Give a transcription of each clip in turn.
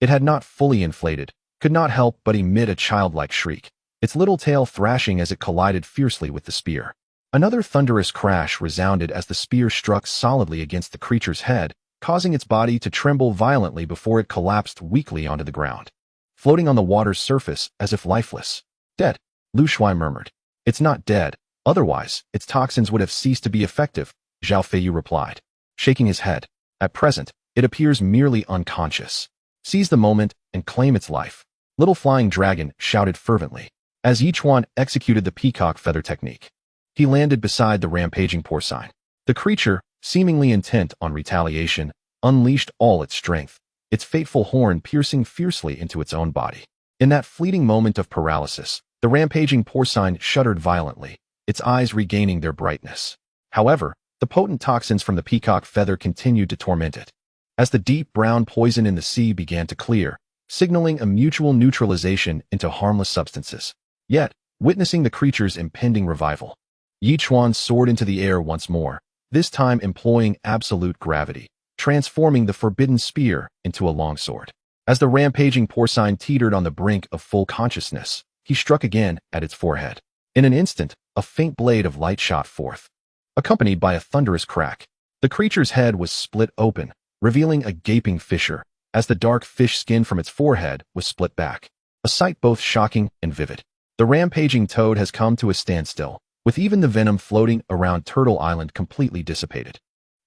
It had not fully inflated, could not help but emit a childlike shriek, its little tail thrashing as it collided fiercely with the spear. Another thunderous crash resounded as the spear struck solidly against the creature's head, causing its body to tremble violently before it collapsed weakly onto the ground, floating on the water's surface as if lifeless. Dead, Lu Shuai murmured. It's not dead, otherwise, its toxins would have ceased to be effective, Zhao Feiyu replied, shaking his head. At present, it appears merely unconscious. Seize the moment and claim its life. Little Flying Dragon shouted fervently, as Yichuan executed the peacock feather technique. He landed beside the rampaging porcine. The creature, seemingly intent on retaliation, unleashed all its strength, its fateful horn piercing fiercely into its own body. In that fleeting moment of paralysis, the rampaging porcine shuddered violently, its eyes regaining their brightness. However, the potent toxins from the peacock feather continued to torment it. As the deep brown poison in the sea began to clear, signaling a mutual neutralization into harmless substances. Yet, witnessing the creature's impending revival, Yichuan soared into the air once more, this time employing absolute gravity, transforming the forbidden spear into a longsword. As the rampaging porcine teetered on the brink of full consciousness, he struck again at its forehead. In an instant, a faint blade of light shot forth, accompanied by a thunderous crack. The creature's head was split open, revealing a gaping fissure, as the dark fish skin from its forehead was split back. A sight both shocking and vivid. The rampaging toad has come to a standstill, with even the venom floating around Turtle Island completely dissipated.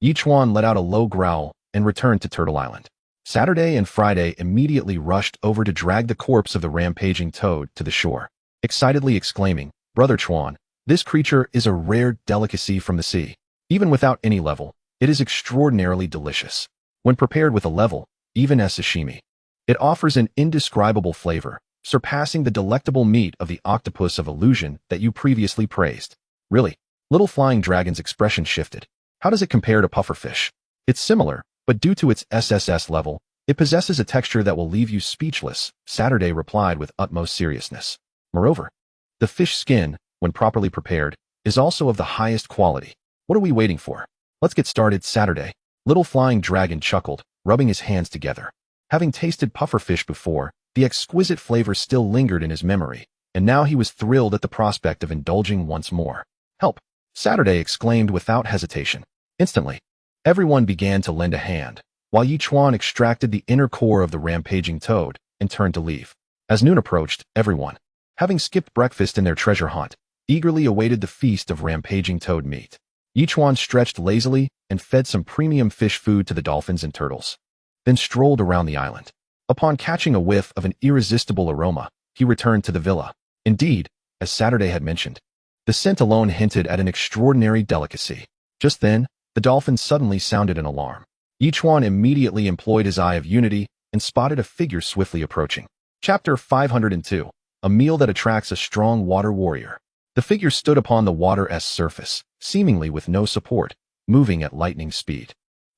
Yichuan let out a low growl and returned to Turtle Island. Saturday and Friday immediately rushed over to drag the corpse of the rampaging toad to the shore, excitedly exclaiming, "Brother Chuan, this creature is a rare delicacy from the sea. Even without any level, it is extraordinarily delicious. When prepared with a level, even as sashimi, it offers an indescribable flavor, surpassing the delectable meat of the octopus of illusion that you previously praised." Really? Little Flying Dragon's expression shifted. How does it compare to pufferfish? It's similar, but due to its SSS level, it possesses a texture that will leave you speechless, Saturday replied with utmost seriousness. Moreover, the fish skin, when properly prepared, is also of the highest quality. What are we waiting for? Let's get started, Saturday. Little Flying Dragon chuckled, rubbing his hands together. Having tasted pufferfish before, the exquisite flavor still lingered in his memory, and now he was thrilled at the prospect of indulging once more. Help! Saturday exclaimed without hesitation. Instantly, everyone began to lend a hand, while Yichuan extracted the inner core of the rampaging toad and turned to leave. As noon approached, everyone, having skipped breakfast in their treasure hunt, eagerly awaited the feast of rampaging toad meat. Yichuan stretched lazily and fed some premium fish food to the dolphins and turtles, then strolled around the island. Upon catching a whiff of an irresistible aroma, he returned to the villa. Indeed, as Saturday had mentioned, the scent alone hinted at an extraordinary delicacy. Just then, the dolphins suddenly sounded an alarm. Yichuan immediately employed his eye of unity and spotted a figure swiftly approaching. Chapter 502, A Meal That Attracts a Strong Water Warrior. The figure stood upon the water's surface, seemingly with no support, moving at lightning speed.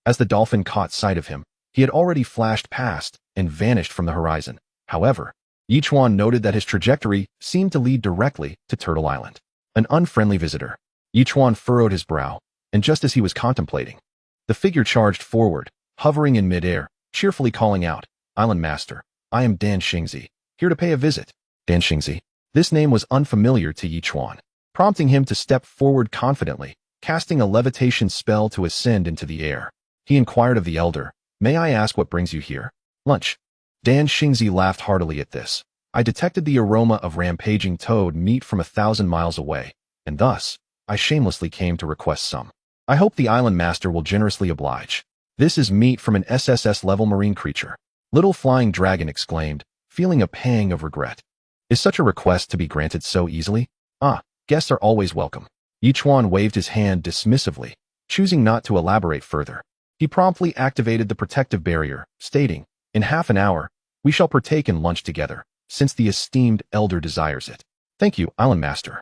As the dolphin caught sight of him, he had already flashed past and vanished from the horizon. However, Yichuan noted that his trajectory seemed to lead directly to Turtle Island. An unfriendly visitor. Yichuan furrowed his brow, and just as he was contemplating, the figure charged forward, hovering in midair, cheerfully calling out, "Island Master, I am Dan Xingzi, here to pay a visit." Dan Xingzi. This name was unfamiliar to Yichuan, prompting him to step forward confidently, casting a levitation spell to ascend into the air. He inquired of the elder, "May I ask what brings you here?" "Lunch." Dan Xingzi laughed heartily at this. "I detected the aroma of rampaging toad meat from 1,000 miles away, and thus, I shamelessly came to request some. I hope the island master will generously oblige. This is meat from an SSS-level marine creature." Little Flying Dragon exclaimed, feeling a pang of regret. Is such a request to be granted so easily? Guests are always welcome. Yichuan waved his hand dismissively, choosing not to elaborate further. He promptly activated the protective barrier, stating, "In half an hour, we shall partake in lunch together, since the esteemed elder desires it." "Thank you, Island Master."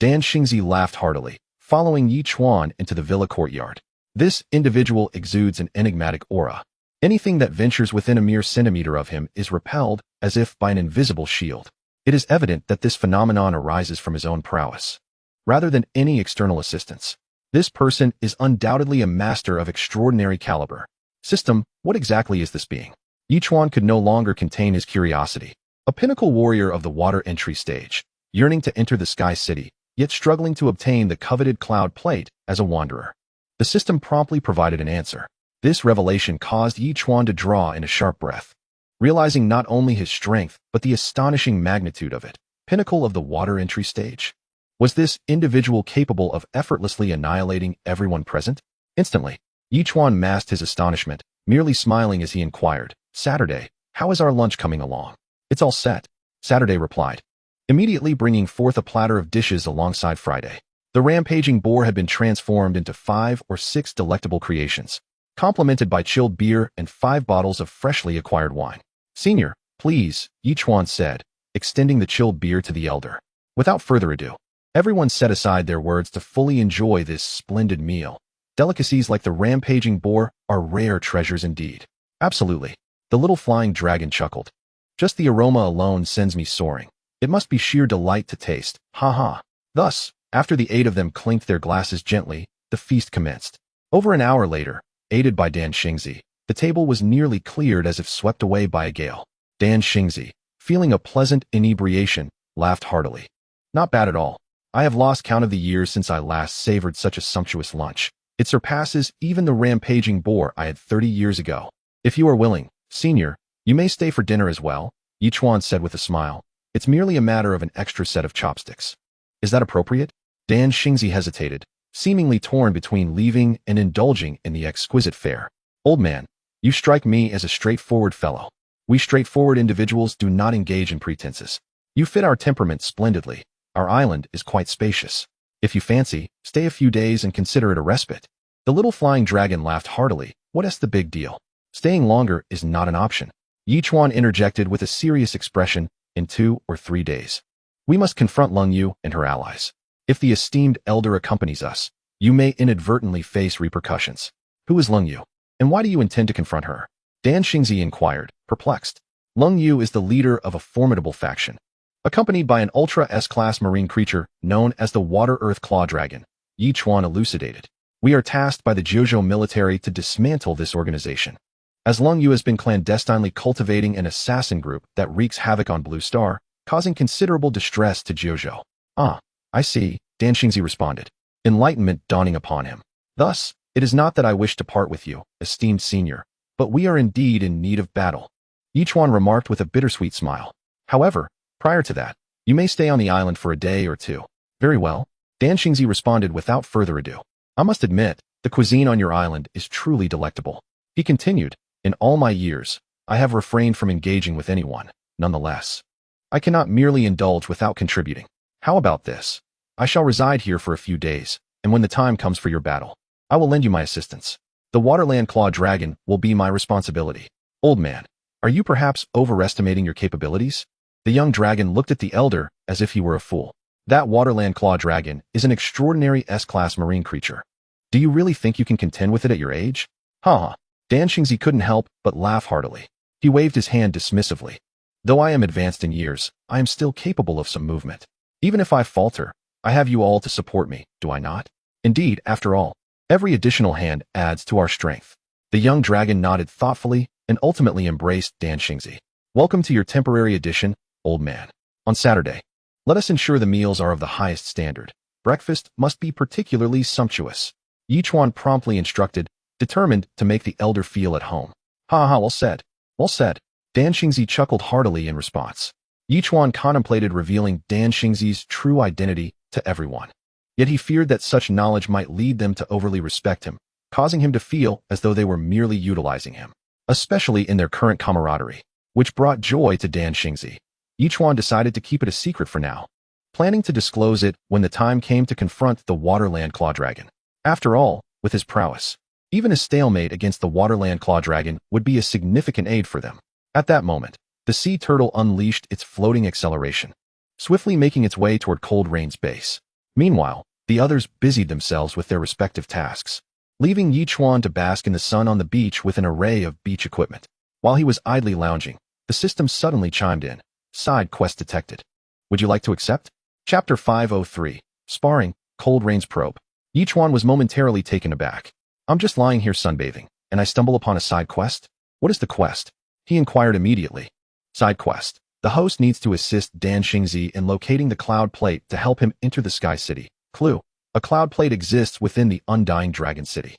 Dan Xingzi laughed heartily, following Yichuan into the villa courtyard. This individual exudes an enigmatic aura. Anything that ventures within a mere centimeter of him is repelled as if by an invisible shield. It is evident that this phenomenon arises from his own prowess, rather than any external assistance. This person is undoubtedly a master of extraordinary caliber. System, what exactly is this being? Yichuan could no longer contain his curiosity. A pinnacle warrior of the water entry stage, yearning to enter the Sky City, yet struggling to obtain the coveted cloud plate as a wanderer. The system promptly provided an answer. This revelation caused Yichuan to draw in a sharp breath, realizing not only his strength, but the astonishing magnitude of it. Pinnacle of the water entry stage? Was this individual capable of effortlessly annihilating everyone present? Instantly, Yichuan masked his astonishment, merely smiling as he inquired, "Saturday, how is our lunch coming along?" "It's all set," Saturday replied, immediately bringing forth a platter of dishes alongside Friday. The rampaging boar had been transformed into 5 or 6 delectable creations, complemented by chilled beer and 5 bottles of freshly acquired wine. "Senior, please," Yichuan said, extending the chilled beer to the elder. Without further ado, everyone set aside their words to fully enjoy this splendid meal. Delicacies like the rampaging boar are rare treasures indeed. "Absolutely," the little flying dragon chuckled. "Just the aroma alone sends me soaring. It must be sheer delight to taste, ha ha." Thus, after the 8 of them clinked their glasses gently, the feast commenced. Over an hour later, aided by Dan Xingzi, the table was nearly cleared as if swept away by a gale. Dan Xingzi, feeling a pleasant inebriation, laughed heartily. "Not bad at all. I have lost count of the years since I last savored such a sumptuous lunch. It surpasses even the rampaging boar I had 30 years ago. If you are willing, senior, you may stay for dinner as well," Yichuan said with a smile. "It's merely a matter of an extra set of chopsticks." "Is that appropriate?" Dan Xingzi hesitated, seemingly torn between leaving and indulging in the exquisite fare. "Old man, you strike me as a straightforward fellow. We straightforward individuals do not engage in pretenses. You fit our temperament splendidly. Our island is quite spacious. If you fancy, stay a few days and consider it a respite." The little flying dragon laughed heartily. "What's the big deal? Staying longer is not an option." Yichuan interjected with a serious expression, "In 2 or 3 days. We must confront Lung Yu and her allies. If the esteemed elder accompanies us, you may inadvertently face repercussions." "Who is Lung Yu? And why do you intend to confront her?" Dan Xingzi inquired, perplexed. Lung Yu is the leader of a formidable faction, accompanied by an Ultra S-class marine creature known as the Water-Earth Claw Dragon, Yichuan elucidated. "We are tasked by the Jiuzhou military to dismantle this organization, as Lung Yu has been clandestinely cultivating an assassin group that wreaks havoc on Blue Star, causing considerable distress to Jiuzhou." "Ah, I see," Dan Xingzi responded, enlightenment dawning upon him. "Thus, it is not that I wish to part with you, esteemed senior, but we are indeed in need of battle," Yichuan remarked with a bittersweet smile. "However, prior to that, you may stay on the island for a day or 2. "Very well," Dan Xingzi responded without further ado. "I must admit, the cuisine on your island is truly delectable." He continued, "In all my years, I have refrained from engaging with anyone. Nonetheless, I cannot merely indulge without contributing. How about this? I shall reside here for a few days, and when the time comes for your battle, I will lend you my assistance. The Waterland Claw Dragon will be my responsibility." "Old man, are you perhaps overestimating your capabilities?" The young dragon looked at the elder as if he were a fool. "That Waterland Claw Dragon is an extraordinary S-class marine creature. Do you really think you can contend with it at your age?" "Ha ha." Dan Xingzi couldn't help but laugh heartily. He waved his hand dismissively. "Though I am advanced in years, I am still capable of some movement. Even if I falter, I have you all to support me, do I not? Indeed, after all, every additional hand adds to our strength." The young dragon nodded thoughtfully and ultimately embraced Dan Xingzi. "Welcome to your temporary addition, old man. On Saturday, let us ensure the meals are of the highest standard. Breakfast must be particularly sumptuous," Yichuan promptly instructed, determined to make the elder feel at home. "Ha ha, well said. Well said." Dan Xingzi chuckled heartily in response. Yichuan contemplated revealing Dan Xingzi's true identity to everyone. Yet he feared that such knowledge might lead them to overly respect him, causing him to feel as though they were merely utilizing him, especially in their current camaraderie, which brought joy to Dan Xingzi. Yichuan decided to keep it a secret for now, planning to disclose it when the time came to confront the Waterland Claw Dragon. After all, with his prowess, even a stalemate against the Waterland Claw Dragon would be a significant aid for them. At that moment, the sea turtle unleashed its floating acceleration, swiftly making its way toward Cold Rain's base. Meanwhile, the others busied themselves with their respective tasks, leaving Yichuan to bask in the sun on the beach with an array of beach equipment. While he was idly lounging, the system suddenly chimed in. "Side quest detected. Would you like to accept?" Chapter 503, Sparring, Cold Rain's Probe. Yichuan was momentarily taken aback. "I'm just lying here sunbathing, and I stumble upon a side quest? What is the quest?" He inquired immediately. Side quest. The host needs to assist Dan Xingzi in locating the cloud plate to help him enter the Sky City. Clue. A cloud plate exists within the Undying Dragon City.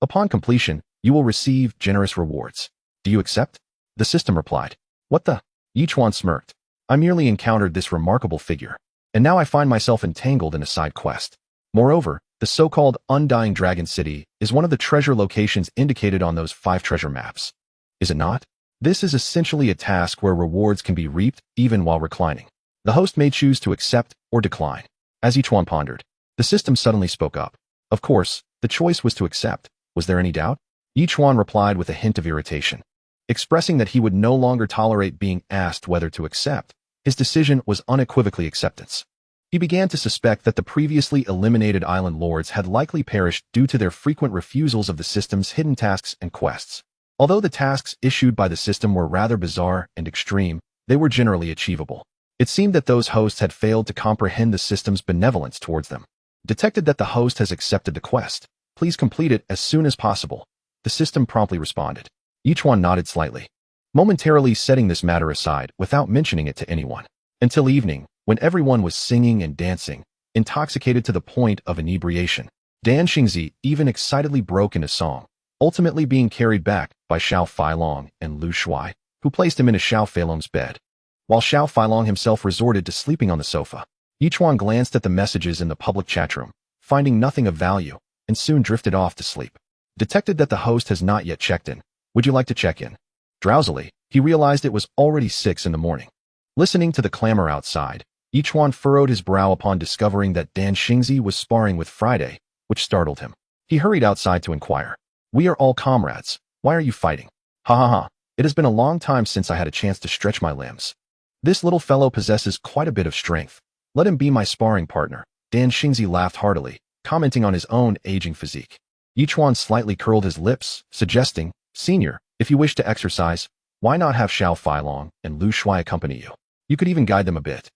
Upon completion, you will receive generous rewards. Do you accept? The system replied. What the? Yichuan smirked. I merely encountered this remarkable figure, and now I find myself entangled in a side quest. Moreover, the so-called Undying Dragon City is one of the treasure locations indicated on those 5 treasure maps. Is it not? This is essentially a task where rewards can be reaped even while reclining. The host may choose to accept or decline. As Yichuan pondered, the system suddenly spoke up. Of course, the choice was to accept. Was there any doubt? Yichuan replied with a hint of irritation. Expressing that he would no longer tolerate being asked whether to accept, his decision was unequivocally acceptance. He began to suspect that the previously eliminated island lords had likely perished due to their frequent refusals of the system's hidden tasks and quests. Although the tasks issued by the system were rather bizarre and extreme, they were generally achievable. It seemed that those hosts had failed to comprehend the system's benevolence towards them. Detected that the host has accepted the quest. Please complete it as soon as possible. The system promptly responded. Yichuan nodded slightly, momentarily setting this matter aside without mentioning it to anyone. Until evening, when everyone was singing and dancing, intoxicated to the point of inebriation, Dan Xingzi even excitedly broke into song, ultimately being carried back by Xiao Feilong and Lu Shuai, who placed him in a Xiao Feilong's bed. While Xiao Feilong himself resorted to sleeping on the sofa, Yichuan glanced at the messages in the public chat room, finding nothing of value, and soon drifted off to sleep. Detected that the host has not yet checked in. Would you like to check in? Drowsily, he realized it was already 6 in the morning. Listening to the clamor outside, Yichuan furrowed his brow upon discovering that Dan Xingzi was sparring with Friday, which startled him. He hurried outside to inquire. We are all comrades. Why are you fighting? Ha ha ha. It has been a long time since I had a chance to stretch my limbs. This little fellow possesses quite a bit of strength. Let him be my sparring partner. Dan Xingzi laughed heartily, commenting on his own aging physique. Yichuan slightly curled his lips, suggesting, Senior, if you wish to exercise, why not have Xiao Feilong and Lu Shuai accompany you? You could even guide them a bit.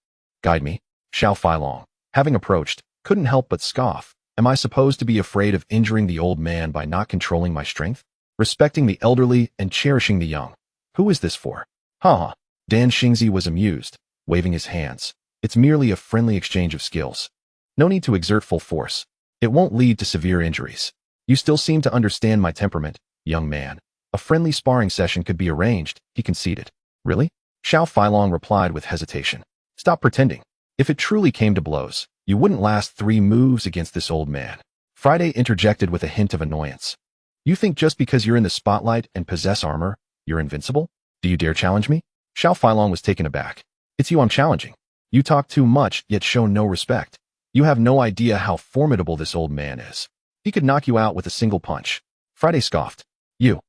Guide me? Xiao Feilong, having approached, couldn't help but scoff. Am I supposed to be afraid of injuring the old man by not controlling my strength? Respecting the elderly and cherishing the young. Who is this for? Ha! Dan Xingzi was amused, waving his hands. It's merely a friendly exchange of skills. No need to exert full force. It won't lead to severe injuries. You still seem to understand my temperament, young man. A friendly sparring session could be arranged, he conceded. Really? Xiao Feilong replied with hesitation. Stop pretending. If it truly came to blows, you wouldn't last 3 moves against this old man. Friday interjected with a hint of annoyance. You think just because you're in the spotlight and possess armor, you're invincible? Do you dare challenge me? Xiao Feilong was taken aback. It's you I'm challenging. You talk too much, yet show no respect. You have no idea how formidable this old man is. He could knock you out with a single punch. Friday scoffed. You.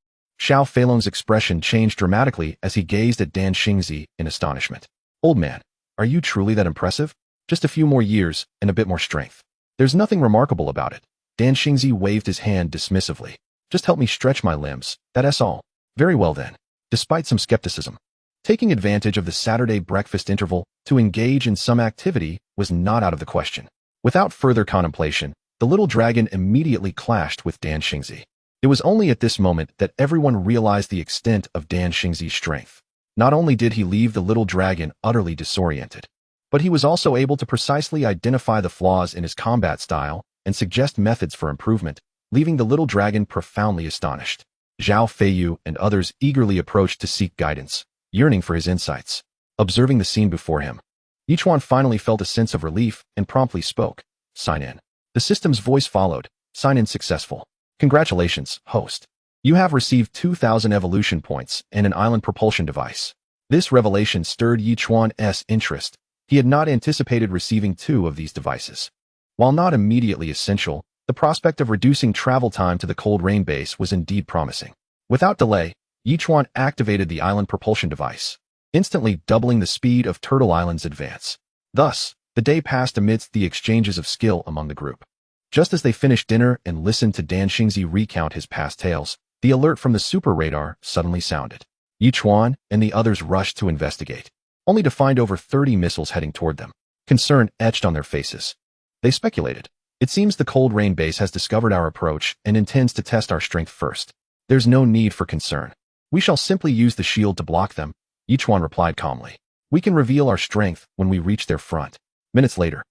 Xiao Feilong's expression changed dramatically as he gazed at Dan Xingzi in astonishment. Old man, are you truly that impressive? Just a few more years and a bit more strength. There's nothing remarkable about it. Dan Xingzi waved his hand dismissively. Just help me stretch my limbs, that's all. Very well then. Despite some skepticism, taking advantage of the Saturday breakfast interval to engage in some activity was not out of the question. Without further contemplation, the little dragon immediately clashed with Dan Xingzi. It was only at this moment that everyone realized the extent of Dan Xingzi's strength. Not only did he leave the little dragon utterly disoriented, but he was also able to precisely identify the flaws in his combat style and suggest methods for improvement, leaving the little dragon profoundly astonished. Zhao Feiyu and others eagerly approached to seek guidance, yearning for his insights. Observing the scene before him, Yichuan finally felt a sense of relief and promptly spoke. Sign in. The system's voice followed. Sign in successful. Congratulations, host. You have received 2,000 evolution points and an island propulsion device. This revelation stirred Yichuan's interest. He had not anticipated receiving 2 of these devices. While not immediately essential, the prospect of reducing travel time to the Cold Rain base was indeed promising. Without delay, Yichuan activated the island propulsion device, instantly doubling the speed of Turtle Island's advance. Thus, the day passed amidst the exchanges of skill among the group. Just as they finished dinner and listened to Dan Xingzi recount his past tales, the alert from the super radar suddenly sounded. Yichuan and the others rushed to investigate, only to find over 30 missiles heading toward them. Concern etched on their faces. They speculated. It seems the Cold Rain base has discovered our approach and intends to test our strength first. There's no need for concern. We shall simply use the shield to block them, Yichuan replied calmly. We can reveal our strength when we reach their front. Minutes later,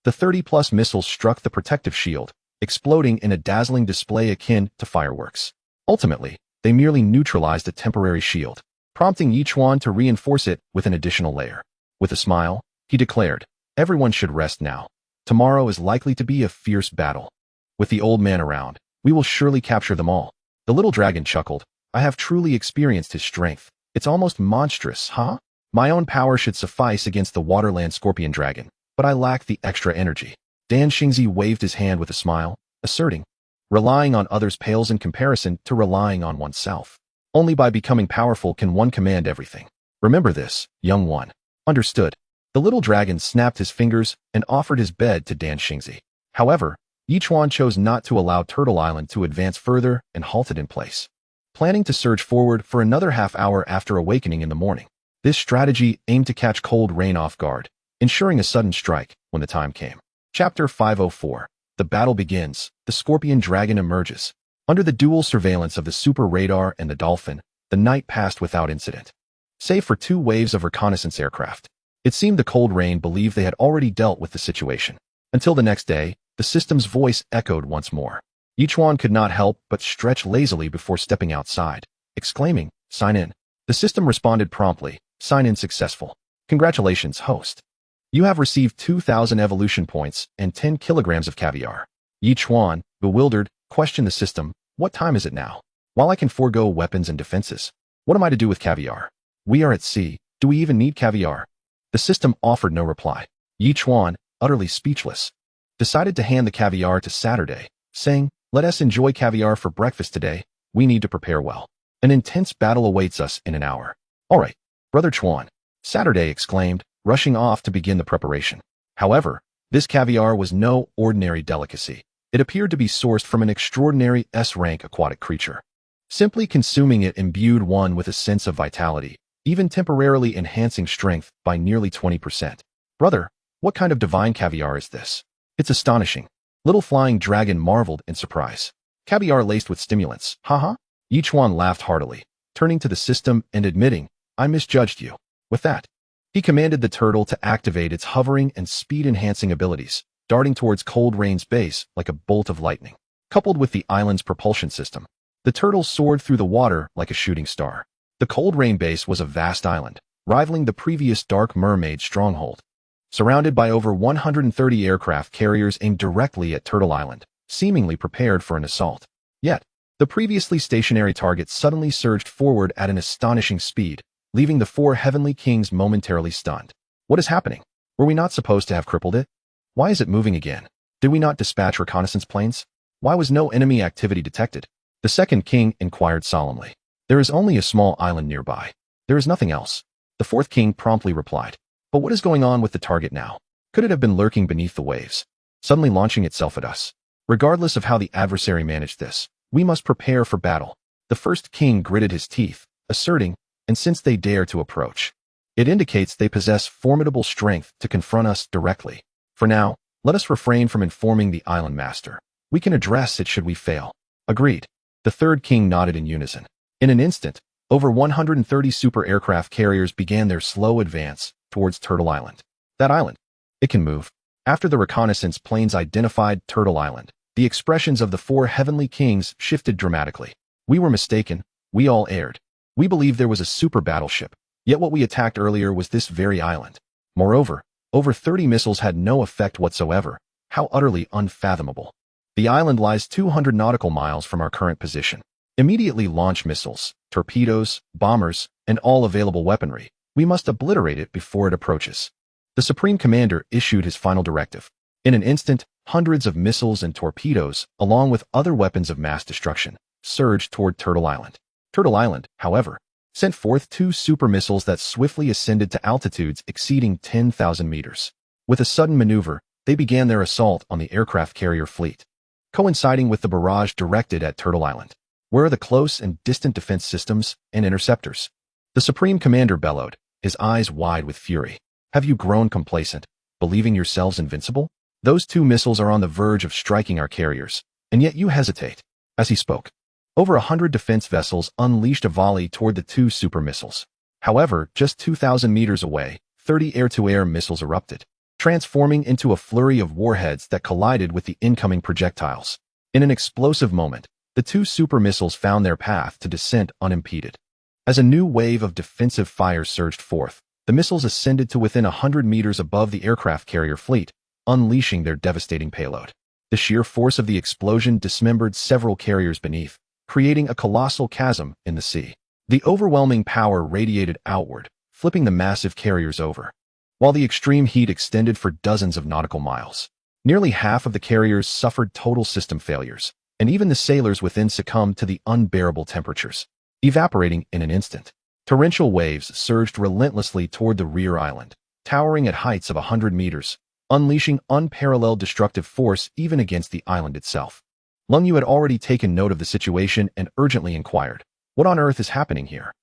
the 30-plus missiles struck the protective shield, exploding in a dazzling display akin to fireworks. Ultimately, they merely neutralized a temporary shield, prompting Yichuan to reinforce it with an additional layer. With a smile, he declared, everyone should rest now. Tomorrow is likely to be a fierce battle. With the old man around, we will surely capture them all. The little dragon chuckled. I have truly experienced his strength. It's almost monstrous, huh? My own power should suffice against the waterland scorpion dragon, but I lack the extra energy. Dan Xingzi waved his hand with a smile, asserting, relying on others pales in comparison to relying on oneself. Only by becoming powerful can one command everything. Remember this, young one. Understood. The little dragon snapped his fingers and offered his bed to Dan Xingzi. However, Yichuan chose not to allow Turtle Island to advance further and halted in place, planning to surge forward for another half hour after awakening in the morning. This strategy aimed to catch Cold Rain off guard, ensuring a sudden strike when the time came. Chapter 504. The battle begins. The scorpion dragon emerges. Under the dual surveillance of the super radar and the dolphin, the night passed without incident. Save for 2 waves of reconnaissance aircraft. It seemed the Cold Rain believed they had already dealt with the situation. Until the next day, the system's voice echoed once more. Yichuan could not help but stretch lazily before stepping outside, exclaiming, sign in. The system responded promptly, sign in successful. Congratulations, host. You have received 2,000 evolution points and 10 kilograms of caviar. Yichuan, bewildered, questioned the system, what time is it now? While I can forego weapons and defenses, what am I to do with caviar? We are at sea, do we even need caviar? The system offered no reply. Yichuan, utterly speechless, decided to hand the caviar to Saturday, saying, let us enjoy caviar for breakfast today, we need to prepare well. An intense battle awaits us in an hour. All right, Brother Chuan, Saturday exclaimed, rushing off to begin the preparation. However, this caviar was no ordinary delicacy. It appeared to be sourced from an extraordinary S-rank aquatic creature. Simply consuming it imbued one with a sense of vitality, even temporarily enhancing strength by nearly 20%. Brother, what kind of divine caviar is this? It's astonishing. Little flying dragon marveled in surprise. Caviar laced with stimulants, haha? Yichuan laughed heartily, turning to the system and admitting, I misjudged you. With that, he commanded the turtle to activate its hovering and speed-enhancing abilities, darting towards Cold Rain's base like a bolt of lightning. Coupled with the island's propulsion system, the turtle soared through the water like a shooting star. The Cold Rain base was a vast island, rivaling the previous Dark Mermaid stronghold. Surrounded by over 130 aircraft carriers aimed directly at Turtle Island, seemingly prepared for an assault. Yet, the previously stationary target suddenly surged forward at an astonishing speed, leaving the 4 Heavenly Kings momentarily stunned. What is happening? Were we not supposed to have crippled it? Why is it moving again? Did we not dispatch reconnaissance planes? Why was no enemy activity detected? The second king inquired solemnly. There is only a small island nearby. There is nothing else. The fourth king promptly replied. But what is going on with the target now? Could it have been lurking beneath the waves, suddenly launching itself at us? Regardless of how the adversary managed this, we must prepare for battle. The first king gritted his teeth, asserting, and since they dare to approach, it indicates they possess formidable strength to confront us directly. For now, let us refrain from informing the island master. We can address it should we fail. Agreed. The third king nodded in unison. In an instant, over 130 super aircraft carriers began their slow advance towards Turtle Island. That island. It can move. After the reconnaissance planes identified Turtle Island, the expressions of the 4 Heavenly Kings shifted dramatically. We were mistaken. We all erred. We believed there was a super battleship, yet what we attacked earlier was this very island. Moreover, over 30 missiles had no effect whatsoever. How utterly unfathomable. The island lies 200 nautical miles from our current position. Immediately launch missiles, torpedoes, bombers, and all available weaponry. We must obliterate it before it approaches. The Supreme Commander issued his final directive. In an instant, hundreds of missiles and torpedoes, along with other weapons of mass destruction, surged toward Turtle Island. Turtle Island, however, sent forth 2 super missiles that swiftly ascended to altitudes exceeding 10,000 meters. With a sudden maneuver, they began their assault on the aircraft carrier fleet, coinciding with the barrage directed at Turtle Island. Where are the close and distant defense systems and interceptors? The Supreme Commander bellowed, his eyes wide with fury. Have you grown complacent, believing yourselves invincible? Those 2 missiles are on the verge of striking our carriers, and yet you hesitate. As he spoke, Over 100 defense vessels unleashed a volley toward the two super missiles. However, just 2,000 meters away, 30 air-to-air missiles erupted, transforming into a flurry of warheads that collided with the incoming projectiles. In an explosive moment, the two super missiles found their path to descent unimpeded. As a new wave of defensive fire surged forth, the missiles ascended to within 100 meters above the aircraft carrier fleet, unleashing their devastating payload. The sheer force of the explosion dismembered several carriers beneath, creating a colossal chasm in the sea. The overwhelming power radiated outward, flipping the massive carriers over, while the extreme heat extended for dozens of nautical miles. Nearly half of the carriers suffered total system failures, and even the sailors within succumbed to the unbearable temperatures, evaporating in an instant. Torrential waves surged relentlessly toward the rear island, towering at heights of 100 meters, unleashing unparalleled destructive force even against the island itself. Lung Yu had already taken note of the situation and urgently inquired, "What on earth is happening here?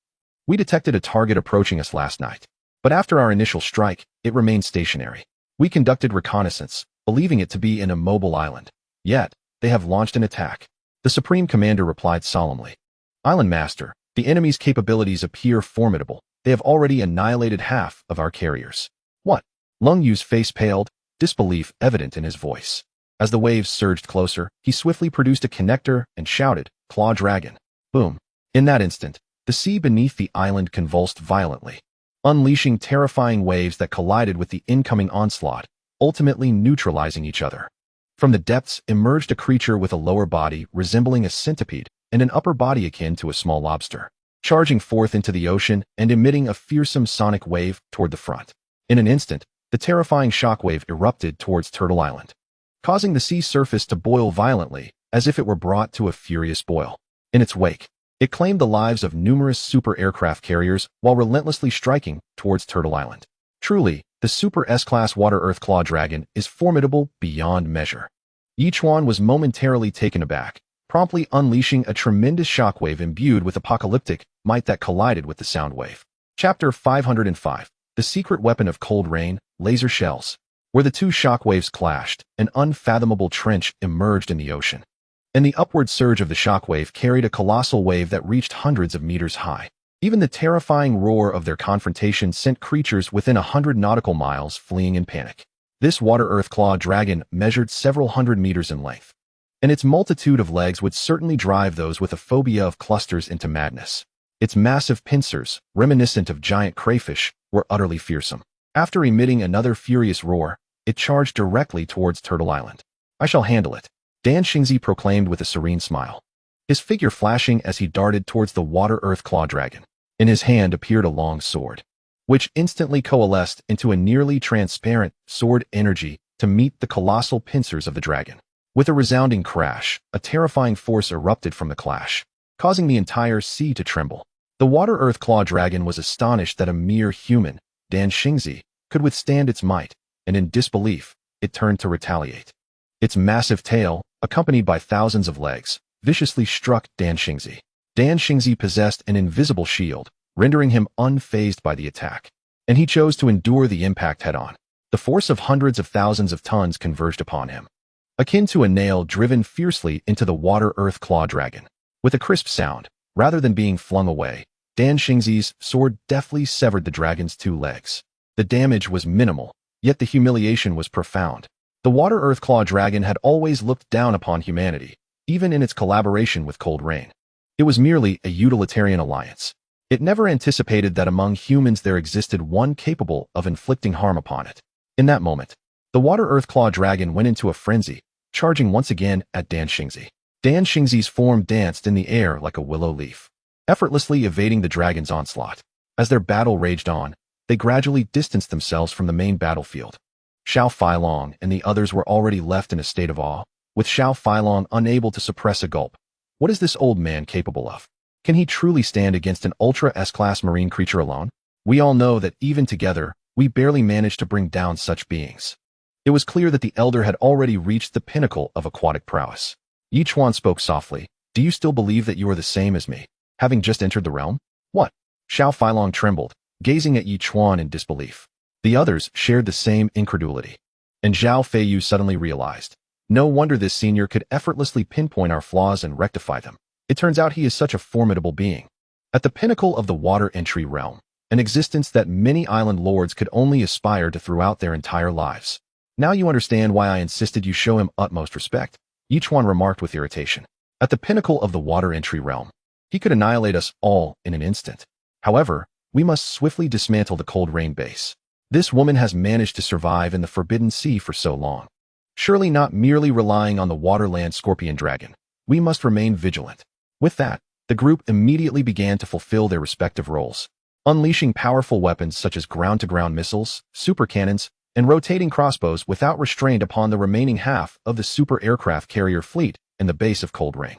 We detected a target approaching us last night, but after our initial strike, it remained stationary. We conducted reconnaissance, believing it to be an immobile island. Yet, they have launched an attack." The Supreme Commander replied solemnly, "Island Master, the enemy's capabilities appear formidable. They have already annihilated half of our carriers." "What?" Lung Yu's face paled, disbelief evident in his voice. As the waves surged closer, he swiftly produced a connector and shouted, "Claw Dragon." Boom. In that instant, the sea beneath the island convulsed violently, unleashing terrifying waves that collided with the incoming onslaught, ultimately neutralizing each other. From the depths emerged a creature with a lower body resembling a centipede and an upper body akin to a small lobster, charging forth into the ocean and emitting a fearsome sonic wave toward the front. In an instant, the terrifying shockwave erupted towards Turtle Island, causing the sea surface to boil violently, as if it were brought to a furious boil. In its wake, it claimed the lives of numerous super aircraft carriers while relentlessly striking towards Turtle Island. Truly, the Super S-Class Water-Earth Claw Dragon is formidable beyond measure. Yi Chuan was momentarily taken aback, promptly unleashing a tremendous shockwave imbued with apocalyptic might that collided with the sound wave. Chapter 505, The Secret Weapon of Cold Rain, Laser Shells. Where the two shockwaves clashed, an unfathomable trench emerged in the ocean, and the upward surge of the shockwave carried a colossal wave that reached hundreds of meters high. Even the terrifying roar of their confrontation sent creatures within 100 nautical miles fleeing in panic. This Water-Earth Claw Dragon measured several hundred meters in length, and its multitude of legs would certainly drive those with a phobia of clusters into madness. Its massive pincers, reminiscent of giant crayfish, were utterly fearsome. After emitting another furious roar, it charged directly towards Turtle Island. "I shall handle it," Dan Xingzi proclaimed with a serene smile, his figure flashing as he darted towards the Water-Earth Claw Dragon. In his hand appeared a long sword, which instantly coalesced into a nearly transparent sword energy to meet the colossal pincers of the dragon. With a resounding crash, a terrifying force erupted from the clash, causing the entire sea to tremble. The Water-Earth Claw Dragon was astonished that a mere human, Dan Xingzi, could withstand its might, and in disbelief, it turned to retaliate. Its massive tail, accompanied by thousands of legs, viciously struck Dan Xingzi. Dan Xingzi possessed an invisible shield, rendering him unfazed by the attack, and he chose to endure the impact head-on. The force of hundreds of thousands of tons converged upon him, akin to a nail driven fiercely into the Water-Earth Claw Dragon. With a crisp sound, rather than being flung away, Dan Xingzi's sword deftly severed the dragon's two legs. The damage was minimal, yet the humiliation was profound. The Water-Earth Claw Dragon had always looked down upon humanity, even in its collaboration with Cold Rain. It was merely a utilitarian alliance. It never anticipated that among humans there existed one capable of inflicting harm upon it. In that moment, the Water-Earth Claw Dragon went into a frenzy, charging once again at Dan Xingzi. Dan Xingzi's form danced in the air like a willow leaf, effortlessly evading the dragon's onslaught. As their battle raged on, they gradually distanced themselves from the main battlefield. Xiao Feilong and the others were already left in a state of awe, with Xiao Feilong unable to suppress a gulp. What is this old man capable of? Can he truly stand against an Ultra S-Class marine creature alone? We all know that even together, we barely managed to bring down such beings. It was clear that the elder had already reached the pinnacle of aquatic prowess. Yi Chuan spoke softly. "Do you still believe that you are the same as me, having just entered the realm?" "What?" Xiao Feilong trembled, gazing at Yi Chuan in disbelief. The others shared the same incredulity. And Zhao Feiyu suddenly realized, no wonder this senior could effortlessly pinpoint our flaws and rectify them. It turns out he is such a formidable being. At the pinnacle of the water entry realm, an existence that many island lords could only aspire to throughout their entire lives. Now you understand why I insisted you show him utmost respect, Yichuan remarked with irritation. At the pinnacle of the water entry realm, he could annihilate us all in an instant. However, we must swiftly dismantle the Cold Rain base. This woman has managed to survive in the Forbidden Sea for so long. Surely not merely relying on the waterland scorpion dragon. We must remain vigilant. With that, the group immediately began to fulfill their respective roles, unleashing powerful weapons such as ground-to-ground missiles, super cannons, and rotating crossbows without restraint upon the remaining half of the super aircraft carrier fleet in the base of Cold Rain.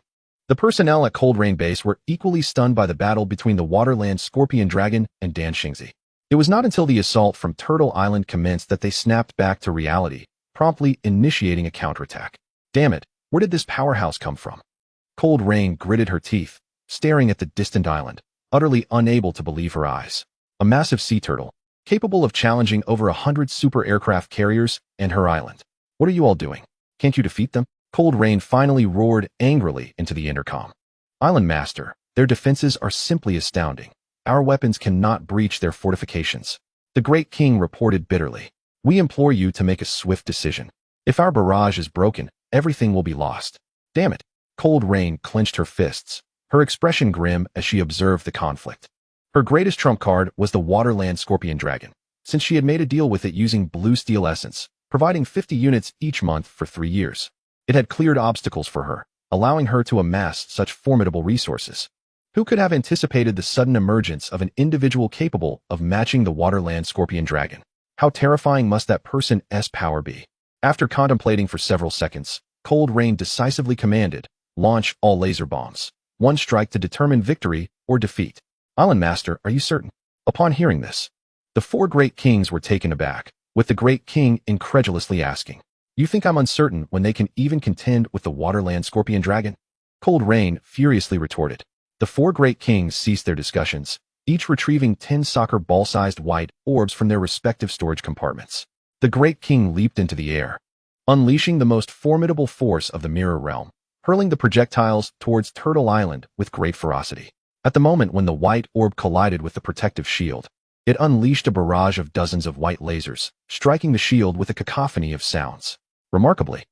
The personnel at Cold Rain Base were equally stunned by the battle between the Waterland Scorpion Dragon and Dan Xingzi. It was not until the assault from Turtle Island commenced that they snapped back to reality, promptly initiating a counterattack. Damn it, where did this powerhouse come from? Cold Rain gritted her teeth, staring at the distant island, utterly unable to believe her eyes. A massive sea turtle, capable of challenging over 100 super aircraft carriers and her island. What are you all doing? Can't you defeat them? Cold Rain finally roared angrily into the intercom. Island Master, their defenses are simply astounding. Our weapons cannot breach their fortifications. The Great King reported bitterly. We implore you to make a swift decision. If our barrage is broken, everything will be lost. Damn it. Cold Rain clenched her fists, her expression grim as she observed the conflict. Her greatest trump card was the Waterland Scorpion Dragon, since she had made a deal with it using blue steel essence, providing 50 units each month for 3 years. It had cleared obstacles for her, allowing her to amass such formidable resources. Who could have anticipated the sudden emergence of an individual capable of matching the Waterland Scorpion Dragon? How terrifying must that person's power be? After contemplating for several seconds, Cold Rain decisively commanded, launch all laser bombs. One strike to determine victory or defeat. Island Master, are you certain? Upon hearing this, the 4 Great Kings were taken aback, with the Great King incredulously asking, you think I'm uncertain when they can even contend with the Waterland Scorpion Dragon? Cold Rain furiously retorted. The 4 Great Kings ceased their discussions, each retrieving 10 soccer ball-sized white orbs from their respective storage compartments. The Great King leaped into the air, unleashing the most formidable force of the Mirror Realm, hurling the projectiles towards Turtle Island with great ferocity. At the moment when the white orb collided with the protective shield, it unleashed a barrage of dozens of white lasers, striking the shield with a cacophony of sounds. Remarkably,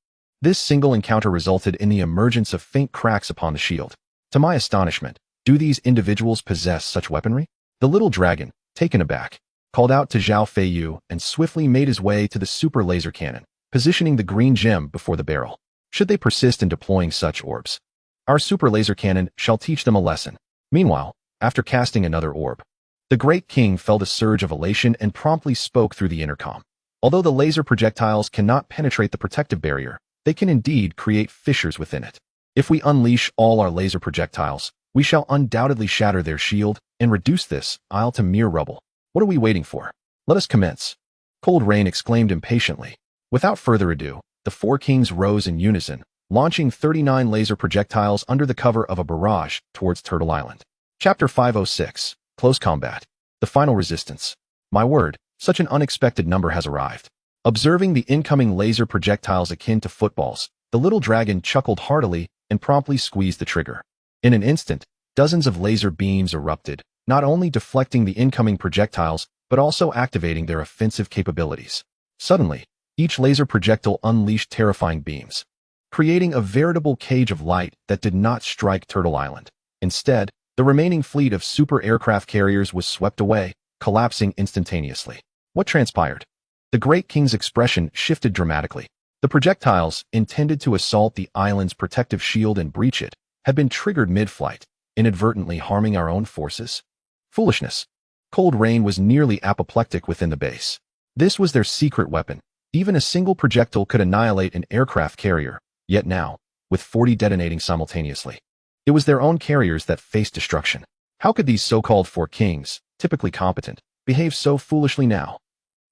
this single encounter resulted in the emergence of faint cracks upon the shield. To my astonishment, do these individuals possess such weaponry? The little dragon, taken aback, called out to Zhao Feiyu and swiftly made his way to the super laser cannon, positioning the green gem before the barrel. Should they persist in deploying such orbs, our super laser cannon shall teach them a lesson. Meanwhile, after casting another orb, the Great King felt a surge of elation and promptly spoke through the intercom. Although the laser projectiles cannot penetrate the protective barrier, they can indeed create fissures within it. If we unleash all our laser projectiles, we shall undoubtedly shatter their shield and reduce this isle to mere rubble. What are we waiting for? Let us commence. Cold Rain exclaimed impatiently. Without further ado, the 4 kings rose in unison, launching 39 laser projectiles under the cover of a barrage towards Turtle Island. Chapter 506, Close Combat. The Final Resistance. My word, such an unexpected number has arrived. Observing the incoming laser projectiles akin to footballs, the little dragon chuckled heartily and promptly squeezed the trigger. In an instant, dozens of laser beams erupted, not only deflecting the incoming projectiles, but also activating their offensive capabilities. Suddenly, each laser projectile unleashed terrifying beams, creating a veritable cage of light that did not strike Turtle Island. Instead, the remaining fleet of super aircraft carriers was swept away, collapsing instantaneously. What transpired? The Great King's expression shifted dramatically. The projectiles, intended to assault the island's protective shield and breach it, had been triggered mid-flight, inadvertently harming our own forces. Foolishness. Cold Rain was nearly apoplectic within the base. This was their secret weapon. Even a single projectile could annihilate an aircraft carrier, yet now, with 40 detonating simultaneously, it was their own carriers that faced destruction. How could these so-called 4 kings, typically competent, behave so foolishly now?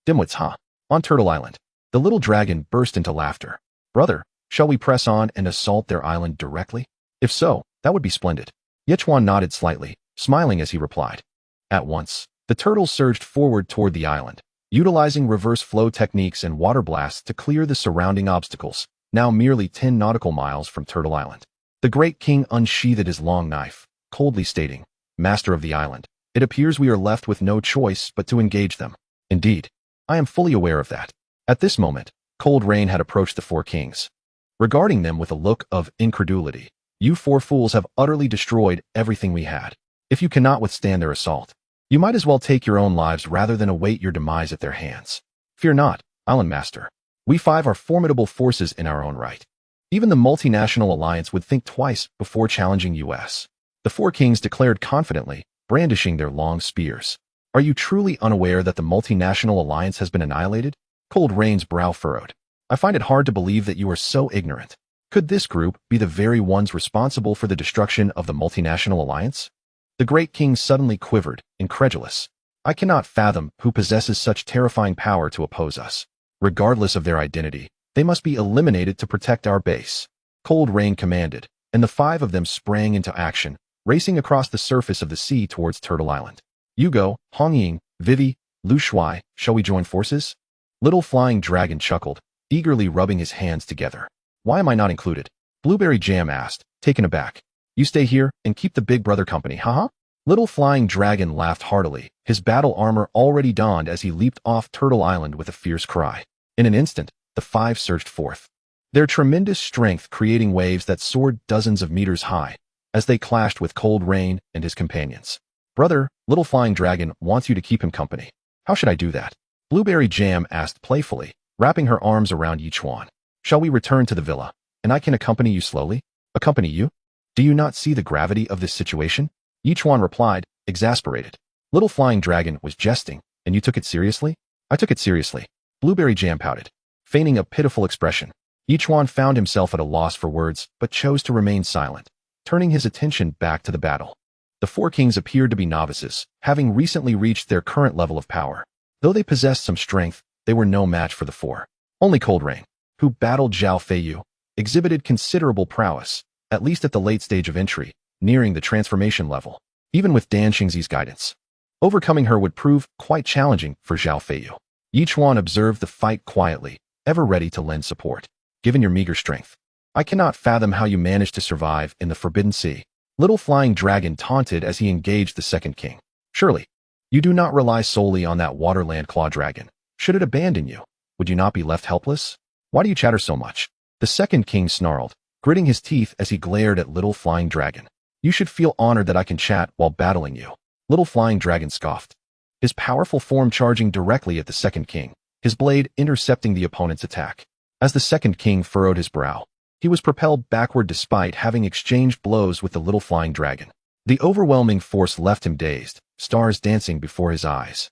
Dimwits, huh? On Turtle Island, the little dragon burst into laughter. Brother, shall we press on and assault their island directly? If so, that would be splendid. Yichuan nodded slightly, smiling as he replied. At once, the turtle surged forward toward the island, utilizing reverse flow techniques and water blasts to clear the surrounding obstacles, now merely 10 nautical miles from Turtle Island. The great king unsheathed his long knife, coldly stating, "Master of the island, it appears we are left with no choice but to engage them." Indeed, I am fully aware of that. At this moment, Cold Rain had approached the four kings, regarding them with a look of incredulity. "You four fools have utterly destroyed everything we had. If you cannot withstand their assault, you might as well take your own lives rather than await your demise at their hands. Fear not, Island Master. We five are formidable forces in our own right. Even the multinational alliance would think twice before challenging us." The four kings declared confidently, brandishing their long spears. "Are you truly unaware that the multinational alliance has been annihilated?" Cold Rain's brow furrowed. "I find it hard to believe that you are so ignorant. Could this group be the very ones responsible for the destruction of the multinational alliance?" The great king suddenly quivered, incredulous. "I cannot fathom who possesses such terrifying power to oppose us. Regardless of their identity, they must be eliminated to protect our base." Cold Rain commanded, and the five of them sprang into action, racing across the surface of the sea towards Turtle Island. "Yugo, Hongying, Vivi, Lu Shuai, shall we join forces?" Little Flying Dragon chuckled, eagerly rubbing his hands together. "Why am I not included?" Blueberry Jam asked, taken aback. "You stay here and keep the big brother company, haha?" Little Flying Dragon laughed heartily, his battle armor already donned as he leaped off Turtle Island with a fierce cry. In an instant, the five surged forth, their tremendous strength creating waves that soared dozens of meters high as they clashed with Cold Rain and his companions. "Brother, Little Flying Dragon wants you to keep him company. How should I do that?" Blueberry Jam asked playfully, wrapping her arms around Yichuan. "Shall we return to the villa, and I can accompany you slowly?" "Accompany you? Do you not see the gravity of this situation?" Yichuan replied, exasperated. Little Flying Dragon was jesting, and you took it seriously? "I took it seriously." Blueberry Jam pouted, feigning a pitiful expression. Yichuan found himself at a loss for words, but chose to remain silent, turning his attention back to the battle. The four kings appeared to be novices, having recently reached their current level of power. Though they possessed some strength, they were no match for the four. Only Cold Rain, who battled Zhao Feiyu, exhibited considerable prowess, at least at the late stage of entry, nearing the transformation level. Even with Dan Xingzi's guidance, overcoming her would prove quite challenging for Zhao Feiyu. Yichuan observed the fight quietly, ever ready to lend support. "Given your meager strength, I cannot fathom how you managed to survive in the Forbidden Sea." Little Flying Dragon taunted as he engaged the second king. "Surely, you do not rely solely on that Waterland Claw Dragon. Should it abandon you, would you not be left helpless? Why do you chatter so much?" The second king snarled, gritting his teeth as he glared at Little Flying Dragon. "You should feel honored that I can chat while battling you." Little Flying Dragon scoffed, his powerful form charging directly at the second king, his blade intercepting the opponent's attack. As the second king furrowed his brow, he was propelled backward despite having exchanged blows with the Little Flying Dragon. The overwhelming force left him dazed, stars dancing before his eyes,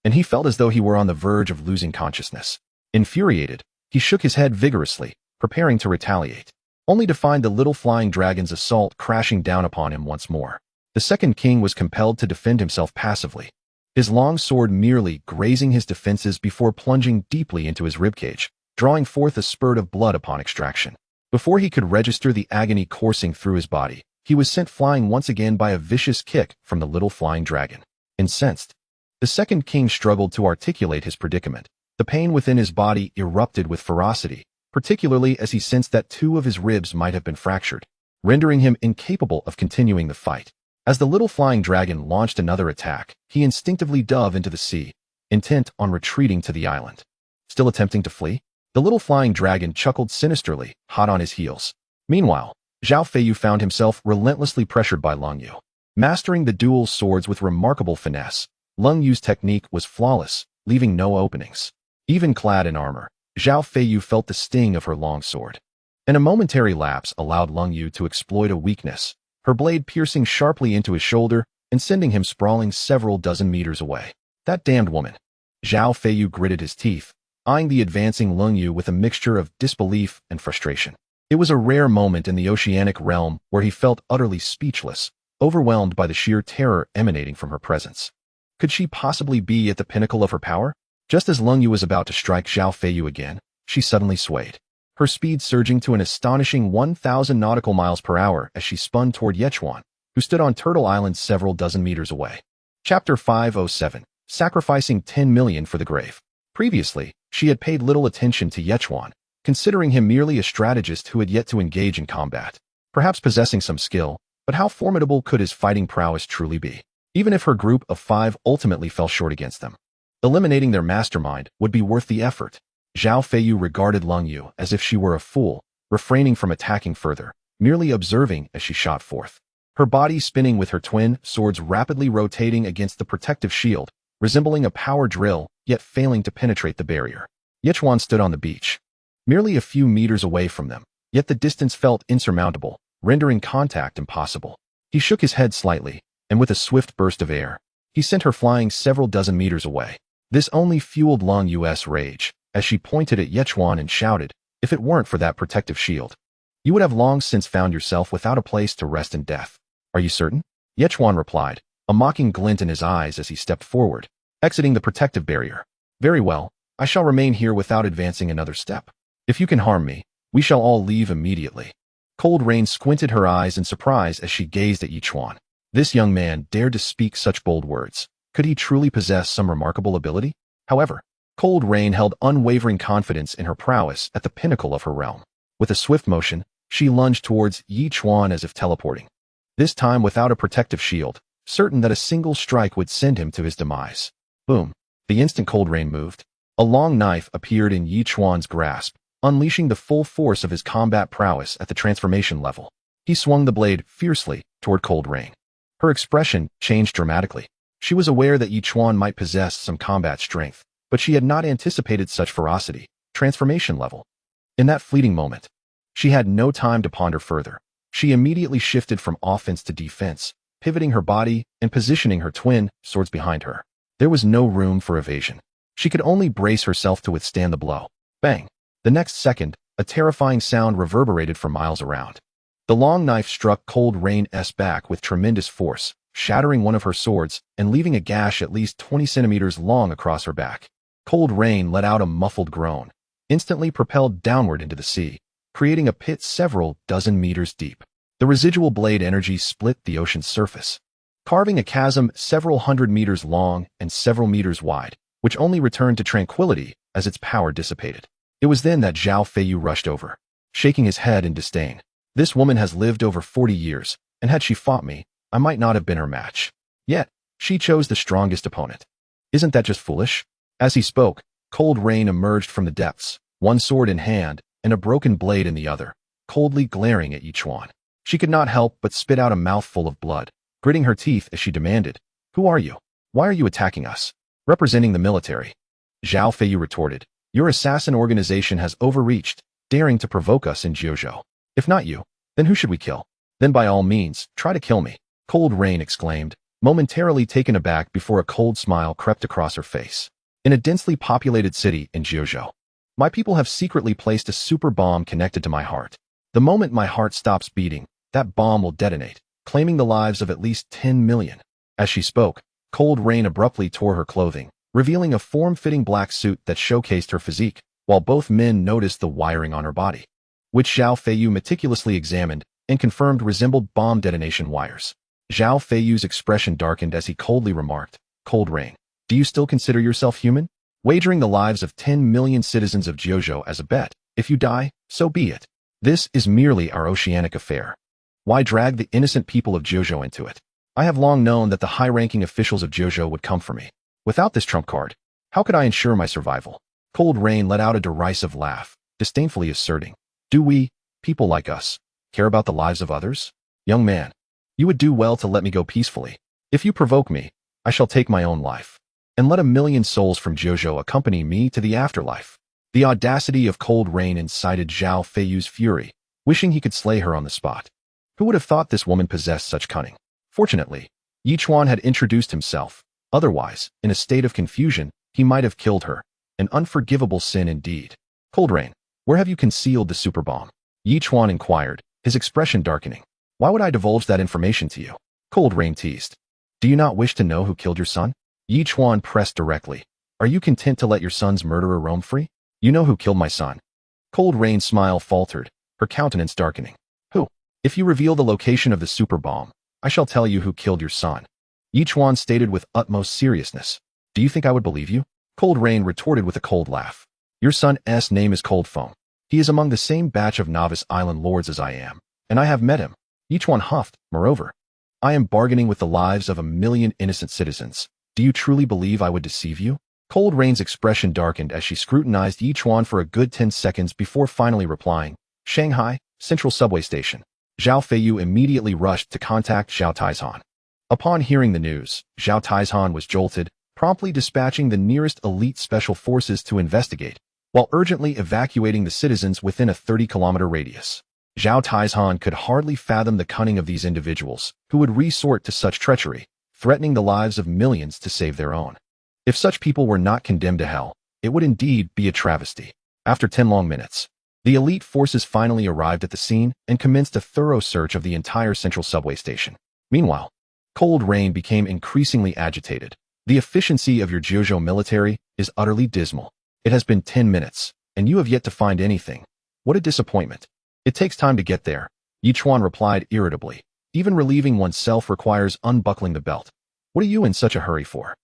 and he felt as though he were on the verge of losing consciousness. Infuriated, he shook his head vigorously, preparing to retaliate, only to find the Little Flying Dragon's assault crashing down upon him once more. The second king was compelled to defend himself passively, his long sword merely grazing his defenses before plunging deeply into his ribcage, drawing forth a spurt of blood upon extraction. Before he could register the agony coursing through his body, he was sent flying once again by a vicious kick from the Little Flying Dragon. Incensed, the second king struggled to articulate his predicament. The pain within his body erupted with ferocity, particularly as he sensed that two of his ribs might have been fractured, rendering him incapable of continuing the fight. As the Little Flying Dragon launched another attack, he instinctively dove into the sea, intent on retreating to the island. Still attempting to flee? The Little Flying Dragon chuckled sinisterly, hot on his heels. Meanwhile, Zhao Feiyu found himself relentlessly pressured by Lung Yu. Mastering the dual swords with remarkable finesse, Lung Yu's technique was flawless, leaving no openings. Even clad in armor, Zhao Feiyu felt the sting of her long sword. And a momentary lapse allowed Lung Yu to exploit a weakness, her blade piercing sharply into his shoulder and sending him sprawling several dozen meters away. That damned woman. Zhao Feiyu gritted his teeth, eyeing the advancing Lung Yu with a mixture of disbelief and frustration. It was a rare moment in the oceanic realm where he felt utterly speechless, overwhelmed by the sheer terror emanating from her presence. Could she possibly be at the pinnacle of her power? Just as Lung Yu was about to strike Zhao Feiyu again, she suddenly swayed, her speed surging to an astonishing 1,000 nautical miles per hour as she spun toward Yichuan, who stood on Turtle Island several dozen meters away. Chapter 507, Sacrificing 10 million for the grave. Previously, she had paid little attention to Yichuan, considering him merely a strategist who had yet to engage in combat. perhaps possessing some skill, but how formidable could his fighting prowess truly be? Even if her group of 5 ultimately fell short against them, eliminating their mastermind would be worth the effort. Zhao Feiyu regarded Lung Yu as if she were a fool, refraining from attacking further, merely observing as she shot forth. Her body spinning with her twin swords rapidly rotating against the protective shield, resembling a power drill, yet failing to penetrate the barrier. Yichuan stood on the beach, merely a few meters away from them, yet the distance felt insurmountable, rendering contact impossible. He shook his head slightly, and with a swift burst of air, he sent her flying several dozen meters away. This only fueled Long Yu's rage, as she pointed at Yichuan and shouted, "If it weren't for that protective shield, you would have long since found yourself without a place to rest in death." "Are you certain?" Yichuan replied, a mocking glint in his eyes as he stepped forward, exiting the protective barrier. "Very well, I shall remain here without advancing another step. If you can harm me, we shall all leave immediately." Cold Rain squinted her eyes in surprise as she gazed at Yichuan. This young man dared to speak such bold words. Could he truly possess some remarkable ability? However, Cold Rain held unwavering confidence in her prowess at the pinnacle of her realm. With a swift motion, she lunged towards Yichuan as if teleporting. This time without a protective shield, certain that a single strike would send him to his demise. Boom. The instant Cold Rain moved, a long knife appeared in Yichuan's grasp, unleashing the full force of his combat prowess at the transformation level. He swung the blade fiercely toward Cold Rain. Her expression changed dramatically. She was aware that Yichuan might possess some combat strength, but she had not anticipated such ferocity. Transformation level. In that fleeting moment, she had no time to ponder further. She immediately shifted from offense to defense, pivoting her body and positioning her twin swords behind her. There was no room for evasion. She could only brace herself to withstand the blow. Bang! The next second, a terrifying sound reverberated for miles around. The long knife struck Cold Rain's back with tremendous force, shattering one of her swords and leaving a gash at least 20 centimeters long across her back. Cold Rain let out a muffled groan, instantly propelled downward into the sea, creating a pit several dozen meters deep. The residual blade energy split the ocean's surface, carving a chasm several hundred meters long and several meters wide, which only returned to tranquility as its power dissipated. It was then that Zhao Feiyu rushed over, shaking his head in disdain. "This woman has lived over 40 years, and had she fought me, I might not have been her match. Yet, she chose the strongest opponent. Isn't that just foolish?" As he spoke, Cold Rain emerged from the depths, one sword in hand and a broken blade in the other, coldly glaring at Yichuan. She could not help but spit out a mouthful of blood, gritting her teeth as she demanded, "Who are you? Why are you attacking us?" "Representing the military," Zhao Feiyu retorted. "Your assassin organization has overreached, daring to provoke us in Jiuzhou. If not you, then who should we kill?" "Then by all means, try to kill me," Cold Rain exclaimed, momentarily taken aback before a cold smile crept across her face. "In a densely populated city in Jiuzhou, my people have secretly placed a super bomb connected to my heart. The moment my heart stops beating, that bomb will detonate, claiming the lives of at least 10 million. As she spoke, Cold Rain abruptly tore her clothing, revealing a form-fitting black suit that showcased her physique, while both men noticed the wiring on her body, which Zhao Feiyu meticulously examined and confirmed resembled bomb detonation wires. Zhao Feiyu's expression darkened as he coldly remarked, "Cold Rain, do you still consider yourself human? Wagering the lives of 10 million citizens of Jiuzhou as a bet. If you die, so be it. This is merely our oceanic affair. Why drag the innocent people of Jiuzhou into it? I have long known that the high-ranking officials of Jiuzhou would come for me. Without this trump card, how could I ensure my survival?" Cold Rain let out a derisive laugh, disdainfully asserting, "Do we, people like us, care about the lives of others? Young man, you would do well to let me go peacefully. If you provoke me, I shall take my own life, and let a million souls from Jiuzhou accompany me to the afterlife." The audacity of Cold Rain incited Zhao Feiyu's fury, wishing he could slay her on the spot. Who would have thought this woman possessed such cunning? Fortunately, Yichuan had introduced himself. Otherwise, in a state of confusion, he might have killed her. An unforgivable sin indeed. "Cold Rain, where have you concealed the super bomb?" Yichuan inquired, his expression darkening. "Why would I divulge that information to you?" Cold Rain teased. "Do you not wish to know who killed your son?" Yichuan pressed directly. "Are you content to let your son's murderer roam free? You know who killed my son." Cold Rain's smile faltered, her countenance darkening. "Who? If you reveal the location of the super bomb, I shall tell you who killed your son," Yichuan stated with utmost seriousness. "Do you think I would believe you?" Cold Rain retorted with a cold laugh. "Your son's name is Cold Foam. He is among the same batch of novice island lords as I am, And I have met him. Yichuan huffed. Moreover, I am bargaining with the lives of 1 million innocent citizens. Do you truly believe I would deceive you? Cold Rain's expression darkened as she scrutinized Yichuan for a good 10 seconds before finally replying. Shanghai, Central Subway Station. Zhao Feiyu immediately rushed to contact Zhao Taizhan. Upon hearing the news, Zhao Taizhan was jolted, promptly dispatching the nearest elite special forces to investigate, while urgently evacuating the citizens within a 30-kilometer radius. Zhao Taizhan could hardly fathom the cunning of these individuals, who would resort to such treachery, threatening the lives of millions to save their own. If such people were not condemned to hell, it would indeed be a travesty. After 10 long minutes, the elite forces finally arrived at the scene and commenced a thorough search of the entire central subway station. Meanwhile, Cold Rain became increasingly agitated. The efficiency of your Jiuzhou military is utterly dismal. It has been 10 minutes, and you have yet to find anything. What a disappointment. It takes time to get there, Yichuan replied irritably. Even relieving oneself requires unbuckling the belt. What are you in such a hurry for?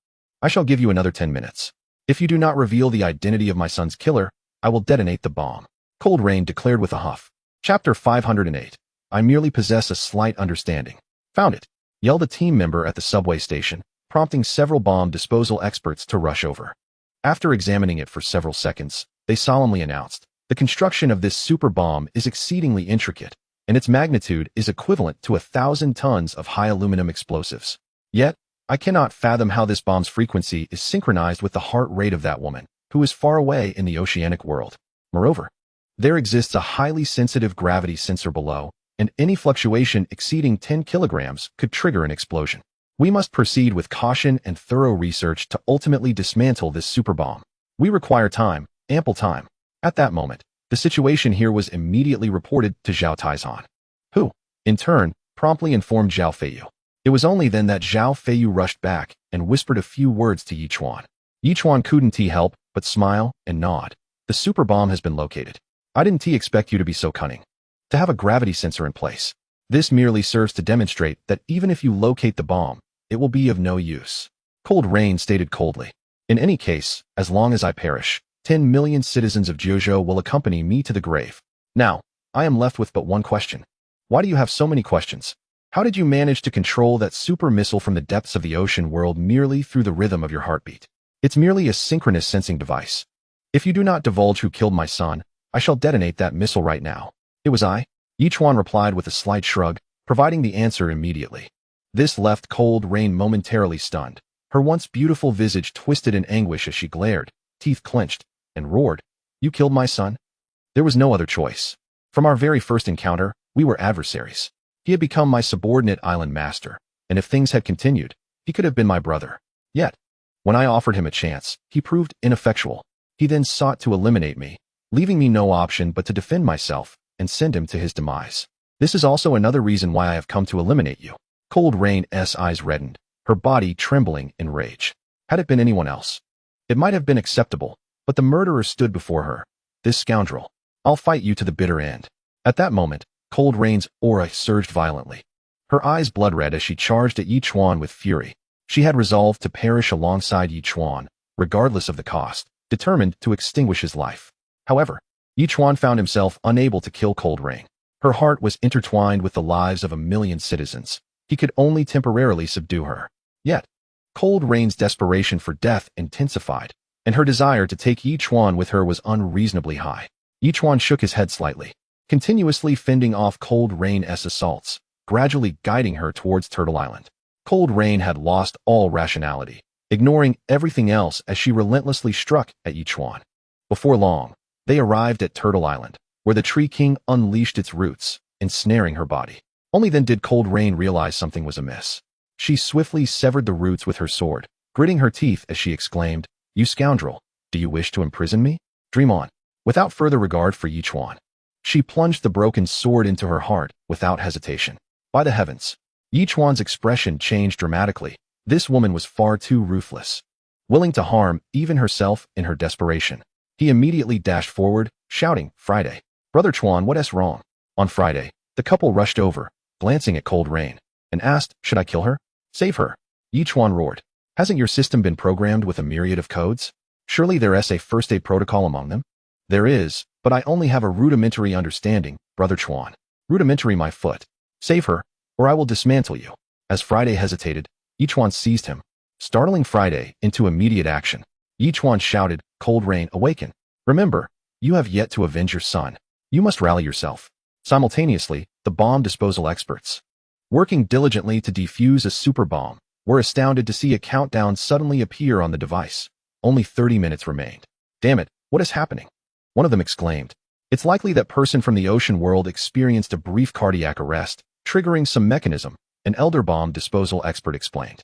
I shall give you another 10 minutes. If you do not reveal the identity of my son's killer, I will detonate the bomb. Cold Rain declared with a huff. Chapter 508. I merely possess a slight understanding. Found it, yelled a team member at the subway station, prompting several bomb disposal experts to rush over. After examining it for several seconds, they solemnly announced, the construction of this super bomb is exceedingly intricate, and its magnitude is equivalent to 1,000 tons of high aluminum explosives. Yet, I cannot fathom how this bomb's frequency is synchronized with the heart rate of that woman, who is far away in the oceanic world. Moreover, there exists a highly sensitive gravity sensor below, and any fluctuation exceeding 10 kilograms could trigger an explosion. We must proceed with caution and thorough research to ultimately dismantle this super bomb. We require time, ample time. At that moment, the situation here was immediately reported to Zhao Taizhan, who, in turn, promptly informed Zhao Feiyu. It was only then that Zhao Feiyu rushed back and whispered a few words to Yichuan. Yichuan couldn't help but smile and nod. The super bomb has been located. I didn't expect you to be so cunning. To have a gravity sensor in place. This merely serves to demonstrate that even if you locate the bomb, it will be of no use. Cold Rain stated coldly. In any case, as long as I perish, 10 million citizens of Jiuzhou will accompany me to the grave. Now, I am left with but one question. Why do you have so many questions? How did you manage to control that super missile from the depths of the ocean world merely through the rhythm of your heartbeat? It's merely a synchronous sensing device. If you do not divulge who killed my son, I shall detonate that missile right now. It was I, Yichuan replied with a slight shrug, providing the answer immediately. This left Cold Rain momentarily stunned. Her once beautiful visage twisted in anguish as she glared, teeth clenched, and roared, You killed my son? There was no other choice. From our very first encounter, we were adversaries. He had become my subordinate island master, and if things had continued, he could have been my brother. Yet, when I offered him a chance, he proved ineffectual. He then sought to eliminate me, leaving me no option but to defend myself and send him to his demise. This is also another reason why I have come to eliminate you. Cold Rain's eyes reddened, her body trembling in rage. Had it been anyone else, it might have been acceptable, but the murderer stood before her. This scoundrel. I'll fight you to the bitter end. At that moment, Cold Rain's aura surged violently. Her eyes blood-red as she charged at Yichuan with fury. She had resolved to perish alongside Yichuan, regardless of the cost, determined to extinguish his life. However, Yichuan found himself unable to kill Cold Rain. Her heart was intertwined with the lives of 1 million citizens. He could only temporarily subdue her. Yet, Cold Rain's desperation for death intensified, and her desire to take Yichuan with her was unreasonably high. Yichuan shook his head slightly, continuously fending off Cold Rain's assaults, gradually guiding her towards Turtle Island. Cold Rain had lost all rationality, ignoring everything else as she relentlessly struck at Yichuan. Before long, they arrived at Turtle Island, where the Tree King unleashed its roots, ensnaring her body. Only then did Cold Rain realize something was amiss. She swiftly severed the roots with her sword, gritting her teeth as she exclaimed, You scoundrel, do you wish to imprison me? Dream on. Without further regard for Yichuan, she plunged the broken sword into her heart without hesitation. By the heavens, Yichuan's expression changed dramatically. This woman was far too ruthless, willing to harm even herself in her desperation. He immediately dashed forward, shouting, Friday. Brother Chuan, what's wrong? On Friday, the couple rushed over, glancing at Cold Rain, and asked, Should I kill her? Save her. Yichuan roared. Hasn't your system been programmed with a myriad of codes? Surely there's a first aid protocol among them? There is, but I only have a rudimentary understanding, Brother Chuan. Rudimentary my foot. Save her, or I will dismantle you. As Friday hesitated, Yichuan seized him, startling Friday into immediate action. Yichuan shouted, Cold Rain, awaken. Remember, you have yet to avenge your son. You must rally yourself. Simultaneously, the bomb disposal experts, working diligently to defuse a super bomb, were astounded to see a countdown suddenly appear on the device. Only 30 minutes remained. Damn it, what is happening? One of them exclaimed. It's likely that person from the ocean world experienced a brief cardiac arrest, triggering some mechanism, an elder bomb disposal expert explained.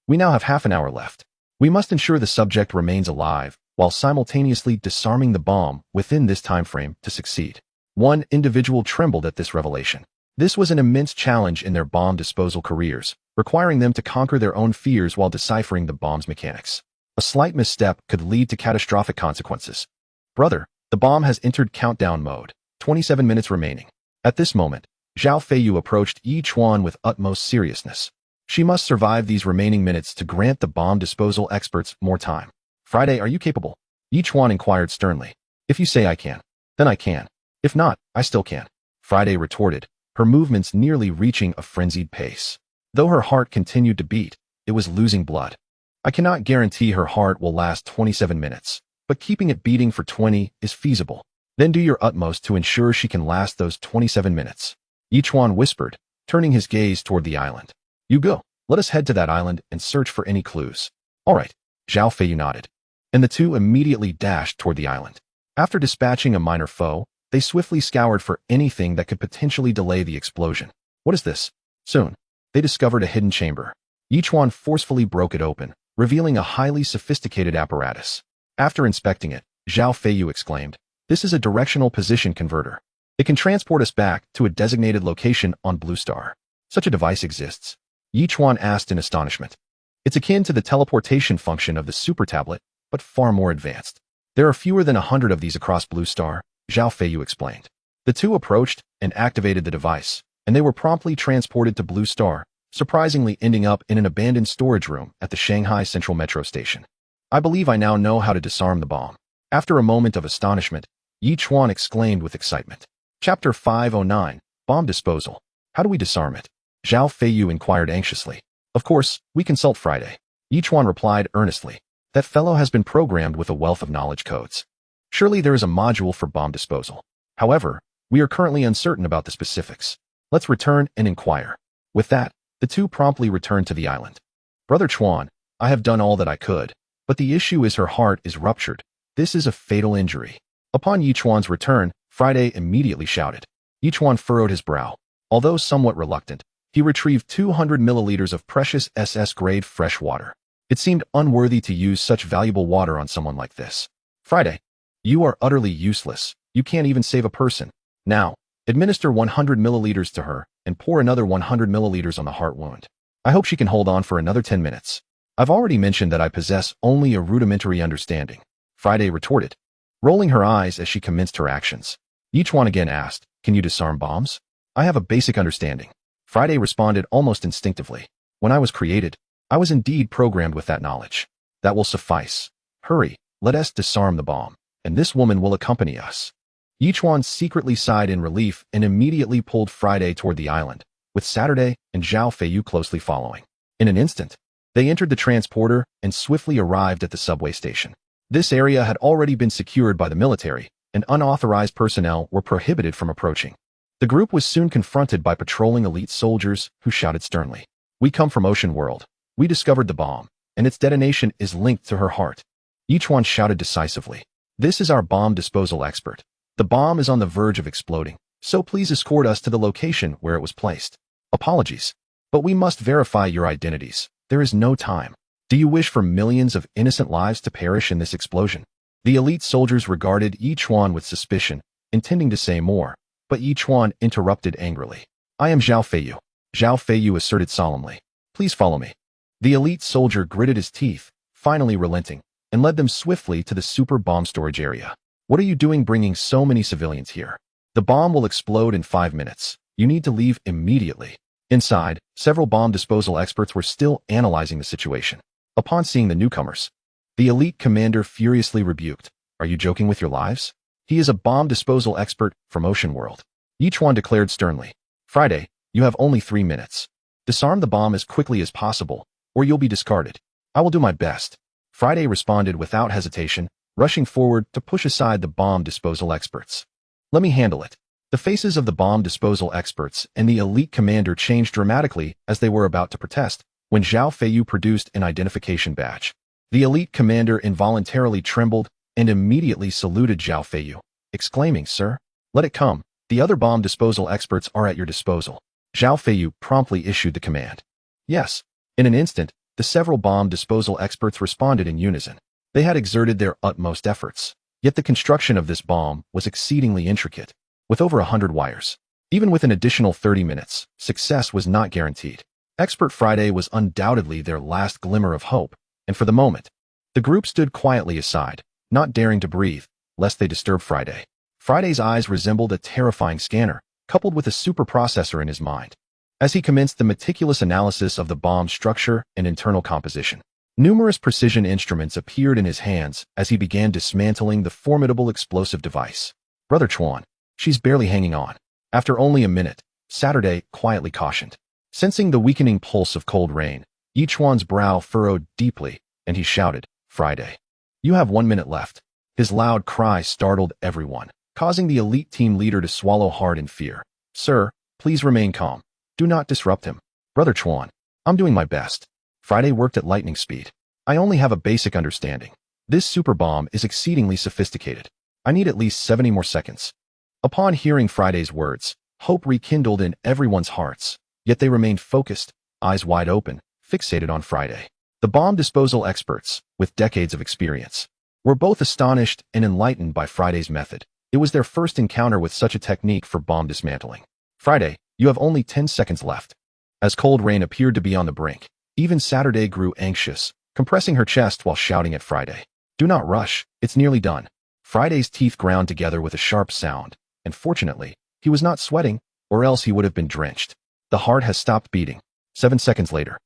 We now have half an hour left. We must ensure the subject remains alive, while simultaneously disarming the bomb within this time frame to succeed. One individual trembled at this revelation. This was an immense challenge in their bomb disposal careers, requiring them to conquer their own fears while deciphering the bomb's mechanics. A slight misstep could lead to catastrophic consequences. Brother, the bomb has entered countdown mode. 27 minutes remaining. At this moment, Zhao Feiyu approached Yichuan with utmost seriousness. She must survive these remaining minutes to grant the bomb disposal experts more time. Friday, are you capable? Yichuan inquired sternly. If you say I can, then I can. If not, I still can. Friday retorted, her movements nearly reaching a frenzied pace. Though her heart continued to beat, it was losing blood. I cannot guarantee her heart will last 27 minutes, but keeping it beating for 20 is feasible. Then do your utmost to ensure she can last those 27 minutes. Yichuan whispered, turning his gaze toward the island. You go. Let us head to that island and search for any clues. All right. Zhao Feiyu nodded, and the two immediately dashed toward the island. After dispatching a minor foe, they swiftly scoured for anything that could potentially delay the explosion. What is this? Soon, they discovered a hidden chamber. Yichuan forcefully broke it open, revealing a highly sophisticated apparatus. After inspecting it, Zhao Feiyu exclaimed, This is a directional position converter. It can transport us back to a designated location on Blue Star. Such a device exists. Yichuan asked in astonishment. It's akin to the teleportation function of the super tablet, but far more advanced. There are fewer than 100 of these across Blue Star, Zhao Feiyu explained. The two approached and activated the device, and they were promptly transported to Blue Star, surprisingly ending up in an abandoned storage room at the Shanghai Central Metro Station. I believe I now know how to disarm the bomb. After a moment of astonishment, Yichuan exclaimed with excitement. Chapter 509, Bomb Disposal. How do we disarm it? Zhao Feiyu inquired anxiously. Of course, we consult Friday. Yichuan replied earnestly. That fellow has been programmed with a wealth of knowledge codes. Surely there is a module for bomb disposal. However, we are currently uncertain about the specifics. Let's return and inquire. With that, the two promptly returned to the island. Brother Chuan, I have done all that I could, but the issue is her heart is ruptured. This is a fatal injury. Upon Yichuan's return, Friday immediately shouted. Yichuan furrowed his brow. Although somewhat reluctant, he retrieved 200 milliliters of precious SS-grade fresh water. It seemed unworthy to use such valuable water on someone like this. Friday, you are utterly useless. You can't even save a person. Now, administer 100 milliliters to her and pour another 100 milliliters on the heart wound. I hope she can hold on for another 10 minutes. I've already mentioned that I possess only a rudimentary understanding. Friday retorted, rolling her eyes as she commenced her actions. Yichuan again asked, Can you disarm bombs? I have a basic understanding. Friday responded almost instinctively. When I was created, I was indeed programmed with that knowledge. That will suffice. Hurry, let us disarm the bomb, and this woman will accompany us. Yichuan secretly sighed in relief and immediately pulled Friday toward the island, with Saturday and Zhao Feiyu closely following. In an instant, they entered the transporter and swiftly arrived at the subway station. This area had already been secured by the military, and unauthorized personnel were prohibited from approaching. The group was soon confronted by patrolling elite soldiers who shouted sternly, We come from Ocean World. We discovered the bomb, and its detonation is linked to her heart. Yichuan shouted decisively, This is our bomb disposal expert. The bomb is on the verge of exploding, so please escort us to the location where it was placed. Apologies, but we must verify your identities. There is no time. Do you wish for millions of innocent lives to perish in this explosion? The elite soldiers regarded Yichuan with suspicion, intending to say more, but Yichuan interrupted angrily. I am Zhao Feiyu. Zhao Feiyu asserted solemnly. Please follow me. The elite soldier gritted his teeth, finally relenting, and led them swiftly to the super bomb storage area. What are you doing bringing so many civilians here? The bomb will explode in 5 minutes. You need to leave immediately. Inside, several bomb disposal experts were still analyzing the situation. Upon seeing the newcomers, the elite commander furiously rebuked, Are you joking with your lives? He is a bomb disposal expert from Ocean World. Yichuan declared sternly. Friday, you have only 3 minutes. Disarm the bomb as quickly as possible, or you'll be discarded. I will do my best. Friday responded without hesitation, rushing forward to push aside the bomb disposal experts. Let me handle it. The faces of the bomb disposal experts and the elite commander changed dramatically as they were about to protest when Zhao Feiyu produced an identification badge. The elite commander involuntarily trembled and immediately saluted Zhao Feiyu, exclaiming, Sir, let it come. The other bomb disposal experts are at your disposal. Zhao Feiyu promptly issued the command. Yes. In an instant, the several bomb disposal experts responded in unison. They had exerted their utmost efforts, yet the construction of this bomb was exceedingly intricate, with over 100 wires. Even with an additional 30 minutes, success was not guaranteed. Expert Friday was undoubtedly their last glimmer of hope, and for the moment, the group stood quietly aside, not daring to breathe, lest they disturb Friday. Friday's eyes resembled a terrifying scanner, coupled with a superprocessor in his mind, as he commenced the meticulous analysis of the bomb's structure and internal composition. Numerous precision instruments appeared in his hands as he began dismantling the formidable explosive device. Brother Chuan, she's barely hanging on. After only a minute, Saturday quietly cautioned. Sensing the weakening pulse of cold rain, Yichuan's brow furrowed deeply, and he shouted, Friday, you have 1 minute left. His loud cry startled everyone, causing the elite team leader to swallow hard in fear. Sir, please remain calm. Do not disrupt him. Brother Chuan, I'm doing my best. Friday worked at lightning speed. I only have a basic understanding. This super bomb is exceedingly sophisticated. I need at least 70 more seconds. Upon hearing Friday's words, hope rekindled in everyone's hearts, yet they remained focused, eyes wide open, fixated on Friday. The bomb disposal experts, with decades of experience, were both astonished and enlightened by Friday's method. It was their first encounter with such a technique for bomb dismantling. Friday, you have only 10 seconds left. As cold rain appeared to be on the brink, even Saturday grew anxious, compressing her chest while shouting at Friday. Do not rush, it's nearly done. Friday's teeth ground together with a sharp sound, and fortunately, he was not sweating, or else he would have been drenched. The heart has stopped beating. 7 seconds later,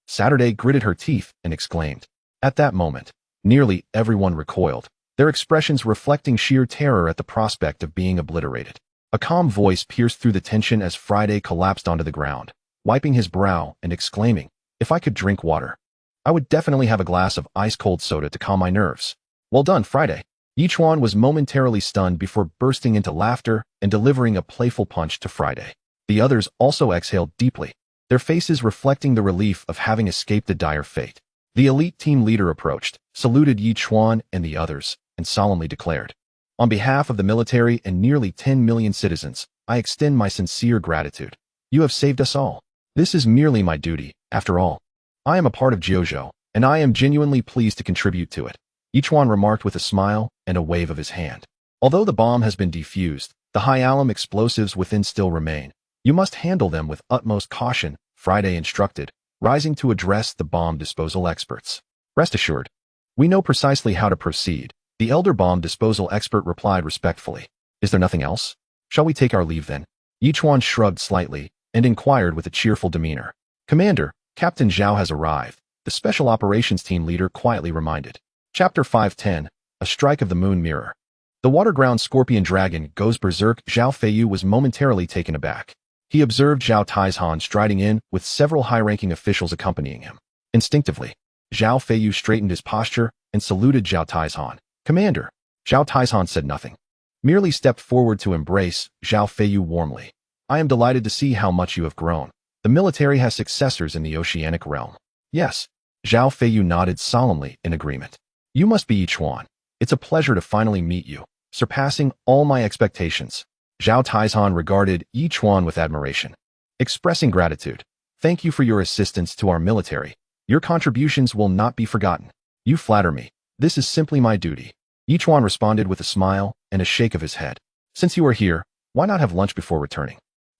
Saturday gritted her teeth and exclaimed. At that moment, nearly everyone recoiled, their expressions reflecting sheer terror at the prospect of being obliterated. A calm voice pierced through the tension as Friday collapsed onto the ground, wiping his brow and exclaiming, If I could drink water, I would definitely have a glass of ice-cold soda to calm my nerves. Well done, Friday. Yichuan was momentarily stunned before bursting into laughter and delivering a playful punch to Friday. The others also exhaled deeply, their faces reflecting the relief of having escaped a dire fate. The elite team leader approached, saluted Yichuan and the others, and solemnly declared, On behalf of the military and nearly 10 million citizens, I extend my sincere gratitude. You have saved us all. This is merely my duty, after all. I am a part of Jiuzhou, and I am genuinely pleased to contribute to it. Yichuan remarked with a smile and a wave of his hand. Although the bomb has been defused, the high-alum explosives within still remain. You must handle them with utmost caution, Friday instructed, rising to address the bomb disposal experts. Rest assured, we know precisely how to proceed, the elder bomb disposal expert replied respectfully. Is there nothing else? Shall we take our leave then? Yichuan shrugged slightly and inquired with a cheerful demeanor. Commander, Captain Zhao has arrived, the Special Operations Team leader quietly reminded. Chapter 510, A Strike of the Moon Mirror. The water-ground scorpion dragon goes berserk. Zhao Feiyu was momentarily taken aback. He observed Zhao Taizhan striding in with several high-ranking officials accompanying him. Instinctively, Zhao Feiyu straightened his posture and saluted Zhao Taizhan. Commander. Zhao Taizhan said nothing, merely stepped forward to embrace Zhao Feiyu warmly. I am delighted to see how much you have grown. The military has successors in the oceanic realm. Yes. Zhao Feiyu nodded solemnly in agreement. You must be Yichuan. It's a pleasure to finally meet you, surpassing all my expectations. Zhao Taizhan regarded Yichuan with admiration, expressing gratitude. Thank you for your assistance to our military. Your contributions will not be forgotten. You flatter me. This is simply my duty. Yichuan responded with a smile and a shake of his head. Since you are here, why not have lunch before returning?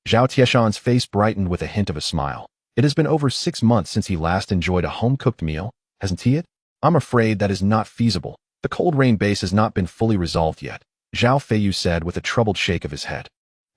Zhao Tieshan's face brightened with a hint of a smile. It has been over 6 months since he last enjoyed a home-cooked meal, hasn't he? I'm afraid that is not feasible. The cold rain base has not been fully resolved yet, Zhao Feiyu said with a troubled shake of his head.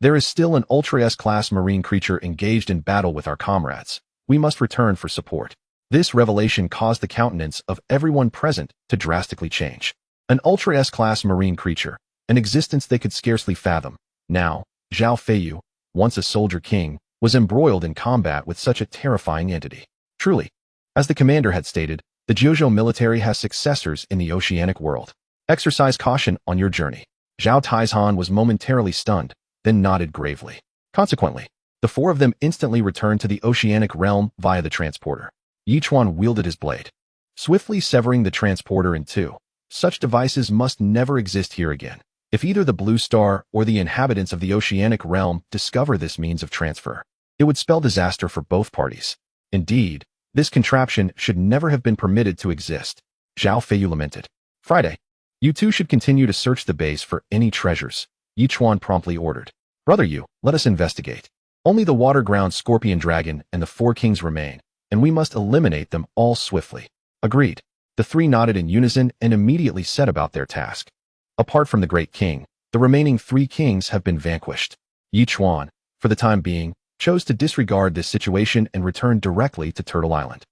There is still an Ultra S-class marine creature engaged in battle with our comrades. We must return for support. This revelation caused the countenance of everyone present to drastically change. An Ultra S-class marine creature, an existence they could scarcely fathom. Now, Zhao Feiyu, once a soldier king, was embroiled in combat with such a terrifying entity. Truly, as the commander had stated, the Jiuzhou military has successors in the oceanic world. Exercise caution on your journey. Zhao Taizhan was momentarily stunned, then nodded gravely. Consequently, the four of them instantly returned to the oceanic realm via the transporter. Yichuan wielded his blade, swiftly severing the transporter in two. Such devices must never exist here again. If either the Blue Star or the inhabitants of the oceanic realm discover this means of transfer, it would spell disaster for both parties. Indeed, this contraption should never have been permitted to exist. Zhao Feiyu lamented. Friday, you two should continue to search the base for any treasures, Yichuan promptly ordered. Brother Yu, let us investigate. Only the water-ground scorpion dragon and the four kings remain, and we must eliminate them all swiftly. Agreed. The three nodded in unison and immediately set about their task. Apart from the great king, the remaining three kings have been vanquished. Yichuan, for the time being, chose to disregard this situation and return directly to Turtle Island.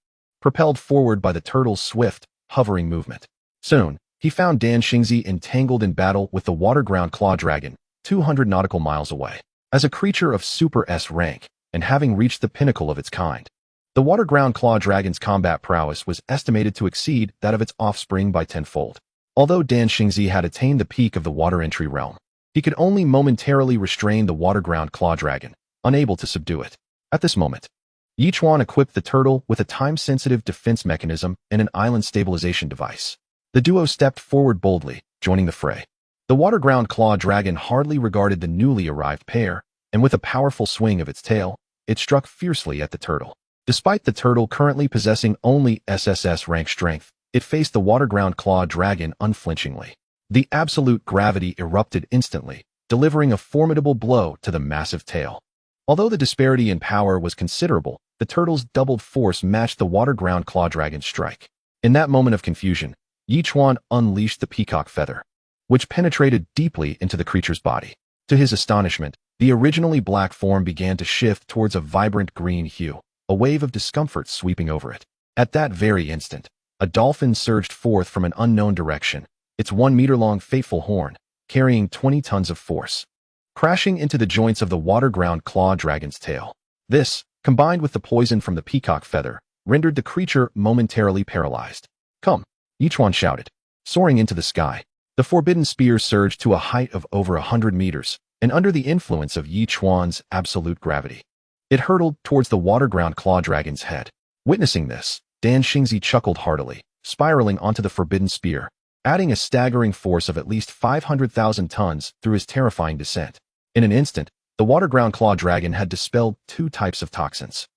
Propelled forward by the turtle's swift, hovering movement. Soon, he found Dan Xingzi entangled in battle with the water-ground claw dragon, 200 nautical miles away. As a creature of Super S rank, and having reached the pinnacle of its kind, the water-ground claw dragon's combat prowess was estimated to exceed that of its offspring by tenfold. Although Dan Xingzi had attained the peak of the water entry realm, he could only momentarily restrain the water-ground claw dragon, unable to subdue it. At this moment, Yichuan equipped the turtle with a time-sensitive defense mechanism and an island stabilization device. The duo stepped forward boldly, joining the fray. The water-ground claw dragon hardly regarded the newly arrived pair, and with a powerful swing of its tail, it struck fiercely at the turtle. Despite the turtle currently possessing only SSS rank strength, it faced the water-ground claw dragon unflinchingly. The absolute gravity erupted instantly, delivering a formidable blow to the massive tail. Although the disparity in power was considerable, the turtle's doubled force matched the water-ground claw dragon's strike. In that moment of confusion, Yichuan unleashed the peacock feather, which penetrated deeply into the creature's body. To his astonishment, the originally black form began to shift towards a vibrant green hue, a wave of discomfort sweeping over it. At that very instant, a dolphin surged forth from an unknown direction, its 1-meter-long fateful horn, carrying 20 tons of force, crashing into the joints of the water-ground claw dragon's tail. This, combined with the poison from the peacock feather, rendered the creature momentarily paralyzed. Come, Yichuan shouted. Soaring into the sky, the forbidden spear surged to a height of over 100 meters, and under the influence of Yichuan's absolute gravity, it hurtled towards the water-ground claw dragon's head. Witnessing this, Dan Xingzi chuckled heartily, spiraling onto the forbidden spear, adding a staggering force of at least 500,000 tons through his terrifying descent. In an instant, the water-ground claw dragon had dispelled 2 types of toxins.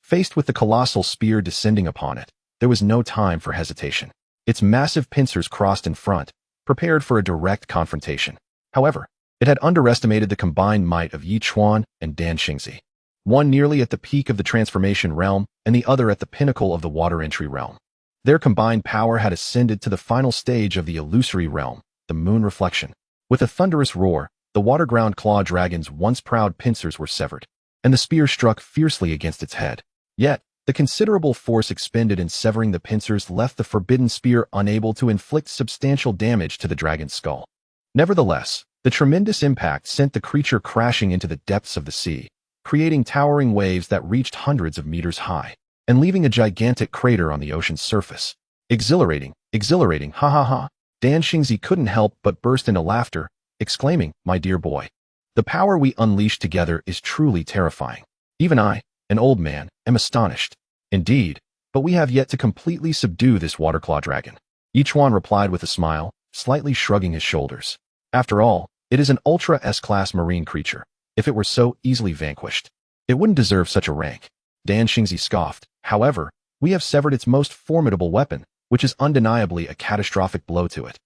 Faced with the colossal spear descending upon it, there was no time for hesitation. Its massive pincers crossed in front, prepared for a direct confrontation. However, it had underestimated the combined might of Yichuan and Dan Xingzi. One nearly at the peak of the transformation realm, and the other at the pinnacle of the water entry realm. Their combined power had ascended to the final stage of the illusory realm, the moon reflection. With a thunderous roar, the water-ground claw dragon's once proud pincers were severed, and the spear struck fiercely against its head. Yet, the considerable force expended in severing the pincers left the forbidden spear unable to inflict substantial damage to the dragon's skull. Nevertheless, the tremendous impact sent the creature crashing into the depths of the sea, creating towering waves that reached hundreds of meters high, and leaving a gigantic crater on the ocean's surface. Exhilarating, ha ha ha. Dan Xingzi couldn't help but burst into laughter, exclaiming, "My dear boy, the power we unleashed together is truly terrifying. Even I, an old man, am astonished." Indeed, but we have yet to completely subdue this water-claw dragon. Yichuan replied with a smile, slightly shrugging his shoulders. After all, it is an ultra S-class marine creature. If it were so easily vanquished, it wouldn't deserve such a rank. Dan Xingzi scoffed. However, we have severed its most formidable weapon, which is undeniably a catastrophic blow to it.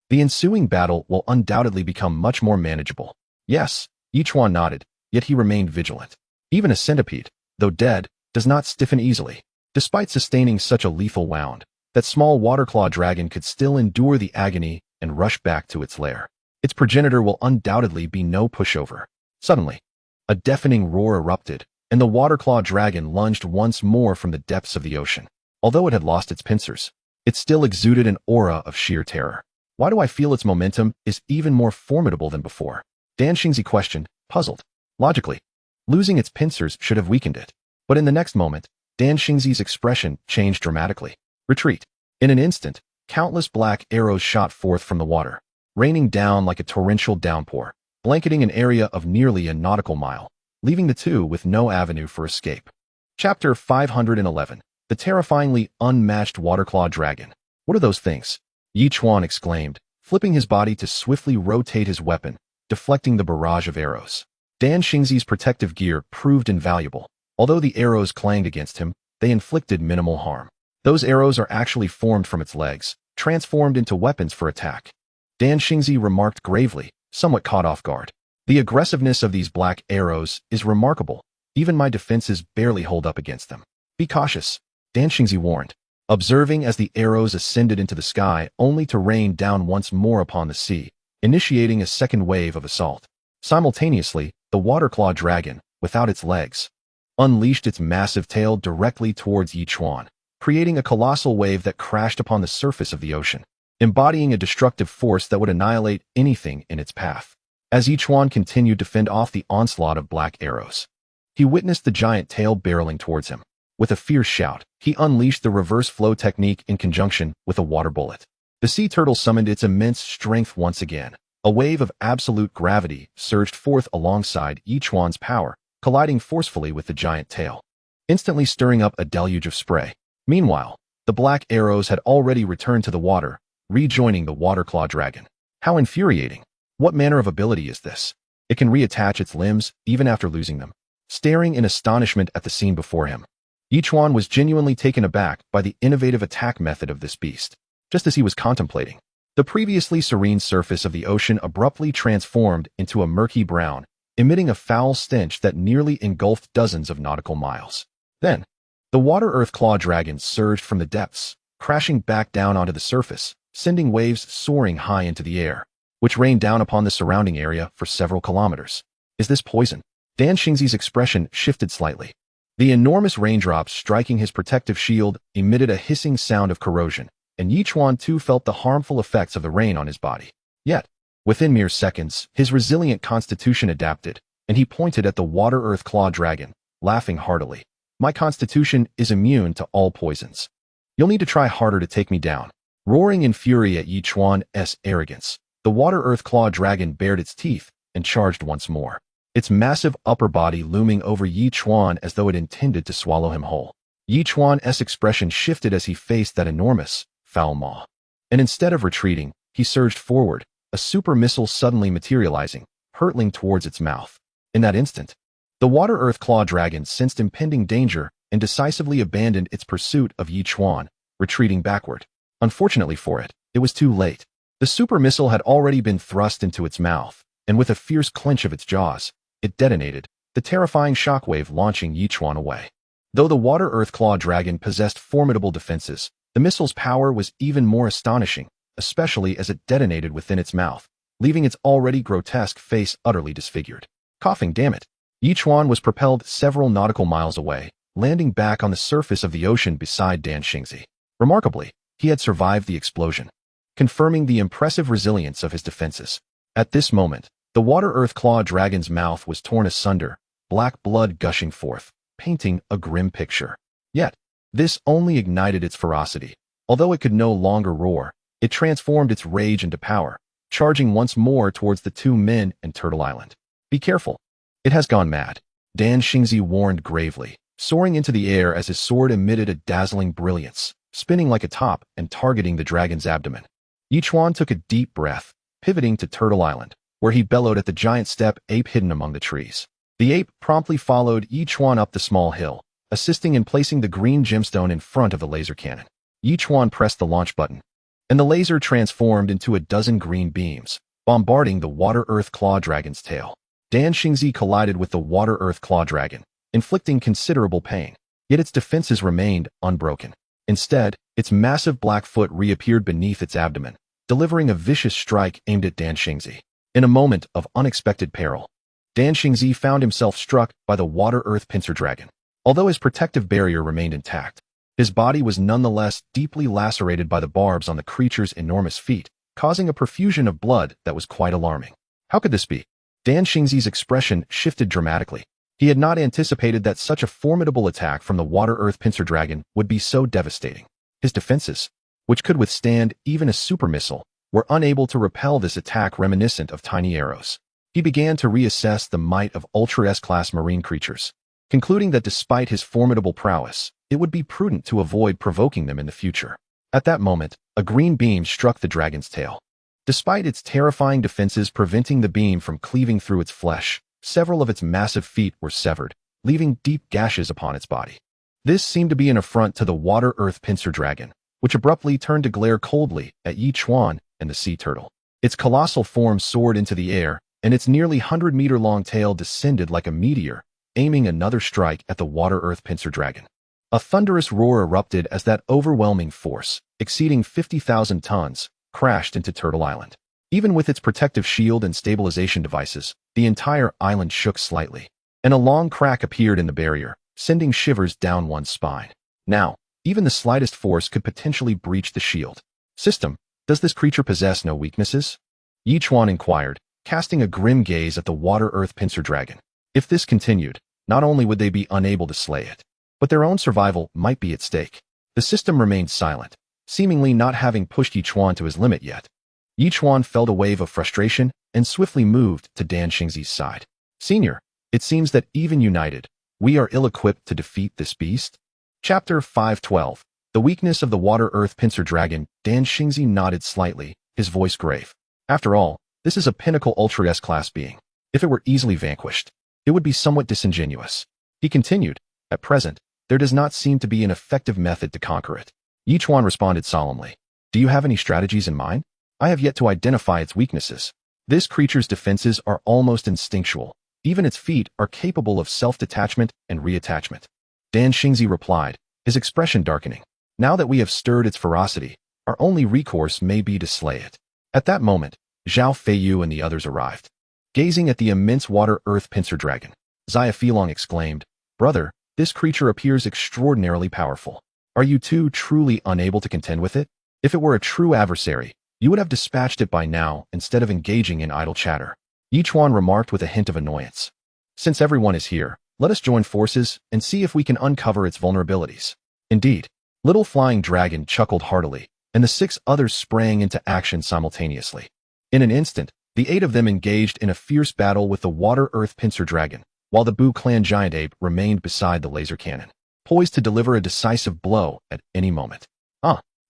The ensuing battle will undoubtedly become much more manageable. Yes, Yichuan nodded, yet he remained vigilant. Even a centipede, though dead, does not stiffen easily. Despite sustaining such a lethal wound, that small water-claw dragon could still endure the agony and rush back to its lair. Its progenitor will undoubtedly be no pushover. Suddenly, a deafening roar erupted, and the water-claw dragon lunged once more from the depths of the ocean. Although it had lost its pincers, it still exuded an aura of sheer terror. Why do I feel its momentum is even more formidable than before? Dan Xingzi questioned, puzzled. Logically, losing its pincers should have weakened it. But in the next moment, Dan Xingzi's expression changed dramatically. Retreat. In an instant, countless black arrows shot forth from the water, raining down like a torrential downpour, blanketing an area of nearly a nautical mile, leaving the two with no avenue for escape. Chapter 511. The terrifyingly unmatched water-claw dragon. What are those things? Yi Chuan exclaimed, flipping his body to swiftly rotate his weapon, deflecting the barrage of arrows. Dan Xingzi's protective gear proved invaluable. Although the arrows clanged against him, they inflicted minimal harm. Those arrows are actually formed from its legs, transformed into weapons for attack. Dan Xingzi remarked gravely, somewhat caught off guard. The aggressiveness of these black arrows is remarkable. Even my defenses barely hold up against them. Be cautious, Dan Xingzi warned, observing as the arrows ascended into the sky only to rain down once more upon the sea, initiating a second wave of assault. Simultaneously, the water-claw dragon, without its legs, unleashed its massive tail directly towards Yi Chuan, creating a colossal wave that crashed upon the surface of the ocean, embodying a destructive force that would annihilate anything in its path. As Yi Chuan continued to fend off the onslaught of black arrows, he witnessed the giant tail barreling towards him. With a fierce shout, he unleashed the reverse flow technique in conjunction with a water bullet. The sea turtle summoned its immense strength once again. A wave of absolute gravity surged forth alongside Yi Chuan's power, colliding forcefully with the giant tail, instantly stirring up a deluge of spray. Meanwhile, the black arrows had already returned to the water, rejoining the water-claw dragon. How infuriating! What manner of ability is this? It can reattach its limbs even after losing them. Staring in astonishment at the scene before him, Yi Chuan was genuinely taken aback by the innovative attack method of this beast. Just as he was contemplating, the previously serene surface of the ocean abruptly transformed into a murky brown, emitting a foul stench that nearly engulfed dozens of nautical miles. Then, the water-earth claw dragon surged from the depths, crashing back down onto the surface, sending waves soaring high into the air, which rained down upon the surrounding area for several kilometers. Is this poison? Dan Xingzi's expression shifted slightly. The enormous raindrops striking his protective shield emitted a hissing sound of corrosion, and Yi Chuan too felt the harmful effects of the rain on his body. Yet, within mere seconds, his resilient constitution adapted, and he pointed at the water-earth claw dragon, laughing heartily. My constitution is immune to all poisons. You'll need to try harder to take me down. Roaring in fury at Yi Chuan's arrogance, the water-earth claw dragon bared its teeth and charged once more, its massive upper body looming over Yi Chuan as though it intended to swallow him whole. Yi Chuan's expression shifted as he faced that enormous, foul maw. And instead of retreating, he surged forward, a super missile suddenly materializing, hurtling towards its mouth. In that instant, the water-earth claw dragon sensed impending danger and decisively abandoned its pursuit of Yi Chuan, retreating backward. Unfortunately for it, it was too late. The super missile had already been thrust into its mouth, and with a fierce clench of its jaws, it detonated, the terrifying shockwave launching Yi Chuan away. Though the water-earth claw dragon possessed formidable defenses, the missile's power was even more astonishing, especially as it detonated within its mouth, leaving its already grotesque face utterly disfigured. Coughing, damn it! Yi Chuan was propelled several nautical miles away, landing back on the surface of the ocean beside Dan Xingzi. Remarkably, he had survived the explosion, confirming the impressive resilience of his defenses. At this moment, the water-earth claw dragon's mouth was torn asunder, black blood gushing forth, painting a grim picture. Yet, this only ignited its ferocity. Although it could no longer roar, it transformed its rage into power, charging once more towards the two men and Turtle Island. Be careful. It has gone mad, Dan Xingzi warned gravely, soaring into the air as his sword emitted a dazzling brilliance, spinning like a top and targeting the dragon's abdomen. Yi Chuan took a deep breath, pivoting to Turtle Island, where he bellowed at the giant steppe ape hidden among the trees. The ape promptly followed Yi Chuan up the small hill, assisting in placing the green gemstone in front of the laser cannon. Yi Chuan pressed the launch button, and the laser transformed into a dozen green beams, bombarding the water-earth claw dragon's tail. Dan Xingzi collided with the water-earth claw dragon, inflicting considerable pain, yet its defenses remained unbroken. Instead, its massive black foot reappeared beneath its abdomen, delivering a vicious strike aimed at Dan Xingzi. In a moment of unexpected peril, Dan Xingzi found himself struck by the water-earth pincer dragon. Although his protective barrier remained intact, his body was nonetheless deeply lacerated by the barbs on the creature's enormous feet, causing a profusion of blood that was quite alarming. How could this be? Dan Xingzi's expression shifted dramatically. He had not anticipated that such a formidable attack from the water-earth pincer dragon would be so devastating. His defenses, which could withstand even a super missile, were unable to repel this attack reminiscent of tiny arrows. He began to reassess the might of Ultra S-class marine creatures, concluding that despite his formidable prowess, it would be prudent to avoid provoking them in the future. At that moment, a green beam struck the dragon's tail. Despite its terrifying defenses preventing the beam from cleaving through its flesh, several of its massive feet were severed, leaving deep gashes upon its body. This seemed to be an affront to the water-earth pincer dragon, which abruptly turned to glare coldly at Yi-Chuan and the sea turtle. Its colossal form soared into the air, and its nearly 100-meter-long tail descended like a meteor, aiming another strike at the water-earth pincer dragon. A thunderous roar erupted as that overwhelming force, exceeding 50,000 tons, crashed into Turtle Island. Even with its protective shield and stabilization devices, the entire island shook slightly, and a long crack appeared in the barrier, sending shivers down one's spine. Now, even the slightest force could potentially breach the shield. System, does this creature possess no weaknesses? Yi-Chuan inquired, casting a grim gaze at the water-earth pincer dragon. If this continued, not only would they be unable to slay it, but their own survival might be at stake. The system remained silent, seemingly not having pushed Yi-Chuan to his limit yet. Yi-Chuan felt a wave of frustration and swiftly moved to Dan Xingzi's side. Senior, it seems that even united, we are ill-equipped to defeat this beast? Chapter 512. The weakness of the water-earth pincer dragon. Dan Xingzi nodded slightly, his voice grave. After all, this is a pinnacle Ultra S-class being. If it were easily vanquished, it would be somewhat disingenuous. He continued, at present, there does not seem to be an effective method to conquer it. Yi-Chuan responded solemnly. Do you have any strategies in mind? I have yet to identify its weaknesses. This creature's defenses are almost instinctual. Even its feet are capable of self-detachment and reattachment. Dan Xingzi replied, his expression darkening. Now that we have stirred its ferocity, our only recourse may be to slay it. At that moment, Zhao Feiyu and the others arrived. Gazing at the immense water-earth pincer dragon, Xia Filong exclaimed, Brother, this creature appears extraordinarily powerful. Are you two truly unable to contend with it? If it were a true adversary, you would have dispatched it by now instead of engaging in idle chatter. Yi-Chuan remarked with a hint of annoyance. Since everyone is here, let us join forces and see if we can uncover its vulnerabilities. Indeed, Little Flying Dragon chuckled heartily, and the 6 others sprang into action simultaneously. In an instant, the 8 of them engaged in a fierce battle with the water-earth pincer dragon, while the Bu clan giant ape remained beside the laser cannon, poised to deliver a decisive blow at any moment.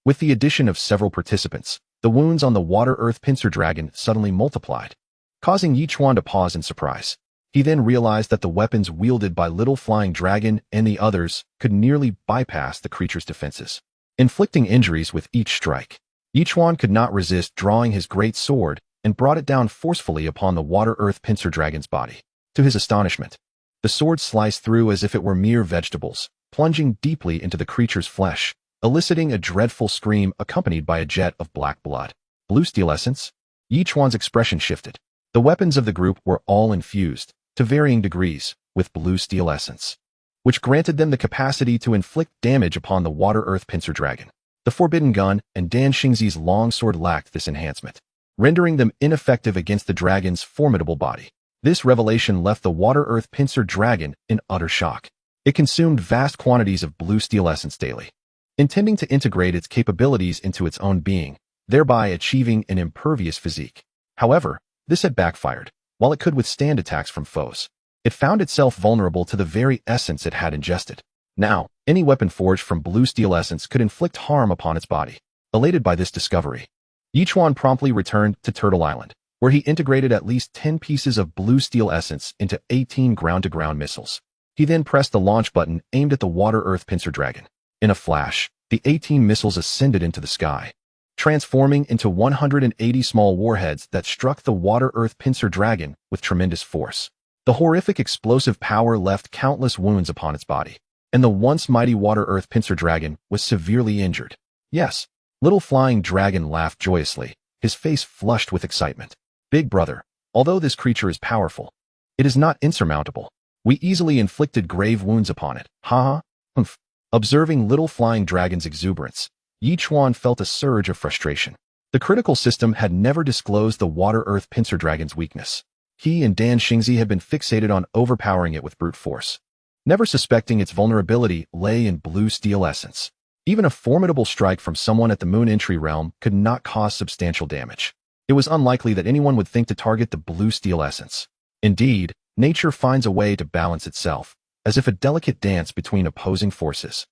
With the addition of several participants, the wounds on the water-earth pincer dragon suddenly multiplied, causing Yi-Chuan to pause in surprise. He then realized that the weapons wielded by Little Flying Dragon and the others could nearly bypass the creature's defenses, inflicting injuries with each strike. Yi-Chuan could not resist drawing his great sword and brought it down forcefully upon the water-earth pincer dragon's body. To his astonishment, the sword sliced through as if it were mere vegetables, plunging deeply into the creature's flesh, eliciting a dreadful scream accompanied by a jet of black blood. Blue steel essence? Yi-Chuan's expression shifted. The weapons of the group were all infused, to varying degrees, with blue steel essence, which granted them the capacity to inflict damage upon the water-earth pincer dragon. The forbidden gun and Dan Xingzi's long sword lacked this enhancement, rendering them ineffective against the dragon's formidable body. This revelation left the water-earth pincer dragon in utter shock. It consumed vast quantities of blue steel essence daily, intending to integrate its capabilities into its own being, thereby achieving an impervious physique. However, this had backfired. While it could withstand attacks from foes, it found itself vulnerable to the very essence it had ingested. Now, any weapon forged from blue steel essence could inflict harm upon its body. Elated by this discovery, Yi-Chuan promptly returned to Turtle Island, where he integrated at least 10 pieces of blue steel essence into 18 ground-to-ground missiles. He then pressed the launch button aimed at the water-earth pincer dragon. In a flash, the 18 missiles ascended into the sky, transforming into 180 small warheads that struck the water-earth pincer dragon with tremendous force. The horrific explosive power left countless wounds upon its body, and the once mighty water-earth pincer dragon was severely injured. Yes, Little Flying Dragon laughed joyously, his face flushed with excitement. Big brother, although this creature is powerful, it is not insurmountable. We easily inflicted grave wounds upon it. Ha ha. Humph. Observing Little Flying Dragon's exuberance, Yi-Chuan felt a surge of frustration. The critical system had never disclosed the water-earth pincer dragon's weakness. He and Dan Xingzi had been fixated on overpowering it with brute force, never suspecting its vulnerability lay in blue steel essence. Even a formidable strike from someone at the moon entry realm could not cause substantial damage. It was unlikely that anyone would think to target the blue steel essence. Indeed, nature finds a way to balance itself, as if a delicate dance between opposing forces.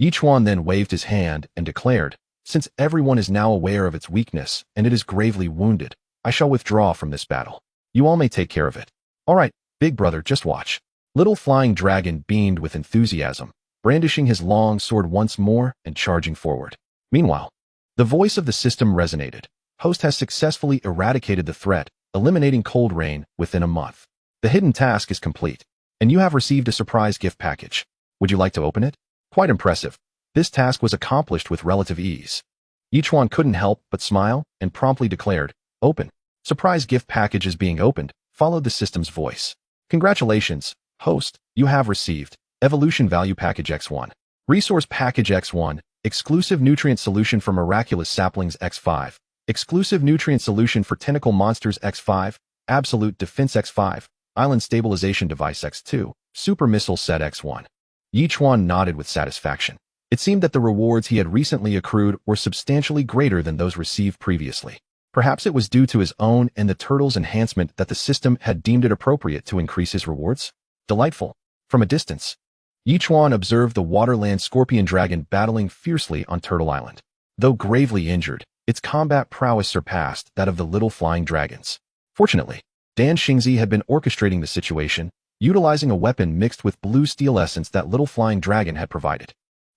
Yichuan then waved his hand and declared, "Since everyone is now aware of its weakness and it is gravely wounded, I shall withdraw from this battle. You all may take care of it." "All right, big brother, just watch." Little Flying Dragon beamed with enthusiasm, brandishing his long sword once more and charging forward. Meanwhile, the voice of the system resonated. Host has successfully eradicated the threat, eliminating cold rain within a month. The hidden task is complete, and you have received a surprise gift package. Would you like to open it? Quite impressive. This task was accomplished with relative ease. Yichuan couldn't help but smile and promptly declared, "Open." "Surprise gift package is being opened," followed the system's voice. "Congratulations, host, you have received Evolution Value Package X1. Resource Package X1, Exclusive Nutrient Solution for Miraculous Saplings X5. Exclusive Nutrient Solution for Tentacle Monsters X5, Absolute Defense X5, Island Stabilization Device X2, Super Missile Set X1. Yichuan nodded with satisfaction. It seemed that the rewards he had recently accrued were substantially greater than those received previously. Perhaps it was due to his own and the turtle's enhancement that the system had deemed it appropriate to increase his rewards. Delightful. From a distance, Yichuan observed the waterland scorpion dragon battling fiercely on Turtle Island. Though gravely injured, its combat prowess surpassed that of the little flying dragons. Fortunately, Dan Xingzi had been orchestrating the situation, utilizing a weapon mixed with blue steel essence that little flying dragon had provided.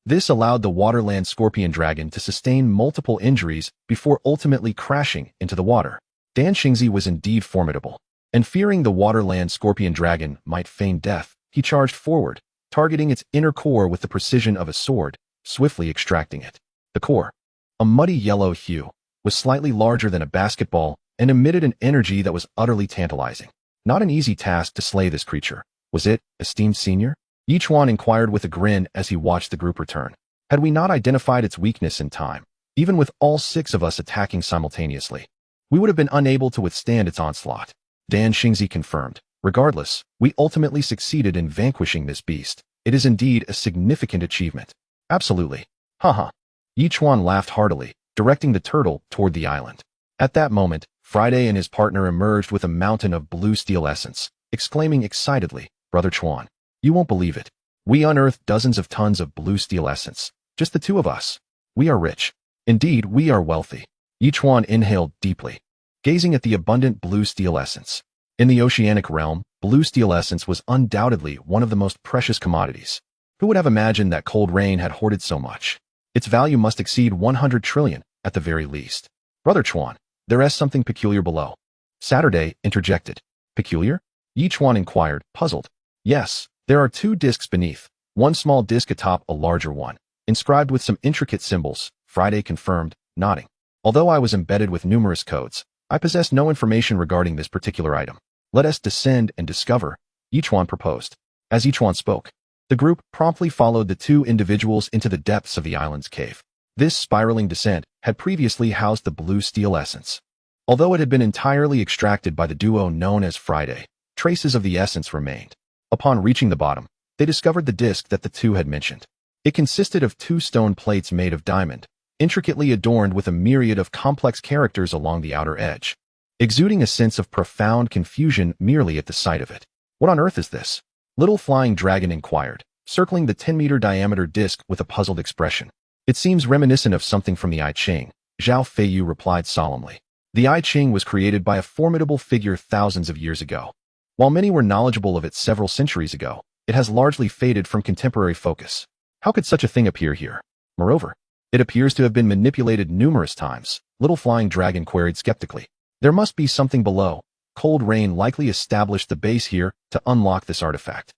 This allowed the waterland scorpion dragon to sustain multiple injuries before ultimately crashing into the water. Dan Xingzi was indeed formidable, and fearing the waterland scorpion dragon might feign death, he charged forward, targeting its inner core with the precision of a sword, swiftly extracting it. The core, a muddy yellow hue, was slightly larger than a basketball and emitted an energy that was utterly tantalizing. Not an easy task to slay this creature, was it, esteemed senior? Yichuan inquired with a grin as he watched the group return. Had we not identified its weakness in time, even with all 6 of us attacking simultaneously, we would have been unable to withstand its onslaught. Dan Xingzi confirmed. Regardless, we ultimately succeeded in vanquishing this beast. It is indeed a significant achievement. Absolutely. Haha. Yichuan laughed heartily, directing the turtle toward the island. At that moment, Friday and his partner emerged with a mountain of blue steel essence, exclaiming excitedly, "Brother Chuan, you won't believe it. We unearthed dozens of tons of blue steel essence. Just the 2 of us. We are rich. Indeed, we are wealthy." Yichuan inhaled deeply, gazing at the abundant blue steel essence. In the oceanic realm, blue steel essence was undoubtedly one of the most precious commodities. Who would have imagined that cold rain had hoarded so much? Its value must exceed 100 trillion, at the very least. "Brother Chuan, there is something peculiar below." Saturday interjected. "Peculiar?" Yichuan inquired, puzzled. "Yes, there are 2 discs beneath, one small disc atop a larger one, inscribed with some intricate symbols," Friday confirmed, nodding. "Although I was embedded with numerous codes, I possess no information regarding this particular item. Let us descend and discover," Yichuan proposed. As Yichuan spoke, the group promptly followed the 2 individuals into the depths of the island's cave. This spiraling descent had previously housed the blue steel essence. Although it had been entirely extracted by the duo known as Friday, traces of the essence remained. Upon reaching the bottom, they discovered the disc that the 2 had mentioned. It consisted of 2 stone plates made of diamond, intricately adorned with a myriad of complex characters along the outer edge, exuding a sense of profound confusion merely at the sight of it. "What on earth is this?" Little Flying Dragon inquired, circling the 10-meter diameter disc with a puzzled expression. "It seems reminiscent of something from the I Ching," Zhao Feiyu replied solemnly. The I Ching was created by a formidable figure thousands of years ago. While many were knowledgeable of it several centuries ago, it has largely faded from contemporary focus. How could such a thing appear here? Moreover, it appears to have been manipulated numerous times, Little Flying Dragon queried skeptically. "There must be something below. Cold rain likely established the base here to unlock this artifact,"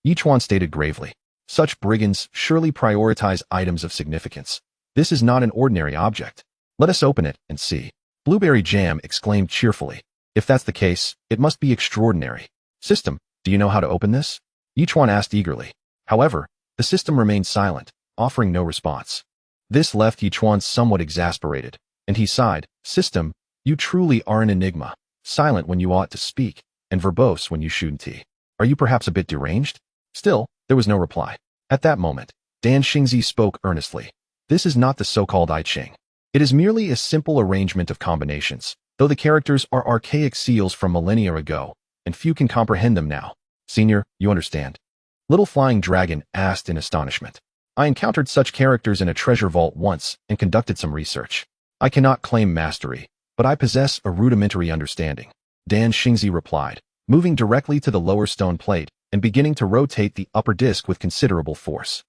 Yichuan stated gravely. "Such brigands surely prioritize items of significance. This is not an ordinary object. Let us open it and see." Blueberry Jam exclaimed cheerfully. "If that's the case, it must be extraordinary. System, do you know how to open this?" Yichuan asked eagerly. However, the system remained silent, offering no response. This left Yichuan somewhat exasperated, and he sighed. "System, you truly are an enigma, silent when you ought to speak, and verbose when you ч15. Are you perhaps a bit deranged? Still, there was no reply. At that moment, Dan Xingzi spoke earnestly. This is not the so-called I Ching. It is merely a simple arrangement of combinations, though the characters are archaic seals from millennia ago, and few can comprehend them now. Senior, you understand? Little Flying Dragon asked in astonishment. I encountered such characters in a treasure vault once and conducted some research. I cannot claim mastery, but I possess a rudimentary understanding. Dan Xingzi replied, moving directly to the lower stone plate and beginning to rotate the upper disc with considerable force.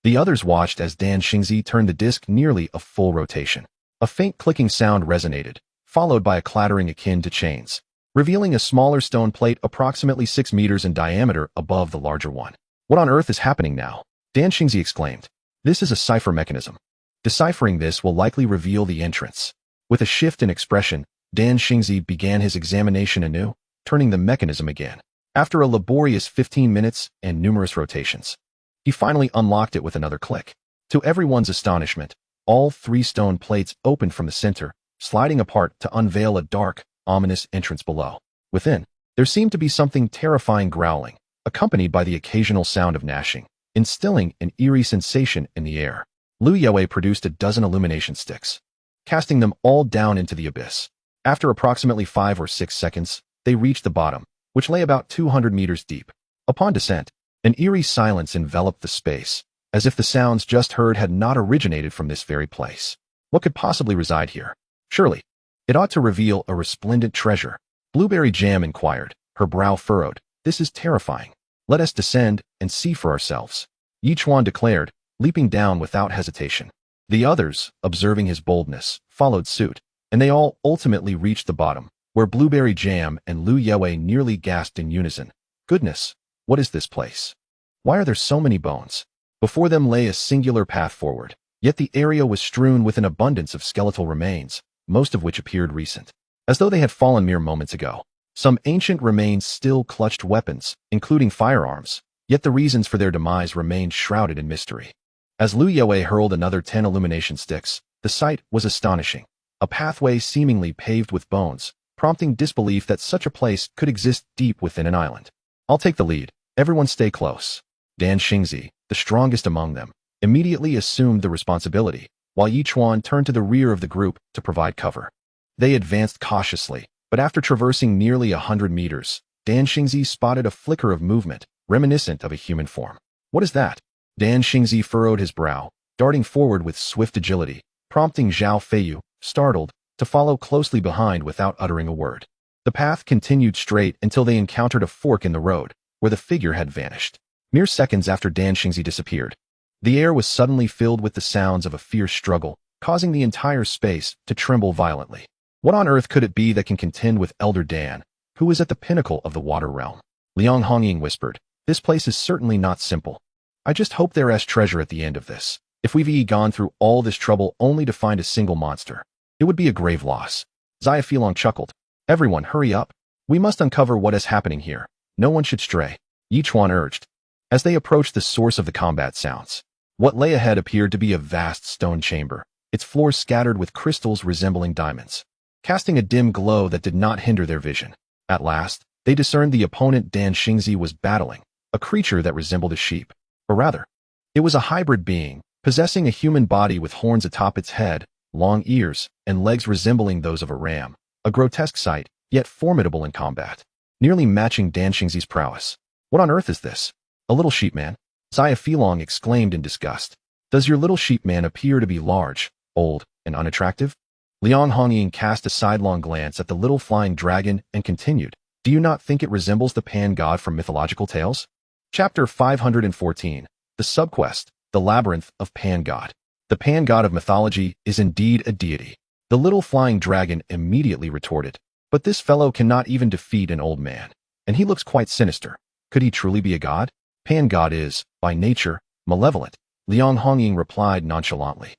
The others watched as Dan Xingzi turned the disc nearly a full rotation. A faint clicking sound resonated, followed by a clattering akin to chains, revealing a smaller stone plate approximately 6 meters in diameter above the larger one. What on earth is happening now? Dan Xingzi exclaimed. This is a cipher mechanism. Deciphering this will likely reveal the entrance. With a shift in expression, Dan Xingzi began his examination anew, turning the mechanism again. After a laborious 15 minutes and numerous rotations, he finally unlocked it with another click. To everyone's astonishment, all 3 stone plates opened from the center, sliding apart to unveil a dark, ominous entrance below. Within, there seemed to be something terrifying growling, accompanied by the occasional sound of gnashing, instilling an eerie sensation in the air. Lu Yue produced a dozen illumination sticks, casting them all down into the abyss. After approximately 5 or 6 seconds, they reached the bottom, which lay about 200 meters deep. Upon descent, an eerie silence enveloped the space, as if the sounds just heard had not originated from this very place. What could possibly reside here? Surely, it ought to reveal a resplendent treasure. Blueberry Jam inquired, her brow furrowed. This is terrifying. Let us descend and see for ourselves. Yichuan declared, leaping down without hesitation. The others, observing his boldness, followed suit, and they all ultimately reached the bottom, where Blueberry Jam and Lu Yue nearly gasped in unison. Goodness, what is this place? Why are there so many bones? Before them lay a singular path forward, yet the area was strewn with an abundance of skeletal remains, most of which appeared recent, as though they had fallen mere moments ago. Some ancient remains still clutched weapons, including firearms, yet the reasons for their demise remained shrouded in mystery. As Lu Yue hurled another 10 illumination sticks, the sight was astonishing. A pathway seemingly paved with bones, prompting disbelief that such a place could exist deep within an island. I'll take the lead. Everyone stay close. Dan Xingzi, the strongest among them, immediately assumed the responsibility, while Yichuan turned to the rear of the group to provide cover. They advanced cautiously, but after traversing nearly 100 meters, Dan Xingzi spotted a flicker of movement, reminiscent of a human form. What is that? Dan Xingzi furrowed his brow, darting forward with swift agility, prompting Zhao Feiyu, startled, to follow closely behind without uttering a word. The path continued straight until they encountered a fork in the road, where the figure had vanished. Mere seconds after Dan Xingzi disappeared, the air was suddenly filled with the sounds of a fierce struggle, causing the entire space to tremble violently. What on earth could it be that can contend with Elder Dan, who is at the pinnacle of the water realm? Liang Hongying whispered, this place is certainly not simple. I just hope there is treasure at the end of this. If we've gone through all this trouble only to find a single monster, it would be a grave loss. Zaya Filong chuckled. Everyone, hurry up. We must uncover what is happening here. No one should stray. Yichuan urged. As they approached the source of the combat sounds, what lay ahead appeared to be a vast stone chamber, its floors scattered with crystals resembling diamonds, casting a dim glow that did not hinder their vision. At last, they discerned the opponent Dan Xingzi was battling, a creature that resembled a sheep. Or rather, it was a hybrid being, possessing a human body with horns atop its head, long ears, and legs resembling those of a ram. A grotesque sight, yet formidable in combat, nearly matching Dan Xingzi's prowess. What on earth is this? A little sheepman? Zaya Filong exclaimed in disgust. Does your little sheepman appear to be large, old, and unattractive? Liang Hongying cast a sidelong glance at the little flying dragon and continued. Do you not think it resembles the pan god from mythological tales? Chapter 514. The Subquest, the Labyrinth of Pan God. The pan god of mythology is indeed a deity. The little flying dragon immediately retorted. But this fellow cannot even defeat an old man, and he looks quite sinister. Could he truly be a god? Pan god is, by nature, malevolent, Liang Hongying replied nonchalantly.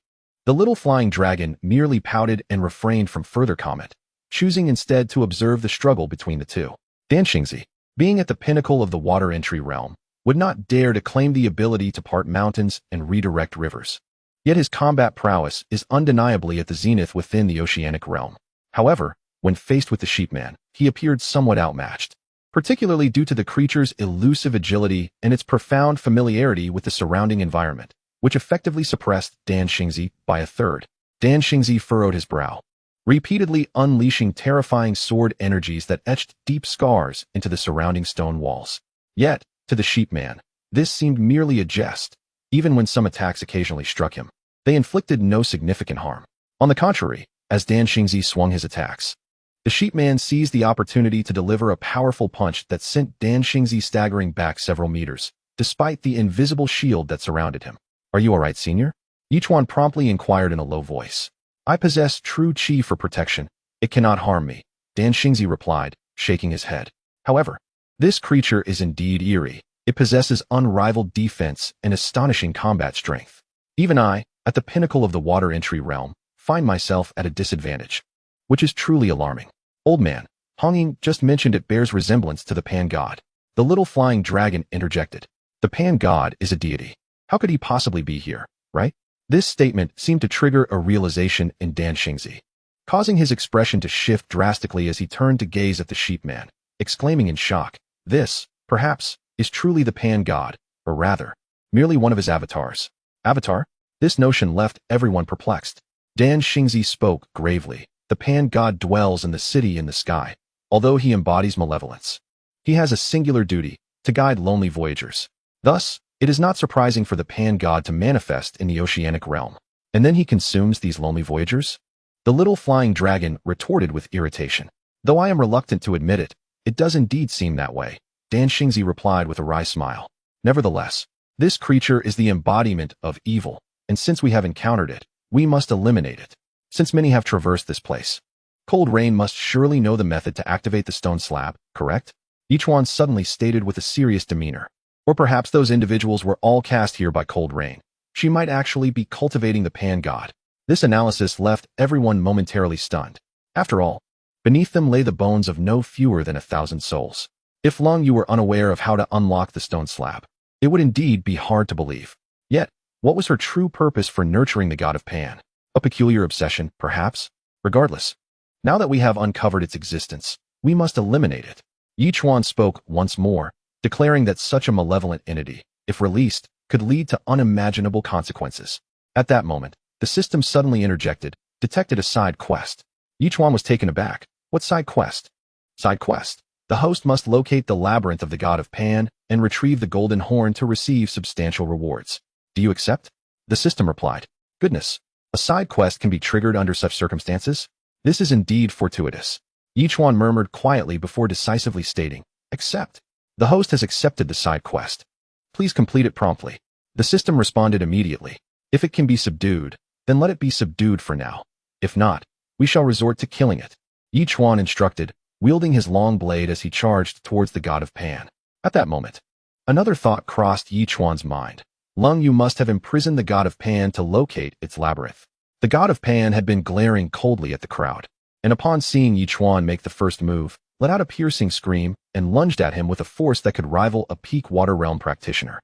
The little flying dragon merely pouted and refrained from further comment, choosing instead to observe the struggle between the two. Dan Xingzi, being at the pinnacle of the water entry realm, would not dare to claim the ability to part mountains and redirect rivers. Yet his combat prowess is undeniably at the zenith within the oceanic realm. However, when faced with the sheepman, he appeared somewhat outmatched. particularly due to the creature's elusive agility and its profound familiarity with the surrounding environment, which effectively suppressed Dan Xingzi by a third. Dan Xingzi furrowed his brow, repeatedly unleashing terrifying sword energies that etched deep scars into the surrounding stone walls. Yet, to the sheep man, this seemed merely a jest. Even when some attacks occasionally struck him, they inflicted no significant harm. On the contrary, as Dan Xingzi swung his attacks, the sheep man seized the opportunity to deliver a powerful punch that sent Dan Xingzi staggering back several meters, despite the invisible shield that surrounded him. "Are you all right, senior?" Yichuan promptly inquired in a low voice. "I possess true qi for protection. It cannot harm me," Dan Xingzi replied, shaking his head. "However, this creature is indeed eerie. It possesses unrivaled defense and astonishing combat strength. Even I, at the pinnacle of the water entry realm, find myself at a disadvantage, which is truly alarming." "Old man, Honging just mentioned it bears resemblance to the Pan God." The little flying dragon interjected. "The Pan God is a deity. How could he possibly be here, right?" This statement seemed to trigger a realization in Dan Xingzi, causing his expression to shift drastically as he turned to gaze at the sheep man, exclaiming in shock, "This, perhaps, is truly the Pan God, or rather, merely one of his avatars." Avatar? This notion left everyone perplexed. Dan Xingzi spoke gravely. "The Pan God dwells in the city in the sky. Although he embodies malevolence, he has a singular duty, to guide lonely voyagers. Thus, it is not surprising for the Pan God to manifest in the oceanic realm. And then he consumes these lonely voyagers?" The little flying dragon retorted with irritation. "Though I am reluctant to admit it, it does indeed seem that way," Dan Xingzi replied with a wry smile. "Nevertheless, this creature is the embodiment of evil, and since we have encountered it, we must eliminate it. Since many have traversed this place, Cold Rain must surely know the method to activate the stone slab, correct?" Yichuan suddenly stated with a serious demeanor. "Or perhaps those individuals were all cast here by Cold Rain. She might actually be cultivating the Pan God." This analysis left everyone momentarily stunned. After all, beneath them lay the bones of no fewer than 1,000 souls. If Lung Yu were unaware of how to unlock the stone slab, it would indeed be hard to believe. Yet, what was her true purpose for nurturing the god of Pan? A peculiar obsession, perhaps? Regardless, now that we have uncovered its existence, we must eliminate it. Yichuan spoke once more, declaring that such a malevolent entity, if released, could lead to unimaginable consequences. At that moment, the system suddenly interjected, detected a side quest. Yichuan was taken aback. "What side quest?" "Side quest. The host must locate the labyrinth of the god of Pan and retrieve the golden horn to receive substantial rewards. Do you accept?" The system replied. "Goodness, a side quest can be triggered under such circumstances? This is indeed fortuitous." Yichuan murmured quietly before decisively stating, "Accept." "The host has accepted the side quest. Please complete it promptly." The system responded immediately. "If it can be subdued, then let it be subdued for now. If not, we shall resort to killing it," Yichuan instructed, wielding his long blade as he charged towards the god of Pan. At that moment, another thought crossed Yichuan's mind. Lung Yu must have imprisoned the god of Pan to locate its labyrinth. The god of Pan had been glaring coldly at the crowd, and upon seeing Yichuan make the first move, let out a piercing scream and lunged at him with a force that could rival a peak water realm practitioner.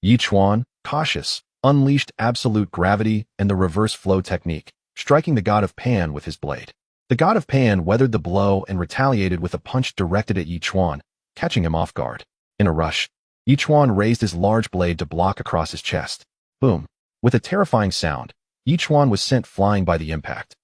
Yichuan, cautious, unleashed absolute gravity and the reverse flow technique, striking the god of Pan with his blade. The god of Pan weathered the blow and retaliated with a punch directed at Yichuan, catching him off guard. In a rush, Yichuan raised his large blade to block across his chest. Boom! With a terrifying sound, Yichuan was sent flying by the impact.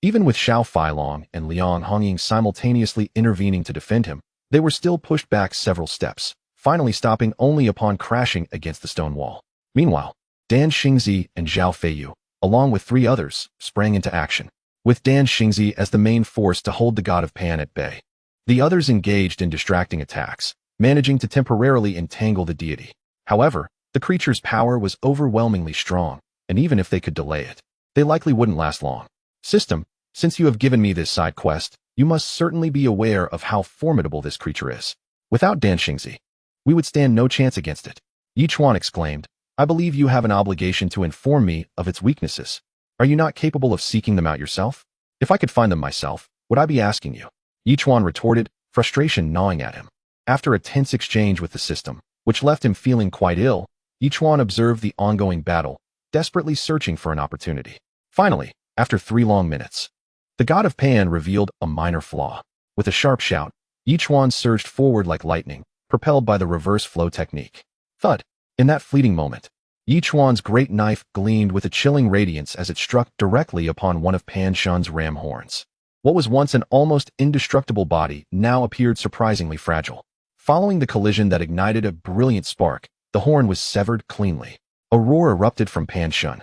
Even with Xiao Feilong and Liang Hongying simultaneously intervening to defend him, they were still pushed back several steps, finally stopping only upon crashing against the stone wall. Meanwhile, Dan Xingzi and Zhao Feiyu, along with 3 others, sprang into action, with Dan Xingzi as the main force to hold the god of Pan at bay. The others engaged in distracting attacks, managing to temporarily entangle the deity. However, the creature's power was overwhelmingly strong, and even if they could delay it, they likely wouldn't last long. "System, since you have given me this side quest, you must certainly be aware of how formidable this creature is. Without Dan Xingzi, we would stand no chance against it," Yichuan exclaimed. "I believe you have an obligation to inform me of its weaknesses. Are you not capable of seeking them out yourself? If I could find them myself, would I be asking you?" Yichuan retorted, frustration gnawing at him. After a tense exchange with the system, which left him feeling quite ill, Yichuan observed the ongoing battle, desperately searching for an opportunity. Finally, after 3 long minutes, the god of Pan revealed a minor flaw. With a sharp shout, Yichuan surged forward like lightning, propelled by the reverse flow technique. Thud! In that fleeting moment, Yichuan's great knife gleamed with a chilling radiance as it struck directly upon one of Pan Shun's ram horns. What was once an almost indestructible body now appeared surprisingly fragile. Following the collision that ignited a brilliant spark, the horn was severed cleanly. A roar erupted from Pan Shun,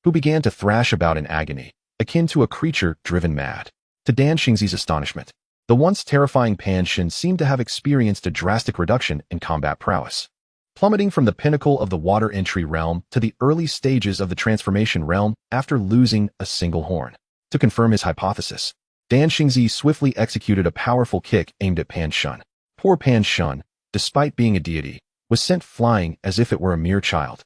who began to thrash about in agony, akin to a creature driven mad. To Dan Xingzi's astonishment, the once terrifying Pan Shun seemed to have experienced a drastic reduction in combat prowess. Plummeting from the pinnacle of the water entry realm to the early stages of the transformation realm after losing a single horn. To confirm his hypothesis, Dan Xingzi swiftly executed a powerful kick aimed at Pan Shun. Poor Pan Shun, despite being a deity, was sent flying as if it were a mere child.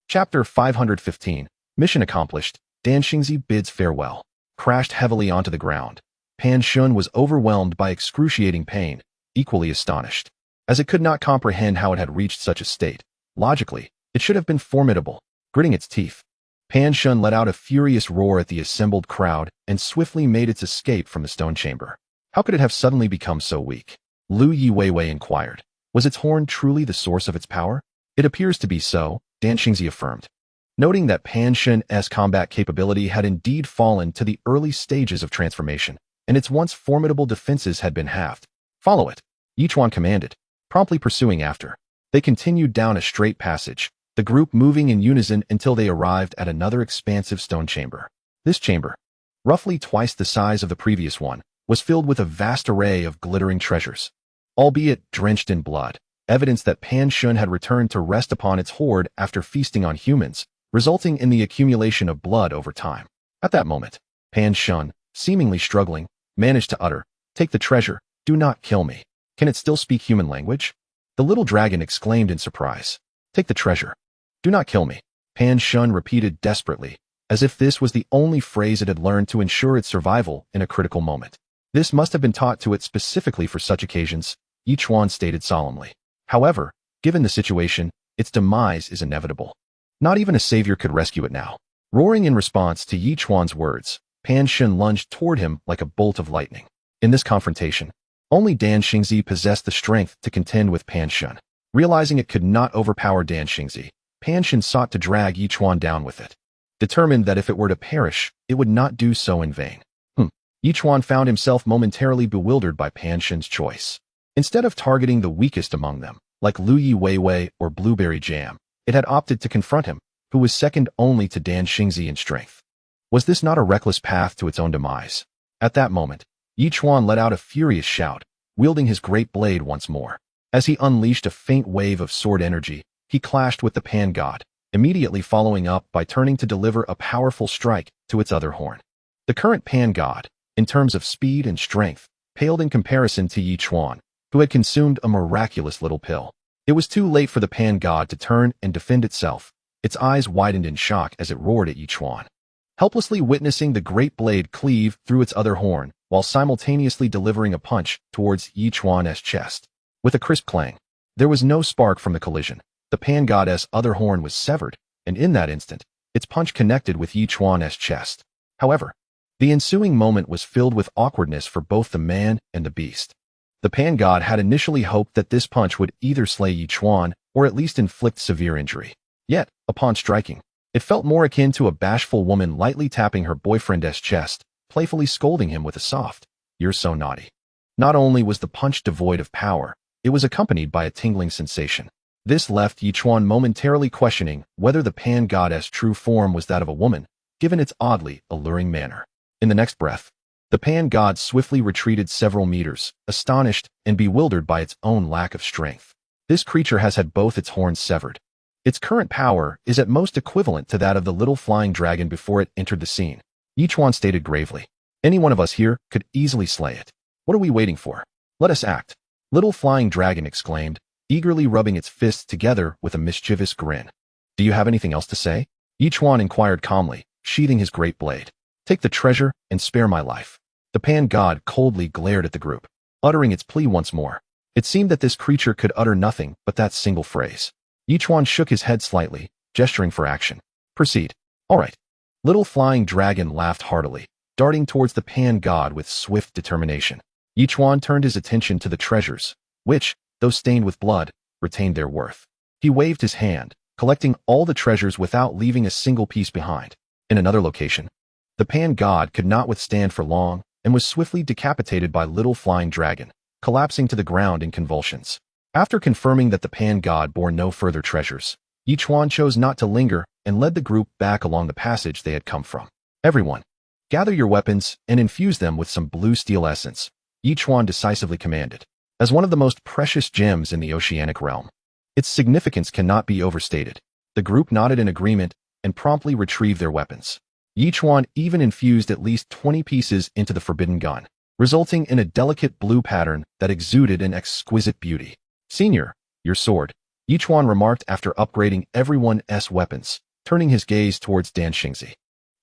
Chapter 515. Mission accomplished. Dan Xingzi bids farewell. Crashed heavily onto the ground. Pan Shun was overwhelmed by excruciating pain, equally astonished, as it could not comprehend how it had reached such a state. Logically, it should have been formidable. Gritting its teeth, Pan Shun let out a furious roar at the assembled crowd and swiftly made its escape from the stone chamber. How could it have suddenly become so weak? Lu Yi Weiwei inquired. Was its horn truly the source of its power? It appears to be so, Dan Xingzi affirmed, noting that Pan Shun's combat capability had indeed fallen to the early stages of transformation, and its once formidable defenses had been halved. Follow it, Yichuan commanded, promptly pursuing after. They continued down a straight passage, the group moving in unison until they arrived at another expansive stone chamber. This chamber, roughly twice the size of the previous one, was filled with a vast array of glittering treasures. Albeit drenched in blood, evidence that Pan Shun had returned to rest upon its hoard after feasting on humans, resulting in the accumulation of blood over time. At that moment, Pan Shun, seemingly struggling, managed to utter, "Take the treasure, do not kill me." Can it still speak human language? The little dragon exclaimed in surprise. "Take the treasure. Do not kill me," Pan Shun repeated desperately, as if this was the only phrase it had learned to ensure its survival in a critical moment. This must have been taught to it specifically for such occasions, Yichuan stated solemnly. However, given the situation, its demise is inevitable. Not even a savior could rescue it now. Roaring in response to Yichuan's words, Pan Shun lunged toward him like a bolt of lightning. In this confrontation, only Dan Xingzi possessed the strength to contend with Pan Shun. Realizing it could not overpower Dan Xingzi, Pan Shun sought to drag Yichuan down with it, determined that if it were to perish, it would not do so in vain. Yichuan found himself momentarily bewildered by Pan Shun's choice. Instead of targeting the weakest among them, like Lu Yi Weiwei or Blueberry Jam, it had opted to confront him, who was second only to Dan Xingzi in strength. Was this not a reckless path to its own demise? At that moment, Yichuan let out a furious shout, wielding his great blade once more. As he unleashed a faint wave of sword energy, he clashed with the Pan God, immediately following up by turning to deliver a powerful strike to its other horn. The current Pan God, in terms of speed and strength, paled in comparison to Yichuan, who had consumed a miraculous little pill. It was too late for the Pan God to turn and defend itself. Its eyes widened in shock as it roared at Yichuan, helplessly witnessing the great blade cleave through its other horn, while simultaneously delivering a punch towards Yichuan's chest. With a crisp clang, there was no spark from the collision. The Pan God's other horn was severed, and in that instant, its punch connected with Yichuan's chest. However, the ensuing moment was filled with awkwardness for both the man and the beast. The Pan God had initially hoped that this punch would either slay Yichuan or at least inflict severe injury. Yet, upon striking, it felt more akin to a bashful woman lightly tapping her boyfriend's chest, playfully scolding him with a soft, "You're so naughty." Not only was the punch devoid of power, it was accompanied by a tingling sensation. This left Yichuan momentarily questioning whether the Pan God's true form was that of a woman, given its oddly alluring manner. In the next breath, the Pan God swiftly retreated several meters, astonished and bewildered by its own lack of strength. This creature has had both its horns severed. Its current power is at most equivalent to that of the little flying dragon before it entered the scene. Yichuan stated gravely, "Any one of us here could easily slay it. What are we waiting for? Let us act." Little flying dragon exclaimed, eagerly rubbing its fists together with a mischievous grin. "Do you have anything else to say?" Yichuan inquired calmly, sheathing his great blade. "Take the treasure and spare my life." The Pan God coldly glared at the group, uttering its plea once more. It seemed that this creature could utter nothing but that single phrase. Yichuan shook his head slightly, gesturing for action. "Proceed." "All right." Little flying dragon laughed heartily, darting towards the Pan God with swift determination. Yichuan turned his attention to the treasures, which, though stained with blood, retained their worth. He waved his hand, collecting all the treasures without leaving a single piece behind. In another location, the pan god could not withstand for long and was swiftly decapitated by little flying dragon, collapsing to the ground in convulsions. After confirming that the pan god bore no further treasures, Yichuan chose not to linger and led the group back along the passage they had come from. Everyone, gather your weapons and infuse them with some blue steel essence, Yichuan decisively commanded. As one of the most precious gems in the oceanic realm, its significance cannot be overstated. The group nodded in agreement and promptly retrieved their weapons. Yichuan even infused at least 20 pieces into the forbidden gun, resulting in a delicate blue pattern that exuded an exquisite beauty. Senior, your sword, Yichuan remarked after upgrading everyone's weapons, turning his gaze towards Dan Xingzi.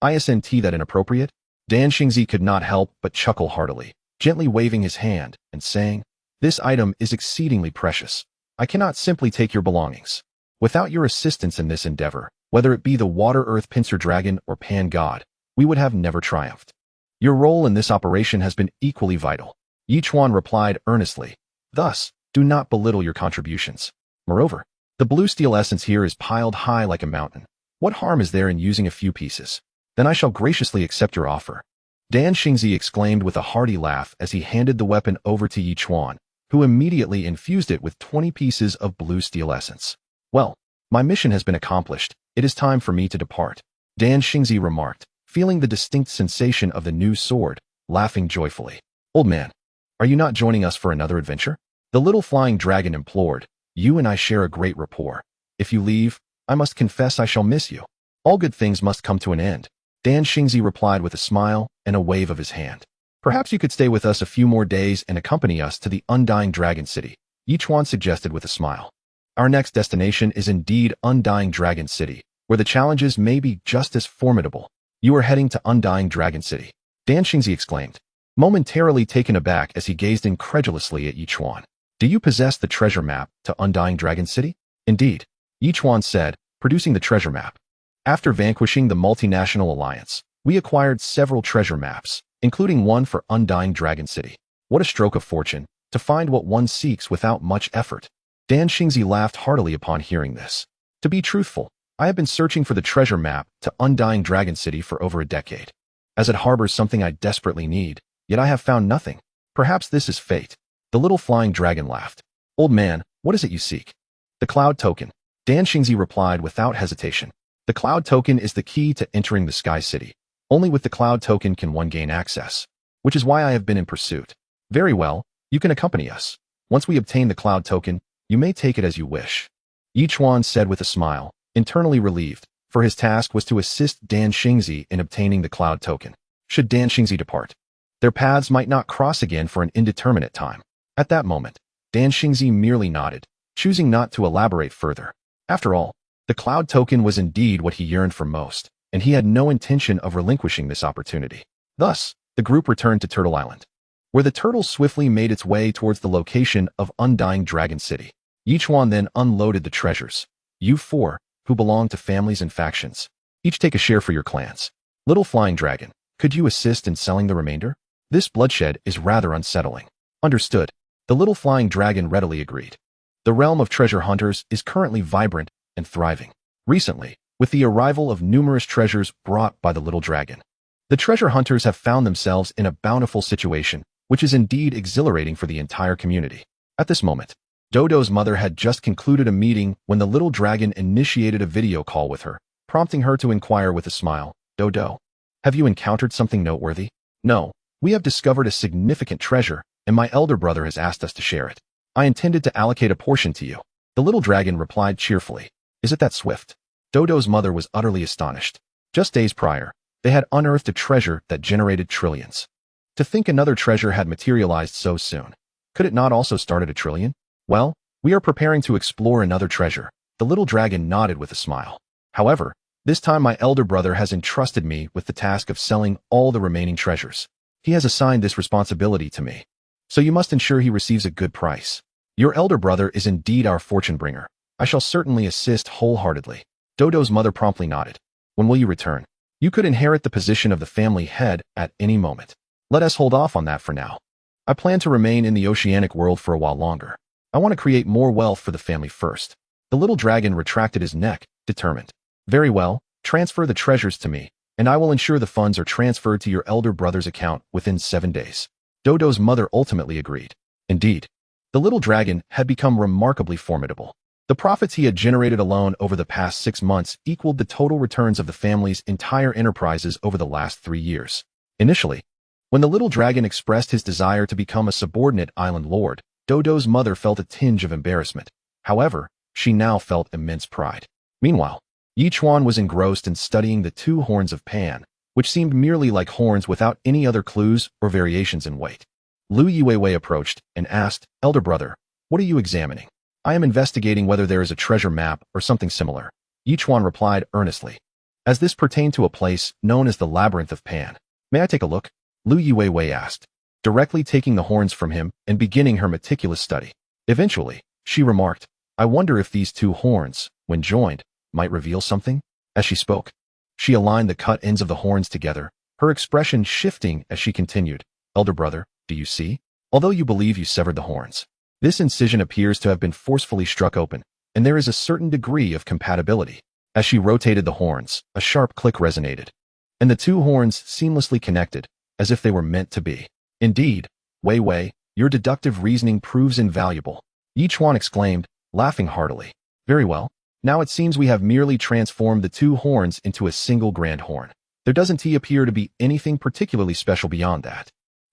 Isn't that inappropriate? Dan Xingzi could not help but chuckle heartily, gently waving his hand and saying, "This item is exceedingly precious. I cannot simply take your belongings. Without your assistance in this endeavor, whether it be the water-earth pincer dragon or pan god, we would have never triumphed. Your role in this operation has been equally vital," Yichuan replied earnestly. "Thus, do not belittle your contributions. Moreover, the blue steel essence here is piled high like a mountain. What harm is there in using a few pieces? Then I shall graciously accept your offer." Dan Xingzi exclaimed with a hearty laugh as he handed the weapon over to Yichuan, who immediately infused it with 20 pieces of blue steel essence. "Well, my mission has been accomplished. It is time for me to depart," Dan Xingzi remarked, feeling the distinct sensation of the new sword, laughing joyfully. "Old man, are you not joining us for another adventure?" The little flying dragon implored. "You and I share a great rapport. If you leave, I must confess I shall miss you. All good things must come to an end," Dan Xingzi replied with a smile and a wave of his hand. "Perhaps you could stay with us a few more days and accompany us to the Undying Dragon City," Yichuan suggested with a smile. "Our next destination is indeed Undying Dragon City, where the challenges may be just as formidable." "You are heading to Undying Dragon City," Dan Xingzi exclaimed, momentarily taken aback as he gazed incredulously at Yichuan. "Do you possess the treasure map to Undying Dragon City?" "Indeed," Yichuan said, producing the treasure map. "After vanquishing the multinational alliance, we acquired several treasure maps, including one for Undying Dragon City. What a stroke of fortune, to find what one seeks without much effort." Dan Xingzi laughed heartily upon hearing this. "To be truthful, I have been searching for the treasure map to Undying Dragon City for over a decade, as it harbors something I desperately need, yet I have found nothing. Perhaps this is fate." The little flying dragon laughed. "Old man, what is it you seek?" "The cloud token," Dan Xingzi replied without hesitation. "The cloud token is the key to entering the Sky City. Only with the cloud token can one gain access, which is why I have been in pursuit." "Very well, you can accompany us. Once we obtain the cloud token, you may take it as you wish," Yichuan said with a smile, internally relieved, for his task was to assist Dan Xingzi in obtaining the cloud token. Should Dan Xingzi depart, their paths might not cross again for an indeterminate time. At that moment, Dan Xingzi merely nodded, choosing not to elaborate further. After all, the cloud token was indeed what he yearned for most, and he had no intention of relinquishing this opportunity. Thus, the group returned to Turtle Island, where the turtle swiftly made its way towards the location of Undying Dragon City. Yichuan then unloaded the treasures. "You four, who belong to families and factions, each take a share for your clans. Little Flying Dragon, could you assist in selling the remainder? This bloodshed is rather unsettling." "Understood." The little flying dragon readily agreed. The realm of treasure hunters is currently vibrant and thriving. Recently, with the arrival of numerous treasures brought by the little dragon, the treasure hunters have found themselves in a bountiful situation, which is indeed exhilarating for the entire community. At this moment, Dodo's mother had just concluded a meeting when the little dragon initiated a video call with her, prompting her to inquire with a smile, "Dodo, have you encountered something noteworthy?" "No, we have discovered a significant treasure, and my elder brother has asked us to share it. I intended to allocate a portion to you," the little dragon replied cheerfully. "Is it that swift?" Dodo's mother was utterly astonished. Just days prior, they had unearthed a treasure that generated trillions. To think another treasure had materialized so soon. Could it not also start at a trillion? "Well, we are preparing to explore another treasure," the little dragon nodded with a smile. "However, this time my elder brother has entrusted me with the task of selling all the remaining treasures. He has assigned this responsibility to me. So you must ensure he receives a good price. Your elder brother is indeed our fortune bringer. I shall certainly assist wholeheartedly." Dodo's mother promptly nodded. "When will you return? You could inherit the position of the family head at any moment. Let us hold off on that for now. I plan to remain in the oceanic world for a while longer. I want to create more wealth for the family first. The little dragon retracted his neck, determined. Very well, transfer the treasures to me, and I will ensure the funds are transferred to your elder brother's account within 7 days. Dodo's mother ultimately agreed. Indeed, the little dragon had become remarkably formidable. The profits he had generated alone over the past 6 months equaled the total returns of the family's entire enterprises over the last 3 years. Initially, when the little dragon expressed his desire to become a subordinate island lord, Dodo's mother felt a tinge of embarrassment. However, she now felt immense pride. Meanwhile, Yichuan was engrossed in studying the 2 horns of Pan, which seemed merely like horns without any other clues or variations in weight. Lu Yuwei approached and asked, "Elder brother, what are you examining?" "I am investigating whether there is a treasure map or something similar," Yichuan replied earnestly. As this pertained to a place known as the Labyrinth of Pan. "May I take a look?" Lu Yuwei asked, directly taking the horns from him and beginning her meticulous study. Eventually, she remarked, "I wonder if these 2 horns, when joined, might reveal something?" As she spoke, she aligned the cut ends of the horns together, her expression shifting as she continued, "Elder brother, do you see? Although you believe you severed the horns, this incision appears to have been forcefully struck open, and there is a certain degree of compatibility." As she rotated the horns, a sharp click resonated, and the 2 horns seamlessly connected, as if they were meant to be. "Indeed, Wei Wei, your deductive reasoning proves invaluable," Yichuan exclaimed, laughing heartily. "Very well. Now it seems we have merely transformed the 2 horns into a single grand horn. There doesn't appear to be anything particularly special beyond that."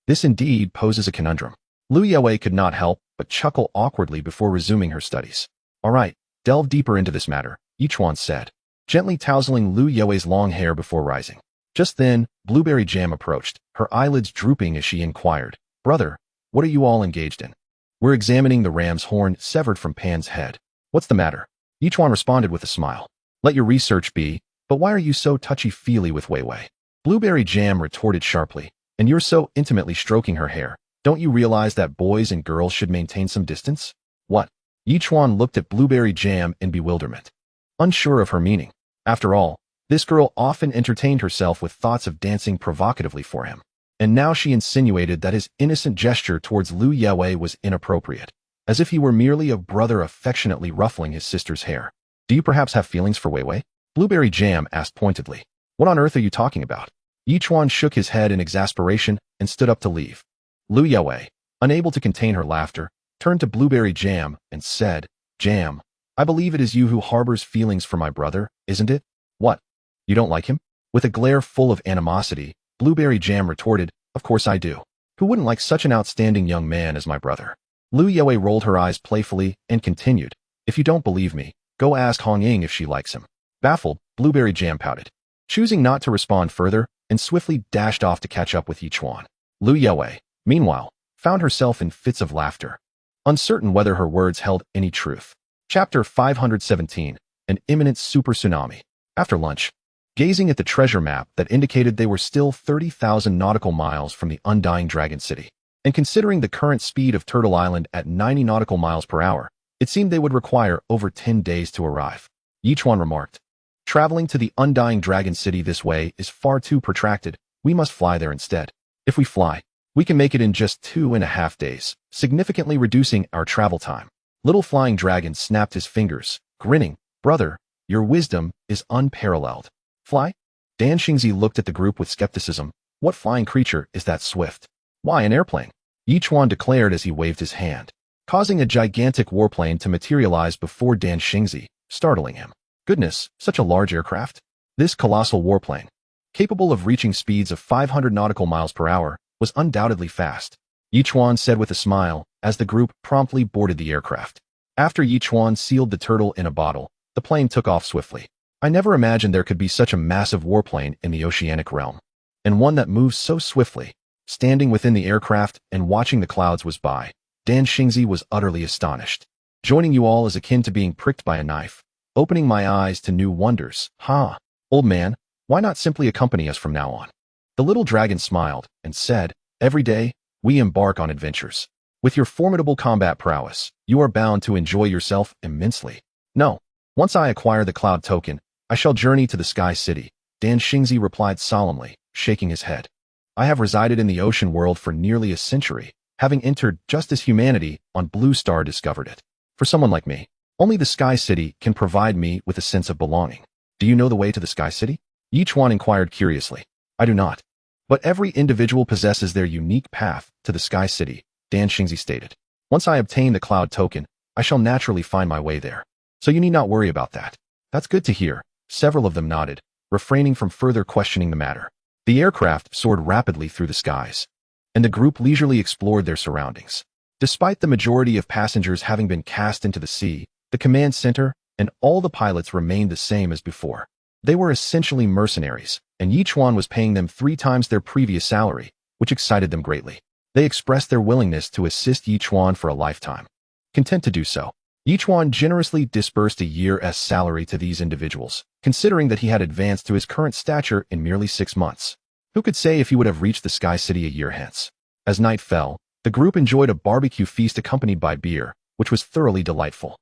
This indeed poses a conundrum. Lu Yuwei could not help but chuckle awkwardly before resuming her studies. "All right, delve deeper into this matter," Yichuan said, gently tousling Lu Yuwei's long hair before rising. Just then, Blueberry Jam approached, her eyelids drooping as she inquired, "Brother, what are you all engaged in?" "We're examining the ram's horn severed from Pan's head." "What's the matter?" Yichuan responded with a smile. "Let your research be, but why are you so touchy-feely with Wei Wei?" Blueberry Jam retorted sharply, "And you're so intimately stroking her hair. Don't you realize that boys and girls should maintain some distance?" "What?" Yichuan looked at Blueberry Jam in bewilderment, unsure of her meaning. After all, this girl often entertained herself with thoughts of dancing provocatively for him, and now she insinuated that his innocent gesture towards Lu Yuwei was inappropriate, as if he were merely a brother affectionately ruffling his sister's hair. "Do you perhaps have feelings for Wei Wei?" Blueberry Jam asked pointedly. "What on earth are you talking about?" Yichuan shook his head in exasperation and stood up to leave. Lu Yuwei, unable to contain her laughter, turned to Blueberry Jam and said, "Jam, I believe it is you who harbors feelings for my brother, isn't it?" "What? You don't like him?" With a glare full of animosity, Blueberry Jam retorted, "Of course I do. Who wouldn't like such an outstanding young man as my brother?" Lu Yuwei rolled her eyes playfully and continued, "If you don't believe me, go ask Hong Ying if she likes him." Baffled, Blueberry Jam pouted, choosing not to respond further, and swiftly dashed off to catch up with Yichuan. Lu Yuwei, meanwhile, found herself in fits of laughter, uncertain whether her words held any truth. Chapter 517, An Imminent Super Tsunami. After lunch, gazing at the treasure map that indicated they were still 30,000 nautical miles from the Undying Dragon City, and considering the current speed of Turtle Island at 90 nautical miles per hour, it seemed they would require over 10 days to arrive. Yichuan remarked, "Traveling to the Undying Dragon City this way is far too protracted. We must fly there instead. If we fly, we can make it in just 2.5 days, significantly reducing our travel time." Little Flying Dragon snapped his fingers, grinning, "Brother, your wisdom is unparalleled." "Fly?" Dan Xingzi looked at the group with skepticism. "What flying creature is that swift?" "Why, an airplane," Yichuan declared as he waved his hand, causing a gigantic warplane to materialize before Dan Xingzi, startling him. "Goodness, such a large aircraft?" This colossal warplane, capable of reaching speeds of 500 nautical miles per hour, was undoubtedly fast, Yichuan said with a smile as the group promptly boarded the aircraft. After Yichuan sealed the turtle in a bottle, the plane took off swiftly. "I never imagined there could be such a massive warplane in the oceanic realm, and one that moves so swiftly." Standing within the aircraft and watching the clouds whiz by, Dan Xingzi was utterly astonished. "Joining you all is akin to being pricked by a knife, opening my eyes to new wonders. Ha! Old man, why not simply accompany us from now on?" The little dragon smiled and said, "Every day, we embark on adventures. With your formidable combat prowess, you are bound to enjoy yourself immensely." "No. Once I acquire the cloud token, I shall journey to the Sky City," Dan Xingzi replied solemnly, shaking his head. "I have resided in the ocean world for nearly a century, having entered just as humanity on Blue Star discovered it. For someone like me, only the Sky City can provide me with a sense of belonging. Do you know the way to the Sky City? Yichuan inquired curiously. I do not. But every individual possesses their unique path to the Sky City, Dan Xingzi stated. Once I obtain the cloud token, I shall naturally find my way there. So you need not worry about that. That's good to hear. Several of them nodded, refraining from further questioning the matter. The aircraft soared rapidly through the skies, and the group leisurely explored their surroundings. Despite the majority of passengers having been cast into the sea, the command center and all the pilots remained the same as before. They were essentially mercenaries, and Yichuan was paying them 3 times their previous salary, which excited them greatly. They expressed their willingness to assist Yichuan for a lifetime. Content to do so, Yichuan generously disbursed a year's salary to these individuals, considering that he had advanced to his current stature in merely 6 months. Who could say if he would have reached the Sky City a year hence? As night fell, the group enjoyed a barbecue feast accompanied by beer, which was thoroughly delightful.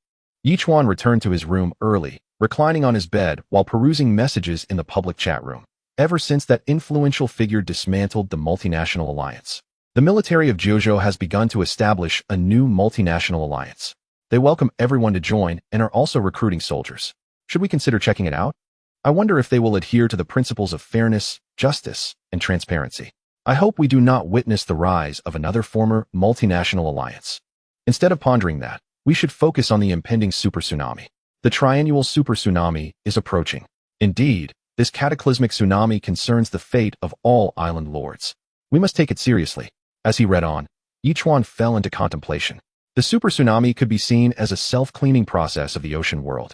Yichuan returned to his room early, reclining on his bed while perusing messages in the public chat room. Ever since that influential figure dismantled the multinational alliance, the military of Jiuzhou has begun to establish a new multinational alliance. They welcome everyone to join and are also recruiting soldiers. Should we consider checking it out? I wonder if they will adhere to the principles of fairness, justice, and transparency. I hope we do not witness the rise of another former multinational alliance. Instead of pondering that, we should focus on the impending super tsunami. The triennial super tsunami is approaching. Indeed, this cataclysmic tsunami concerns the fate of all island lords. We must take it seriously. As he read on, Yichuan fell into contemplation. The super tsunami could be seen as a self-cleaning process of the ocean world,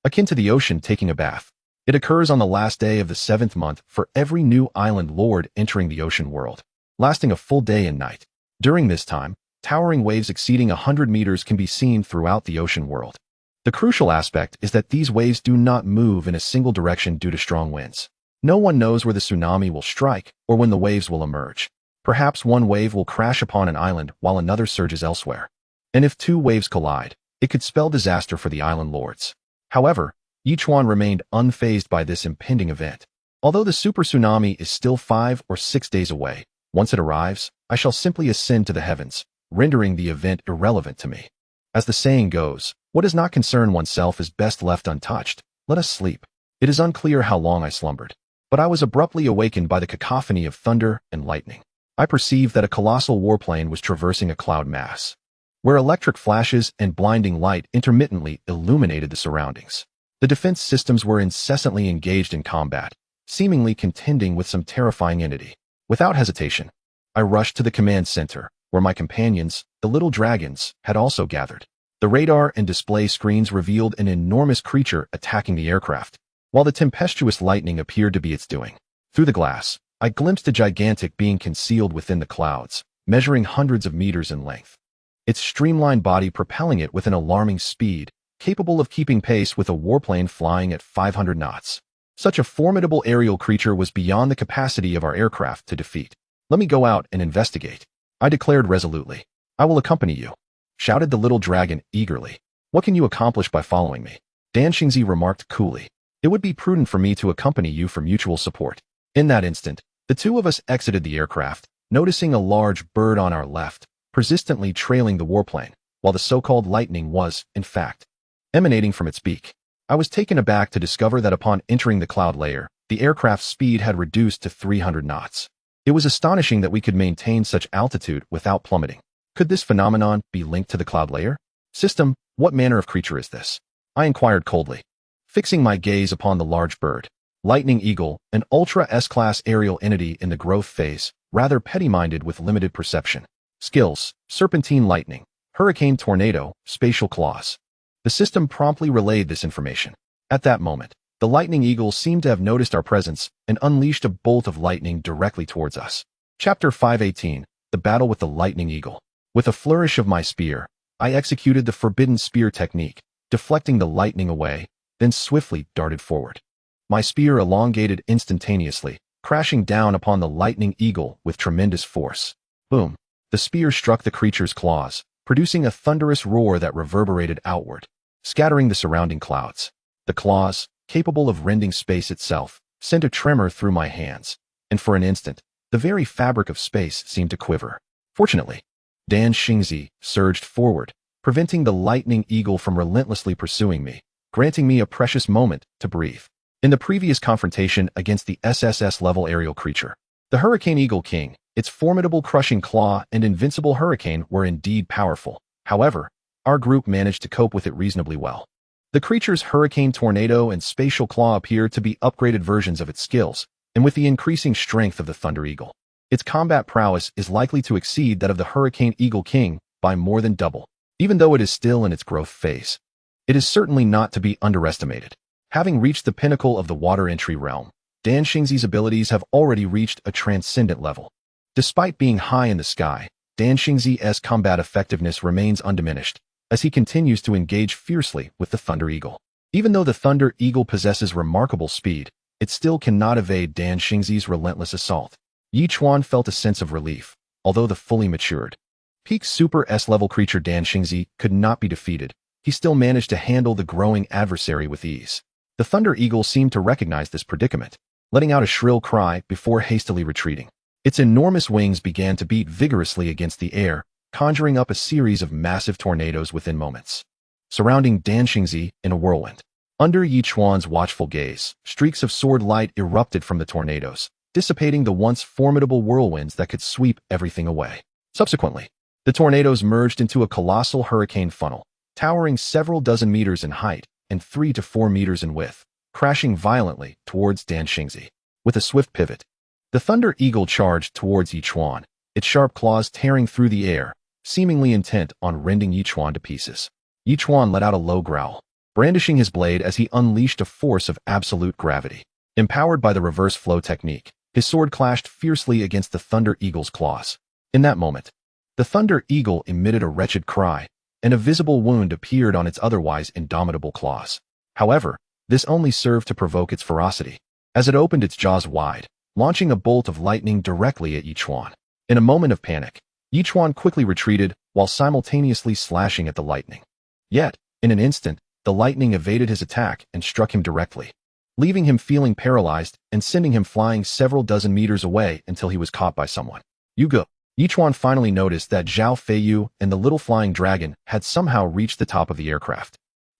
akin to the ocean taking a bath. It occurs on the last day of the 7th month for every new island lord entering the ocean world, lasting a full day and night. During this time, towering waves exceeding 100 meters can be seen throughout the ocean world. The crucial aspect is that these waves do not move in a single direction due to strong winds. No one knows where the tsunami will strike or when the waves will emerge. Perhaps one wave will crash upon an island while another surges elsewhere. And if 2 waves collide, it could spell disaster for the island lords. However, Yichuan remained unfazed by this impending event. Although the super tsunami is still 5 or 6 days away, once it arrives, I shall simply ascend to the heavens, rendering the event irrelevant to me. As the saying goes, what does not concern oneself is best left untouched. Let us sleep. It is unclear how long I slumbered, but I was abruptly awakened by the cacophony of thunder and lightning. I perceived that a colossal warplane was traversing a cloud mass, where electric flashes and blinding light intermittently illuminated the surroundings. The defense systems were incessantly engaged in combat, seemingly contending with some terrifying entity. Without hesitation, I rushed to the command center, where my companions, the little dragons, had also gathered. The radar and display screens revealed an enormous creature attacking the aircraft, while the tempestuous lightning appeared to be its doing. Through the glass, I glimpsed a gigantic being concealed within the clouds, measuring hundreds of meters in length. Its streamlined body propelling it with an alarming speed, capable of keeping pace with a warplane flying at 500 knots. Such a formidable aerial creature was beyond the capacity of our aircraft to defeat. Let me go out and investigate, I declared resolutely. I will accompany you, shouted the little dragon eagerly. What can you accomplish by following me? Dan Xingzi remarked coolly. It would be prudent for me to accompany you for mutual support. In that instant, the 2 of us exited the aircraft, noticing a large bird on our left, persistently trailing the warplane, while the so-called lightning was, in fact, emanating from its beak. I was taken aback to discover that upon entering the cloud layer, the aircraft's speed had reduced to 300 knots. It was astonishing that we could maintain such altitude without plummeting. Could this phenomenon be linked to the cloud layer? System, what manner of creature is this? I inquired coldly, fixing my gaze upon the large bird. Lightning Eagle, an ultra S-class aerial entity in the growth phase, rather petty-minded with limited perception. Skills, Serpentine Lightning, Hurricane Tornado, Spatial Claws. The system promptly relayed this information. At that moment, the Lightning Eagle seemed to have noticed our presence and unleashed a bolt of lightning directly towards us. Chapter 518, The Battle with the Lightning Eagle. With a flourish of my spear, I executed the forbidden spear technique, deflecting the lightning away, then swiftly darted forward. My spear elongated instantaneously, crashing down upon the Lightning Eagle with tremendous force. Boom! The spear struck the creature's claws, producing a thunderous roar that reverberated outward, scattering the surrounding clouds. The claws, capable of rending space itself, sent a tremor through my hands, and for an instant, the very fabric of space seemed to quiver. Fortunately, Dan Xingzi surged forward, preventing the lightning eagle from relentlessly pursuing me, granting me a precious moment to breathe. In the previous confrontation against the SSS-level aerial creature, the Hurricane Eagle King, its formidable crushing claw and invincible hurricane were indeed powerful. However, our group managed to cope with it reasonably well. The creature's hurricane tornado and spatial claw appear to be upgraded versions of its skills, and with the increasing strength of the Thunder Eagle, its combat prowess is likely to exceed that of the Hurricane Eagle King by more than double. Even though it is still in its growth phase, it is certainly not to be underestimated. Having reached the pinnacle of the water entry realm, Dan Xingzi's abilities have already reached a transcendent level. Despite being high in the sky, Dan Xingzi's combat effectiveness remains undiminished, as he continues to engage fiercely with the Thunder Eagle. Even though the Thunder Eagle possesses remarkable speed, it still cannot evade Dan Xingzi's relentless assault. Yichuan felt a sense of relief, although the fully matured, peak Super S-level creature Dan Xingzi could not be defeated. He still managed to handle the growing adversary with ease. The Thunder Eagle seemed to recognize this predicament, letting out a shrill cry before hastily retreating. Its enormous wings began to beat vigorously against the air, conjuring up a series of massive tornadoes within moments, surrounding Dan Xingzi in a whirlwind. Under Yichuan's watchful gaze, streaks of sword light erupted from the tornadoes, dissipating the once formidable whirlwinds that could sweep everything away. Subsequently, the tornadoes merged into a colossal hurricane funnel, towering several dozen meters in height and 3 to 4 meters in width, crashing violently towards Dan Xingzi. With a swift pivot, the Thunder Eagle charged towards Yichuan, its sharp claws tearing through the air, seemingly intent on rending Yichuan to pieces. Yichuan let out a low growl, brandishing his blade as he unleashed a force of absolute gravity. Empowered by the reverse flow technique, his sword clashed fiercely against the Thunder Eagle's claws. In that moment, the Thunder Eagle emitted a wretched cry, and a visible wound appeared on its otherwise indomitable claws. However, this only served to provoke its ferocity, as it opened its jaws wide, launching a bolt of lightning directly at Yichuan. In a moment of panic, Yichuan quickly retreated while simultaneously slashing at the lightning. Yet, in an instant, the lightning evaded his attack and struck him directly, leaving him feeling paralyzed and sending him flying several dozen meters away until he was caught by someone. You go. Yichuan finally noticed that Zhao Feiyu and the little flying dragon had somehow reached the top of the aircraft,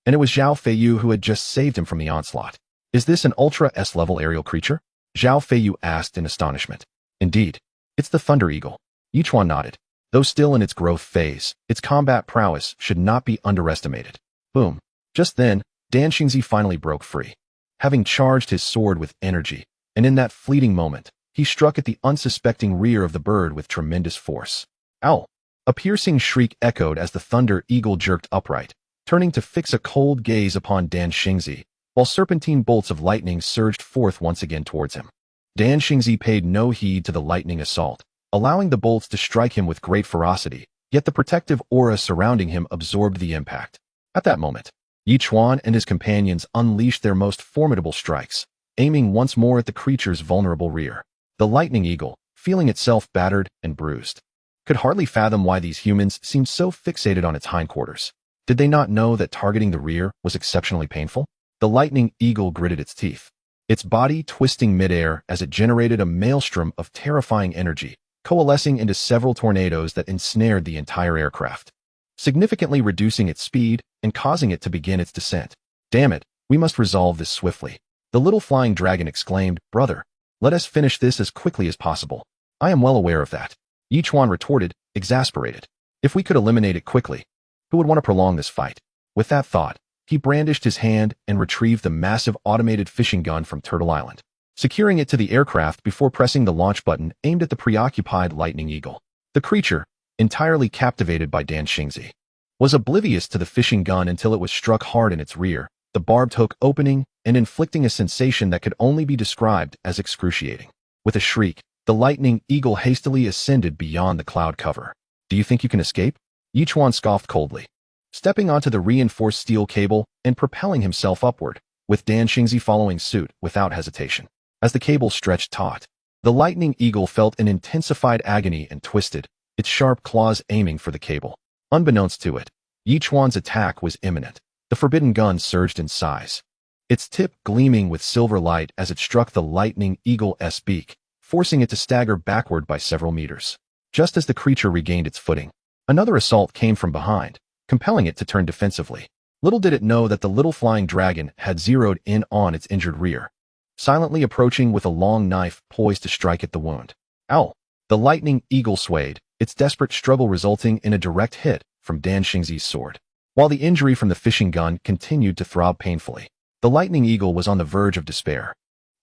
and it was Zhao Feiyu who had just saved him from the onslaught. Is this an Ultra S-level aerial creature? Zhao Feiyu asked in astonishment. Indeed, it's the Thunder Eagle. Yichuan nodded. Though still in its growth phase, its combat prowess should not be underestimated. Boom. Just then, Dan Xingzi finally broke free, having charged his sword with energy, and in that fleeting moment, he struck at the unsuspecting rear of the bird with tremendous force. Ow! A piercing shriek echoed as the Thunder Eagle jerked upright, turning to fix a cold gaze upon Dan Xingzi, while serpentine bolts of lightning surged forth once again towards him. Dan Xingzi paid no heed to the lightning assault, allowing the bolts to strike him with great ferocity, yet the protective aura surrounding him absorbed the impact. At that moment, Yichuan and his companions unleashed their most formidable strikes, aiming once more at the creature's vulnerable rear. The Lightning Eagle, feeling itself battered and bruised, could hardly fathom why these humans seemed so fixated on its hindquarters. Did they not know that targeting the rear was exceptionally painful? The Lightning Eagle gritted its teeth, its body twisting midair as it generated a maelstrom of terrifying energy, coalescing into several tornadoes that ensnared the entire aircraft, significantly reducing its speed and causing it to begin its descent. Damn it, we must resolve this swiftly. The little flying dragon exclaimed, Brother, let us finish this as quickly as possible. I am well aware of that. Yichuan retorted, exasperated. If we could eliminate it quickly, who would want to prolong this fight? With that thought, he brandished his hand and retrieved the massive automated fishing gun from Turtle Island, securing it to the aircraft before pressing the launch button aimed at the preoccupied Lightning Eagle. The creature, entirely captivated by Dan Xingzi, was oblivious to the fishing gun until it was struck hard in its rear, the barbed hook opening and inflicting a sensation that could only be described as excruciating. With a shriek, the Lightning Eagle hastily ascended beyond the cloud cover. Do you think you can escape? Yichuan scoffed coldly, stepping onto the reinforced steel cable and propelling himself upward, with Dan Xingzi following suit without hesitation. As the cable stretched taut, the Lightning Eagle felt an intensified agony and twisted, its sharp claws aiming for the cable. Unbeknownst to it, Yichuan's attack was imminent. The forbidden gun surged in size, its tip gleaming with silver light as it struck the Lightning Eagle's beak, forcing it to stagger backward by several meters. Just as the creature regained its footing, Another assault came from behind, compelling it to turn defensively. Little did it know that the little flying dragon had zeroed in on its injured rear, silently approaching with a long knife poised to strike at the wound. Ow! The lightning eagle swayed, its desperate struggle resulting in a direct hit from Dan Xingzi's sword. While the injury from the fishing gun continued to throb painfully, the lightning eagle was on the verge of despair,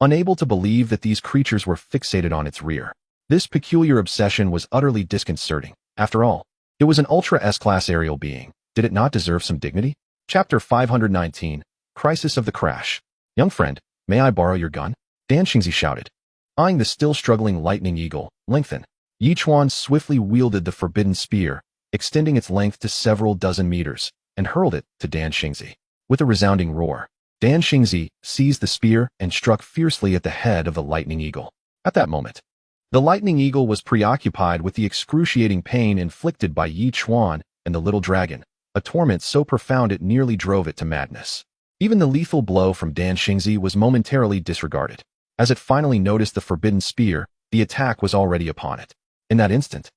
unable to believe that these creatures were fixated on its rear. This peculiar obsession was utterly disconcerting. After all, it was an Ultra S-class aerial being. Did it not deserve some dignity? Chapter 519, Crisis of the Crash. Young friend, may I borrow your gun? Dan Xingzi shouted, eyeing the still struggling lightning eagle. Lengthen. Yichuan swiftly wielded the forbidden spear, extending its length to several dozen meters, and hurled it to Dan Xingzi. With a resounding roar, Dan Xingzi seized the spear and struck fiercely at the head of the lightning eagle. At that moment, the lightning eagle was preoccupied with the excruciating pain inflicted by Yichuan and the little dragon, a torment so profound it nearly drove it to madness. Even the lethal blow from Dan Xingzi was momentarily disregarded. As it finally noticed the forbidden spear, the attack was already upon it. In that instant,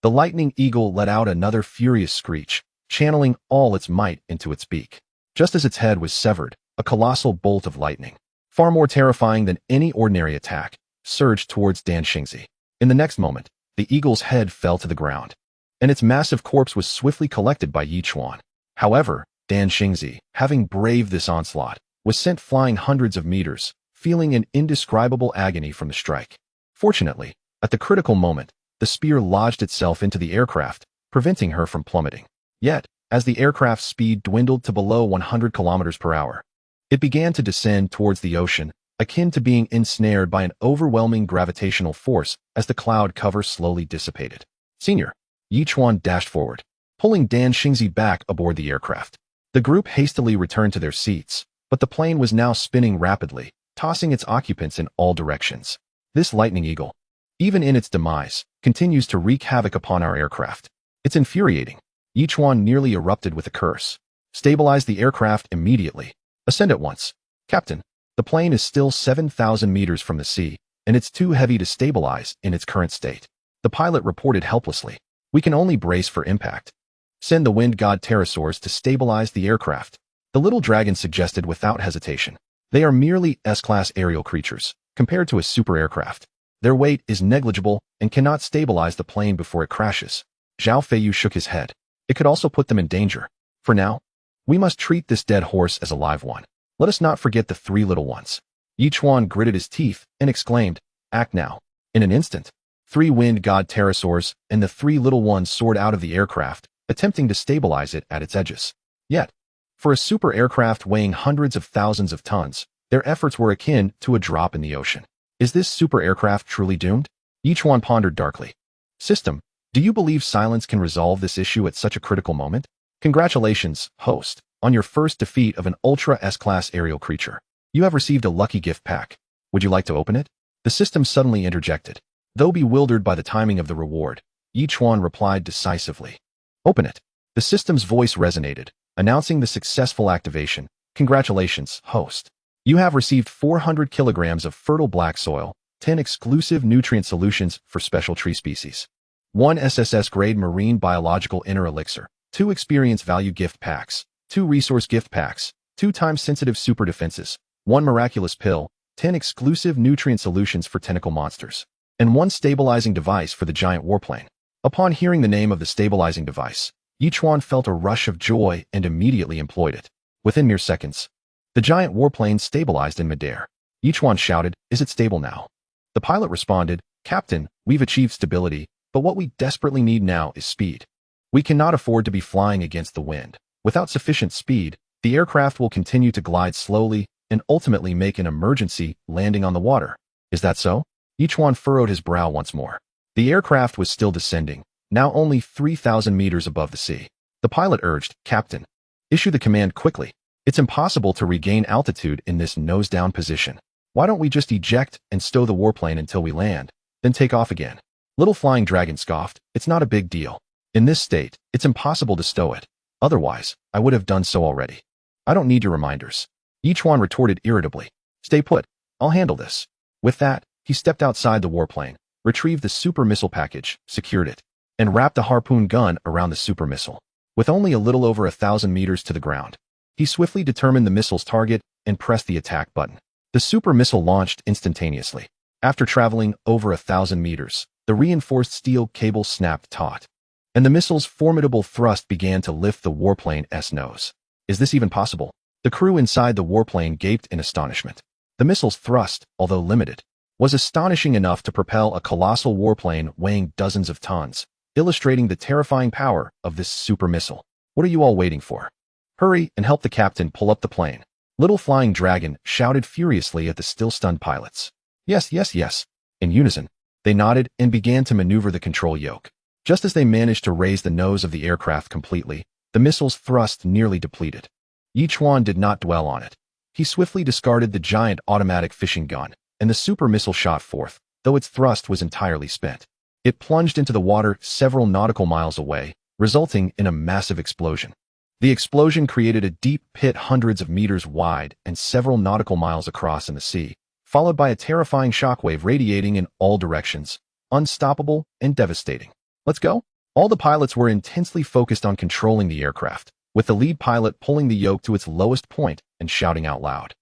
the lightning eagle let out another furious screech, channeling all its might into its beak. Just as its head was severed, a colossal bolt of lightning, far more terrifying than any ordinary attack, surged towards Dan Xingzi. In the next moment, the eagle's head fell to the ground, and its massive corpse was swiftly collected by Yichuan. However, Dan Xingzi, having braved this onslaught, was sent flying hundreds of meters, feeling an indescribable agony from the strike. Fortunately, at the critical moment, the spear lodged itself into the aircraft, preventing her from plummeting. Yet, as the aircraft's speed dwindled to below 100 kilometers per hour, it began to descend towards the ocean, akin to being ensnared by an overwhelming gravitational force as the cloud cover slowly dissipated. Senior, Yichuan dashed forward, pulling Dan Xingzi back aboard the aircraft. The group hastily returned to their seats, but the plane was now spinning rapidly, tossing its occupants in all directions. This lightning eagle, even in its demise, continues to wreak havoc upon our aircraft. It's infuriating. Yichuan nearly erupted with a curse. Stabilize the aircraft immediately. Ascend at once. Captain, the plane is still 7,000 meters from the sea, and it's too heavy to stabilize in its current state. The pilot reported helplessly. We can only brace for impact. Send the wind god pterosaurs to stabilize the aircraft. The little dragon suggested without hesitation. They are merely S-class aerial creatures, compared to a super aircraft. Their weight is negligible and cannot stabilize the plane before it crashes. Zhao Feiyu shook his head. It could also put them in danger. For now, we must treat this dead horse as a live one. Let us not forget the three little ones. Yichuan gritted his teeth and exclaimed, act now. In an instant, 3 wind god pterosaurs and the 3 little ones soared out of the aircraft, attempting to stabilize it at its edges. Yet, for a super aircraft weighing hundreds of thousands of tons, their efforts were akin to a drop in the ocean. Is this super aircraft truly doomed? Yichuan pondered darkly. System, do you believe silence can resolve this issue at such a critical moment? Congratulations, host, on your first defeat of an Ultra S-class aerial creature. You have received a lucky gift pack. Would you like to open it? The system suddenly interjected. Though bewildered by the timing of the reward, Yichuan replied decisively. Open it. The system's voice resonated, announcing the successful activation. Congratulations, host. You have received 400 kilograms of fertile black soil, 10 exclusive nutrient solutions for special tree species, 1 SSS-grade marine biological inner elixir, 2 experience value gift packs, 2 resource gift packs, 2 time-sensitive super defenses, 1 miraculous pill, 10 exclusive nutrient solutions for tentacle monsters, and 1 stabilizing device for the giant warplane. Upon hearing the name of the stabilizing device, Yichuan felt a rush of joy and immediately employed it. Within mere seconds, the giant warplane stabilized in midair. Yichuan shouted, is it stable now? The pilot responded, Captain, we've achieved stability, but what we desperately need now is speed. We cannot afford to be flying against the wind. Without sufficient speed, the aircraft will continue to glide slowly and ultimately make an emergency landing on the water. Is that so? Yichuan furrowed his brow once more. The aircraft was still descending, now only 3,000 meters above the sea. The pilot urged, Captain, issue the command quickly. It's impossible to regain altitude in this nose-down position. Why don't we just eject and stow the warplane until we land, then take off again? Little Flying Dragon scoffed, it's not a big deal. In this state, it's impossible to stow it. Otherwise, I would have done so already. I don't need your reminders. Yichuan retorted irritably. Stay put. I'll handle this. With that, he stepped outside the warplane, retrieved the super missile package, secured it, and wrapped a harpoon gun around the super missile. With only a little over 1,000 meters to the ground, he swiftly determined the missile's target and pressed the attack button. The super missile launched instantaneously. After traveling over 1,000 meters, the reinforced steel cable snapped taut, and the missile's formidable thrust began to lift the warplane's nose. Is this even possible? The crew inside the warplane gaped in astonishment. The missile's thrust, although limited, was astonishing enough to propel a colossal warplane weighing dozens of tons, illustrating the terrifying power of this super missile. What are you all waiting for? Hurry and help the captain pull up the plane. Little Flying Dragon shouted furiously at the still-stunned pilots. Yes, yes, yes. In unison, they nodded and began to maneuver the control yoke. Just as they managed to raise the nose of the aircraft completely, the missile's thrust nearly depleted. Yichuan did not dwell on it. He swiftly discarded the giant automatic fishing gun, and the super missile shot forth, though its thrust was entirely spent. It plunged into the water several nautical miles away, resulting in a massive explosion. The explosion created a deep pit hundreds of meters wide and several nautical miles across in the sea, followed by a terrifying shockwave radiating in all directions, unstoppable and devastating. Let's go? All the pilots were intensely focused on controlling the aircraft, with the lead pilot pulling the yoke to its lowest point and shouting out loud.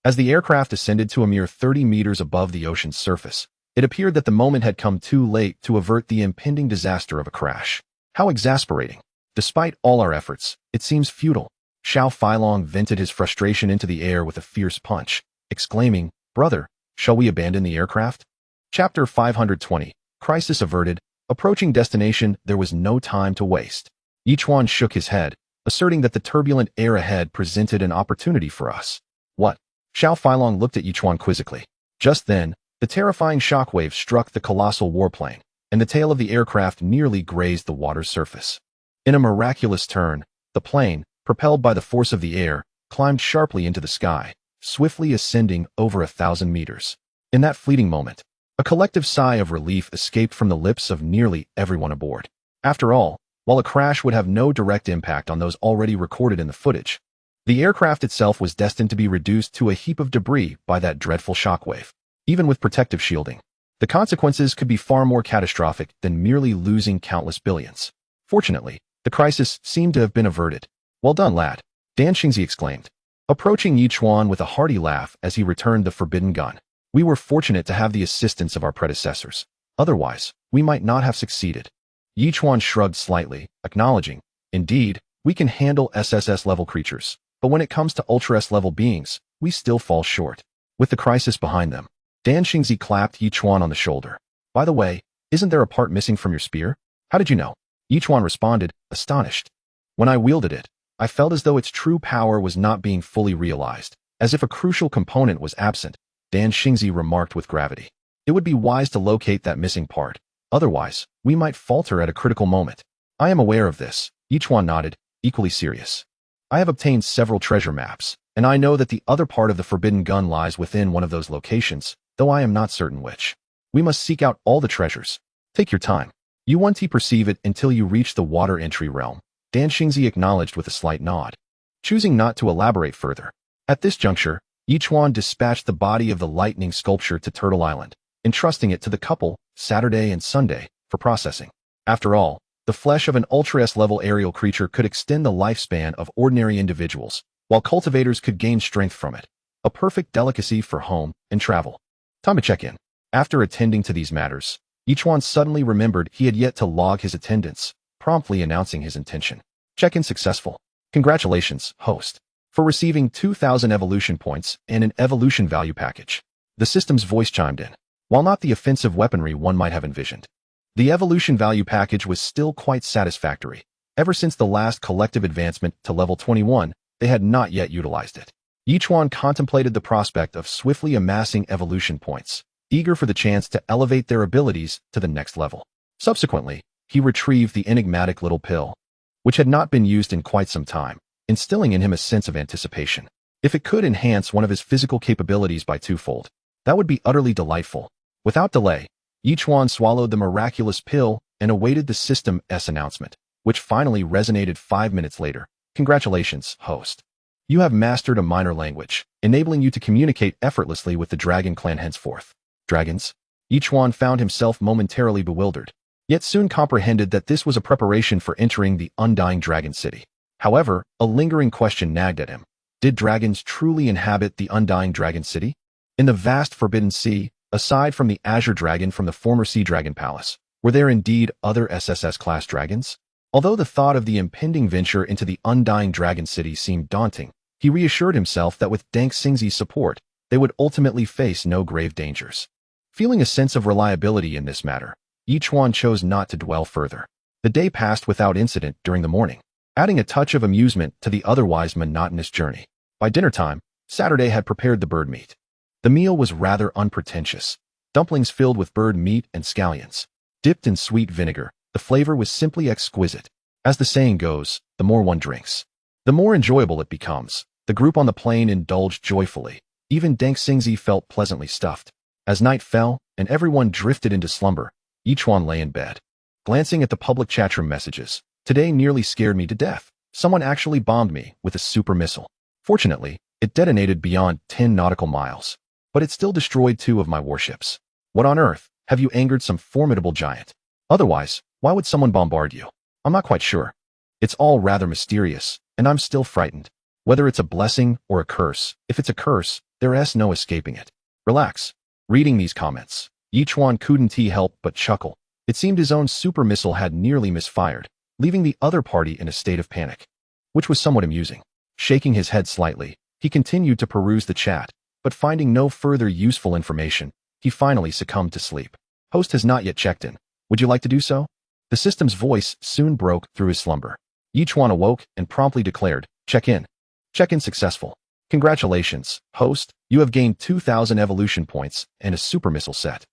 As the aircraft ascended to a mere 30 meters above the ocean's surface, it appeared that the moment had come too late to avert the impending disaster of a crash. How exasperating. Despite all our efforts, it seems futile. Xiao Feilong vented his frustration into the air with a fierce punch, exclaiming, "Brother, shall we abandon the aircraft?" Chapter 520, Crisis Averted. Approaching destination, there was no time to waste. Yichuan shook his head, asserting that the turbulent air ahead presented an opportunity for us. What? Xiao Feilong looked at Yichuan quizzically. Just then, the terrifying shockwave struck the colossal warplane, and the tail of the aircraft nearly grazed the water's surface. In a miraculous turn, the plane, propelled by the force of the air, climbed sharply into the sky, swiftly ascending over 1,000 meters. In that fleeting moment, a collective sigh of relief escaped from the lips of nearly everyone aboard. After all, while a crash would have no direct impact on those already recorded in the footage, the aircraft itself was destined to be reduced to a heap of debris by that dreadful shockwave. Even with protective shielding, the consequences could be far more catastrophic than merely losing countless billions. Fortunately, the crisis seemed to have been averted. Well done, lad, Dan Xingzi exclaimed, approaching Yichuan with a hearty laugh as he returned the forbidden gun. We were fortunate to have the assistance of our predecessors. Otherwise, we might not have succeeded. Yichuan shrugged slightly, acknowledging, indeed, we can handle SSS-level creatures, but when it comes to Ultra-S-level beings, we still fall short. With the crisis behind them, Dan Xingzi clapped Yichuan on the shoulder. By the way, isn't there a part missing from your spear? How did you know? Yichuan responded, astonished. When I wielded it, I felt as though its true power was not being fully realized, as if a crucial component was absent. Dan Xingzi remarked with gravity. It would be wise to locate that missing part. Otherwise, we might falter at a critical moment. I am aware of this. Yichuan nodded, equally serious. I have obtained several treasure maps, and I know that the other part of the forbidden gun lies within one of those locations, though I am not certain which. We must seek out all the treasures. Take your time. You won't perceive it until you reach the water entry realm, Dan Xingzi acknowledged with a slight nod. Choosing not to elaborate further, at this juncture, Yichuan dispatched the body of the lightning sculpture to Turtle Island, entrusting it to the couple, Saturday and Sunday, for processing. After all, the flesh of an Ultra-S-level aerial creature could extend the lifespan of ordinary individuals, while cultivators could gain strength from it. A perfect delicacy for home and travel. Time to check in. After attending to these matters, Yichuan suddenly remembered he had yet to log his attendance, promptly announcing his intention. Check-in successful. Congratulations, host, for receiving 2,000 evolution points and an evolution value package. The system's voice chimed in. While not the offensive weaponry one might have envisioned, the evolution value package was still quite satisfactory. Ever since the last collective advancement to level 21, they had not yet utilized it. Yichuan contemplated the prospect of swiftly amassing evolution points, eager for the chance to elevate their abilities to the next level. Subsequently, he retrieved the enigmatic little pill, which had not been used in quite some time, instilling in him a sense of anticipation. If it could enhance one of his physical capabilities by twofold, that would be utterly delightful. Without delay, Yichuan swallowed the miraculous pill and awaited the system's announcement, which finally resonated 5 minutes later. Congratulations, host. You have mastered a minor language, enabling you to communicate effortlessly with the Dragon Clan henceforth. Dragons? Yichuan found himself momentarily bewildered. yet soon comprehended that this was a preparation for entering the undying dragon city. However, a lingering question nagged at him. Did dragons truly inhabit the undying dragon city? In the vast forbidden sea, aside from the azure dragon from the former sea dragon palace, were there indeed other SSS-class dragons? Although the thought of the impending venture into the undying dragon city seemed daunting, he reassured himself that with Deng Xingzi's support, they would ultimately face no grave dangers. Feeling a sense of reliability in this matter, Yichuan chose not to dwell further. The day passed without incident during the morning, adding a touch of amusement to the otherwise monotonous journey. By dinner time, Saturday had prepared the bird meat. The meal was rather unpretentious. Dumplings filled with bird meat and scallions. Dipped in sweet vinegar, the flavor was simply exquisite. As the saying goes, the more one drinks, the more enjoyable it becomes. The group on the plain indulged joyfully. Even Deng Xingzi felt pleasantly stuffed. As night fell and everyone drifted into slumber, Yichuan lay in bed. Glancing at the public chatroom messages, today nearly scared me to death. Someone actually bombed me with a super missile. Fortunately, it detonated beyond 10 nautical miles, but it still destroyed 2 of my warships. What on earth? Have you angered some formidable giant? Otherwise, why would someone bombard you? I'm not quite sure. It's all rather mysterious, and I'm still frightened. Whether it's a blessing or a curse, if it's a curse, there's no escaping it. Relax. Reading these comments, Yichuan couldn't help but chuckle. It seemed his own super missile had nearly misfired, leaving the other party in a state of panic, which was somewhat amusing. Shaking his head slightly, he continued to peruse the chat, but finding no further useful information, he finally succumbed to sleep. Host has not yet checked in. Would you like to do so? The system's voice soon broke through his slumber. Yichuan awoke and promptly declared, check in. Check-in successful. Congratulations, host, you have gained 2,000 evolution points and a super missile set.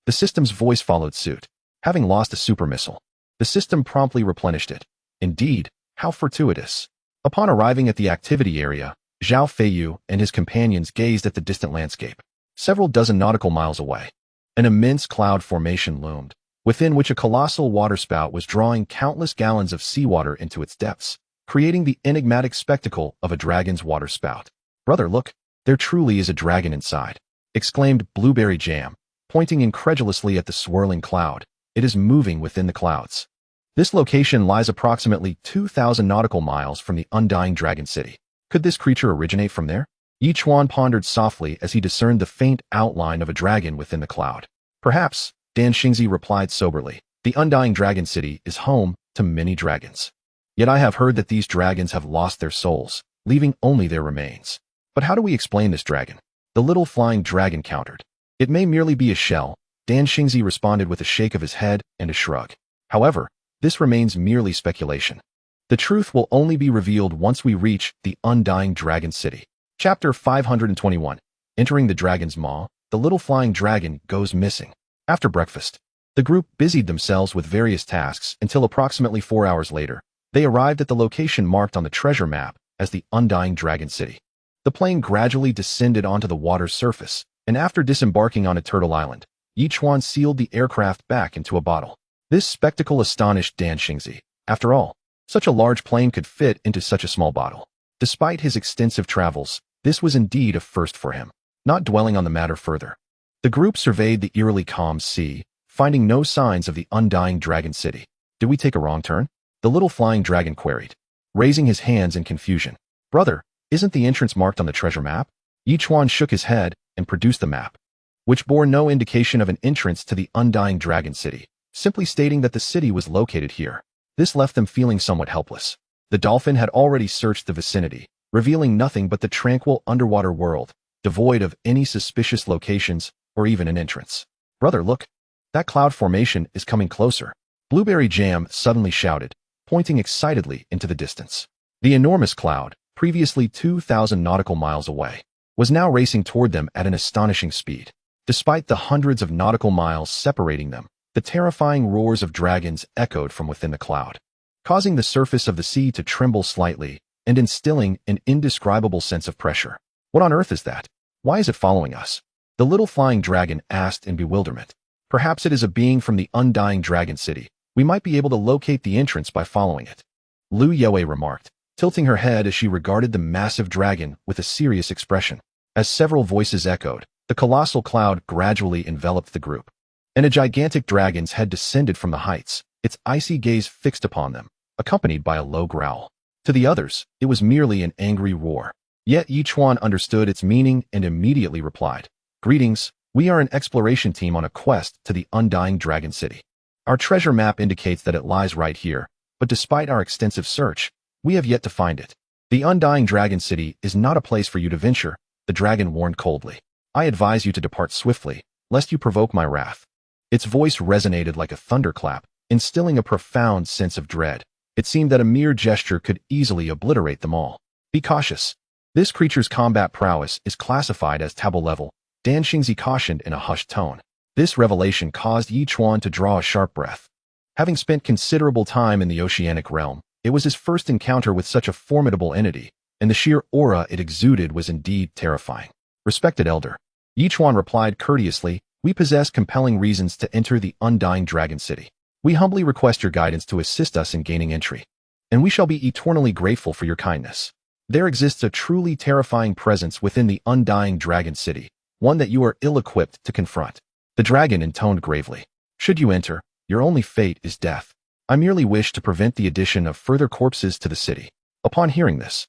The system's voice followed suit. Having lost a super missile, the system promptly replenished it. Indeed, how fortuitous. Upon arriving at the activity area, Zhao Feiyu and his companions gazed at the distant landscape. Several dozen nautical miles away, an immense cloud formation loomed, within which a colossal waterspout was drawing countless gallons of seawater into its depths, creating the enigmatic spectacle of a dragon's water spout. Brother, look, there truly is a dragon inside, exclaimed Blueberry Jam, pointing incredulously at the swirling cloud. It is moving within the clouds. This location lies approximately 2,000 nautical miles from the undying dragon city. Could this creature originate from there? Yichuan pondered softly as he discerned the faint outline of a dragon within the cloud. Perhaps, Dan Xingzi replied soberly. The undying dragon city is home to many dragons. Yet I have heard that these dragons have lost their souls, leaving only their remains. But how do we explain this dragon? The little flying dragon countered. It may merely be a shell. Dan Xingzi responded with a shake of his head and a shrug. However, this remains merely speculation. The truth will only be revealed once we reach the undying dragon city. Chapter 521. Entering the dragon's maw, the little flying dragon goes missing. After breakfast, the group busied themselves with various tasks until approximately 4 hours later, they arrived at the location marked on the treasure map as the undying dragon city. The plane gradually descended onto the water's surface, and after disembarking on a turtle island, Yichuan sealed the aircraft back into a bottle. This spectacle astonished Dan Xingzi. After all, such a large plane could fit into such a small bottle. Despite his extensive travels, this was indeed a first for him. Not dwelling on the matter further, the group surveyed the eerily calm sea, finding no signs of the undying dragon city. Did we take a wrong turn? The little flying dragon queried, raising his hands in confusion. Brother, isn't the entrance marked on the treasure map? Yichuan shook his head and produced the map, which bore no indication of an entrance to the undying dragon city, simply stating that the city was located here. This left them feeling somewhat helpless. The dolphin had already searched the vicinity, revealing nothing but the tranquil underwater world, devoid of any suspicious locations or even an entrance. Brother, look, that cloud formation is coming closer. Blueberry Jam suddenly shouted, pointing excitedly into the distance. The enormous cloud, previously 2,000 nautical miles away, was now racing toward them at an astonishing speed. Despite the hundreds of nautical miles separating them, the terrifying roars of dragons echoed from within the cloud, causing the surface of the sea to tremble slightly and instilling an indescribable sense of pressure. What on earth is that? Why is it following us? The little flying dragon asked in bewilderment. Perhaps it is a being from the undying dragon city. We might be able to locate the entrance by following it. Lu Yue remarked, tilting her head as she regarded the massive dragon with a serious expression. As several voices echoed, the colossal cloud gradually enveloped the group. and a gigantic dragon's head descended from the heights, its icy gaze fixed upon them, accompanied by a low growl. To the others, it was merely an angry roar. Yet Yichuan understood its meaning and immediately replied, "Greetings, we are an exploration team on a quest to the Undying Dragon City. Our treasure map indicates that it lies right here, but despite our extensive search, we have yet to find it. The Undying Dragon City is not a place for you to venture," the dragon warned coldly. "I advise you to depart swiftly, lest you provoke my wrath." Its voice resonated like a thunderclap, instilling a profound sense of dread. It seemed that a mere gesture could easily obliterate them all. "Be cautious. This creature's combat prowess is classified as taboo level," Dan Xingzi cautioned in a hushed tone. This revelation caused Yichuan to draw a sharp breath. Having spent considerable time in the oceanic realm, it was his first encounter with such a formidable entity, and the sheer aura it exuded was indeed terrifying. "Respected elder," Yichuan replied courteously, "we possess compelling reasons to enter the Undying Dragon City. We humbly request your guidance to assist us in gaining entry, and we shall be eternally grateful for your kindness. There exists a truly terrifying presence within the Undying Dragon City, one that you are ill-equipped to confront." The dragon intoned gravely. "Should you enter, your only fate is death. I merely wish to prevent the addition of further corpses to the city." Upon hearing this,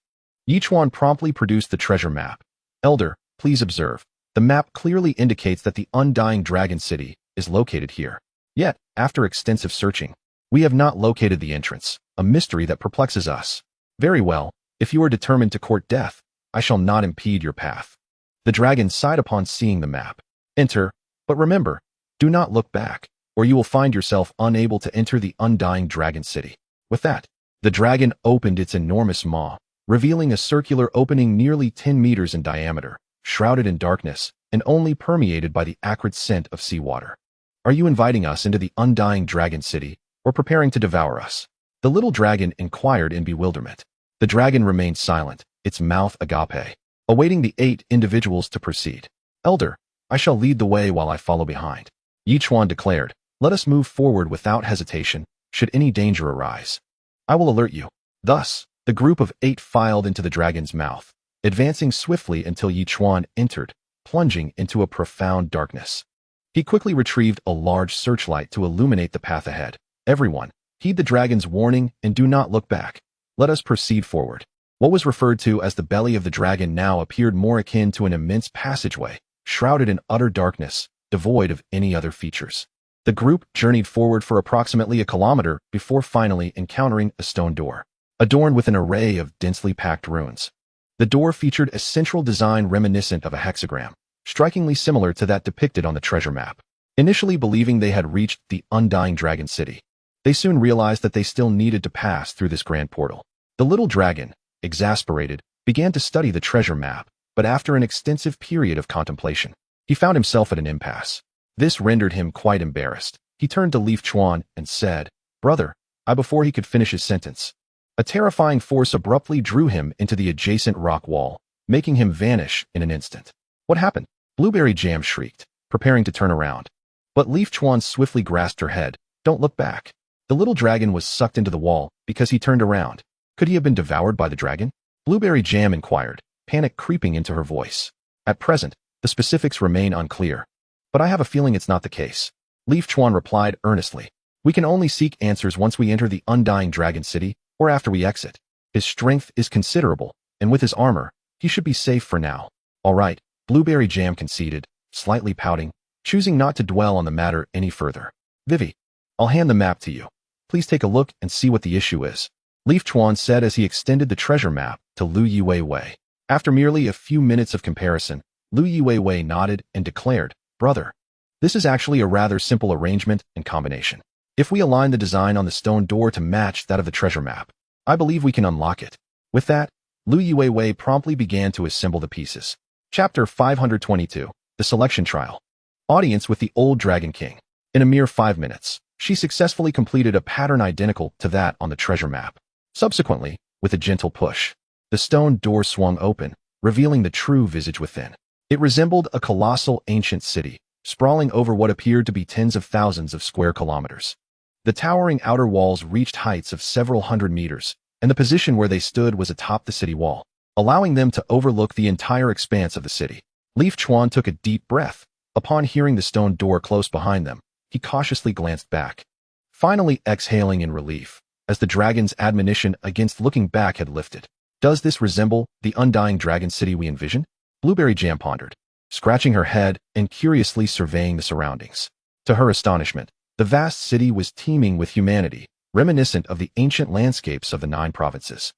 Yichuan promptly produced the treasure map. "Elder, please observe. The map clearly indicates that the Undying Dragon City is located here. Yet, after extensive searching, we have not located the entrance, a mystery that perplexes us. Very well, if you are determined to court death, I shall not impede your path." The dragon sighed upon seeing the map. "Enter, but remember, do not look back, or you will find yourself unable to enter the Undying Dragon City." With that, the dragon opened its enormous maw, revealing a circular opening nearly 10 meters in diameter, shrouded in darkness, and only permeated by the acrid scent of seawater. "Are you inviting us into the Undying Dragon City, or preparing to devour us?" the little dragon inquired in bewilderment. The dragon remained silent, its mouth agape, awaiting the 8 individuals to proceed. "Elder, I shall lead the way while I follow behind," Yichuan declared. "Let us move forward without hesitation, should any danger arise. I will alert you." Thus, the group of 8 filed into the dragon's mouth, advancing swiftly until Yichuan entered, plunging into a profound darkness. He quickly retrieved a large searchlight to illuminate the path ahead. "Everyone, heed the dragon's warning and do not look back. Let us proceed forward." What was referred to as the belly of the dragon now appeared more akin to an immense passageway, shrouded in utter darkness, devoid of any other features. The group journeyed forward for approximately a kilometer before finally encountering a stone door, adorned with an array of densely packed runes. The door featured a central design reminiscent of a hexagram, strikingly similar to that depicted on the treasure map. Initially believing they had reached the Undying Dragon City, they soon realized that they still needed to pass through this grand portal. The little dragon, exasperated, began to study the treasure map, but after an extensive period of contemplation, he found himself at an impasse. This rendered him quite embarrassed. He turned to Leaf Chuan and said, "Brother," before he could finish his sentence. A terrifying force abruptly drew him into the adjacent rock wall, making him vanish in an instant. "What happened?" Blueberry Jam shrieked, preparing to turn around. But Leaf Chuan swiftly grasped her head. "Don't look back." The little dragon was sucked into the wall because he turned around. Could he have been devoured by the dragon? Blueberry Jam inquired, panic creeping into her voice. "At present, the specifics remain unclear, but I have a feeling it's not the case." Leaf Chuan replied earnestly. "We can only seek answers once we enter the Undying Dragon City, or after we exit. His strength is considerable, and with his armor, he should be safe for now." "All right," Blueberry Jam conceded, slightly pouting, choosing not to dwell on the matter any further. "Vivi, I'll hand the map to you. Please take a look and see what the issue is," Leaf Chuan said as he extended the treasure map to Lu Yiwei. After merely a few minutes of comparison, Lu Yiwei nodded and declared, "Brother, this is actually a rather simple arrangement and combination. If we align the design on the stone door to match that of the treasure map, I believe we can unlock it." With that, Lu Yiwei promptly began to assemble the pieces. Chapter 522, The Selection Trial. Audience with the Old Dragon King. In a mere 5 minutes, she successfully completed a pattern identical to that on the treasure map. Subsequently, with a gentle push, the stone door swung open, revealing the true visage within. It resembled a colossal ancient city, sprawling over what appeared to be tens of thousands of square kilometers. The towering outer walls reached heights of several hundred meters, and the position where they stood was atop the city wall, allowing them to overlook the entire expanse of the city. Leaf Chuan took a deep breath. Upon hearing the stone door close behind them, he cautiously glanced back, finally exhaling in relief, as the dragon's admonition against looking back had lifted. Does this resemble the undying dragon city we envisioned? Blueberry Jam pondered, scratching her head and curiously surveying the surroundings. To her astonishment, the vast city was teeming with humanity, reminiscent of the ancient landscapes of the 9 provinces.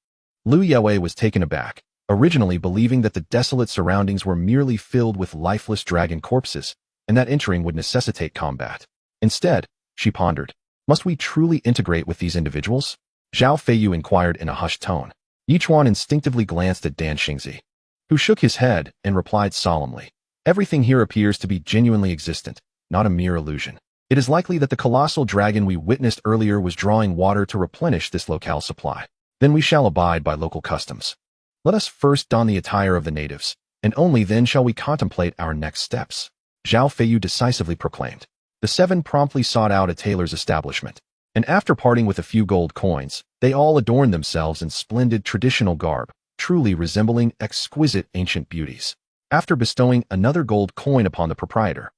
Liu Yue was taken aback, originally believing that the desolate surroundings were merely filled with lifeless dragon corpses, and that entering would necessitate combat. Instead, she pondered, must we truly integrate with these individuals? Zhao Feiyu inquired in a hushed tone. Yichuan instinctively glanced at Dan Xingzi, who shook his head and replied solemnly, everything here appears to be genuinely existent, not a mere illusion. It is likely that the colossal dragon we witnessed earlier was drawing water to replenish this locale supply. Then we shall abide by local customs. Let us first don the attire of the natives, and only then shall we contemplate our next steps. Zhao Feiyu decisively proclaimed. The 7 promptly sought out a tailor's establishment, and after parting with a few gold coins, they all adorned themselves in splendid traditional garb, truly resembling exquisite ancient beauties. After bestowing another gold coin upon the proprietor,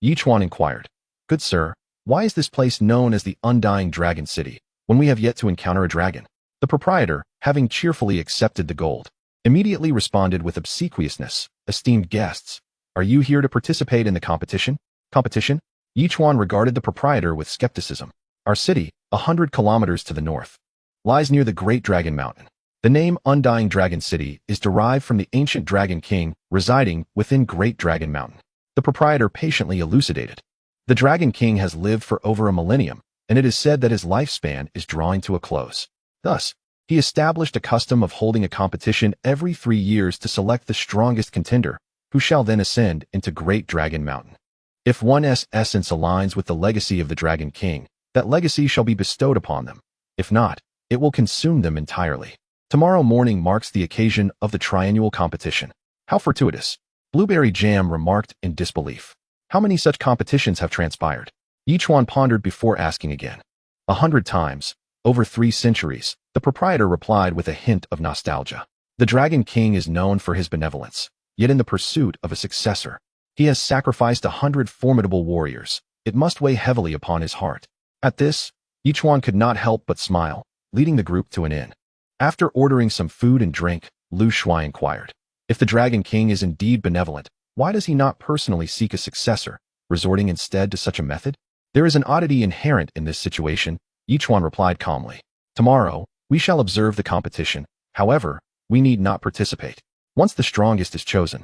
Yichuan inquired, good sir, why is this place known as the Undying Dragon City, when we have yet to encounter a dragon? The proprietor, having cheerfully accepted the gold, immediately responded with obsequiousness, esteemed guests, are you here to participate in the competition? Competition? Yichuan regarded the proprietor with skepticism. Our city, 100 kilometers to the north, lies near the Great Dragon Mountain. The name Undying Dragon City is derived from the ancient Dragon King residing within Great Dragon Mountain. The proprietor patiently elucidated. The Dragon King has lived for over a millennium, and it is said that his lifespan is drawing to a close. Thus, he established a custom of holding a competition every 3 years to select the strongest contender, who shall then ascend into Great Dragon Mountain. If one's essence aligns with the legacy of the Dragon King, that legacy shall be bestowed upon them. If not, it will consume them entirely. Tomorrow morning marks the occasion of the triennial competition. How fortuitous. Blueberry Jam remarked in disbelief. How many such competitions have transpired? Yichuan pondered before asking again. 100 times, over 3 centuries, the proprietor replied with a hint of nostalgia. The Dragon King is known for his benevolence, yet in the pursuit of a successor, he has sacrificed 100 formidable warriors. It must weigh heavily upon his heart. At this, Yichuan could not help but smile, leading the group to an inn. After ordering some food and drink, Lu Shuai inquired, if the Dragon King is indeed benevolent, why does he not personally seek a successor, resorting instead to such a method? There is an oddity inherent in this situation, Yichuan replied calmly. Tomorrow, we shall observe the competition. However, we need not participate. Once the strongest is chosen,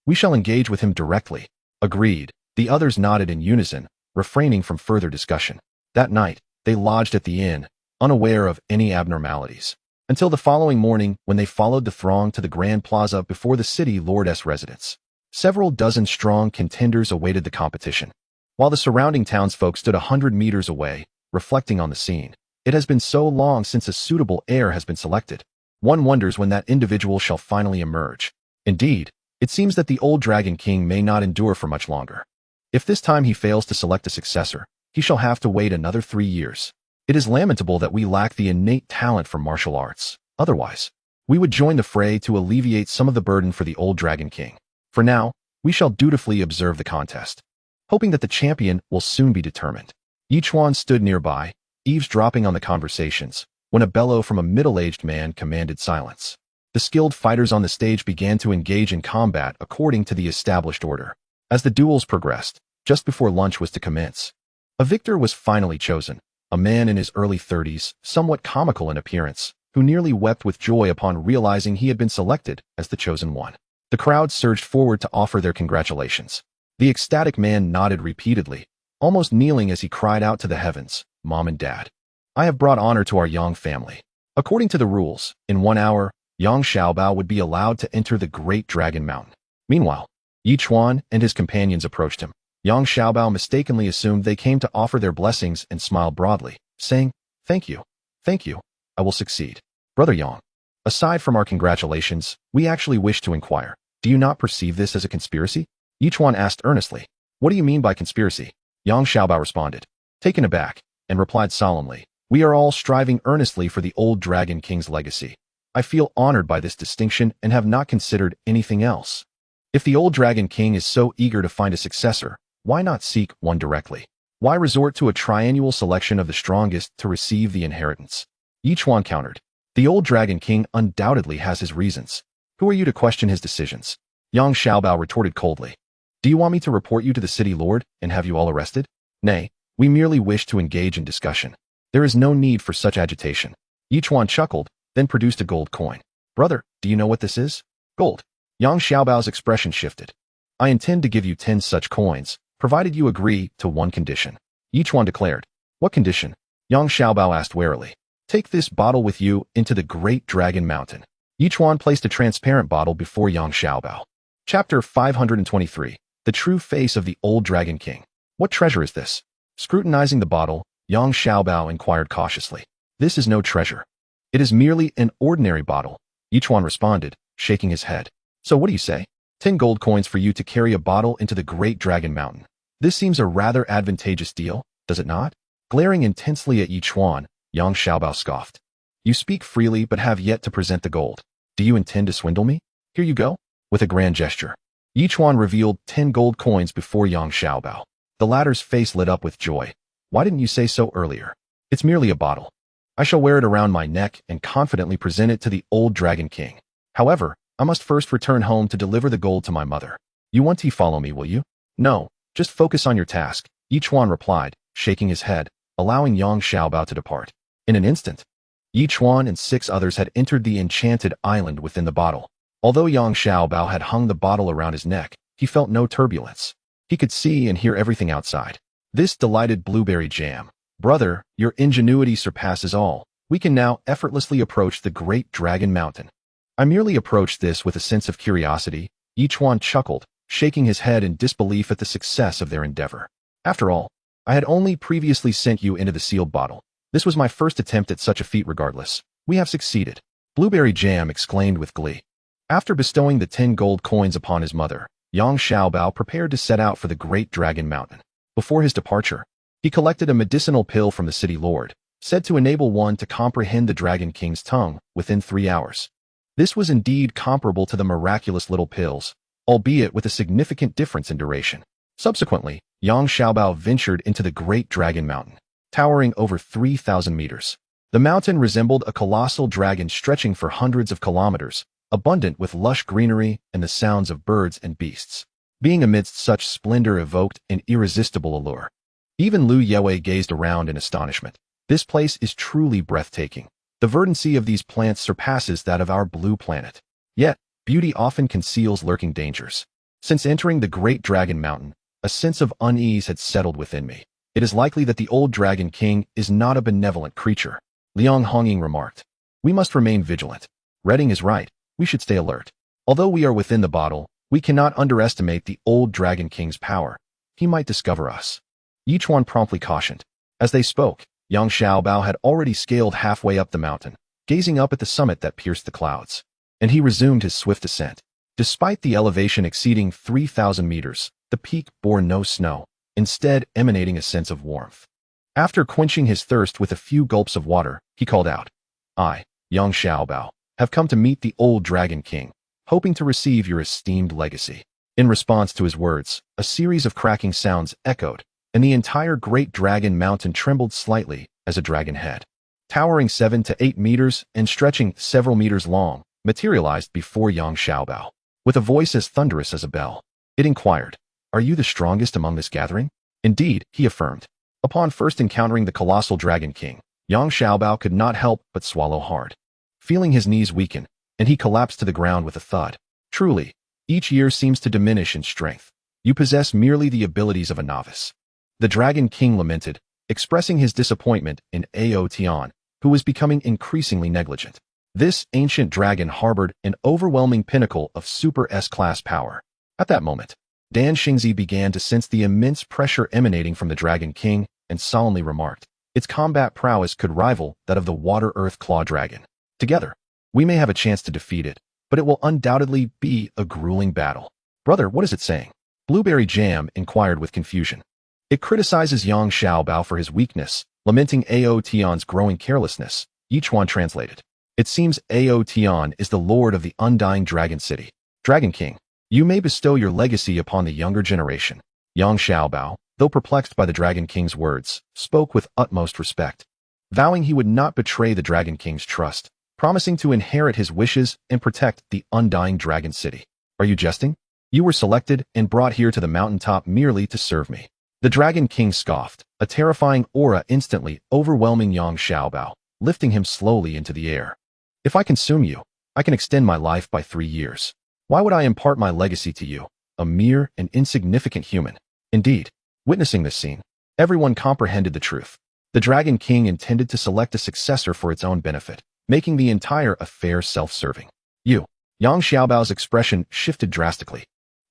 we shall engage with him directly. Agreed. The others nodded in unison, refraining from further discussion. That night, they lodged at the inn, unaware of any abnormalities, until the following morning when they followed the throng to the Grand Plaza before the city lord's residence. Several dozen strong contenders awaited the competition, while the surrounding townsfolk stood 100 meters away, reflecting on the scene. It has been so long since a suitable heir has been selected. One wonders when that individual shall finally emerge. Indeed, it seems that the old Dragon King may not endure for much longer. If this time he fails to select a successor, he shall have to wait another 3 years. It is lamentable that we lack the innate talent for martial arts. Otherwise, we would join the fray to alleviate some of the burden for the old Dragon King. For now, we shall dutifully observe the contest, hoping that the champion will soon be determined. Yichuan stood nearby, eavesdropping on the conversations, when a bellow from a middle-aged man commanded silence. The skilled fighters on the stage began to engage in combat according to the established order. As the duels progressed, just before lunch was to commence, a victor was finally chosen, a man in his early 30s, somewhat comical in appearance, who nearly wept with joy upon realizing he had been selected as the chosen one. The crowd surged forward to offer their congratulations. The ecstatic man nodded repeatedly, almost kneeling as he cried out to the heavens, Mom and Dad, I have brought honor to our Yang family. According to the rules, in 1 hour, Yang Xiaobao would be allowed to enter the Great Dragon Mountain. Meanwhile, Yichuan and his companions approached him. Yang Xiaobao mistakenly assumed they came to offer their blessings and smiled broadly, saying, thank you, I will succeed. Brother Yang, aside from our congratulations, we actually wish to inquire, do you not perceive this as a conspiracy? Yichuan asked earnestly, what do you mean by conspiracy? Yang Xiaobao responded, taken aback, and replied solemnly, we are all striving earnestly for the old Dragon King's legacy. I feel honored by this distinction and have not considered anything else. If the old Dragon King is so eager to find a successor, why not seek one directly? Why resort to a triannual selection of the strongest to receive the inheritance? Yichuan countered. The old Dragon King undoubtedly has his reasons. Who are you to question his decisions? Yang Xiaobao retorted coldly. Do you want me to report you to the city lord and have you all arrested? Nay, we merely wish to engage in discussion. There is no need for such agitation. Yichuan chuckled, then produced a gold coin. Brother, do you know what this is? Gold. Yang Xiaobao's expression shifted. I intend to give you 10 such coins, provided you agree to one condition. Yichuan declared. What condition? Yang Xiaobao asked warily. Take this bottle with you into the Great Dragon Mountain. Yichuan placed a transparent bottle before Yang Xiaobao. Chapter 523. The True Face of the Old Dragon King. What treasure is this? Scrutinizing the bottle, Yang Xiaobao inquired cautiously. This is no treasure. It is merely an ordinary bottle. Yichuan responded, shaking his head. So what do you say? 10 gold coins for you to carry a bottle into the Great Dragon Mountain. This seems a rather advantageous deal, does it not? Glaring intensely at Yichuan, Yang Xiaobao scoffed. You speak freely but have yet to present the gold. Do you intend to swindle me? Here you go. With a grand gesture, Yichuan revealed 10 gold coins before Yang Xiaobao. The latter's face lit up with joy. Why didn't you say so earlier? It's merely a bottle. I shall wear it around my neck and confidently present it to the old Dragon King. However, I must first return home to deliver the gold to my mother. You want to follow me, will you? No, just focus on your task, Yichuan replied, shaking his head, allowing Yang Xiaobao to depart. In an instant, Yichuan and 6 others had entered the enchanted island within the bottle. Although Yang Xiaobao had hung the bottle around his neck, he felt no turbulence. He could see and hear everything outside. This delighted blueberry jam. Brother, your ingenuity surpasses all. We can now effortlessly approach the Great Dragon Mountain. I merely approached this with a sense of curiosity, Yichuan chuckled, shaking his head in disbelief at the success of their endeavor. After all, I had only previously sent you into the sealed bottle. This was my first attempt at such a feat regardless. We have succeeded. Blueberry Jam exclaimed with glee. After bestowing the 10 gold coins upon his mother, Yang Xiaobao prepared to set out for the Great Dragon Mountain. Before his departure, he collected a medicinal pill from the city lord, said to enable one to comprehend the Dragon King's tongue within 3 hours. This was indeed comparable to the miraculous little pills, albeit with a significant difference in duration. Subsequently, Yang Xiaobao ventured into the Great Dragon Mountain, towering over 3,000 meters. The mountain resembled a colossal dragon stretching for hundreds of kilometers, abundant with lush greenery and the sounds of birds and beasts. Being amidst such splendor evoked an irresistible allure. Even Lu Yue gazed around in astonishment. This place is truly breathtaking. The verdancy of these plants surpasses that of our blue planet. Yet, beauty often conceals lurking dangers. Since entering the Great Dragon Mountain, a sense of unease had settled within me. It is likely that the old Dragon King is not a benevolent creature. Liang Hongying remarked. We must remain vigilant. Redding is right. We should stay alert. Although we are within the bottle, we cannot underestimate the old Dragon King's power. He might discover us. Yichuan promptly cautioned. As they spoke, Yang Xiaobao had already scaled halfway up the mountain, gazing up at the summit that pierced the clouds. And he resumed his swift ascent. Despite the elevation exceeding 3,000 meters, the peak bore no snow, instead emanating a sense of warmth. After quenching his thirst with a few gulps of water, he called out, I, Yang Xiaobao, have come to meet the old Dragon King, hoping to receive your esteemed legacy. In response to his words, a series of cracking sounds echoed, and the entire Great Dragon Mountain trembled slightly as a dragon head, towering 7 to 8 meters and stretching several meters long, materialized before Yang Xiaobao. With a voice as thunderous as a bell, it inquired, Are you the strongest among this gathering? Indeed, he affirmed. Upon first encountering the colossal Dragon King, Yang Xiaobao could not help but swallow hard, feeling his knees weaken, and he collapsed to the ground with a thud. Truly, each year seems to diminish in strength. You possess merely the abilities of a novice. The Dragon King lamented, expressing his disappointment in Ao Tian, who was becoming increasingly negligent. This ancient dragon harbored an overwhelming pinnacle of Super S-class power. At that moment, Dan Xingzi began to sense the immense pressure emanating from the Dragon King and solemnly remarked, its combat prowess could rival that of the Water-Earth Claw Dragon. Together, we may have a chance to defeat it, but it will undoubtedly be a grueling battle. Brother, what is it saying? Blueberry Jam inquired with confusion. It criticizes Yang Xiaobao for his weakness, lamenting Ao Tian's growing carelessness. Yichuan translated. It seems Ao Tian is the lord of the undying Dragon City. Dragon King, you may bestow your legacy upon the younger generation. Yang Xiaobao, though perplexed by the Dragon King's words, spoke with utmost respect, vowing he would not betray the Dragon King's trust, promising to inherit his wishes and protect the undying Dragon City. Are you jesting? You were selected and brought here to the mountaintop merely to serve me. The Dragon King scoffed, a terrifying aura instantly overwhelming Yang Xiaobao, lifting him slowly into the air. If I consume you, I can extend my life by 3 years. Why would I impart my legacy to you, a mere and insignificant human? Indeed, witnessing this scene, everyone comprehended the truth. The Dragon King intended to select a successor for its own benefit, making the entire affair self-serving. Yang Xiaobao's expression shifted drastically.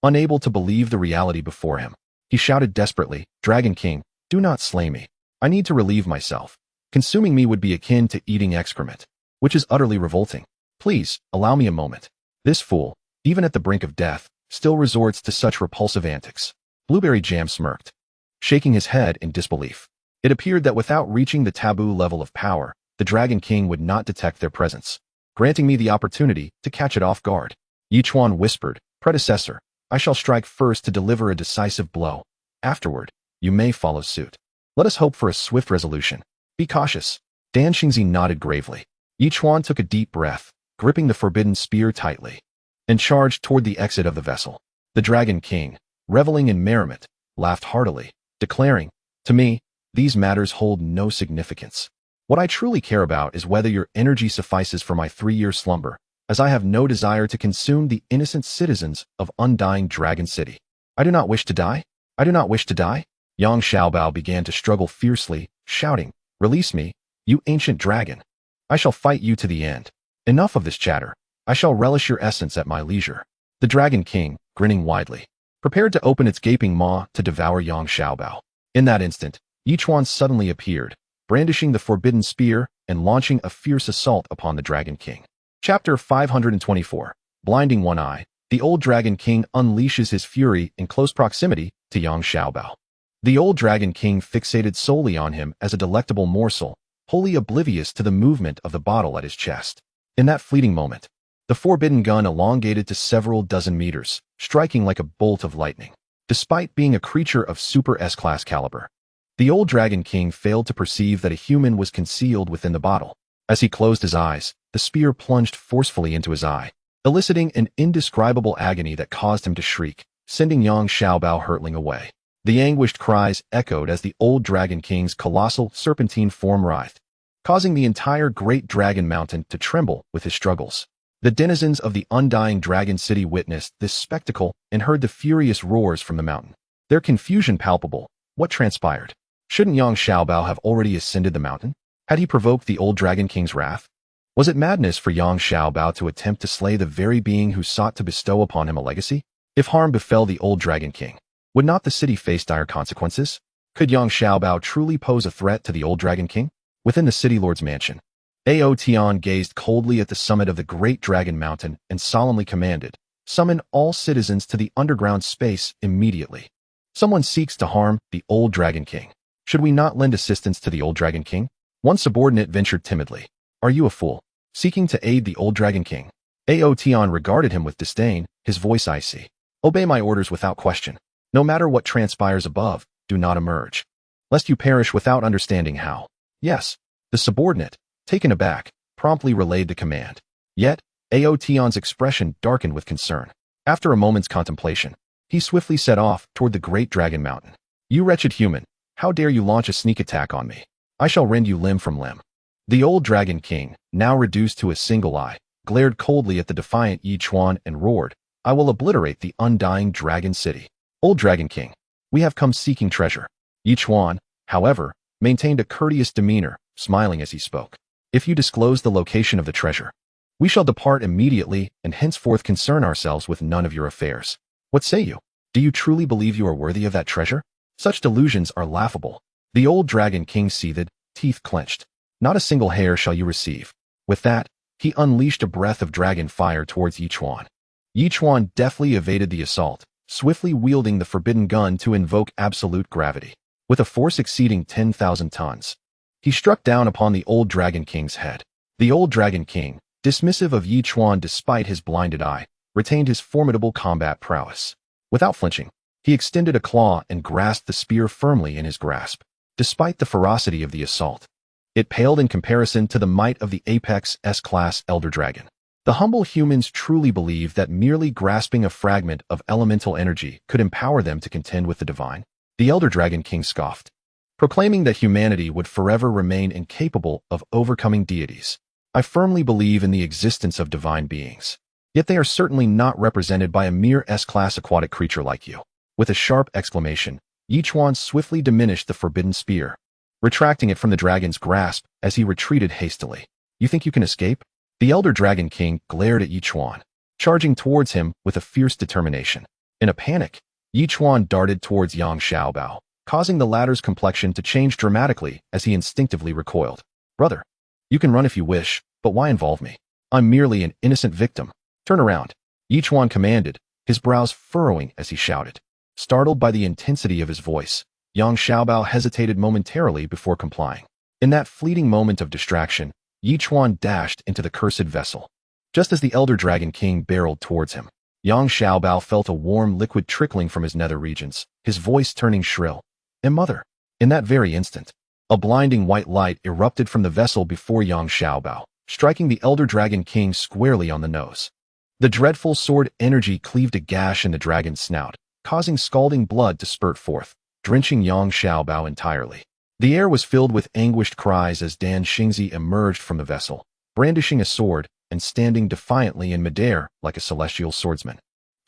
Unable to believe the reality before him, he shouted desperately, "Dragon King, do not slay me. I need to relieve myself. Consuming me would be akin to eating excrement, which is utterly revolting. Please, allow me a moment." This fool, even at the brink of death, still resorts to such repulsive antics. Blueberry Jam smirked, shaking his head in disbelief. It appeared that without reaching the taboo level of power, the Dragon King would not detect their presence, granting me the opportunity to catch it off guard. Yichuan whispered, "Predecessor, I shall strike first to deliver a decisive blow. Afterward, you may follow suit. Let us hope for a swift resolution. Be cautious." Dan Xingzi nodded gravely. Yichuan took a deep breath, gripping the forbidden spear tightly, and charged toward the exit of the vessel. The Dragon King, reveling in merriment, laughed heartily, declaring, "To me, these matters hold no significance. What I truly care about is whether your energy suffices for my 3-year slumber, as I have no desire to consume the innocent citizens of undying Dragon City. I do not wish to die. I do not wish to die." Yang Xiaobao began to struggle fiercely, shouting, "Release me, you ancient dragon. I shall fight you to the end. Enough of this chatter. I shall relish your essence at my leisure." The Dragon King, grinning widely, prepared to open its gaping maw to devour Yang Xiaobao. In that instant, Yichuan suddenly appeared, brandishing the forbidden spear and launching a fierce assault upon the Dragon King. Chapter 524. Blinding One Eye. The old Dragon King unleashes his fury in close proximity to Yang Xiaobao. The old Dragon King fixated solely on him as a delectable morsel, wholly oblivious to the movement of the bottle at his chest. In that fleeting moment, the forbidden gun elongated to several dozen meters, striking like a bolt of lightning. Despite being a creature of super S-class caliber, the old Dragon King failed to perceive that a human was concealed within the bottle. As he closed his eyes, the spear plunged forcefully into his eye, eliciting an indescribable agony that caused him to shriek, sending Yang Xiaobao hurtling away. The anguished cries echoed as the old Dragon King's colossal serpentine form writhed, causing the entire Great Dragon Mountain to tremble with his struggles. The denizens of the undying Dragon City witnessed this spectacle and heard the furious roars from the mountain. Their confusion palpable. What transpired? Shouldn't Yang Xiaobao have already ascended the mountain? Had he provoked the old Dragon King's wrath? Was it madness for Yang Xiaobao to attempt to slay the very being who sought to bestow upon him a legacy? If harm befell the old Dragon King, would not the city face dire consequences? Could Yang Xiaobao truly pose a threat to the old Dragon King? Within the city lord's mansion, Ao Tian gazed coldly at the summit of the Great Dragon Mountain and solemnly commanded, "Summon all citizens to the underground space immediately. Someone seeks to harm the old Dragon King. Should we not lend assistance to the old Dragon King?" One subordinate ventured timidly, "Are you a fool, seeking to aid the old Dragon King?" Ao Tian regarded him with disdain, his voice icy. "Obey my orders without question. No matter what transpires above, do not emerge, lest you perish without understanding how." "Yes." The subordinate, taken aback, promptly relayed the command. Yet, Ao Tian's expression darkened with concern. After a moment's contemplation, he swiftly set off toward the Great Dragon Mountain. "You wretched human, how dare you launch a sneak attack on me? I shall rend you limb from limb." The old Dragon King, now reduced to a single eye, glared coldly at the defiant Yichuan and roared, "I will obliterate the undying Dragon City." "Old Dragon King, we have come seeking treasure." Yichuan, however, maintained a courteous demeanor, smiling as he spoke. "If you disclose the location of the treasure, we shall depart immediately and henceforth concern ourselves with none of your affairs. What say you? Do you truly believe you are worthy of that treasure? Such delusions are laughable." The old Dragon King seethed, teeth clenched. "Not a single hair shall you receive." With that, he unleashed a breath of dragon fire towards Yichuan. Yichuan deftly evaded the assault, swiftly wielding the forbidden gun to invoke absolute gravity. With a force exceeding 10,000 tons, he struck down upon the old Dragon King's head. The old Dragon King, dismissive of Yichuan despite his blinded eye, retained his formidable combat prowess. Without flinching, He extended a claw and grasped the spear firmly in his grasp. Despite the ferocity of the assault, it paled in comparison to the might of the apex S-class Elder Dragon. The humble humans truly believed that merely grasping a fragment of elemental energy could empower them to contend with the divine. The Elder Dragon King scoffed, proclaiming that humanity would forever remain incapable of overcoming deities. I firmly believe in the existence of divine beings, yet they are certainly not represented by a mere S-class aquatic creature like you. With a sharp exclamation, Yichuan swiftly diminished the forbidden spear, retracting it from the dragon's grasp as he retreated hastily. You think you can escape? The Elder Dragon King glared at Yichuan, charging towards him with a fierce determination. In a panic, Yichuan darted towards Yang Xiaobao, causing the latter's complexion to change dramatically as he instinctively recoiled. Brother, you can run if you wish, but why involve me? I'm merely an innocent victim. Turn around, Yichuan commanded, his brows furrowing as he shouted. Startled by the intensity of his voice, Yang Xiaobao hesitated momentarily before complying. In that fleeting moment of distraction, Yichuan dashed into the cursed vessel. Just as the Elder Dragon King barreled towards him, Yang Xiaobao felt a warm liquid trickling from his nether regions, his voice turning shrill. And mother! In that very instant, a blinding white light erupted from the vessel before Yang Xiaobao, striking the Elder Dragon King squarely on the nose. The dreadful sword energy cleaved a gash in the dragon's snout, causing scalding blood to spurt forth, drenching Yang Xiaobao entirely. The air was filled with anguished cries as Dan Xingzi emerged from the vessel, brandishing a sword and standing defiantly in midair like a celestial swordsman.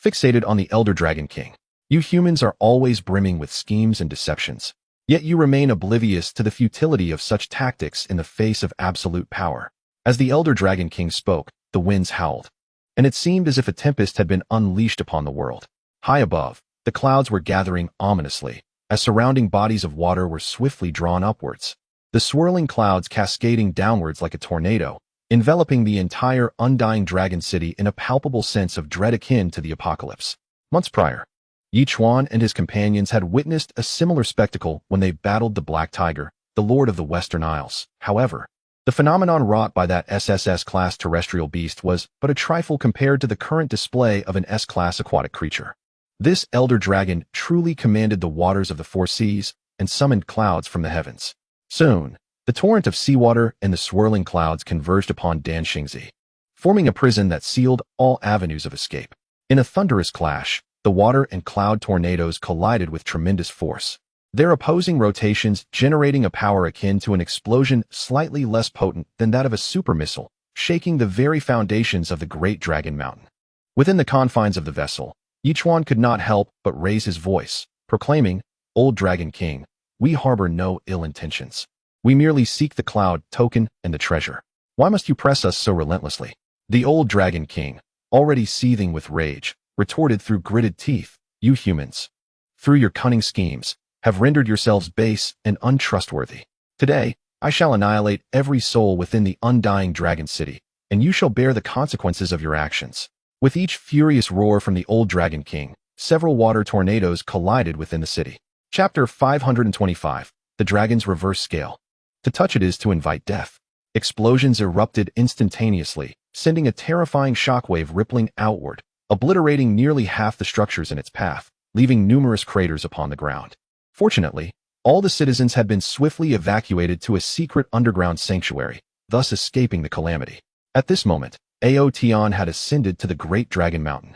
Fixated on the Elder Dragon King, you humans are always brimming with schemes and deceptions, yet you remain oblivious to the futility of such tactics in the face of absolute power. As the Elder Dragon King spoke, the winds howled, and it seemed as if a tempest had been unleashed upon the world. High above, the clouds were gathering ominously, as surrounding bodies of water were swiftly drawn upwards, the swirling clouds cascading downwards like a tornado, enveloping the entire undying dragon city in a palpable sense of dread akin to the apocalypse. Months prior, Yichuan and his companions had witnessed a similar spectacle when they battled the Black Tiger, the Lord of the Western Isles. However, the phenomenon wrought by that SSS-class terrestrial beast was but a trifle compared to the current display of an S-class aquatic creature. This elder dragon truly commanded the waters of the four seas and summoned clouds from the heavens. Soon, the torrent of seawater and the swirling clouds converged upon Dan Xingzi, forming a prison that sealed all avenues of escape. In a thunderous clash, the water and cloud tornadoes collided with tremendous force, their opposing rotations generating a power akin to an explosion slightly less potent than that of a super missile, shaking the very foundations of the Great Dragon Mountain. Within the confines of the vessel, Yichuan could not help but raise his voice, proclaiming, "Old Dragon King, we harbor no ill intentions. We merely seek the cloud token and the treasure. Why must you press us so relentlessly?" The Old Dragon King, already seething with rage, retorted through gritted teeth, "You humans, through your cunning schemes, have rendered yourselves base and untrustworthy. Today, I shall annihilate every soul within the undying Dragon City, and you shall bear the consequences of your actions." With each furious roar from the Old Dragon King, several water tornadoes collided within the city. Chapter 525, The Dragon's Reverse Scale. To touch it is to invite death. Explosions erupted instantaneously, sending a terrifying shockwave rippling outward, obliterating nearly half the structures in its path, leaving numerous craters upon the ground. Fortunately, all the citizens had been swiftly evacuated to a secret underground sanctuary, thus escaping the calamity. At this moment, Aotian had ascended to the Great Dragon Mountain.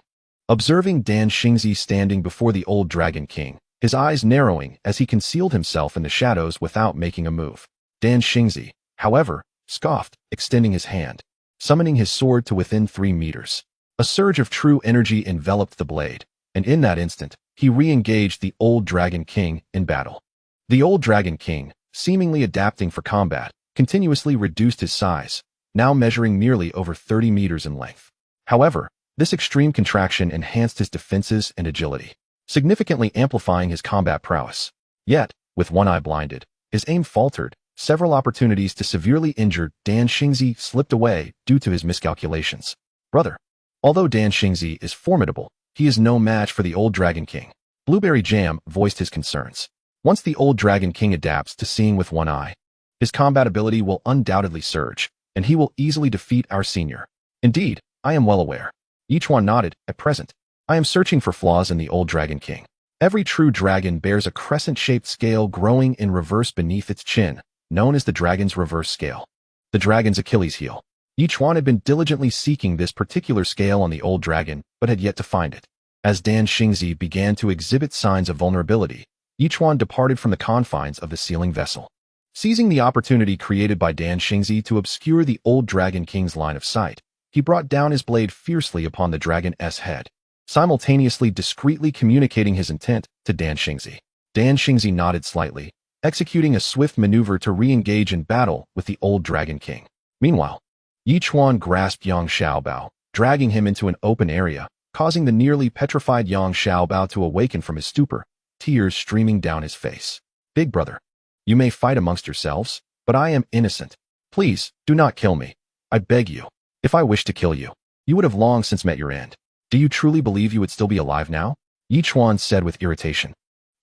Observing Dan Xingzi standing before the Old Dragon King, his eyes narrowing as he concealed himself in the shadows without making a move. Dan Xingzi, however, scoffed, extending his hand, summoning his sword to within 3 meters. A surge of true energy enveloped the blade, and in that instant, he re-engaged the Old Dragon King in battle. The Old Dragon King, seemingly adapting for combat, continuously reduced his size, now measuring nearly over 30 meters in length. However, this extreme contraction enhanced his defenses and agility, significantly amplifying his combat prowess. Yet, with one eye blinded, his aim faltered. Several opportunities to severely injure Dan Xingzi slipped away due to his miscalculations. Brother, although Dan Xingzi is formidable, he is no match for the Old Dragon King. Blueberry Jam voiced his concerns. Once the Old Dragon King adapts to seeing with one eye, his combat ability will undoubtedly surge, and he will easily defeat our senior. Indeed, I am well aware. Yichuan nodded. At present, I am searching for flaws in the Old Dragon King. Every true dragon bears a crescent-shaped scale growing in reverse beneath its chin, known as the dragon's reverse scale. The dragon's Achilles heel. Yichuan had been diligently seeking this particular scale on the old dragon, but had yet to find it. As Dan Xingzi began to exhibit signs of vulnerability, Yichuan departed from the confines of the sealing vessel. Seizing the opportunity created by Dan Xingzi to obscure the old Dragon King's line of sight, he brought down his blade fiercely upon the dragon's head, simultaneously discreetly communicating his intent to Dan Xingzi. Dan Xingzi nodded slightly, executing a swift maneuver to re-engage in battle with the old Dragon King. Meanwhile, Yichuan grasped Yang Xiaobao, dragging him into an open area, causing the nearly petrified Yang Xiaobao to awaken from his stupor, tears streaming down his face. "Big brother, you may fight amongst yourselves, but I am innocent. Please, do not kill me. I beg you. If I wished to kill you, you would have long since met your end. Do you truly believe you would still be alive now?" Yichuan said with irritation.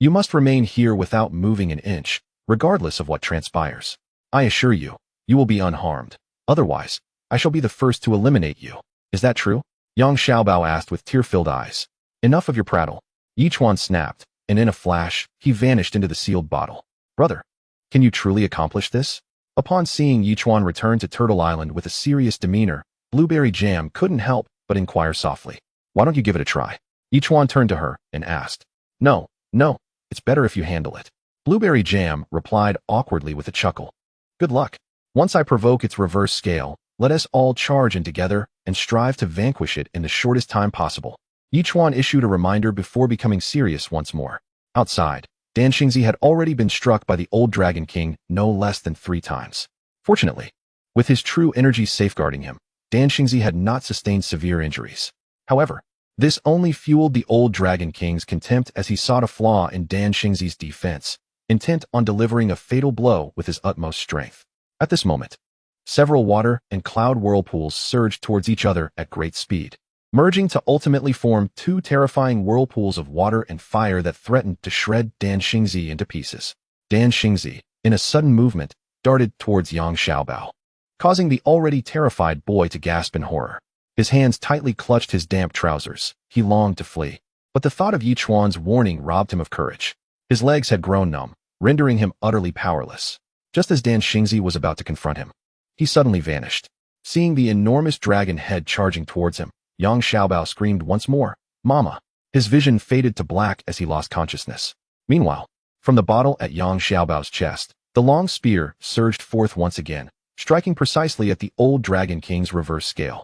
"You must remain here without moving an inch, regardless of what transpires. I assure you, you will be unharmed. Otherwise, I shall be the first to eliminate you. Is that true?" Yang Xiaobao asked with tear-filled eyes. "Enough of your prattle." Yichuan snapped, and in a flash, he vanished into the sealed bottle. "Brother, can you truly accomplish this?" Upon seeing Yichuan return to Turtle Island with a serious demeanor, Blueberry Jam couldn't help but inquire softly. "Why don't you give it a try?" Yichuan turned to her and asked. No, it's better if you handle it." Blueberry Jam replied awkwardly with a chuckle. "Good luck. Once I provoke its reverse scale, let us all charge in together and strive to vanquish it in the shortest time possible." Yichuan issued a reminder before becoming serious once more. Outside, Dan Xingzi had already been struck by the old Dragon King no less than 3 times. Fortunately, with his true energy safeguarding him, Dan Xingzi had not sustained severe injuries. However, this only fueled the old Dragon King's contempt as he sought a flaw in Dan Xingzi's defense, intent on delivering a fatal blow with his utmost strength. At this moment, several water and cloud whirlpools surged towards each other at great speed, merging to ultimately form 2 terrifying whirlpools of water and fire that threatened to shred Dan Xingzi into pieces. Dan Xingzi, in a sudden movement, darted towards Yang Xiaobao, causing the already terrified boy to gasp in horror. His hands tightly clutched his damp trousers. He longed to flee, but the thought of Yichuan's warning robbed him of courage. His legs had grown numb, rendering him utterly powerless. Just as Dan Xingzi was about to confront him, he suddenly vanished. Seeing the enormous dragon head charging towards him, Yang Xiaobao screamed once more, "Mama!" His vision faded to black as he lost consciousness. Meanwhile, from the bottle at Yang Xiaobao's chest, the long spear surged forth once again, striking precisely at the old Dragon King's reverse scale.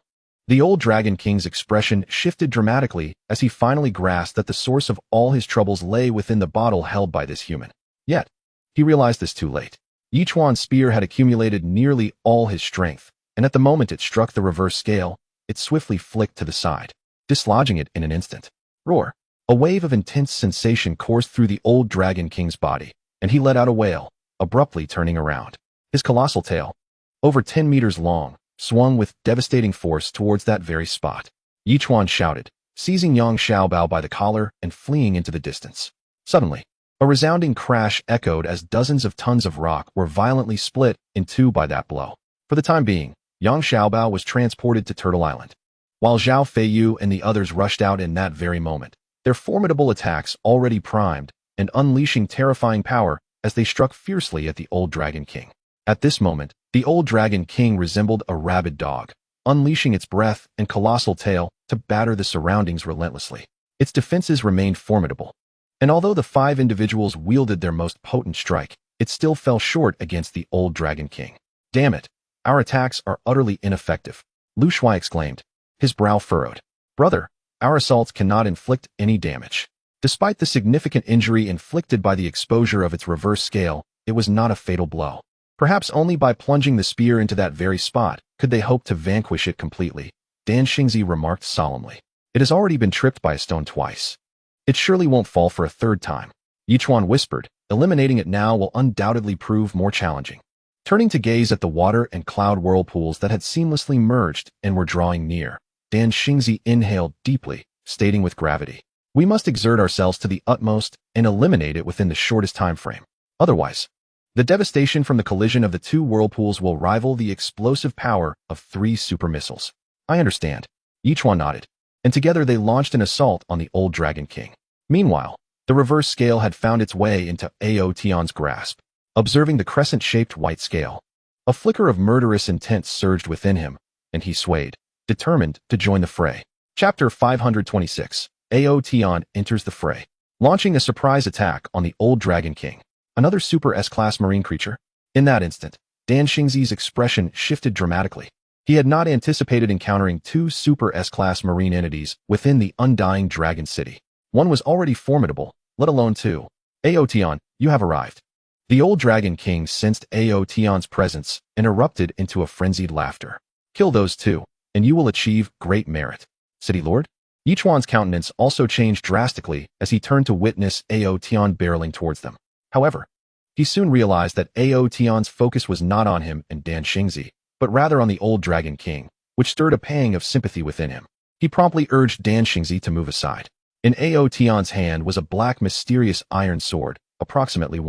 The old Dragon King's expression shifted dramatically as he finally grasped that the source of all his troubles lay within the bottle held by this human. Yet, he realized this too late. Yichuan's spear had accumulated nearly all his strength, and at the moment it struck the reverse scale, it swiftly flicked to the side, dislodging it in an instant. Roar! A wave of intense sensation coursed through the old Dragon King's body, and he let out a wail, abruptly turning around. His colossal tail, over 10 meters long, swung with devastating force towards that very spot. Yichuan shouted, seizing Yang Xiaobao by the collar and fleeing into the distance. Suddenly, a resounding crash echoed as dozens of tons of rock were violently split in 2 by that blow. For the time being, Yang Xiaobao was transported to Turtle Island, while Zhao Feiyu and the others rushed out in that very moment, their formidable attacks already primed and unleashing terrifying power as they struck fiercely at the old Dragon King. At this moment, the old Dragon King resembled a rabid dog, unleashing its breath and colossal tail to batter the surroundings relentlessly. Its defenses remained formidable, and although the 5 individuals wielded their most potent strike, it still fell short against the old Dragon King. "Damn it, our attacks are utterly ineffective," Lu Shuai exclaimed, his brow furrowed. "Brother, our assaults cannot inflict any damage." Despite the significant injury inflicted by the exposure of its reverse scale, it was not a fatal blow. Perhaps only by plunging the spear into that very spot could they hope to vanquish it completely, Dan Xingzi remarked solemnly. "It has already been tripped by a stone twice. It surely won't fall for a 3rd time." Yichuan whispered, "Eliminating it now will undoubtedly prove more challenging." Turning to gaze at the water and cloud whirlpools that had seamlessly merged and were drawing near, Dan Xingzi inhaled deeply, stating with gravity, "We must exert ourselves to the utmost and eliminate it within the shortest time frame. Otherwise, the devastation from the collision of the 2 whirlpools will rival the explosive power of 3 super missiles." "I understand." Yichuan nodded, and together they launched an assault on the old Dragon King. Meanwhile, The reverse scale had found its way into Aotion's grasp. Observing the crescent-shaped white scale, a flicker of murderous intent surged within him, and he swayed, determined to join the fray. Chapter 526. Aotion enters the fray, launching a surprise attack on the old Dragon King, another Super S-class marine creature. In that instant, Dan Xingzi's expression shifted dramatically. He had not anticipated encountering two Super S-class marine entities within the undying Dragon City. One was already formidable, let alone two. Aotion, you have arrived. The old Dragon King sensed Aotion's presence and erupted into a frenzied laughter. Kill those two, and you will achieve great merit. City Lord? Yichuan's countenance also changed drastically as he turned to witness Aotion barreling towards them. However, he soon realized that Aotion's focus was not on him and Dan Xingzi, but rather on the old Dragon King, which stirred a pang of sympathy within him. He promptly urged Dan Xingzi to move aside. In Aotion's hand was a black mysterious iron sword, approximately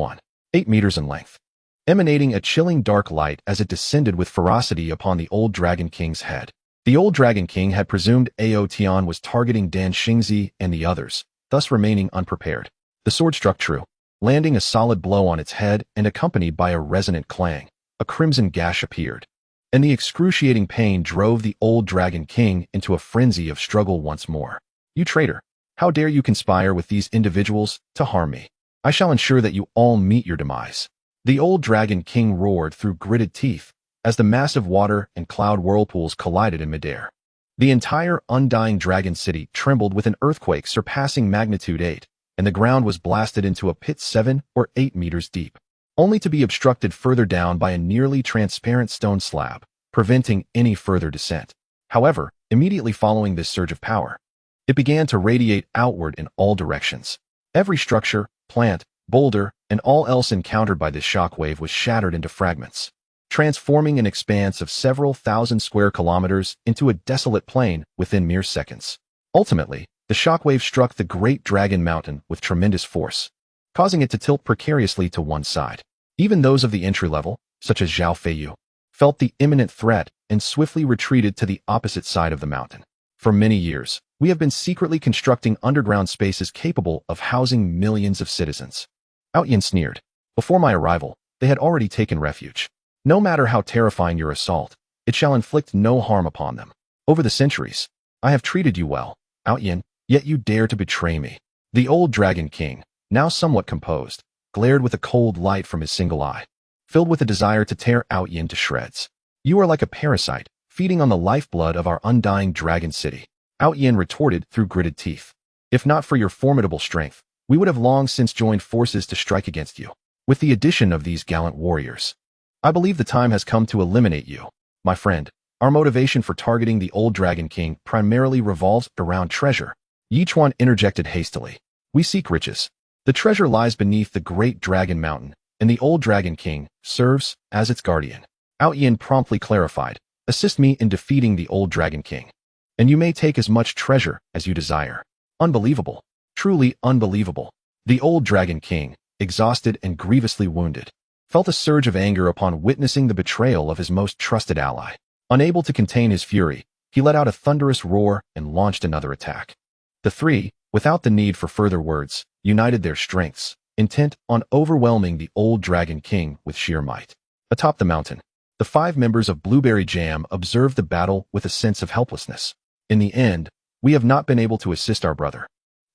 8 meters in length, emanating a chilling dark light as it descended with ferocity upon the old Dragon King's head. The old Dragon King had presumed Aotion was targeting Dan Xingzi and the others, thus remaining unprepared. The sword struck true, landing a solid blow on its head and accompanied by a resonant clang. A crimson gash appeared, and the excruciating pain drove the old Dragon King into a frenzy of struggle once more. You traitor! How dare you conspire with these individuals to harm me? I shall ensure that you all meet your demise. The old Dragon King roared through gritted teeth as the massive water and cloud whirlpools collided in midair. The entire undying Dragon City trembled with an earthquake surpassing magnitude 8, and the ground was blasted into a pit 7 or 8 meters deep, only to be obstructed further down by a nearly transparent stone slab, preventing any further descent. However, immediately following this surge of power, it began to radiate outward in all directions. Every structure, plant, boulder, and all else encountered by this shockwave was shattered into fragments, transforming an expanse of several thousand square kilometers into a desolate plain within mere seconds. Ultimately, the shockwave struck the Great Dragon Mountain with tremendous force, causing it to tilt precariously to one side. Even those of the entry level, such as Zhao Feiyu, felt the imminent threat and swiftly retreated to the opposite side of the mountain. For many years, we have been secretly constructing underground spaces capable of housing millions of citizens. Outyin sneered. Before my arrival, they had already taken refuge. No matter how terrifying your assault, it shall inflict no harm upon them. Over the centuries, I have treated you well, Outyin, yet you dare to betray me. The old Dragon King, now somewhat composed, glared with a cold light from his single eye, filled with a desire to tear Outyin to shreds. You are like a parasite, feeding on the lifeblood of our undying Dragon City. Outyin retorted through gritted teeth. If not for your formidable strength, we would have long since joined forces to strike against you. With the addition of these gallant warriors, I believe the time has come to eliminate you. My friend, our motivation for targeting the old Dragon King primarily revolves around treasure. Yichuan interjected hastily. We seek riches. The treasure lies beneath the Great Dragon Mountain, and the old Dragon King serves as its guardian. Outyin promptly clarified. Assist me in defeating the old Dragon King, and you may take as much treasure as you desire. Unbelievable. Truly unbelievable. The old Dragon King, exhausted and grievously wounded, felt a surge of anger upon witnessing the betrayal of his most trusted ally. Unable to contain his fury, he let out a thunderous roar and launched another attack. The three, without the need for further words, united their strengths, intent on overwhelming the old Dragon King with sheer might. Atop the mountain, the 5 members of Blueberry Jam observed the battle with a sense of helplessness. In the end, we have not been able to assist our brother.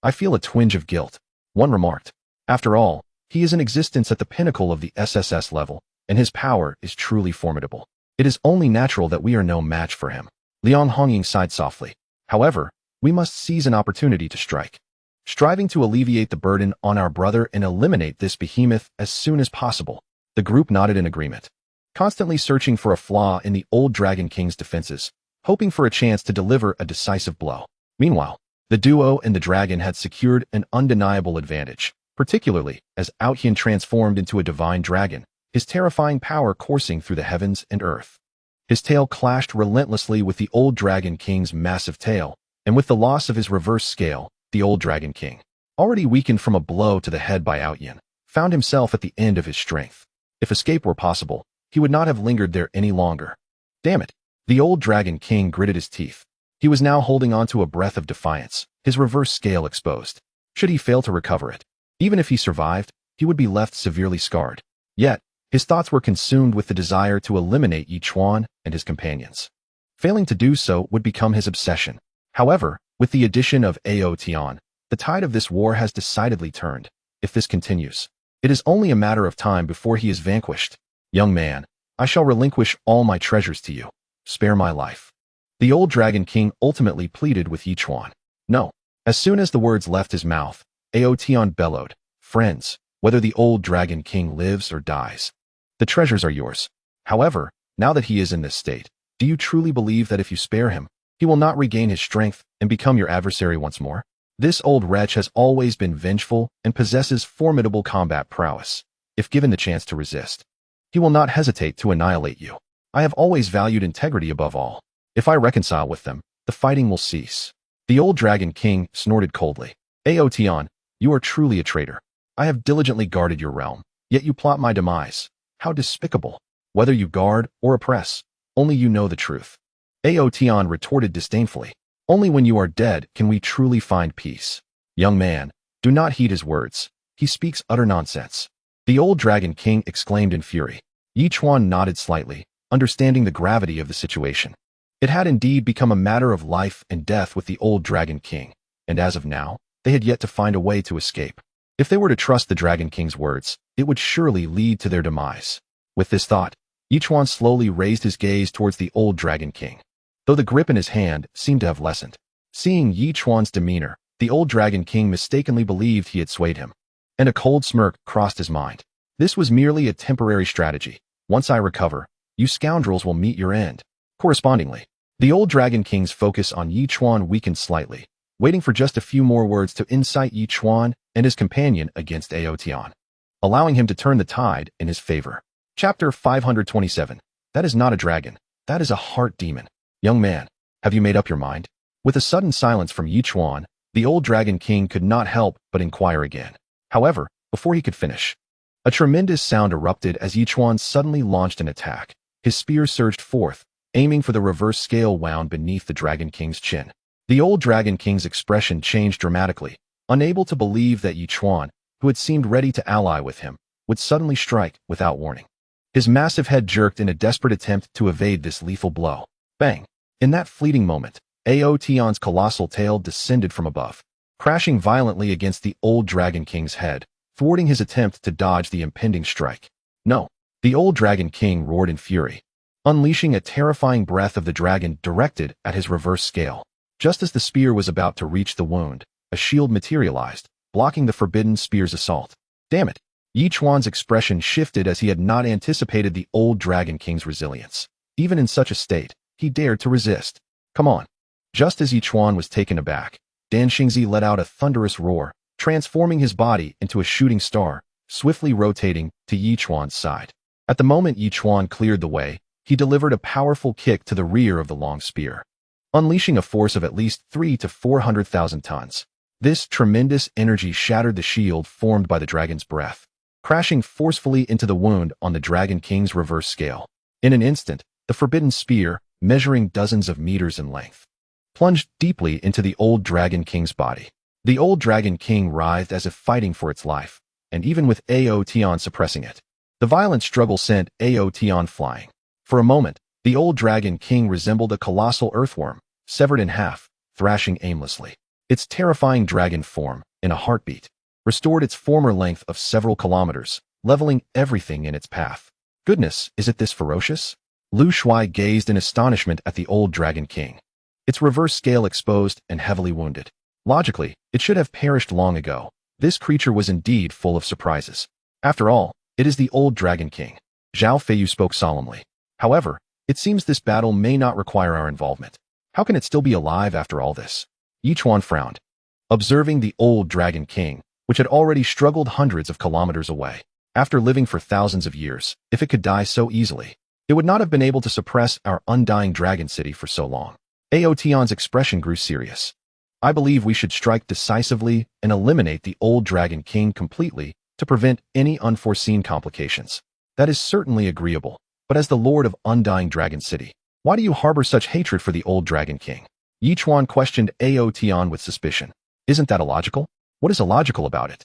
I feel a twinge of guilt, one remarked. After all, he is in existence at the pinnacle of the SSS level, and his power is truly formidable. It is only natural that we are no match for him. Liang Hongying sighed softly. However, we must seize an opportunity to strike, striving to alleviate the burden on our brother and eliminate this behemoth as soon as possible. The group nodded in agreement, constantly searching for a flaw in the old Dragon King's defenses, hoping for a chance to deliver a decisive blow. Meanwhile, the duo and the dragon had secured an undeniable advantage, particularly as Outyin transformed into a divine dragon, his terrifying power coursing through the heavens and earth. His tail clashed relentlessly with the old Dragon King's massive tail, and with the loss of his reverse scale, the old Dragon King, already weakened from a blow to the head by Outyin, found himself at the end of his strength. If escape were possible, he would not have lingered there any longer. Damn it! The old Dragon King gritted his teeth. He was now holding on to a breath of defiance, his reverse scale exposed. Should he fail to recover it, Even if he survived, he would be left severely scarred. Yet, his thoughts were consumed with the desire to eliminate Yichuan and his companions. Failing to do so would become his obsession. However, with the addition of Ao Tian, the tide of this war has decidedly turned. If this continues, it is only a matter of time before he is vanquished. Young man, I shall relinquish all my treasures to you. Spare my life. The old Dragon King ultimately pleaded with Yichuan. No. As soon as the words left his mouth, Ao Tian bellowed, "Friends, whether the old Dragon King lives or dies, the treasures are yours. However, now that he is in this state, do you truly believe that if you spare him, he will not regain his strength and become your adversary once more? This old wretch has always been vengeful and possesses formidable combat prowess. If given the chance to resist, he will not hesitate to annihilate you. I have always valued integrity above all. If I reconcile with them, the fighting will cease." The old Dragon King snorted coldly. "Ao Tian, you are truly a traitor. I have diligently guarded your realm, yet you plot my demise. How despicable. Whether you guard or oppress, only you know the truth." Ao Tian retorted disdainfully. "Only when you are dead can we truly find peace. Young man, do not heed his words. He speaks utter nonsense." The old Dragon King exclaimed in fury. Yichuan nodded slightly, understanding the gravity of the situation. It had indeed become a matter of life and death with the old Dragon King, and as of now, they had yet to find a way to escape. If they were to trust the Dragon King's words, it would surely lead to their demise. With this thought, Yichuan slowly raised his gaze towards the old Dragon King, though the grip in his hand seemed to have lessened. Seeing Yichuan's demeanor, the old Dragon King mistakenly believed he had swayed him, and a cold smirk crossed his mind. This was merely a temporary strategy. Once I recover, you scoundrels will meet your end. Correspondingly, the old Dragon King's focus on Yichuan weakened slightly, waiting for just a few more words to incite Yichuan and his companion against Ao Tian, allowing him to turn the tide in his favor. Chapter 527. That is not a dragon. That is a heart demon. Young man, have you made up your mind? With a sudden silence from Yichuan, the old Dragon King could not help but inquire again. However, before he could finish, a tremendous sound erupted as Yichuan suddenly launched an attack. His spear surged forth, aiming for the reverse scale wound beneath the Dragon King's chin. The old Dragon King's expression changed dramatically, unable to believe that Yichuan, who had seemed ready to ally with him, would suddenly strike without warning. His massive head jerked in a desperate attempt to evade this lethal blow. Bang! In that fleeting moment, Ao Tian's colossal tail descended from above, crashing violently against the old Dragon King's head, thwarting his attempt to dodge the impending strike. No! The old Dragon King roared in fury, unleashing a terrifying breath of the dragon directed at his reverse scale. Just as the spear was about to reach the wound, a shield materialized, blocking the forbidden spear's assault. Damn it! Yichuan's expression shifted as he had not anticipated the old Dragon King's resilience. Even in such a state, he dared to resist. Come on! Just as Yichuan was taken aback, Dan Xingzi let out a thunderous roar, transforming his body into a shooting star, swiftly rotating to Yichuan's side. At the moment Yichuan cleared the way, he delivered a powerful kick to the rear of the long spear, unleashing a force of at least 300,000 to 400,000 tons. This tremendous energy shattered the shield formed by the dragon's breath, crashing forcefully into the wound on the Dragon King's reverse scale. In an instant, the forbidden spear, measuring dozens of meters in length, plunged deeply into the old Dragon King's body. The old Dragon King writhed as if fighting for its life, and even with Ao Tian suppressing it, the violent struggle sent Ao Tian flying. For a moment, the old Dragon King resembled a colossal earthworm, severed in half, thrashing aimlessly. Its terrifying dragon form, in a heartbeat, restored its former length of several kilometers, leveling everything in its path. Goodness, is it this ferocious? Lu Shuai gazed in astonishment at the old Dragon King, its reverse scale exposed and heavily wounded. Logically, it should have perished long ago. This creature was indeed full of surprises. After all, it is the old Dragon King. Zhao Feiyu spoke solemnly. However, it seems this battle may not require our involvement. How can it still be alive after all this? Yichuan frowned, observing the old Dragon King, which had already struggled hundreds of kilometers away. After living for thousands of years, if it could die so easily, it would not have been able to suppress our undying dragon city for so long. Ao Tian's expression grew serious. I believe we should strike decisively and eliminate the old Dragon King completely to prevent any unforeseen complications. That is certainly agreeable, but as the Lord of Undying Dragon City, why do you harbor such hatred for the old Dragon King? Yichuan questioned Ao Tian with suspicion. Isn't that illogical? What is illogical about it?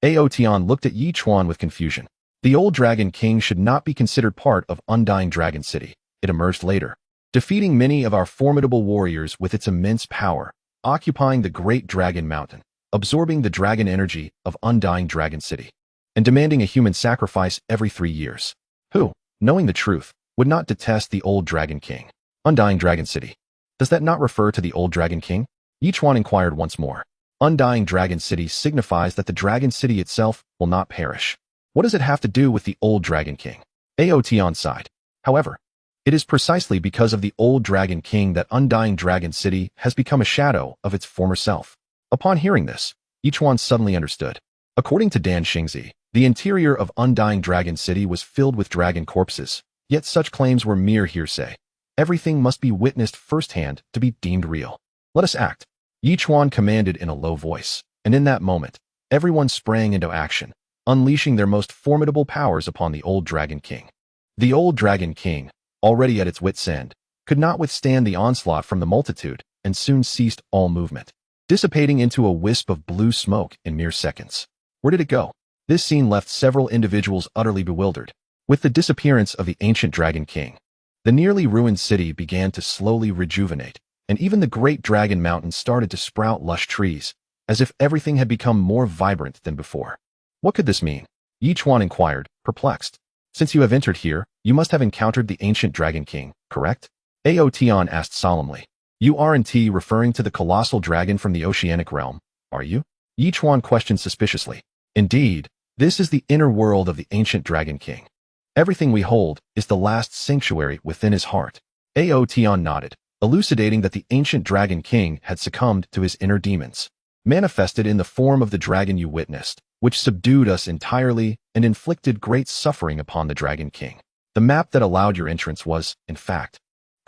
Aotian looked at Yi Chuan with confusion. The old Dragon King should not be considered part of Undying Dragon City. It emerged later, defeating many of our formidable warriors with its immense power, occupying the Great Dragon Mountain, absorbing the dragon energy of Undying Dragon City, and demanding a human sacrifice every 3 years. Who, knowing the truth, would not detest the old Dragon King? Undying Dragon City. Does that not refer to the old Dragon King? Yi Chuan inquired once more. Undying Dragon City signifies that the Dragon City itself will not perish. What does it have to do with the old Dragon King? Aotian sighed. However, it is precisely because of the old Dragon King that Undying Dragon City has become a shadow of its former self. Upon hearing this, Yi Chuan suddenly understood. According to Dan Xingzi, the interior of Undying Dragon City was filled with dragon corpses, yet such claims were mere hearsay. Everything must be witnessed firsthand to be deemed real. Let us act. Yi Chuan commanded in a low voice, and in that moment, everyone sprang into action, unleashing their most formidable powers upon the old Dragon King. The old Dragon King, already at its wit's end, could not withstand the onslaught from the multitude and soon ceased all movement, dissipating into a wisp of blue smoke in mere seconds. Where did it go? This scene left several individuals utterly bewildered. With the disappearance of the ancient Dragon King, the nearly ruined city began to slowly rejuvenate, and even the Great Dragon Mountain started to sprout lush trees, as if everything had become more vibrant than before. What could this mean? Yi Chuan inquired, perplexed. Since you have entered here, you must have encountered the ancient Dragon King, correct? Aotian asked solemnly. You aren't referring to the colossal dragon from the oceanic realm, are you? Yi Chuan questioned suspiciously. Indeed, this is the inner world of the ancient Dragon King. Everything we hold is the last sanctuary within his heart. Aotian nodded, elucidating that the ancient Dragon King had succumbed to his inner demons, manifested in the form of the dragon you witnessed, which subdued us entirely and inflicted great suffering upon the Dragon King. The map that allowed your entrance was, in fact,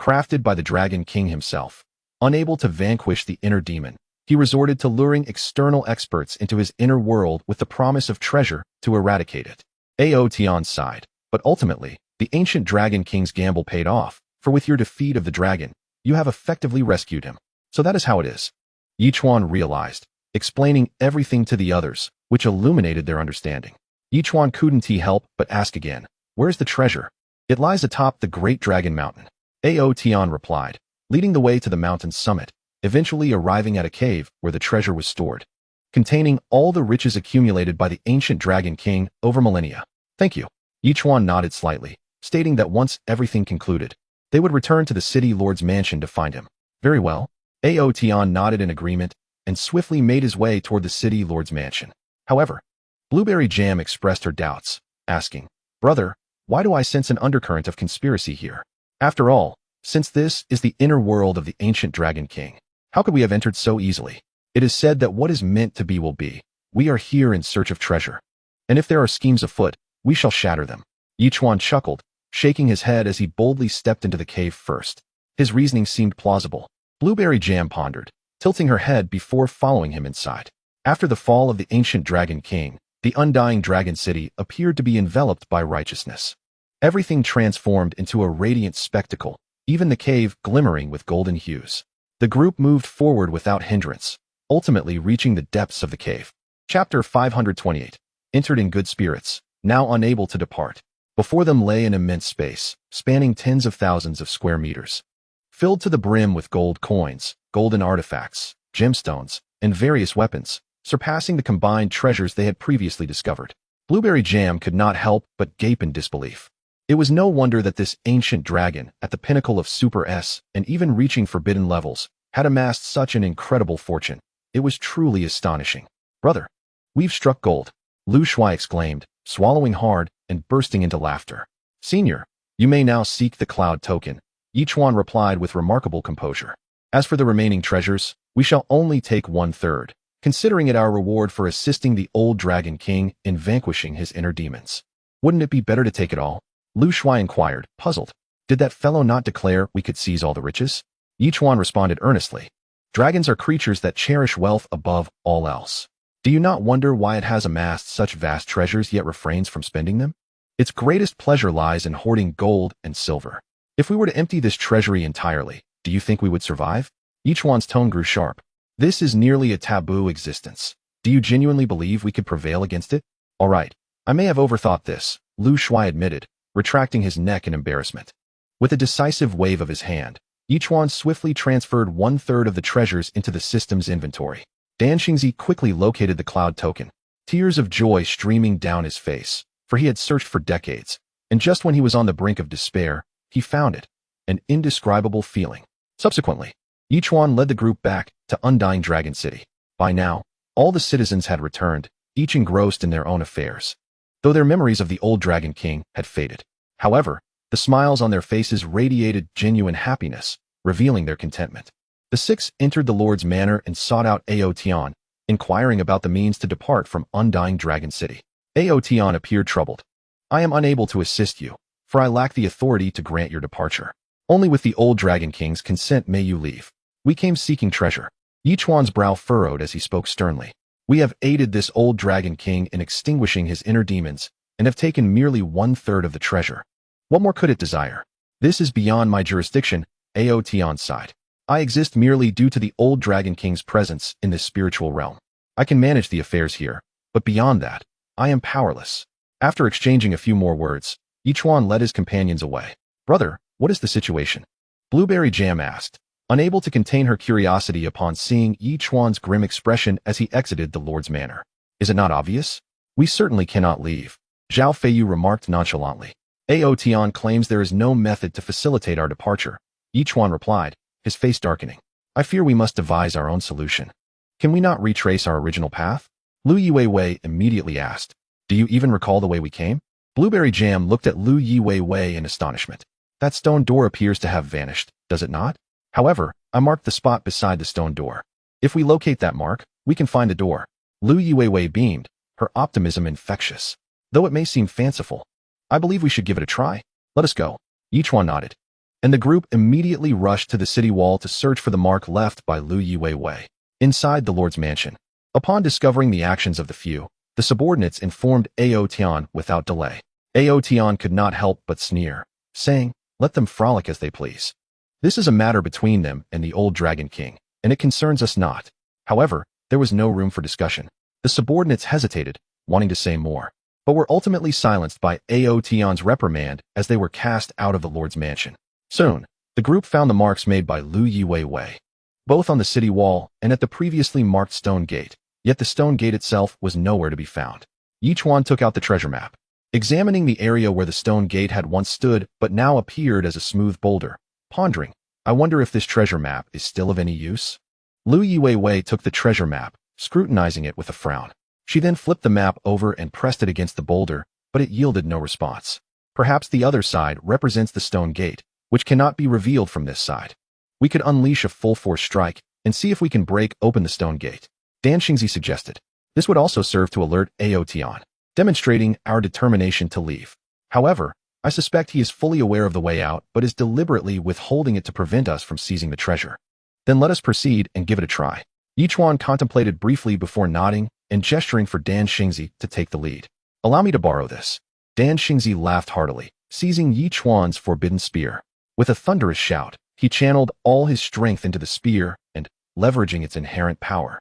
crafted by the Dragon King himself. Unable to vanquish the inner demon, he resorted to luring external experts into his inner world with the promise of treasure to eradicate it. Aotian sighed, but ultimately, the ancient Dragon King's gamble paid off, for with your defeat of the dragon, you have effectively rescued him. So that is how it is. Yi Chuan realized, explaining everything to the others, which illuminated their understanding. Yi Chuan couldn't help but ask again, where's the treasure? It lies atop the Great Dragon Mountain. Aotian replied, leading the way to the mountain's summit, eventually arriving at a cave where the treasure was stored, containing all the riches accumulated by the ancient Dragon King over millennia. Thank you. Yi Chuan nodded slightly, stating that once everything concluded, they would return to the city lord's mansion to find him. Very well. Aotian nodded in agreement and swiftly made his way toward the city lord's mansion. However, Blueberry Jam expressed her doubts, asking, Brother, why do I sense an undercurrent of conspiracy here? After all, since this is the inner world of the ancient Dragon King, how could we have entered so easily? It is said that what is meant to be will be. We are here in search of treasure. And if there are schemes afoot, we shall shatter them. Yi Chuan chuckled, shaking his head as he boldly stepped into the cave first. His reasoning seemed plausible. Blueberry Jam pondered, tilting her head before following him inside. After the fall of the ancient Dragon King, the Undying Dragon City appeared to be enveloped by righteousness. Everything transformed into a radiant spectacle, even the cave glimmering with golden hues. The group moved forward without hindrance, ultimately reaching the depths of the cave. Chapter 528. Entered in good spirits, now unable to depart. Before them lay an immense space, spanning tens of thousands of square meters, filled to the brim with gold coins, golden artifacts, gemstones, and various weapons, surpassing the combined treasures they had previously discovered. Blueberry Jam could not help but gape in disbelief. It was no wonder that this ancient dragon, at the pinnacle of Super S and even reaching forbidden levels, had amassed such an incredible fortune. It was truly astonishing. Brother, we've struck gold, Lu Shuai exclaimed, swallowing hard and bursting into laughter. Senior, you may now seek the cloud token, Yi Chuan replied with remarkable composure. As for the remaining treasures, we shall only take 1/3, considering it our reward for assisting the old Dragon King in vanquishing his inner demons. Wouldn't it be better to take it all? Lu Shuai inquired, puzzled. Did that fellow not declare we could seize all the riches? Yi Chuan responded earnestly. Dragons are creatures that cherish wealth above all else. Do you not wonder why it has amassed such vast treasures yet refrains from spending them? Its greatest pleasure lies in hoarding gold and silver. If we were to empty this treasury entirely, do you think we would survive? Yi Chuan's tone grew sharp. This is nearly a taboo existence. Do you genuinely believe we could prevail against it? All right, I may have overthought this, Lu Shuai admitted, retracting his neck in embarrassment. With a decisive wave of his hand, Yichuan swiftly transferred 1/3 of the treasures into the system's inventory. Dan Xingzi quickly located the cloud token, tears of joy streaming down his face, for he had searched for decades, and just when he was on the brink of despair, he found it, an indescribable feeling. Subsequently, Yichuan led the group back to Undying Dragon City. By now, all the citizens had returned, each engrossed in their own affairs, though their memories of the old Dragon King had faded. However, the smiles on their faces radiated genuine happiness, revealing their contentment. The six entered the Lord's manor and sought out Ao Tian, inquiring about the means to depart from Undying Dragon City. Ao Tian appeared troubled. I am unable to assist you, for I lack the authority to grant your departure. Only with the old Dragon King's consent may you leave. We came seeking treasure. Yichuan's brow furrowed as he spoke sternly. We have aided this old Dragon King in extinguishing his inner demons, and have taken merely 1/3 of the treasure. What more could it desire? This is beyond my jurisdiction, Ao Tian sighed. I exist merely due to the old Dragon King's presence in this spiritual realm. I can manage the affairs here, but beyond that, I am powerless. After exchanging a few more words, Yichuan led his companions away. Brother, what is the situation? Blueberry Jam asked, unable to contain her curiosity upon seeing Yichuan's grim expression as he exited the Lord's manor. Is it not obvious? We certainly cannot leave, Zhao Feiyu remarked nonchalantly. Ao Tian claims there is no method to facilitate our departure, Yichuan replied, his face darkening. I fear we must devise our own solution. Can we not retrace our original path? Lu Yiwei immediately asked. Do you even recall the way we came? Blueberry Jam looked at Lu Yiwei in astonishment. That stone door appears to have vanished, does it not? However, I marked the spot beside the stone door. If we locate that mark, we can find the door. Lu Yiwei beamed, her optimism infectious. Though it may seem fanciful, I believe we should give it a try. Let us go. Yichuan nodded, and the group immediately rushed to the city wall to search for the mark left by Lu Yiwei. Inside the Lord's mansion, upon discovering the actions of the few, the subordinates informed Ao Tian without delay. Ao Tian could not help but sneer, saying, let them frolic as they please. This is a matter between them and the old Dragon King, and it concerns us not. However, there was no room for discussion. The subordinates hesitated, wanting to say more, but were ultimately silenced by Ao Tian's reprimand as they were cast out of the Lord's mansion. Soon, the group found the marks made by Lu Yiwei, both on the city wall and at the previously marked stone gate, yet the stone gate itself was nowhere to be found. Yichuan took out the treasure map, examining the area where the stone gate had once stood but now appeared as a smooth boulder, pondering, I wonder if this treasure map is still of any use? Lu Yiwei took the treasure map, scrutinizing it with a frown. She then flipped the map over and pressed it against the boulder, but it yielded no response. Perhaps the other side represents the stone gate, which cannot be revealed from this side. We could unleash a full-force strike and see if we can break open the stone gate, Dan Xingzi suggested. This would also serve to alert Ao Tian, demonstrating our determination to leave. However, I suspect he is fully aware of the way out but is deliberately withholding it to prevent us from seizing the treasure. Then let us proceed and give it a try. Yichuan contemplated briefly before nodding and gesturing for Dan Xingzi to take the lead. Allow me to borrow this. Dan Xingzi laughed heartily, seizing Yichuan's forbidden spear. With a thunderous shout, he channeled all his strength into the spear and, leveraging its inherent power,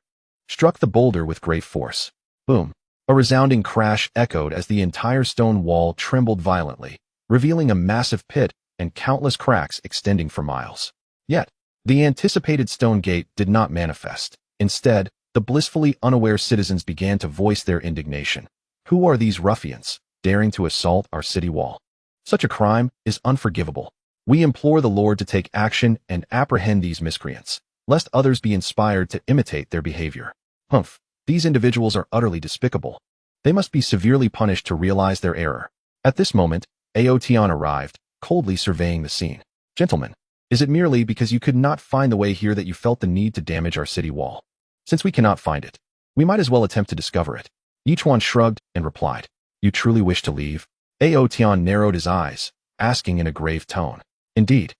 struck the boulder with great force. Boom! A resounding crash echoed as the entire stone wall trembled violently, revealing a massive pit and countless cracks extending for miles. Yet, the anticipated stone gate did not manifest. Instead, the blissfully unaware citizens began to voice their indignation. Who are these ruffians, daring to assault our city wall? Such a crime is unforgivable. We implore the Lord to take action and apprehend these miscreants, lest others be inspired to imitate their behavior. Humph, these individuals are utterly despicable. They must be severely punished to realize their error. At this moment, Ao Tian arrived, coldly surveying the scene. Gentlemen, is it merely because you could not find the way here that you felt the need to damage our city wall? Since we cannot find it, we might as well attempt to discover it. Yichuan shrugged and replied, You truly wish to leave? Ao Tian narrowed his eyes, asking in a grave tone. Indeed.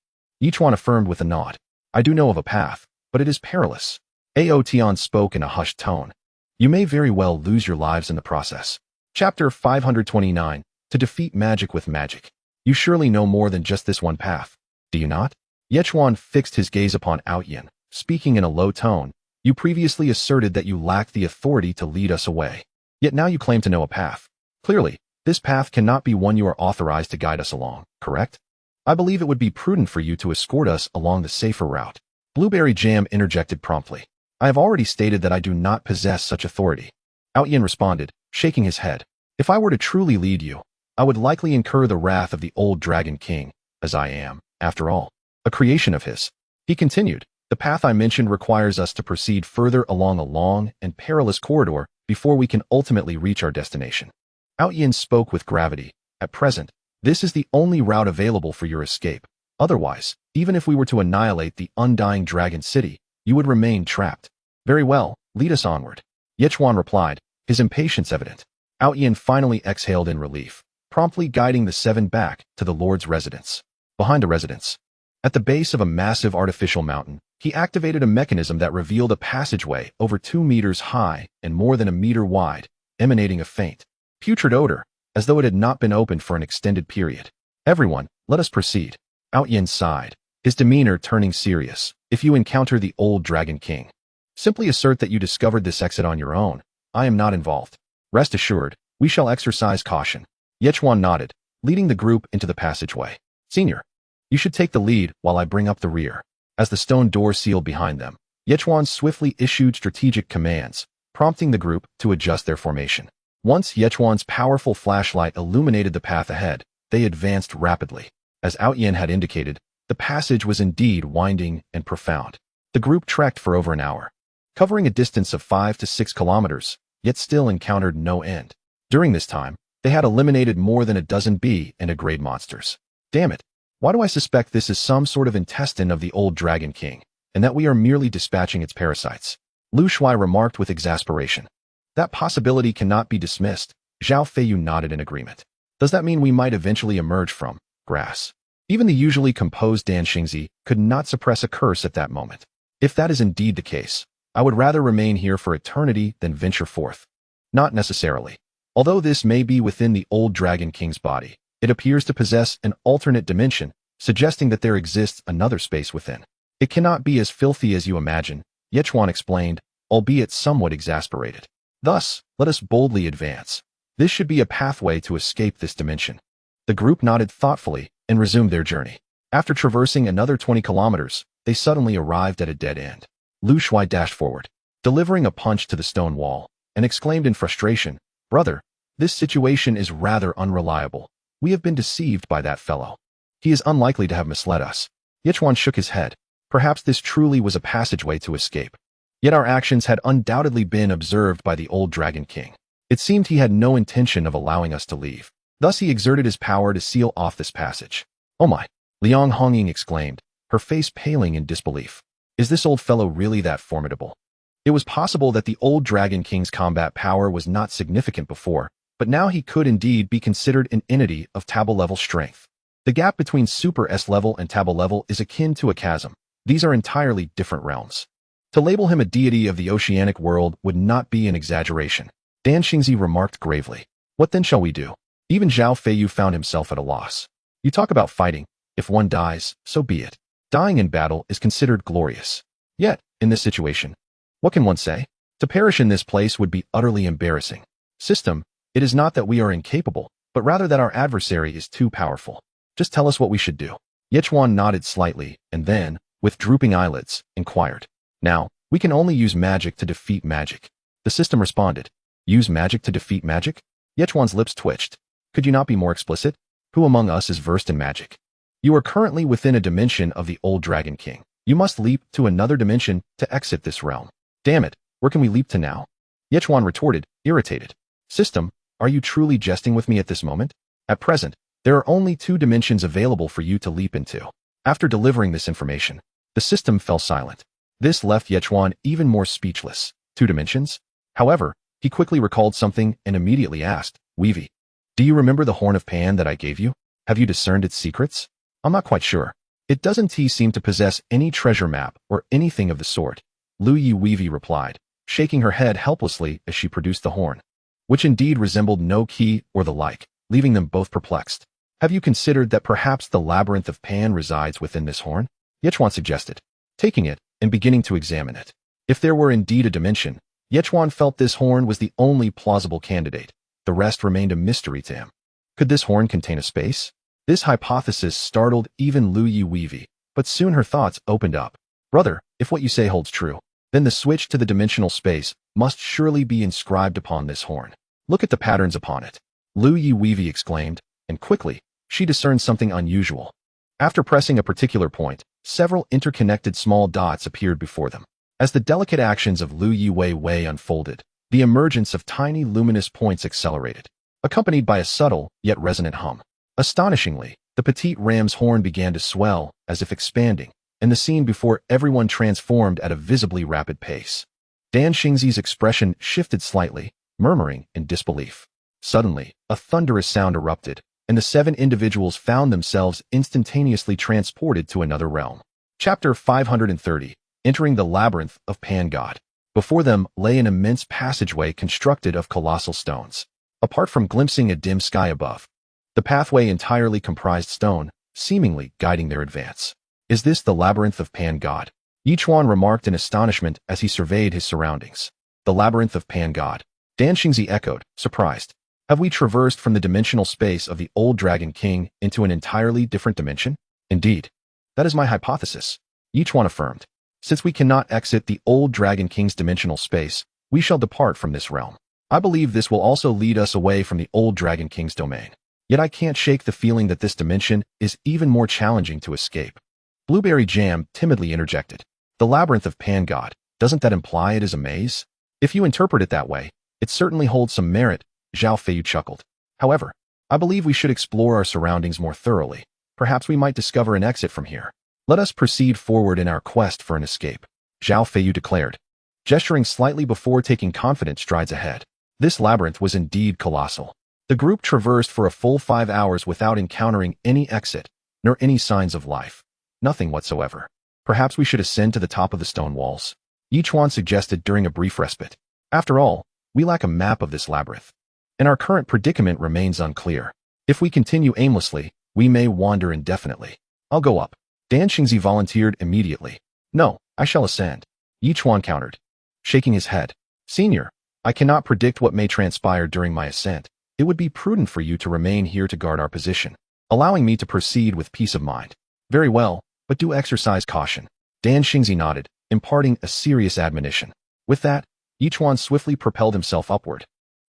Yichuan affirmed with a nod. I do know of a path, but it is perilous. Ao Tian spoke in a hushed tone. You may very well lose your lives in the process. Chapter 529, To Defeat Magic with Magic. You surely know more than just this one path, do you not? Yichuan fixed his gaze upon Ao Yin, speaking in a low tone, You previously asserted that you lacked the authority to lead us away. Yet now you claim to know a path. Clearly, this path cannot be one you are authorized to guide us along, correct? I believe it would be prudent for you to escort us along the safer route. Blueberry Jam interjected promptly. I have already stated that I do not possess such authority. Yin responded, shaking his head. If I were to truly lead you, I would likely incur the wrath of the old Dragon King, as I am, after all, a creation of his. He continued, the path I mentioned requires us to proceed further along a long and perilous corridor before we can ultimately reach our destination. Yin spoke with gravity. At present, this is the only route available for your escape. Otherwise, even if we were to annihilate the undying Dragon City, you would remain trapped. Very well, lead us onward. Yechuan replied, his impatience evident. Yin finally exhaled in relief, promptly guiding the seven back to the Lord's residence. Behind the residence, at the base of a massive artificial mountain, he activated a mechanism that revealed a passageway over 2 meters high and more than a meter wide, emanating a faint, putrid odor, as though it had not been opened for an extended period. Everyone, let us proceed. Yin sighed, his demeanor turning serious. If you encounter the old Dragon King, simply assert that you discovered this exit on your own. I am not involved. Rest assured, we shall exercise caution. Yechuan nodded, leading the group into the passageway. Senior, you should take the lead while I bring up the rear. As the stone door sealed behind them, Yechuan swiftly issued strategic commands, prompting the group to adjust their formation. Once Yechuan's powerful flashlight illuminated the path ahead, they advanced rapidly. As Yin had indicated, the passage was indeed winding and profound. The group trekked for over an hour, covering a distance of 5 to 6 kilometers, yet still encountered no end. During this time, they had eliminated more than a dozen B and A grade monsters. Damn it, why do I suspect this is some sort of intestine of the old Dragon King, and that we are merely dispatching its parasites? Lu Shui remarked with exasperation. That possibility cannot be dismissed. Zhao Feiyu nodded in agreement. Does that mean we might eventually emerge from grass? Even the usually composed Dan Xingzi could not suppress a curse at that moment. If that is indeed the case, I would rather remain here for eternity than venture forth. Not necessarily. Although this may be within the old Dragon King's body, it appears to possess an alternate dimension, suggesting that there exists another space within. It cannot be as filthy as you imagine, Yechuan explained, albeit somewhat exasperated. Thus, let us boldly advance. This should be a pathway to escape this dimension. The group nodded thoughtfully and resumed their journey. After traversing another 20 kilometers, they suddenly arrived at a dead end. Lu Shui dashed forward, delivering a punch to the stone wall, and exclaimed in frustration, Brother, this situation is rather unreliable. We have been deceived by that fellow. He is unlikely to have misled us. Yechuan shook his head. Perhaps this truly was a passageway to escape. Yet our actions had undoubtedly been observed by the old Dragon King. It seemed he had no intention of allowing us to leave. Thus he exerted his power to seal off this passage. Oh my! Liang Hongying exclaimed, her face paling in disbelief. Is this old fellow really that formidable? It was possible that the old Dragon King's combat power was not significant before, but now he could indeed be considered an entity of Tabo-level strength. The gap between Super S-level and Tabo-level is akin to a chasm. These are entirely different realms. To label him a deity of the oceanic world would not be an exaggeration. Dan Xingzi remarked gravely. What then shall we do? Even Zhao Feiyu found himself at a loss. You talk about fighting. If one dies, so be it. Dying in battle is considered glorious. Yet, in this situation, what can one say? To perish in this place would be utterly embarrassing. System, it is not that we are incapable, but rather that our adversary is too powerful. Just tell us what we should do. Yechuan nodded slightly, and then, with drooping eyelids, inquired. Now, we can only use magic to defeat magic. The system responded. Use magic to defeat magic? Yechuan's lips twitched. Could you not be more explicit? Who among us is versed in magic? You are currently within a dimension of the old Dragon King. You must leap to another dimension to exit this realm. Damn it, where can we leap to now? Yechuan retorted, irritated. System, are you truly jesting with me at this moment? At present, there are only 2 dimensions available for you to leap into. After delivering this information, the system fell silent. This left Yechuan even more speechless. 2 dimensions? However, he quickly recalled something and immediately asked, Weavy, do you remember the Horn of Pan that I gave you? Have you discerned its secrets? I'm not quite sure. It doesn't seem to possess any treasure map or anything of the sort. Lu Yi Weavy replied, shaking her head helplessly as she produced the horn, which indeed resembled no key or the like, leaving them both perplexed. Have you considered that perhaps the labyrinth of Pan resides within this horn? Yechuan suggested, taking it and beginning to examine it. If there were indeed a dimension, Yechuan felt this horn was the only plausible candidate. The rest remained a mystery to him. Could this horn contain a space? This hypothesis startled even Lu Yiweevi, but soon her thoughts opened up. Brother, if what you say holds true, then the switch to the dimensional space must surely be inscribed upon this horn. Look at the patterns upon it. Lu Yiweevi exclaimed, and quickly, she discerned something unusual. After pressing a particular point, several interconnected small dots appeared before them. As the delicate actions of Lu Yiwei unfolded, the emergence of tiny luminous points accelerated, accompanied by a subtle yet resonant hum. Astonishingly, the petite ram's horn began to swell, as if expanding, and the scene before everyone transformed at a visibly rapid pace. Dan Xingzi's expression shifted slightly, murmuring in disbelief. Suddenly, a thunderous sound erupted, and the 7 individuals found themselves instantaneously transported to another realm. Chapter 530, Entering the Labyrinth of Pan-God. Before them lay an immense passageway constructed of colossal stones. Apart from glimpsing a dim sky above, the pathway entirely comprised stone, seemingly guiding their advance. Is this the Labyrinth of Pan-God? Yichuan remarked in astonishment as he surveyed his surroundings. The Labyrinth of Pan-God. Dan Xingzi echoed, surprised. Have we traversed from the dimensional space of the old Dragon King into an entirely different dimension? Indeed. That is my hypothesis, Yichuan affirmed. Since we cannot exit the old Dragon King's dimensional space, we shall depart from this realm. I believe this will also lead us away from the old Dragon King's domain. Yet I can't shake the feeling that this dimension is even more challenging to escape. Blueberry Jam timidly interjected. The Labyrinth of Pan-God, doesn't that imply it is a maze? If you interpret it that way, it certainly holds some merit, Zhao Feiyu chuckled. However, I believe we should explore our surroundings more thoroughly. Perhaps we might discover an exit from here. Let us proceed forward in our quest for an escape, Zhao Feiyu declared, gesturing slightly before taking confident strides ahead. This labyrinth was indeed colossal. The group traversed for a full 5 hours without encountering any exit, nor any signs of life. Nothing whatsoever. Perhaps we should ascend to the top of the stone walls, Yichuan suggested during a brief respite. After all, we lack a map of this labyrinth, and our current predicament remains unclear. If we continue aimlessly, we may wander indefinitely. I'll go up. Dan Xingzi volunteered immediately. No, I shall ascend, Yichuan countered, shaking his head. Senior, I cannot predict what may transpire during my ascent. It would be prudent for you to remain here to guard our position, allowing me to proceed with peace of mind. Very well, but do exercise caution. Dan Xingzi nodded, imparting a serious admonition. With that, Yichuan swiftly propelled himself upward,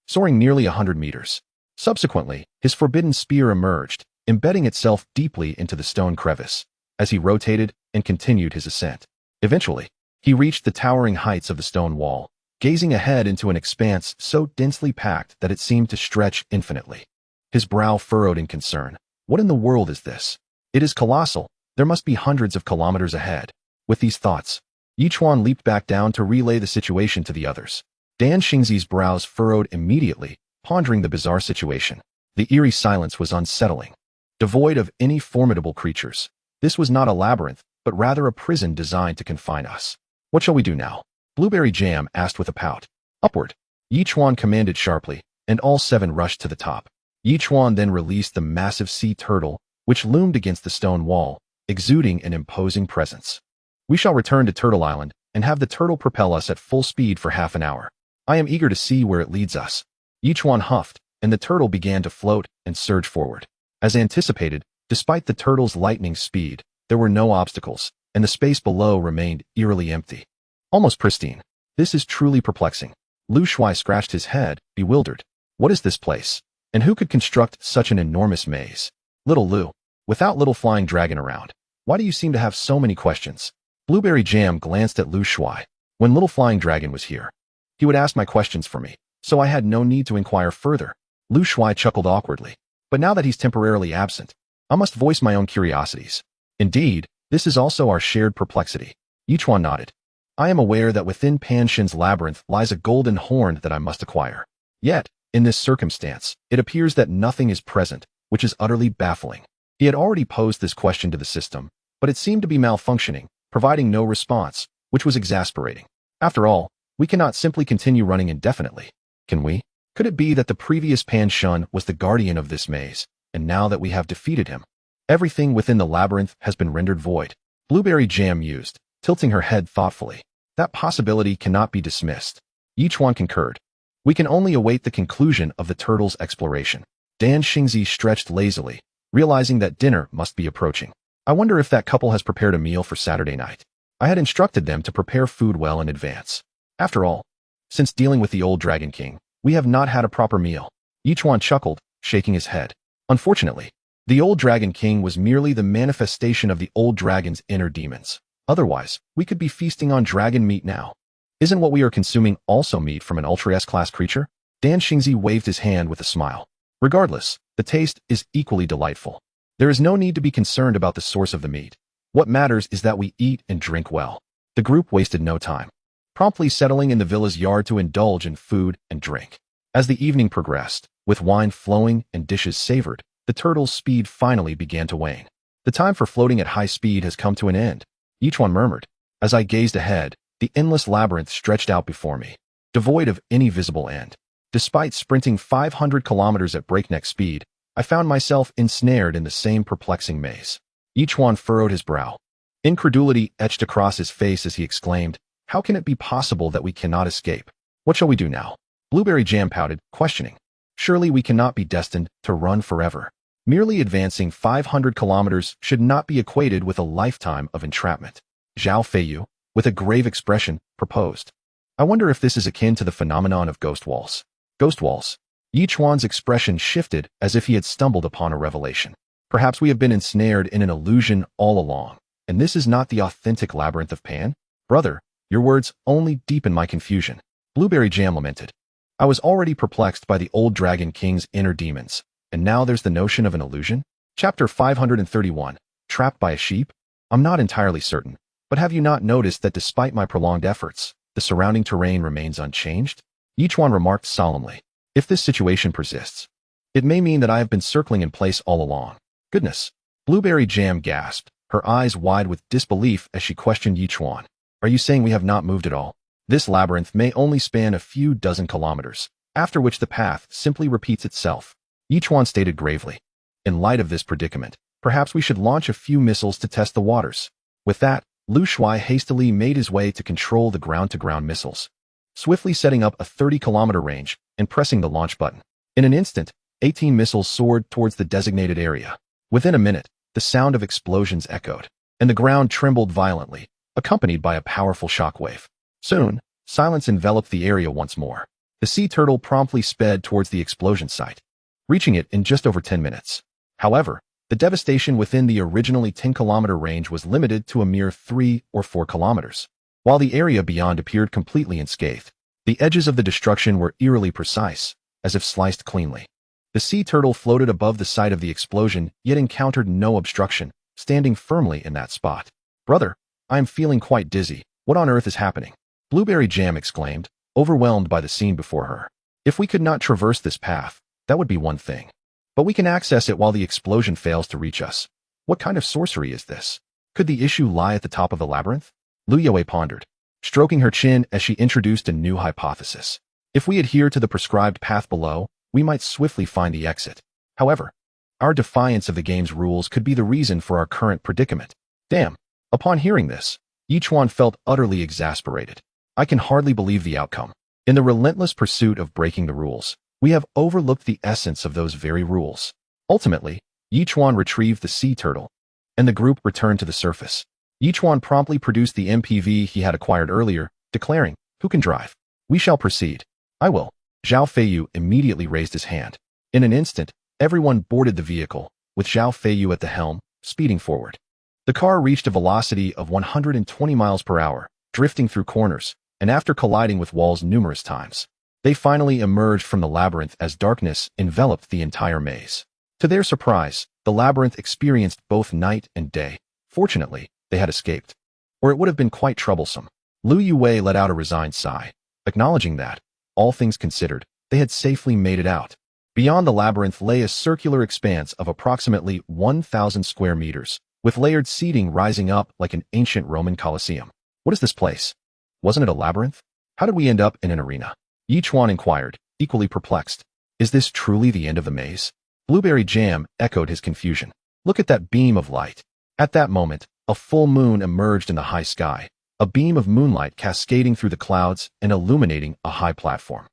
soaring nearly 100 meters. Subsequently, his forbidden spear emerged, embedding itself deeply into the stone crevice, as he rotated and continued his ascent. Eventually, he reached the towering heights of the stone wall, gazing ahead into an expanse so densely packed that it seemed to stretch infinitely. His brow furrowed in concern. What in the world is this? It is colossal. There must be hundreds of kilometers ahead. With these thoughts, Yichuan leaped back down to relay the situation to the others. Dan Xingzi's brows furrowed immediately, pondering the bizarre situation. The eerie silence was unsettling. Devoid of any formidable creatures, this was not a labyrinth, but rather a prison designed to confine us. What shall we do now? Blueberry Jam asked with a pout. Upward, Yichuan commanded sharply, and all 7 rushed to the top. Yichuan then released the massive sea turtle, which loomed against the stone wall, exuding an imposing presence. We shall return to Turtle Island and have the turtle propel us at full speed for half an hour. I am eager to see where it leads us. Yichuan huffed, and the turtle began to float and surge forward. As anticipated, despite the turtle's lightning speed, there were no obstacles, and the space below remained eerily empty. Almost pristine. This is truly perplexing. Lu Shuai scratched his head, bewildered. What is this place? And who could construct such an enormous maze? Little Lu, without Little Flying Dragon around, why do you seem to have so many questions? Blueberry Jam glanced at Lu Shuai. When Little Flying Dragon was here, he would ask my questions for me, so I had no need to inquire further. Lu Shuai chuckled awkwardly. But now that he's temporarily absent, I must voice my own curiosities. Indeed, this is also our shared perplexity. Yichuan nodded. I am aware that within Pan Shin's labyrinth lies a golden horn that I must acquire. Yet, in this circumstance, it appears that nothing is present, which is utterly baffling. He had already posed this question to the system, but it seemed to be malfunctioning, providing no response, which was exasperating. After all, we cannot simply continue running indefinitely, can we? Could it be that the previous Pan Shun was the guardian of this maze, and now that we have defeated him, everything within the labyrinth has been rendered void? Blueberry Jam mused, tilting her head thoughtfully. That possibility cannot be dismissed. Yichuan concurred. We can only await the conclusion of the turtle's exploration. Dan Xingzi stretched lazily, realizing that dinner must be approaching. I wonder if that couple has prepared a meal for Saturday night. I had instructed them to prepare food well in advance. After all, since dealing with the old Dragon King, we have not had a proper meal. Yichuan chuckled, shaking his head. Unfortunately, the old Dragon King was merely the manifestation of the old dragon's inner demons. Otherwise, we could be feasting on dragon meat now. Isn't what we are consuming also meat from an Ultra S-class creature? Dan Xingzi waved his hand with a smile. Regardless, the taste is equally delightful. There is no need to be concerned about the source of the meat. What matters is that we eat and drink well. The group wasted no time, promptly settling in the villa's yard to indulge in food and drink. As the evening progressed, with wine flowing and dishes savored, the turtle's speed finally began to wane. The time for floating at high speed has come to an end, Yichuan murmured. As I gazed ahead, the endless labyrinth stretched out before me, devoid of any visible end. Despite sprinting 500 kilometers at breakneck speed, I found myself ensnared in the same perplexing maze. Yichuan furrowed his brow. Incredulity etched across his face as he exclaimed, "How can it be possible that we cannot escape? What shall we do now?" Blueberry Jam pouted, questioning. "Surely we cannot be destined to run forever. Merely advancing 500 kilometers should not be equated with a lifetime of entrapment." Zhao Feiyu, with a grave expression, proposed. "I wonder if this is akin to the phenomenon of ghost walls." Ghost walls? Yichuan's expression shifted as if he had stumbled upon a revelation. Perhaps we have been ensnared in an illusion all along, and this is not the authentic labyrinth of Pan? Brother, your words only deepen my confusion. Blueberry Jam lamented. I was already perplexed by the old Dragon King's inner demons, and now there's the notion of an illusion? Chapter 531, Trapped by a Sheep? I'm not entirely certain, but have you not noticed that despite my prolonged efforts, the surrounding terrain remains unchanged? Yichuan remarked solemnly. If this situation persists, it may mean that I have been circling in place all along. Goodness. Blueberry Jam gasped, her eyes wide with disbelief as she questioned Yichuan. Are you saying we have not moved at all? This labyrinth may only span a few dozen kilometers, after which the path simply repeats itself. Yichuan stated gravely. In light of this predicament, perhaps we should launch a few missiles to test the waters. With that, Lu Shuai hastily made his way to control the ground-to-ground missiles, swiftly setting up a 30-kilometer range and pressing the launch button. In an instant, 18 missiles soared towards the designated area. Within a minute, the sound of explosions echoed, and the ground trembled violently, accompanied by a powerful shockwave. Soon, silence enveloped the area once more. The sea turtle promptly sped towards the explosion site, reaching it in just over 10 minutes. However, the devastation within the originally 10-kilometer range was limited to a mere 3 or 4 kilometers. While the area beyond appeared completely unscathed, the edges of the destruction were eerily precise, as if sliced cleanly. The sea turtle floated above the site of the explosion, yet encountered no obstruction, standing firmly in that spot. Brother, I am feeling quite dizzy. What on earth is happening? Blueberry Jam exclaimed, overwhelmed by the scene before her. If we could not traverse this path, that would be one thing. But we can access it while the explosion fails to reach us. What kind of sorcery is this? Could the issue lie at the top of the labyrinth? Lu Yue pondered, stroking her chin as she introduced a new hypothesis. If we adhere to the prescribed path below, we might swiftly find the exit. However, our defiance of the game's rules could be the reason for our current predicament. Damn. Upon hearing this, Yichuan felt utterly exasperated. I can hardly believe the outcome. In the relentless pursuit of breaking the rules, we have overlooked the essence of those very rules. Ultimately, Yichuan retrieved the sea turtle, and the group returned to the surface. Yichuan promptly produced the MPV he had acquired earlier, declaring, "Who can drive? We shall proceed." "I will." Zhao Feiyu immediately raised his hand. In an instant, everyone boarded the vehicle, with Zhao Feiyu at the helm, speeding forward. The car reached a velocity of 120 miles per hour, drifting through corners, and after colliding with walls numerous times, they finally emerged from the labyrinth as darkness enveloped the entire maze. To their surprise, the labyrinth experienced both night and day. Fortunately, they had escaped, or it would have been quite troublesome. Lu Yue let out a resigned sigh, acknowledging that, all things considered, they had safely made it out. Beyond the labyrinth lay a circular expanse of approximately 1,000 square meters, with layered seating rising up like an ancient Roman Colosseum. What is this place? Wasn't it a labyrinth? How did we end up in an arena? Yichuan inquired, equally perplexed. Is this truly the end of the maze? Blueberry Jam echoed his confusion. Look at that beam of light. At that moment, a full moon emerged in the high sky, a beam of moonlight cascading through the clouds and illuminating a high platform.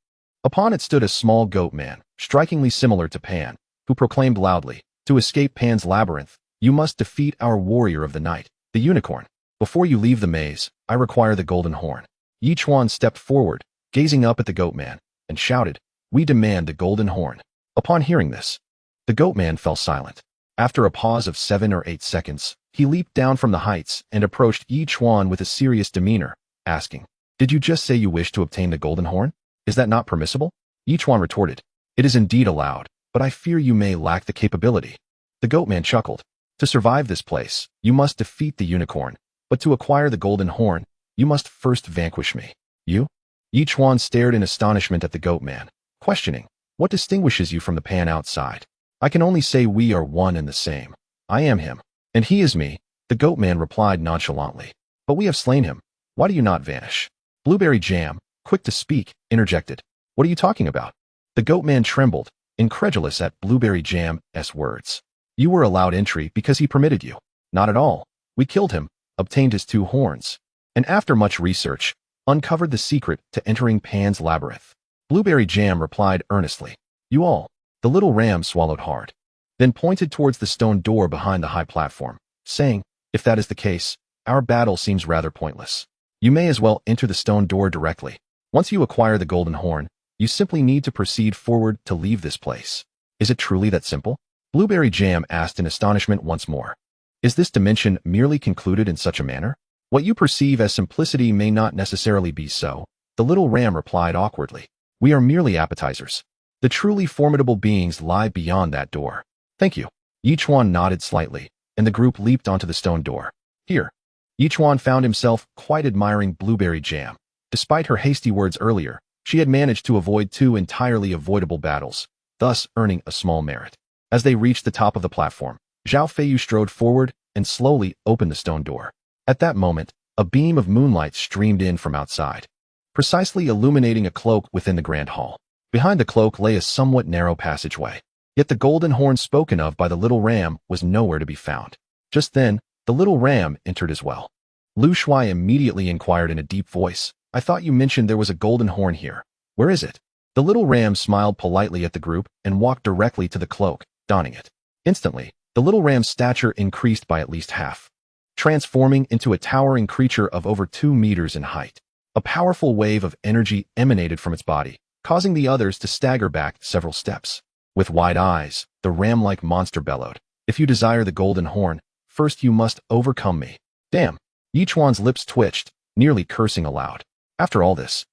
Upon it stood a small goat man, strikingly similar to Pan, who proclaimed loudly, "To escape Pan's labyrinth, you must defeat our warrior of the night, the unicorn. Before you leave the maze, I require the golden horn." Yi Chuan stepped forward, gazing up at the goat man, and shouted, "We demand the golden horn." Upon hearing this, the goat man fell silent. After a pause of 7 or 8 seconds, he leaped down from the heights and approached Yi Chuan with a serious demeanor, asking, "Did you just say you wish to obtain the golden horn? Is that not permissible?" Yi Chuan retorted, "It is indeed allowed, but I fear you may lack the capability." The goat man chuckled, "To survive this place, you must defeat the unicorn, but to acquire the golden horn, you must first vanquish me." "You?" Yi Chuan stared in astonishment at the goat man, questioning, "What distinguishes you from the Pan outside?" "I can only say we are one and the same. I am him, and he is me," the goat man replied nonchalantly. "But we have slain him. Why do you not vanish?" Blueberry Jam, quick to speak, interjected, "What are you talking about?" The goat man trembled, incredulous at Blueberry Jam's words. "You were allowed entry because he permitted you." "Not at all. We killed him, obtained his 2 horns, and after much research, uncovered the secret to entering Pan's labyrinth." Blueberry Jam replied earnestly, "You all." The little ram swallowed hard, then pointed towards the stone door behind the high platform, saying, "If that is the case, our battle seems rather pointless. You may as well enter the stone door directly. Once you acquire the golden horn, you simply need to proceed forward to leave this place." "Is it truly that simple?" Blueberry Jam asked in astonishment once more. "Is this dimension merely concluded in such a manner? What you perceive as simplicity may not necessarily be so," the little ram replied awkwardly. "We are merely appetizers. The truly formidable beings lie beyond that door." "Thank you." Yi Chuan nodded slightly, and the group leaped onto the stone door. Here, Yi Chuan found himself quite admiring Blueberry Jam. Despite her hasty words earlier, she had managed to avoid 2 entirely avoidable battles, thus earning a small merit. As they reached the top of the platform, Zhao Feiyu strode forward and slowly opened the stone door. At that moment, a beam of moonlight streamed in from outside, precisely illuminating a cloak within the grand hall. Behind the cloak lay a somewhat narrow passageway. Yet the golden horn spoken of by the little ram was nowhere to be found. Just then, the little ram entered as well. Lu Shuai immediately inquired in a deep voice, "I thought you mentioned there was a golden horn here. Where is it?" The little ram smiled politely at the group and walked directly to the cloak, donning it. Instantly, the little ram's stature increased by at least half, transforming into a towering creature of over 2 meters in height. A powerful wave of energy emanated from its body, causing the others to stagger back several steps. With wide eyes, the ram-like monster bellowed, "If you desire the golden horn, first you must overcome me." Damn! Yi Chuan's lips twitched, nearly cursing aloud. After all this,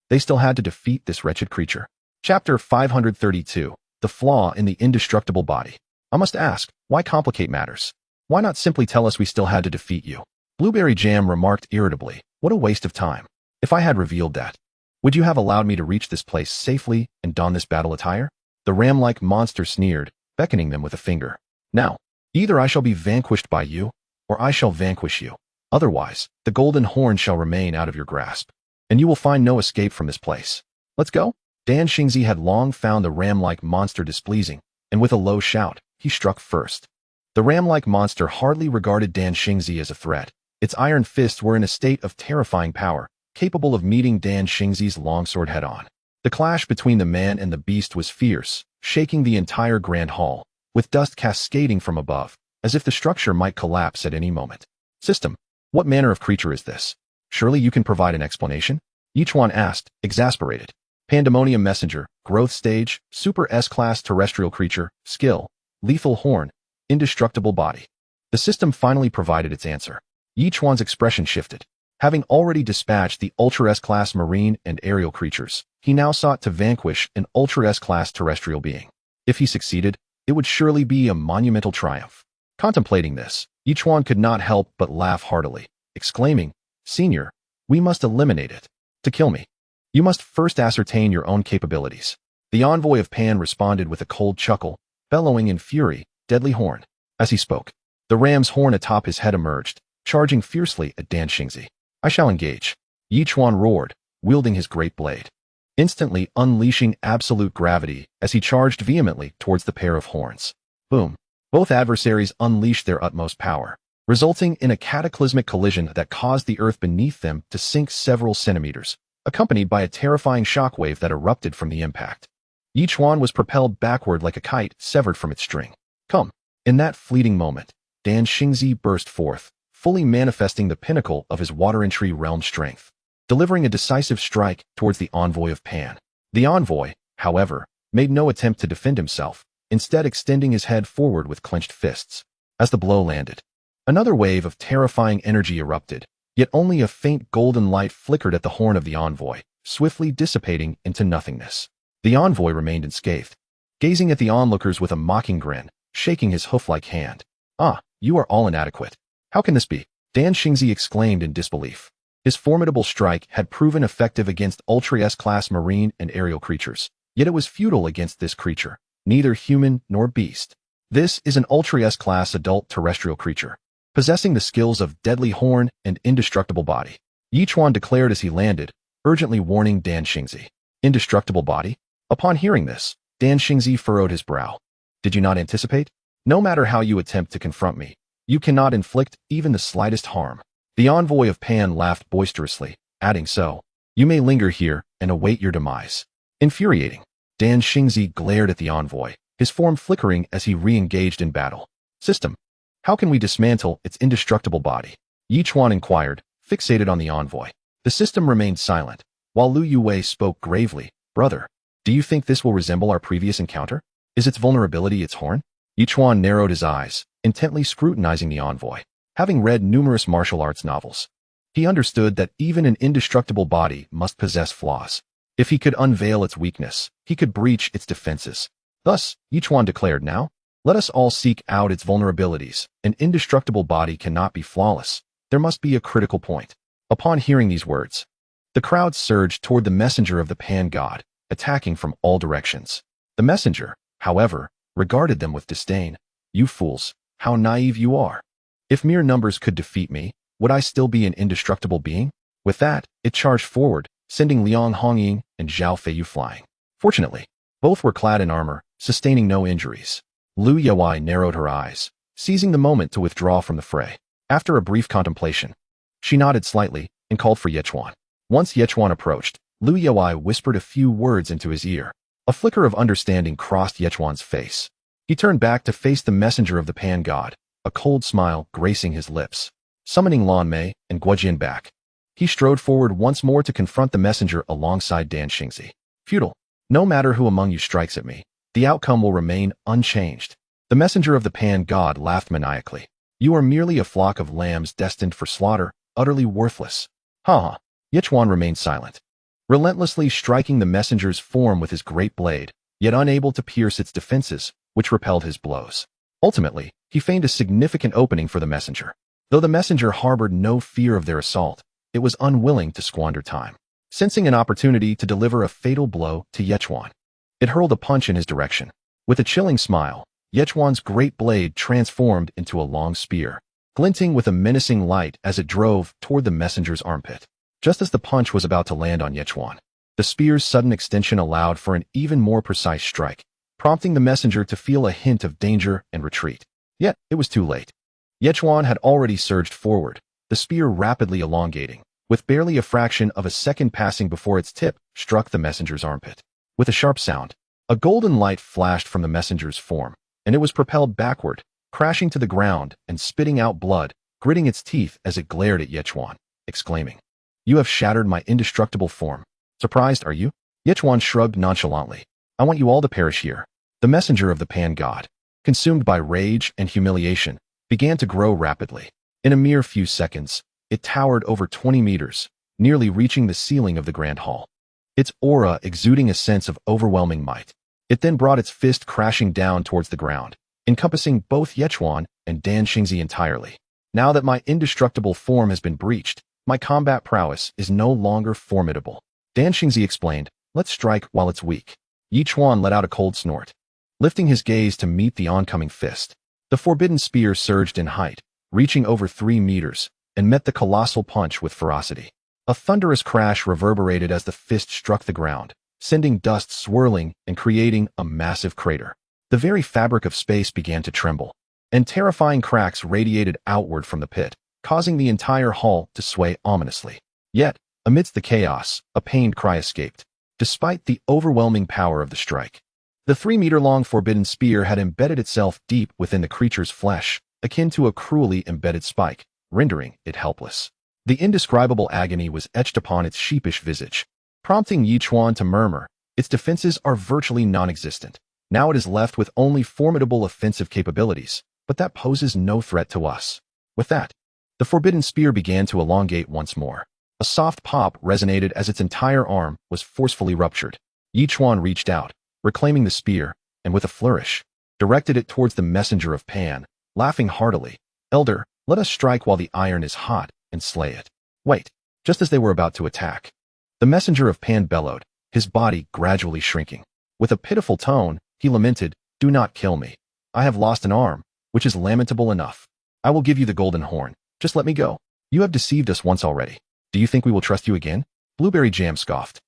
they still had to defeat this wretched creature. Chapter 532, The Flaw in the Indestructible Body. I must ask, why complicate matters? Why not simply tell us we still had to defeat you? Blueberry Jam remarked irritably, "What a waste of time. If I had revealed that, would you have allowed me to reach this place safely and don this battle attire?" The ram-like monster sneered, beckoning them with a finger. "Now, either I shall be vanquished by you, or I shall vanquish you. Otherwise, the golden horn shall remain out of your grasp, and you will find no escape from this place. Let's go." Dan Xingzi had long found the ram-like monster displeasing, and with a low shout, he struck first. The ram-like monster hardly regarded Dan Xingzi as a threat. Its iron fists were in a state of terrifying power, capable of meeting Dan Xingzi's longsword head-on. The clash between the man and the beast was fierce, shaking the entire grand hall, with dust cascading from above, as if the structure might collapse at any moment. "System, what manner of creature is this? Surely you can provide an explanation?" Yi Chuan asked, exasperated. "Pandemonium Messenger, Growth Stage, Super S-Class Terrestrial Creature, Skill, Lethal Horn, Indestructible Body." The system finally provided its answer. Yi Chuan's expression shifted. Having already dispatched the Ultra S-Class marine and aerial creatures, he now sought to vanquish an Ultra S-Class terrestrial being. If he succeeded, it would surely be a monumental triumph. Contemplating this, Yi Chuan could not help but laugh heartily, exclaiming, "Senior, we must eliminate it. To kill me, you must first ascertain your own capabilities." The envoy of Pan responded with a cold chuckle, bellowing in fury, "Deadly horn." As he spoke, the ram's horn atop his head emerged, charging fiercely at Dan Xingzi. "I shall engage," Yi Chuan roared, wielding his great blade, instantly unleashing absolute gravity as he charged vehemently towards the pair of horns. Boom! Both adversaries unleashed their utmost power, resulting in a cataclysmic collision that caused the earth beneath them to sink several centimeters, accompanied by a terrifying shockwave that erupted from the impact. Yichuan was propelled backward like a kite severed from its string. Come. In that fleeting moment, Dan Xingzi burst forth, fully manifesting the pinnacle of his water-entry realm strength, delivering a decisive strike towards the envoy of Pan. The envoy, however, made no attempt to defend himself, instead extending his head forward with clenched fists. As the blow landed, another wave of terrifying energy erupted, yet only a faint golden light flickered at the horn of the envoy, swiftly dissipating into nothingness. The envoy remained unscathed, gazing at the onlookers with a mocking grin, shaking his hoof-like hand. Ah, you are all inadequate. How can this be? Dan Xingzi exclaimed in disbelief. His formidable strike had proven effective against Ultra-S-class marine and aerial creatures, yet it was futile against this creature, neither human nor beast. This is an Ultra-S-class adult terrestrial creature, possessing the skills of deadly horn and indestructible body. Yichuan declared as he landed, urgently warning Dan Xingzi. Indestructible body? Upon hearing this, Dan Xingzi furrowed his brow. Did you not anticipate? No matter how you attempt to confront me, you cannot inflict even the slightest harm. The envoy of Pan laughed boisterously, adding so. You may linger here and await your demise. Infuriating, Dan Xingzi glared at the envoy, his form flickering as he re-engaged in battle. System. How can we dismantle its indestructible body? Yichuan inquired, fixated on the envoy. The system remained silent, while Lu Yue spoke gravely. Brother, do you think this will resemble our previous encounter? Is its vulnerability its horn? Yichuan narrowed his eyes, intently scrutinizing the envoy. Having read numerous martial arts novels, he understood that even an indestructible body must possess flaws. If he could unveil its weakness, he could breach its defenses. Thus, Yichuan declared, now, let us all seek out its vulnerabilities. An indestructible body cannot be flawless. There must be a critical point. Upon hearing these words, the crowd surged toward the messenger of the Pan God, attacking from all directions. The messenger, however, regarded them with disdain. You fools, how naive you are. If mere numbers could defeat me, would I still be an indestructible being? With that, it charged forward, sending Liang Hongying and Zhao Feiyu flying. Fortunately, both were clad in armor, sustaining no injuries. Lu Yue narrowed her eyes, seizing the moment to withdraw from the fray. After a brief contemplation, she nodded slightly and called for Yichuan. Once Yichuan approached, Lu Yue whispered a few words into his ear. A flicker of understanding crossed Yichuan's face. He turned back to face the messenger of the Pan God, a cold smile gracing his lips. Summoning Lan Mei and Guojian back, he strode forward once more to confront the messenger alongside Dan Xingzi. Futile. No matter who among you strikes at me, the outcome will remain unchanged. The messenger of the Pan God laughed maniacally. You are merely a flock of lambs destined for slaughter, utterly worthless. Ha! Yichuan remained silent, relentlessly striking the messenger's form with his great blade, yet unable to pierce its defenses, which repelled his blows. Ultimately, he feigned a significant opening for the messenger. Though the messenger harbored no fear of their assault, it was unwilling to squander time. Sensing an opportunity to deliver a fatal blow to Yichuan, it hurled a punch in his direction. With a chilling smile, Yichuan's great blade transformed into a long spear, glinting with a menacing light as it drove toward the messenger's armpit. Just as the punch was about to land on Yichuan, the spear's sudden extension allowed for an even more precise strike, prompting the messenger to feel a hint of danger and retreat. Yet, it was too late. Yichuan had already surged forward, the spear rapidly elongating, with barely a fraction of a second passing before its tip struck the messenger's armpit. With a sharp sound, a golden light flashed from the messenger's form, and it was propelled backward, crashing to the ground and spitting out blood, gritting its teeth as it glared at Yichuan, exclaiming, You have shattered my indestructible form. Surprised, are you? Yichuan shrugged nonchalantly. I want you all to perish here. The messenger of the Pan God, consumed by rage and humiliation, began to grow rapidly. In a mere few seconds, it towered over 20 meters, nearly reaching the ceiling of the Grand Hall, its aura exuding a sense of overwhelming might. It then brought its fist crashing down towards the ground, encompassing both Yichuan and Dan Xingzi entirely. Now that my indestructible form has been breached, my combat prowess is no longer formidable. Dan Xingzi explained, let's strike while it's weak. Yichuan let out a cold snort, lifting his gaze to meet the oncoming fist. The forbidden spear surged in height, reaching over 3 meters, and met the colossal punch with ferocity. A thunderous crash reverberated as the fist struck the ground, sending dust swirling and creating a massive crater. The very fabric of space began to tremble. and terrifying cracks radiated outward from the pit, causing the entire hull to sway ominously. Yet, amidst the chaos, a pained cry escaped. Despite the overwhelming power of the strike, the 3-meter-long forbidden spear had embedded itself deep within the creature's flesh, akin to a cruelly embedded spike, rendering it helpless. The indescribable agony was etched upon its sheepish visage, prompting Yichuan to murmur, "Its defenses are virtually non-existent. Now it is left with only formidable offensive capabilities, but that poses no threat to us." With that, the forbidden spear began to elongate once more. A soft pop resonated as its entire arm was forcefully ruptured. Yichuan reached out, reclaiming the spear, and with a flourish, directed it towards the messenger of Pan, laughing heartily. "Elder, let us strike while the iron is hot and slay it." Wait, just as they were about to attack, the messenger of Pan bellowed, his body gradually shrinking. With a pitiful tone, he lamented, "Do not kill me. I have lost an arm, which is lamentable enough. I will give you the golden horn. Just let me go. You have deceived us once already. Do you think we will trust you again?" Blueberry Jam scoffed.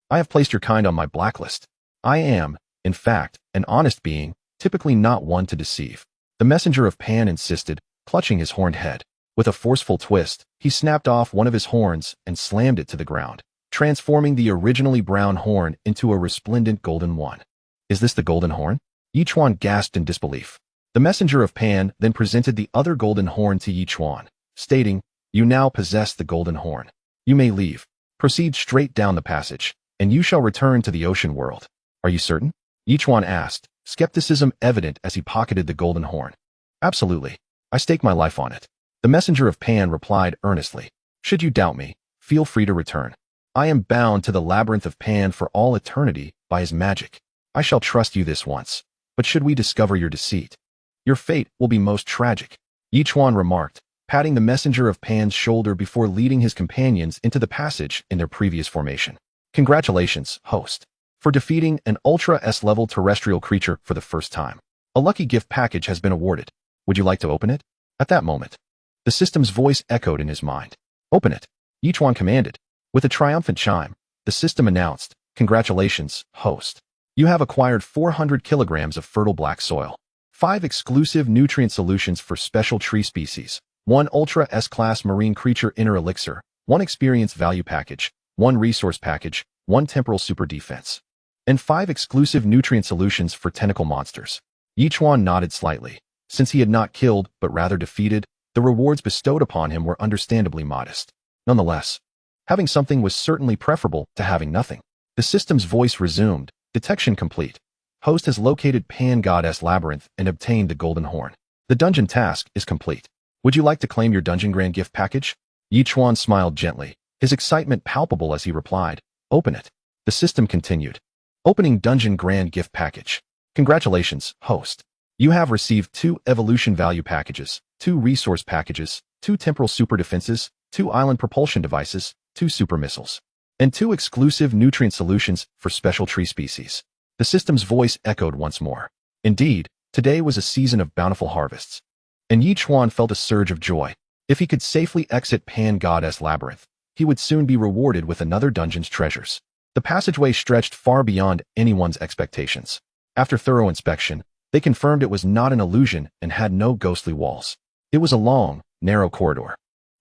"I have placed your kind on my blacklist. I am, in fact, an honest being, typically not one to deceive." The messenger of Pan insisted, clutching his horned head. With a forceful twist, he snapped off one of his horns and slammed it to the ground, transforming the originally brown horn into a resplendent golden one. "Is this the golden horn?" Yichuan gasped in disbelief. The messenger of Pan then presented the other golden horn to Yichuan, stating, "You now possess the golden horn. You may leave. Proceed straight down the passage, and you shall return to the ocean world." "Are you certain?" Yichuan asked, skepticism evident as he pocketed the golden horn. "Absolutely. I stake my life on it." The messenger of Pan replied earnestly, "Should you doubt me, feel free to return. I am bound to the labyrinth of Pan for all eternity by his magic. I shall trust you this once, but should we discover your deceit, your fate will be most tragic," Yichuan remarked, patting the messenger of Pan's shoulder before leading his companions into the passage in their previous formation. "Congratulations, host, for defeating an Ultra S-level terrestrial creature for the first time. A lucky gift package has been awarded. Would you like to open it?" At that moment, the system's voice echoed in his mind. "Open it," Yichuan commanded. With a triumphant chime, the system announced, "Congratulations, host. You have acquired 400 kilograms of fertile black soil, 5 exclusive nutrient solutions for special tree species, 1 Ultra S-class marine creature inner elixir, 1 experience value package, 1 resource package, 1 temporal super defense, and 5 exclusive nutrient solutions for tentacle monsters." Yichuan nodded slightly. Since he had not killed, but rather defeated, the rewards bestowed upon him were understandably modest. Nonetheless, having something was certainly preferable to having nothing. The system's voice resumed, "Detection complete. Host has located Pan Goddess Labyrinth and obtained the golden horn. The dungeon task is complete. Would you like to claim your dungeon grand gift package?" Yichuan smiled gently, his excitement palpable as he replied, "Open it." The system continued, "Opening dungeon grand gift package. Congratulations, host. You have received 2 evolution value packages, 2 resource packages, 2 temporal super defenses, 2 island propulsion devices, 2 super missiles, and 2 exclusive nutrient solutions for special tree species." The system's voice echoed once more. Indeed, today was a season of bountiful harvests, and Yichuan felt a surge of joy. If he could safely exit Pan Goddess Labyrinth, he would soon be rewarded with another dungeon's treasures. The passageway stretched far beyond anyone's expectations. After thorough inspection, they confirmed it was not an illusion and had no ghostly walls. It was a long, narrow corridor.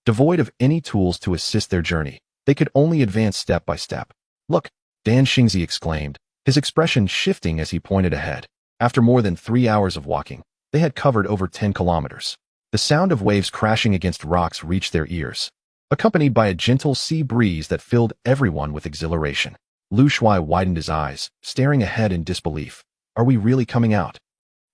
Devoid of any tools to assist their journey, they could only advance step by step. "Look," Dan Xingzi exclaimed, his expression shifting as he pointed ahead. After more than 3 hours of walking, they had covered over 10 kilometers. The sound of waves crashing against rocks reached their ears, accompanied by a gentle sea breeze that filled everyone with exhilaration. Lu Shuai widened his eyes, staring ahead in disbelief. Are we really coming out?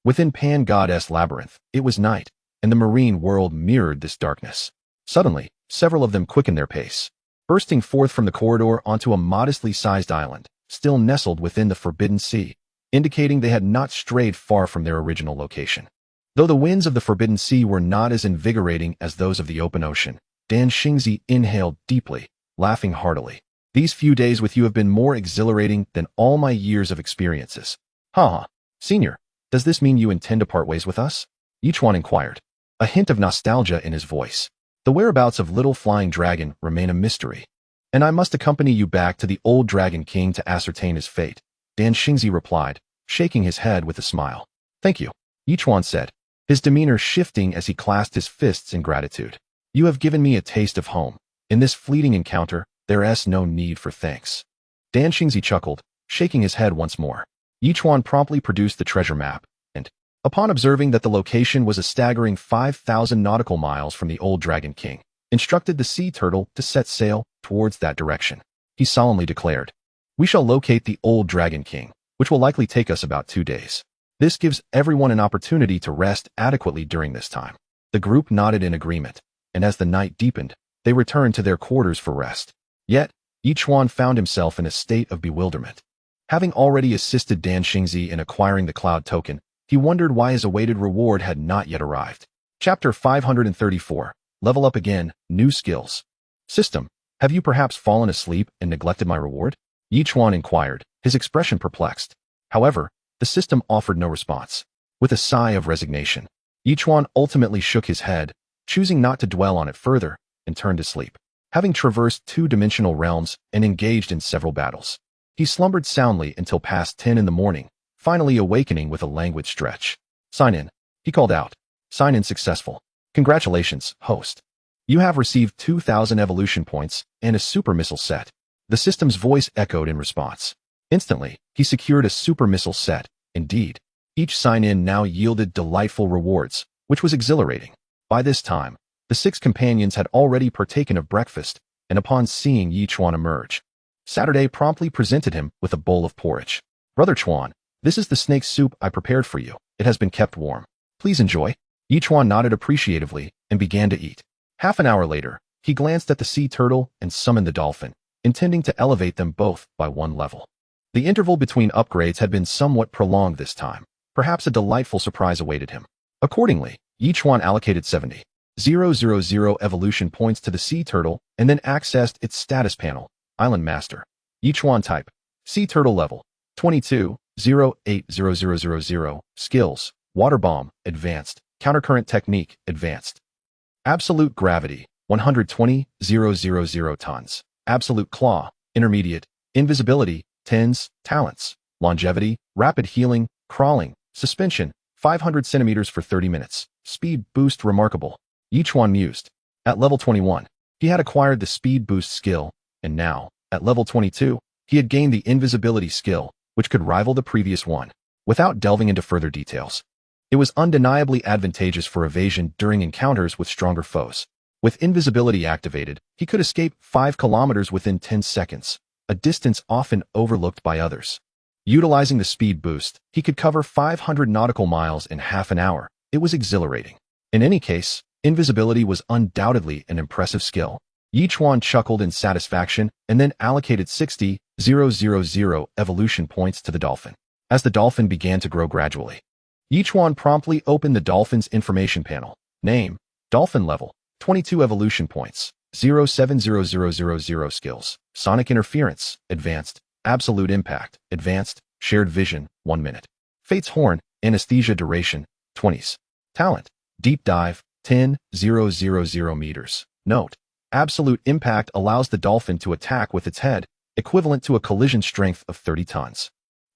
Within Pan Goddess Labyrinth, it was night, and the marine world mirrored this darkness. Suddenly, several of them quickened their pace, bursting forth from the corridor onto a modestly sized island, still nestled within the Forbidden Sea, indicating they had not strayed far from their original location. Though the winds of the Forbidden Sea were not as invigorating as those of the open ocean, Dan Xingzi inhaled deeply, laughing heartily. "These few days with you have been more exhilarating than all my years of experiences." "Ha! Senior, does this mean you intend to part ways with us?" Yichuan inquired, a hint of nostalgia in his voice. "The whereabouts of Little Flying Dragon remain a mystery, and I must accompany you back to the old Dragon King to ascertain his fate," Dan Xingzi replied, shaking his head with a smile. "Thank you," Yichuan said. his demeanor shifting as he clasped his fists in gratitude. You have given me a taste of home. In this fleeting encounter, there is no need for thanks. Dan Xingzi chuckled, shaking his head once more. Yichuan promptly produced the treasure map, and, upon observing that the location was a staggering 5,000 nautical miles from the old Dragon King, instructed the sea turtle to set sail towards that direction. He solemnly declared, "We shall locate the old Dragon King, which will likely take us about 2 days. This gives everyone an opportunity to rest adequately during this time." The group nodded in agreement, and as the night deepened, they returned to their quarters for rest. Yet, Yichuan found himself in a state of bewilderment. Having already assisted Dan Xingzi in acquiring the cloud token, he wondered why his awaited reward had not yet arrived. Chapter 534. Level Up Again, New Skills. System, have you perhaps fallen asleep and neglected my reward? Yichuan inquired, his expression perplexed. However, the system offered no response. With a sigh of resignation, Yichuan ultimately shook his head, choosing not to dwell on it further, and turned to sleep. Having traversed 2-dimensional realms and engaged in several battles, he slumbered soundly until past 10 in the morning, finally awakening with a languid stretch. "Sign in," he called out. "Sign in successful. Congratulations, host. You have received 2,000 evolution points and a super missile set." The system's voice echoed in response. Instantly, he secured a super missile set. Indeed, each sign-in now yielded delightful rewards, which was exhilarating. By this time, the 6 companions had already partaken of breakfast, and upon seeing Yichuan emerge, Saturday promptly presented him with a bowl of porridge. "Brother Chuan, this is the snake soup I prepared for you. It has been kept warm. Please enjoy." Yichuan nodded appreciatively and began to eat. Half an hour later, he glanced at the sea turtle and summoned the dolphin, intending to elevate them both by 1 level. The interval between upgrades had been somewhat prolonged this time. Perhaps a delightful surprise awaited him. Accordingly, Yichuan allocated 70,000 evolution points to the sea turtle and then accessed its status panel. Island Master. Yichuan type. Sea turtle level. 22,080,000. Skills. Water bomb. Advanced. Countercurrent technique. Advanced. Absolute gravity. 120,000 tons. Absolute claw. Intermediate. Invisibility. Tens. Talents. Longevity. Rapid healing. Crawling. Suspension. 500 centimeters for 30 minutes. Speed boost remarkable. Yichuan mused. At level 21, he had acquired the speed boost skill, and now, at level 22, he had gained the invisibility skill, which could rival the previous one. Without delving into further details, it was undeniably advantageous for evasion during encounters with stronger foes. With invisibility activated, he could escape 5 kilometers within 10 seconds, a distance often overlooked by others. Utilizing the speed boost, he could cover 500 nautical miles in half an hour. It was exhilarating. In any case, invisibility was undoubtedly an impressive skill. Yichuan chuckled in satisfaction and then allocated 60,000 evolution points to the dolphin. As the dolphin began to grow gradually, Yichuan promptly opened the dolphin's information panel. Name, dolphin level, 22 evolution points, 070,000 skills, sonic interference, advanced, absolute impact, advanced, shared vision, 1 minute. Fate's horn, anesthesia duration, 20s. Talent, deep dive, 10,000 meters. Note, absolute impact allows the dolphin to attack with its head, equivalent to a collision strength of 30 tons.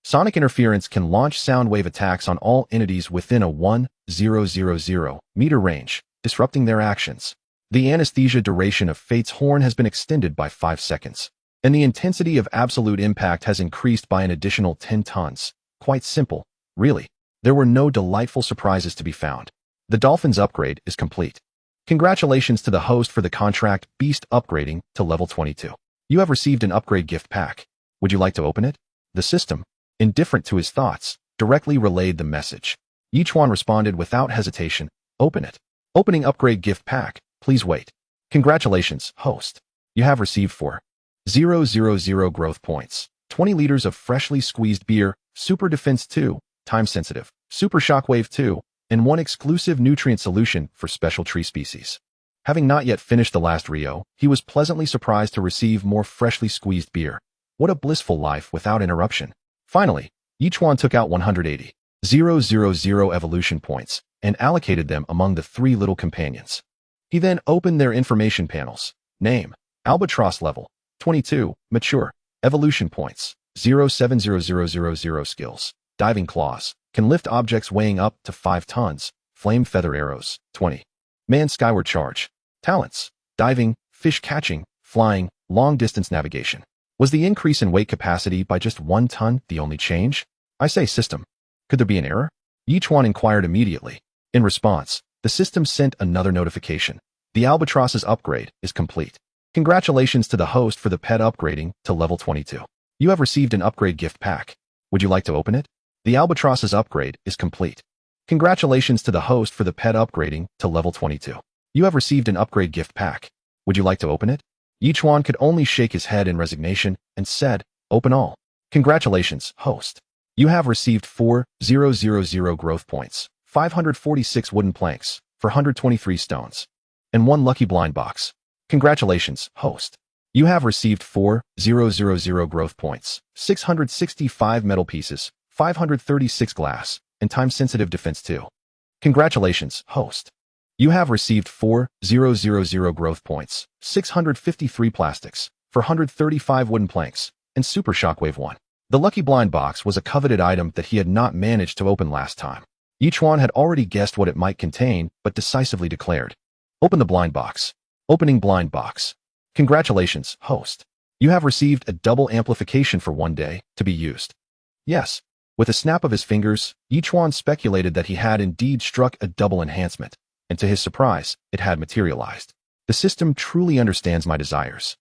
Sonic interference can launch sound wave attacks on all entities within a 1,000 meter range, disrupting their actions. The anesthesia duration of Fate's horn has been extended by 5 seconds, and the intensity of absolute impact has increased by an additional 10 tons. Quite simple, really. There were no delightful surprises to be found. The dolphin's upgrade is complete. Congratulations to the host for the contract beast upgrading to level 22. You have received an upgrade gift pack. Would you like to open it? The system, indifferent to his thoughts, directly relayed the message. Yichuan responded without hesitation, "Open it. Opening upgrade gift pack, please wait." Congratulations, host. You have received 4,000 growth points, 20 liters of freshly squeezed beer, Super Defense 2, Time Sensitive, Super Shockwave 2, and 1 exclusive nutrient solution for special tree species. Having not yet finished the last Rio, he was pleasantly surprised to receive more freshly squeezed beer. What a blissful life without interruption. Finally, Yichuan took out 180,000 evolution points and allocated them among the 3 little companions. He then opened their information panels. Name, Albatross level, 22, mature, evolution points, 070,000 skills, diving claws, can lift objects weighing up to 5 tons, flame feather arrows, 20. Man skyward charge. Talents, diving, fish catching, flying, long-distance navigation. Was the increase in weight capacity by just 1 ton the only change? I say system. Could there be an error? Yichuan inquired immediately. In response, the system sent another notification. The albatross's upgrade is complete. Congratulations to the host for the pet upgrading to level 22. You have received an upgrade gift pack. Would you like to open it? The albatross's upgrade is complete. Congratulations to the host for the pet upgrading to level 22. You have received an upgrade gift pack. Would you like to open it? Yichuan could only shake his head in resignation and said, open all. Congratulations, host. You have received 4,000 growth points, 546 wooden planks, 423 stones, and 1 lucky blind box. Congratulations, host. You have received 4,000 growth points, 665 metal pieces, 536 glass, and time-sensitive defense 2. Congratulations, host. You have received 4,000 growth points, 653 plastics, 435 wooden planks, and Super Shockwave 1. The lucky blind box was a coveted item that he had not managed to open last time. Yichuan had already guessed what it might contain, but decisively declared, open the blind box. Opening blind box. Congratulations, host. You have received a double amplification for 1 day to be used. Yes. With a snap of his fingers, Yichuan speculated that he had indeed struck a double enhancement, and to his surprise, it had materialized. The system truly understands my desires.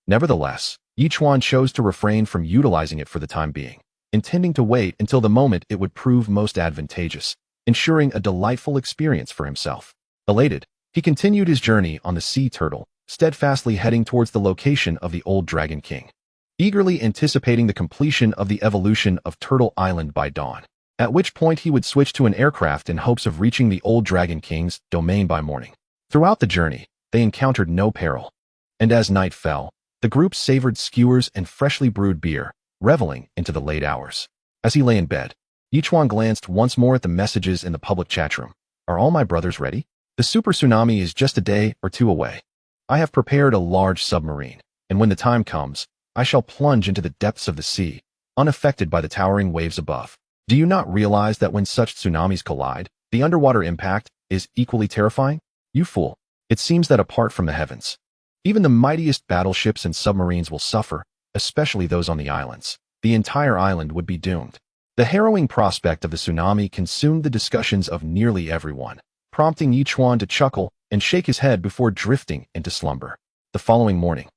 Nevertheless, Yichuan chose to refrain from utilizing it for the time being, intending to wait until the moment it would prove most advantageous, ensuring a delightful experience for himself. Elated, he continued his journey on the sea turtle, steadfastly heading towards the location of the old Dragon King, eagerly anticipating the completion of the evolution of Turtle Island by dawn, at which point he would switch to an aircraft in hopes of reaching the old Dragon King's domain by morning. Throughout the journey, they encountered no peril, and as night fell, the group savored skewers and freshly brewed beer, reveling into the late hours. As he lay in bed, Yichuan glanced once more at the messages in the public chat room. Are all my brothers ready? The super tsunami is just a day or 2 away. I have prepared a large submarine, and when the time comes, I shall plunge into the depths of the sea, unaffected by the towering waves above. Do you not realize that when such tsunamis collide, the underwater impact is equally terrifying? You fool. It seems that apart from the heavens, even the mightiest battleships and submarines will suffer, especially those on the islands. The entire island would be doomed. The harrowing prospect of the tsunami consumed the discussions of nearly everyone, prompting Yichuan to chuckle and shake his head before drifting into slumber. The following morning,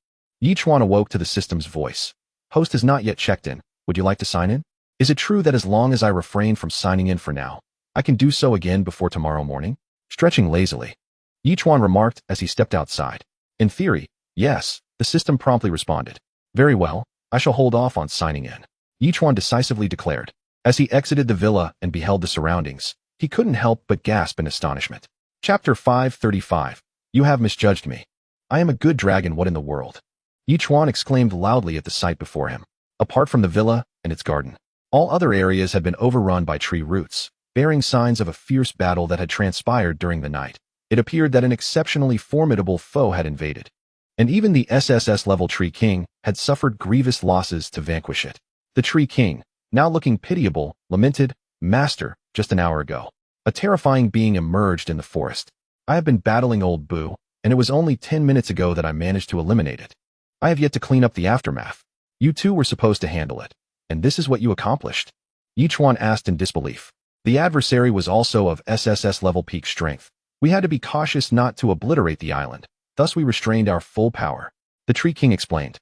Yichuan awoke to the system's voice. Host has not yet checked in. Would you like to sign in? Is it true that as long as I refrain from signing in for now, I can do so again before tomorrow morning? Stretching lazily, Yichuan remarked as he stepped outside. In theory, yes, the system promptly responded. Very well, I shall hold off on signing in, Yichuan decisively declared. As he exited the villa and beheld the surroundings, he couldn't help but gasp in astonishment. Chapter 535. You have misjudged me. I am a good dragon, what in the world? Yichuan exclaimed loudly at the sight before him. Apart from the villa and its garden, all other areas had been overrun by tree roots, bearing signs of a fierce battle that had transpired during the night. It appeared that an exceptionally formidable foe had invaded, and even the SSS-level Tree King had suffered grievous losses to vanquish it. The Tree King, now looking pitiable, lamented, Master, just an hour ago, a terrifying being emerged in the forest. I have been battling old Boo, and it was only 10 minutes ago that I managed to eliminate it. I have yet to clean up the aftermath. You two were supposed to handle it, and this is what you accomplished? Yichuan asked in disbelief. The adversary was also of SSS-level peak strength. We had to be cautious not to obliterate the island, thus we restrained our full power. The Tree King explained.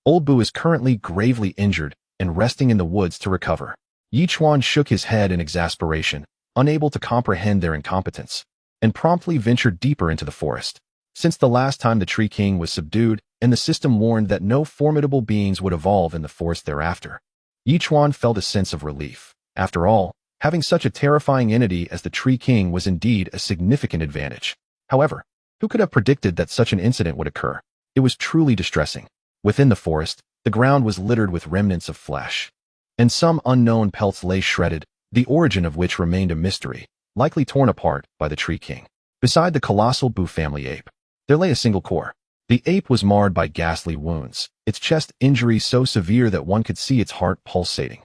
Old Boo is currently gravely injured and resting in the woods to recover. Yichuan shook his head in exasperation, unable to comprehend their incompetence, and promptly ventured deeper into the forest. Since the last time the Tree King was subdued and the system warned that no formidable beings would evolve in the forest thereafter, Yichuan felt a sense of relief. After all, having such a terrifying entity as the Tree King was indeed a significant advantage. However, who could have predicted that such an incident would occur? It was truly distressing. Within the forest, the ground was littered with remnants of flesh, and some unknown pelts lay shredded, the origin of which remained a mystery, likely torn apart by the Tree King. Beside the colossal Boo family ape, there lay a single core. The ape was marred by ghastly wounds, its chest injury so severe that one could see its heart pulsating.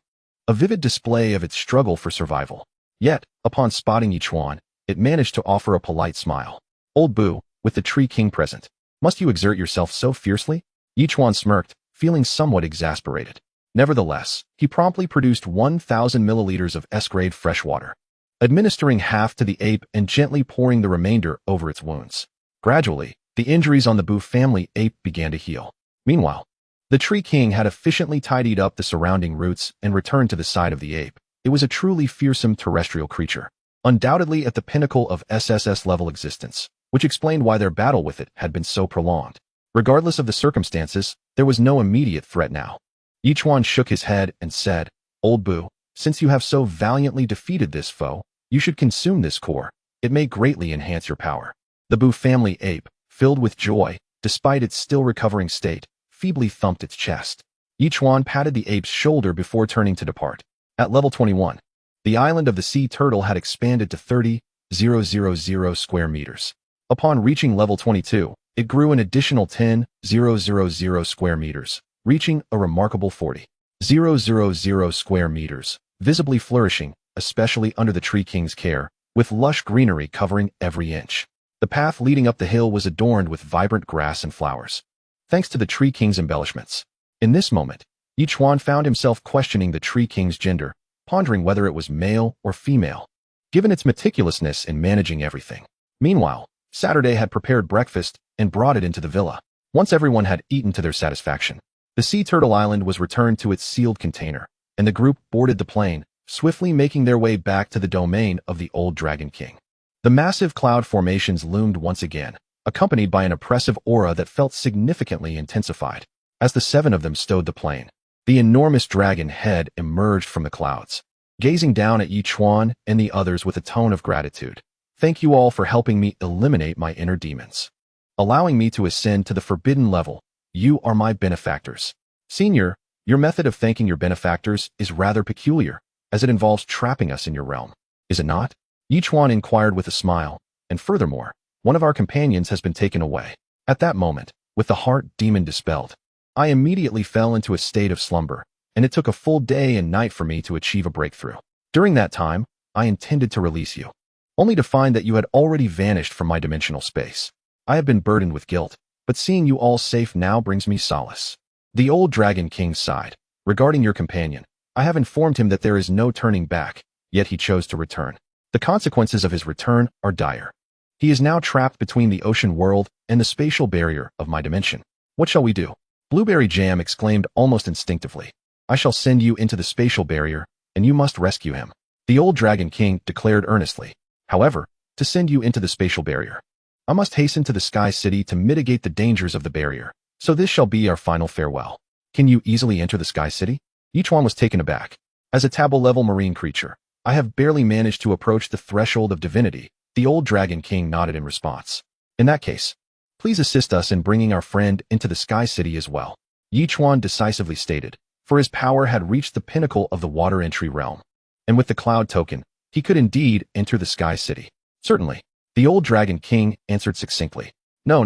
A vivid display of its struggle for survival. Yet, upon spotting Yichuan, it managed to offer a polite smile. Old Boo, with the Tree King present. Must you exert yourself so fiercely? Yichuan smirked, feeling somewhat exasperated. Nevertheless, he promptly produced 1,000 milliliters of S-grade fresh water, administering half to the ape and gently pouring the remainder over its wounds. Gradually, the injuries on the Boo family ape began to heal. Meanwhile, the Tree King had efficiently tidied up the surrounding roots and returned to the side of the ape. It was a truly fearsome terrestrial creature, undoubtedly at the pinnacle of SSS-level existence, which explained why their battle with it had been so prolonged. Regardless of the circumstances, there was no immediate threat now. Yichuan shook his head and said, Old Boo, since you have so valiantly defeated this foe, you should consume this core. It may greatly enhance your power. The Boo family ape, filled with joy, despite its still recovering state, feebly thumped its chest. Yichuan patted the ape's shoulder before turning to depart. At level 21, the island of the sea turtle had expanded to 30,000 square meters. Upon reaching level 22, it grew an additional 10,000 square meters, reaching a remarkable 40,000 square meters, visibly flourishing, especially under the Tree King's care, with lush greenery covering every inch. The path leading up the hill was adorned with vibrant grass and flowers, thanks to the Tree King's embellishments. In this moment, Yichuan found himself questioning the Tree King's gender, pondering whether it was male or female, given its meticulousness in managing everything. Meanwhile, Saturday had prepared breakfast and brought it into the villa. Once everyone had eaten to their satisfaction, the sea turtle island was returned to its sealed container, and the group boarded the plane, swiftly making their way back to the domain of the old Dragon King. The massive cloud formations loomed once again, accompanied by an oppressive aura that felt significantly intensified. As the seven of them stowed the plane, the enormous dragon head emerged from the clouds, gazing down at Yichuan and the others with a tone of gratitude. Thank you all for helping me eliminate my inner demons, allowing me to ascend to the forbidden level. You are my benefactors. Senior, your method of thanking your benefactors is rather peculiar, as it involves trapping us in your realm. Is it not? Yichuan inquired with a smile, and furthermore, one of our companions has been taken away. At that moment, with the heart demon dispelled, I immediately fell into a state of slumber, and it took a full day and night for me to achieve a breakthrough. During that time, I intended to release you, only to find that you had already vanished from my dimensional space. I have been burdened with guilt, but seeing you all safe now brings me solace. The old Dragon King sighed. Regarding your companion, I have informed him that there is no turning back, yet he chose to return. The consequences of his return are dire. He is now trapped between the ocean world and the spatial barrier of my dimension. What shall we do? Blueberry Jam exclaimed almost instinctively. I shall send you into the spatial barrier, and you must rescue him. The old Dragon King declared earnestly. However, to send you into the spatial barrier, I must hasten to the Sky City to mitigate the dangers of the barrier. So this shall be our final farewell. Can you easily enter the Sky City? Yichuan was taken aback. As a taboo-level marine creature, I have barely managed to approach the threshold of divinity. The old Dragon King nodded in response. In that case, please assist us in bringing our friend into the Sky City as well. Yichuan decisively stated, for his power had reached the pinnacle of the water entry realm, and with the cloud token, he could indeed enter the Sky City. Certainly, the old Dragon King answered succinctly. No.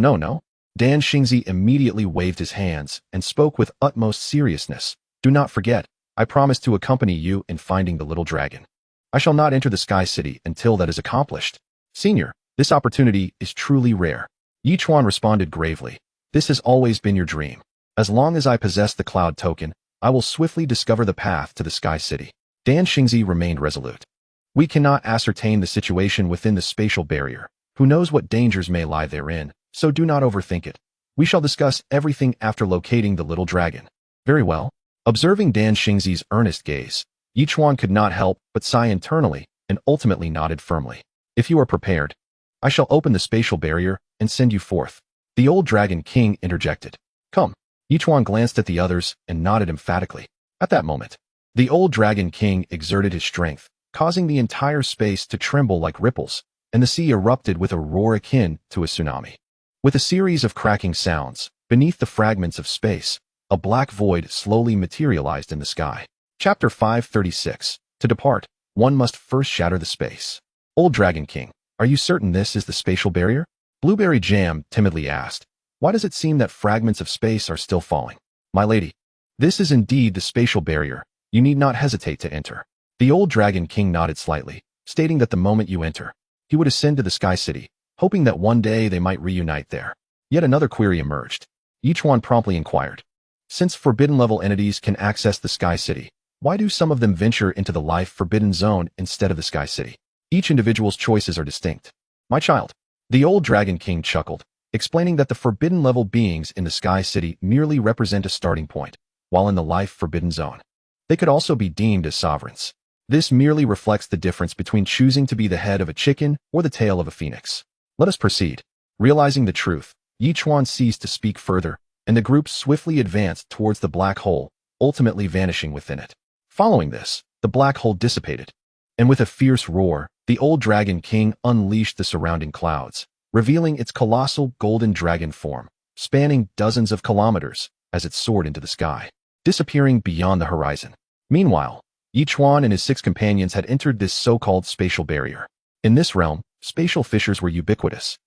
Dan Xingzi immediately waved his hands and spoke with utmost seriousness. Do not forget, I promised to accompany you in finding the little dragon. I shall not enter the Sky City until that is accomplished. Senior, this opportunity is truly rare. Yichuan responded gravely. This has always been your dream. As long as I possess the cloud token, I will swiftly discover the path to the Sky City. Dan Xingzi remained resolute. We cannot ascertain the situation within the spatial barrier. Who knows what dangers may lie therein, so do not overthink it. We shall discuss everything after locating the little dragon. Very well. Observing Dan Xingzi's earnest gaze, Yichuan could not help but sigh internally and ultimately nodded firmly. If you are prepared, I shall open the spatial barrier and send you forth. The old Dragon King interjected. Come. Yichuan glanced at the others and nodded emphatically. At that moment, the old Dragon King exerted his strength, causing the entire space to tremble like ripples, and the sea erupted with a roar akin to a tsunami. With a series of cracking sounds, beneath the fragments of space, a black void slowly materialized in the sky. Chapter 536. To depart, one must first shatter the space. Old Dragon King, are you certain this is the spatial barrier? Blueberry Jam timidly asked. Why does it seem that fragments of space are still falling? My lady, this is indeed the spatial barrier. You need not hesitate to enter. The old Dragon King nodded slightly, stating that the moment you enter, he would ascend to the Sky City, hoping that one day they might reunite there. Yet another query emerged. Yichuan promptly inquired, since forbidden-level entities can access the Sky City, why do some of them venture into the life-forbidden zone instead of the Sky City? Each individual's choices are distinct. My child. The old Dragon King chuckled, explaining that the forbidden-level beings in the Sky City merely represent a starting point, while in the life-forbidden zone, they could also be deemed as sovereigns. This merely reflects the difference between choosing to be the head of a chicken or the tail of a phoenix. Let us proceed. Realizing the truth, Yichuan ceased to speak further, and the group swiftly advanced towards the black hole, ultimately vanishing within it. Following this, the black hole dissipated, and with a fierce roar, the old Dragon King unleashed the surrounding clouds, revealing its colossal golden dragon form, spanning dozens of kilometers as it soared into the sky, disappearing beyond the horizon. Meanwhile, Yichuan and his 6 companions had entered this so-called spatial barrier. In this realm, spatial fissures were ubiquitous,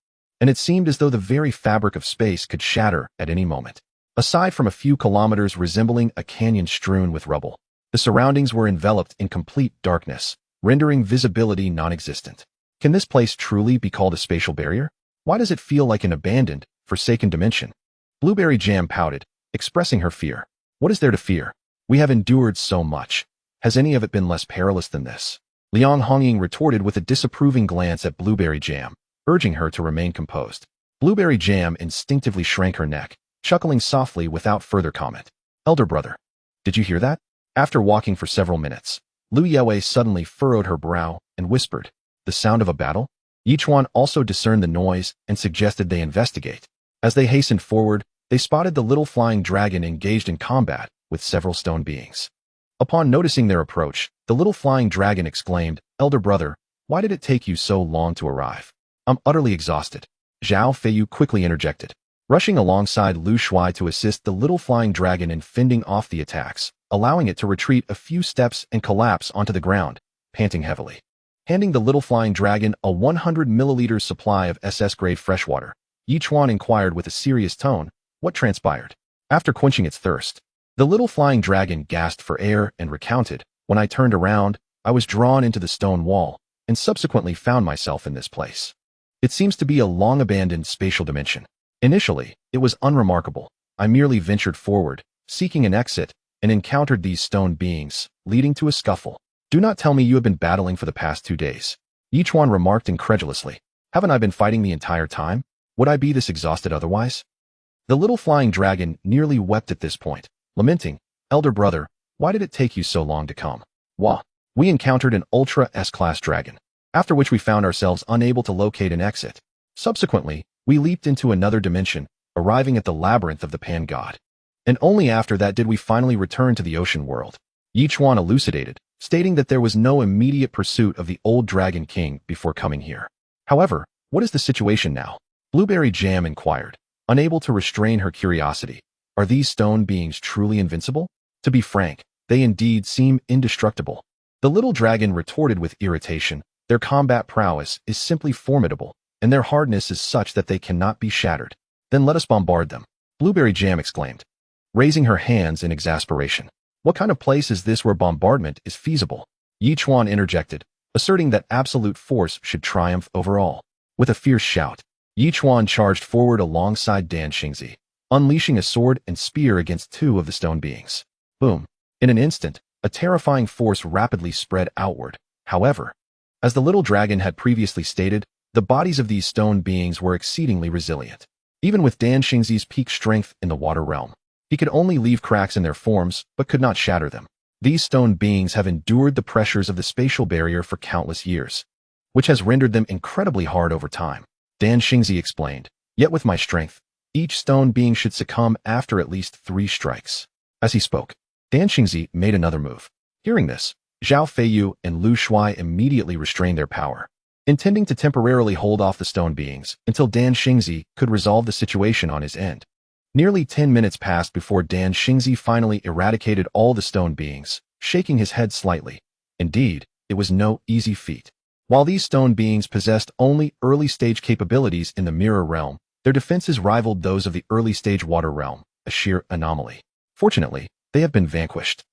and it seemed as though the very fabric of space could shatter at any moment. Aside from a few kilometers resembling a canyon strewn with rubble, the surroundings were enveloped in complete darkness, rendering visibility non-existent. Can this place truly be called a spatial barrier? Why does it feel like an abandoned, forsaken dimension? Blueberry Jam pouted, expressing her fear. What is there to fear? We have endured so much. Has any of it been less perilous than this? Liang Hongying retorted with a disapproving glance at Blueberry Jam, urging her to remain composed. Blueberry Jam instinctively shrank her neck, chuckling softly without further comment. Elder brother, did you hear that? After walking for several minutes, Lu Yue suddenly furrowed her brow and whispered, the sound of a battle? Yichuan also discerned the noise and suggested they investigate. As they hastened forward, they spotted the little flying dragon engaged in combat with several stone beings. Upon noticing their approach, the little flying dragon exclaimed, Elder brother, why did it take you so long to arrive? I'm utterly exhausted. Zhao Feiyu quickly interjected, rushing alongside Lu Shuai to assist the little flying dragon in fending off the attacks, allowing it to retreat a few steps and collapse onto the ground, panting heavily. Handing the little flying dragon a 100 milliliters supply of SS-grade freshwater, Yichuan inquired with a serious tone, what transpired? After quenching its thirst, the little flying dragon gasped for air and recounted, when I turned around, I was drawn into the stone wall, and subsequently found myself in this place. It seems to be a long-abandoned spatial dimension. Initially, it was unremarkable. I merely ventured forward, seeking an exit, and encountered these stone beings, leading to a scuffle. Do not tell me you have been battling for the past 2 days. Yichuan remarked incredulously. Haven't I been fighting the entire time? Would I be this exhausted otherwise? The little flying dragon nearly wept at this point, lamenting, Elder brother, why did it take you so long to come? Wah! We encountered an Ultra S-class dragon, after which we found ourselves unable to locate an exit. Subsequently, we leaped into another dimension, arriving at the labyrinth of the Pan-God. And only after that did we finally return to the ocean world. Yichuan elucidated, stating that there was no immediate pursuit of the old Dragon King before coming here. However, what is the situation now? Blueberry Jam inquired, unable to restrain her curiosity. Are these stone beings truly invincible? To be frank, they indeed seem indestructible. The little dragon retorted with irritation, their combat prowess is simply formidable, and their hardness is such that they cannot be shattered. Then let us bombard them. Blueberry Jam exclaimed, raising her hands in exasperation. What kind of place is this where bombardment is feasible? Yichuan interjected, asserting that absolute force should triumph over all. With a fierce shout, Yichuan charged forward alongside Dan Xingzi, unleashing a sword and spear against 2 of the stone beings. Boom! In an instant, a terrifying force rapidly spread outward. However, as the little dragon had previously stated, the bodies of these stone beings were exceedingly resilient. Even with Dan Xingzi's peak strength in the water realm, he could only leave cracks in their forms, but could not shatter them. These stone beings have endured the pressures of the spatial barrier for countless years, which has rendered them incredibly hard over time. Dan Xingzi explained, yet with my strength, each stone being should succumb after at least 3 strikes. As he spoke, Dan Xingzi made another move. Hearing this, Zhao Feiyu and Lu Shuai immediately restrained their power, intending to temporarily hold off the stone beings until Dan Xingzi could resolve the situation on his end. Nearly 10 minutes passed before Dan Xingzi finally eradicated all the stone beings, shaking his head slightly. Indeed, it was no easy feat. While these stone beings possessed only early-stage capabilities in the mirror realm, their defenses rivaled those of the early-stage water realm, a sheer anomaly. Fortunately, they have been vanquished.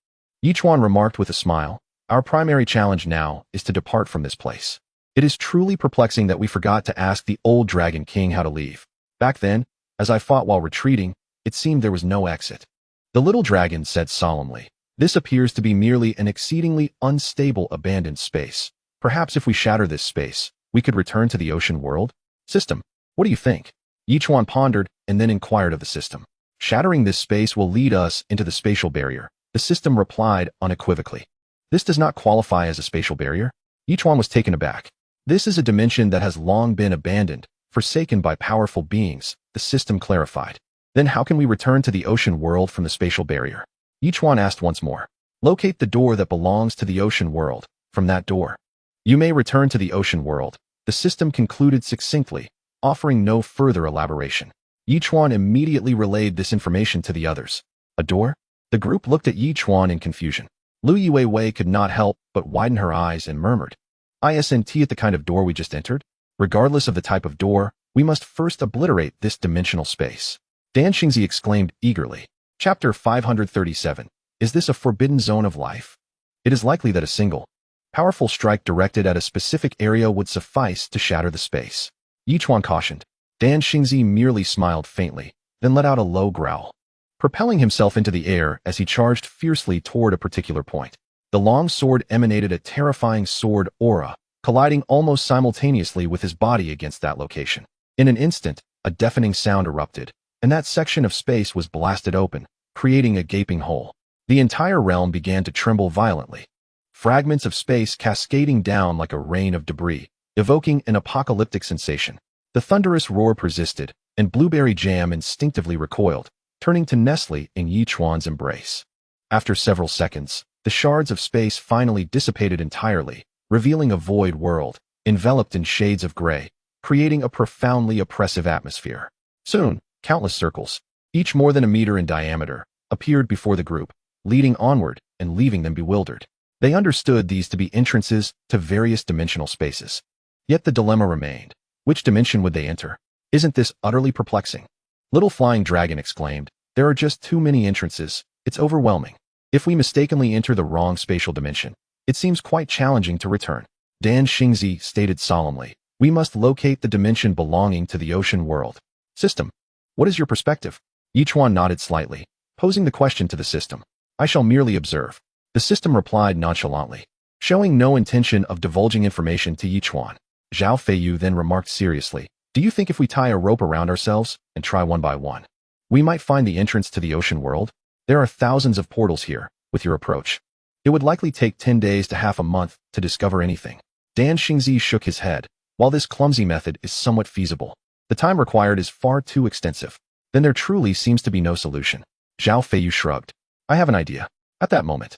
Yichuan remarked with a smile, our primary challenge now is to depart from this place. It is truly perplexing that we forgot to ask the old Dragon King how to leave. Back then, as I fought while retreating, it seemed there was no exit. The little dragon said solemnly, "This appears to be merely an exceedingly unstable abandoned space. Perhaps if we shatter this space, we could return to the ocean world? System, what do you think?" Yichuan pondered and then inquired of the system. "Shattering this space will lead us into the spatial barrier," the system replied unequivocally. "This does not qualify as a spatial barrier?" Yichuan was taken aback. "This is a dimension that has long been abandoned, forsaken by powerful beings," the system clarified. "Then how can we return to the ocean world from the spatial barrier?" Yichuan asked once more. "Locate the door that belongs to the ocean world. From that door, you may return to the ocean world," the system concluded succinctly, offering no further elaboration. Yichuan immediately relayed this information to the others. "A door?" The group looked at Yichuan in confusion. Lu Yuwei could not help but widen her eyes and murmured, "Isn't it the kind of door we just entered? Regardless of the type of door, we must first obliterate this dimensional space." Dan Xingzi exclaimed eagerly. Chapter 537. Is this a forbidden zone of life? It is likely that a single, powerful strike directed at a specific area would suffice to shatter the space. Yichuan cautioned. Dan Xingzi merely smiled faintly, then let out a low growl, propelling himself into the air as he charged fiercely toward a particular point. The long sword emanated a terrifying sword aura, colliding almost simultaneously with his body against that location. In an instant, a deafening sound erupted, and that section of space was blasted open, creating a gaping hole. The entire realm began to tremble violently, fragments of space cascading down like a rain of debris, evoking an apocalyptic sensation. The thunderous roar persisted, and Blueberry Jam instinctively recoiled, turning to Nestle in Yichuan's embrace. After several seconds, the shards of space finally dissipated entirely, revealing a void world, enveloped in shades of gray, creating a profoundly oppressive atmosphere. Soon, countless circles, each more than a meter in diameter, appeared before the group, leading onward and leaving them bewildered. They understood these to be entrances to various dimensional spaces. Yet the dilemma remained. Which dimension would they enter? Isn't this utterly perplexing? Little Flying Dragon exclaimed, "There are just too many entrances. It's overwhelming. If we mistakenly enter the wrong spatial dimension, it seems quite challenging to return." Dan Xingzi stated solemnly, "We must locate the dimension belonging to the ocean world." System, what is your perspective? Yichuan nodded slightly, posing the question to the system. "I shall merely observe." The system replied nonchalantly, showing no intention of divulging information to Yichuan. Zhao Feiyu then remarked seriously, "Do you think if we tie a rope around ourselves and try one by one, we might find the entrance to the ocean world? There are thousands of portals here. With your approach, it would likely take 10 days to half a month to discover anything." Dan Xingzi shook his head. "While this clumsy method is somewhat feasible, the time required is far too extensive. Then there truly seems to be no solution." Zhao Feiyu shrugged. "I have an idea." At that moment,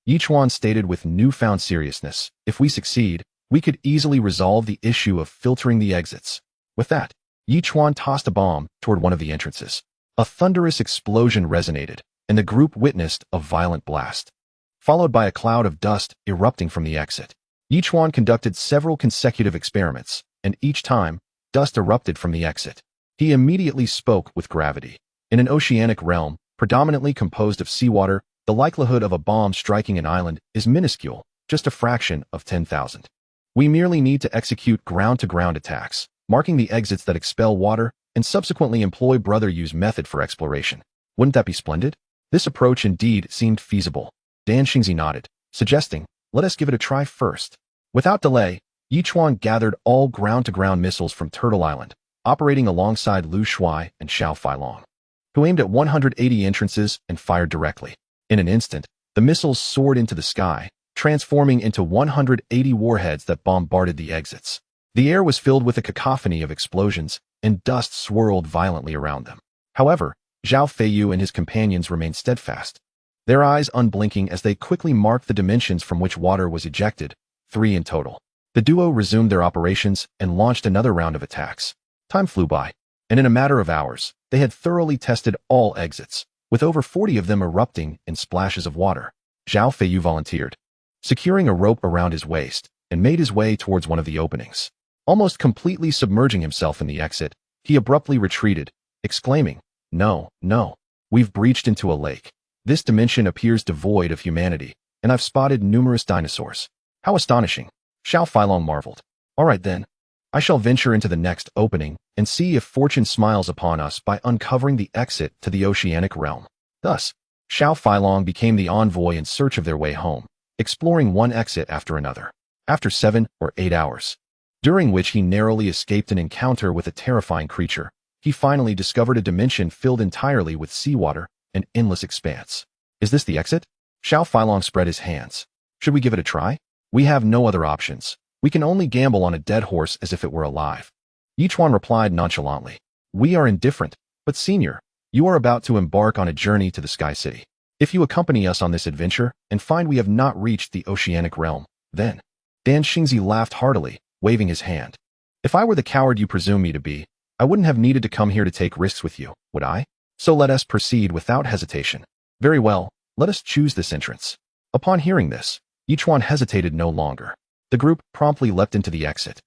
Yichuan stated with newfound seriousness, "If we succeed, we could easily resolve the issue of filtering the exits." With that, Yichuan tossed a bomb toward one of the entrances. A thunderous explosion resonated, and the group witnessed a violent blast, followed by a cloud of dust erupting from the exit. Yichuan conducted several consecutive experiments, and each time, dust erupted from the exit. He immediately spoke with gravity. In an oceanic realm, predominantly composed of seawater, the likelihood of a bomb striking an island is minuscule, just a fraction of 10,000. We merely need to execute ground-to-ground attacks, marking the exits that expel water, and subsequently employ Brother-Yu's method for exploration. Wouldn't that be splendid? This approach indeed seemed feasible. Dan Xingzi nodded, suggesting, "Let us give it a try first." Without delay, Yichuan gathered all ground-to-ground missiles from Turtle Island, operating alongside Lu Shuai and Xiao Feilong, who aimed at 180 entrances and fired directly. In an instant, the missiles soared into the sky, transforming into 180 warheads that bombarded the exits. The air was filled with a cacophony of explosions, and dust swirled violently around them. However, Zhao Feiyu and his companions remained steadfast, their eyes unblinking as they quickly marked the dimensions from which water was ejected, 3 in total. The duo resumed their operations and launched another round of attacks. Time flew by, and in a matter of hours, they had thoroughly tested all exits, with over 40 of them erupting in splashes of water. Zhao Feiyu volunteered, securing a rope around his waist, and made his way towards one of the openings. Almost completely submerging himself in the exit, he abruptly retreated, exclaiming, "No, no, we've breached into a lake. This dimension appears devoid of humanity, and I've spotted numerous dinosaurs." "How astonishing!" Xiao Feilong marveled. All right then. I shall venture into the next opening and see if fortune smiles upon us by uncovering the exit to the oceanic realm. Thus, Xiao Feilong became the envoy in search of their way home, exploring one exit after another. After 7 or 8 hours, during which he narrowly escaped an encounter with a terrifying creature, he finally discovered a dimension filled entirely with seawater and endless expanse. Is this the exit? Xiao Feilong spread his hands. Should we give it a try? We have no other options. We can only gamble on a dead horse as if it were alive. Yichuan replied nonchalantly. We are indifferent, but senior, you are about to embark on a journey to the Sky City. If you accompany us on this adventure and find we have not reached the oceanic realm, then... Dan Xingzi laughed heartily, waving his hand. If I were the coward you presume me to be, I wouldn't have needed to come here to take risks with you, would I? So let us proceed without hesitation. Very well, let us choose this entrance. Upon hearing this, Yichuan hesitated no longer. The group promptly leapt into the exit,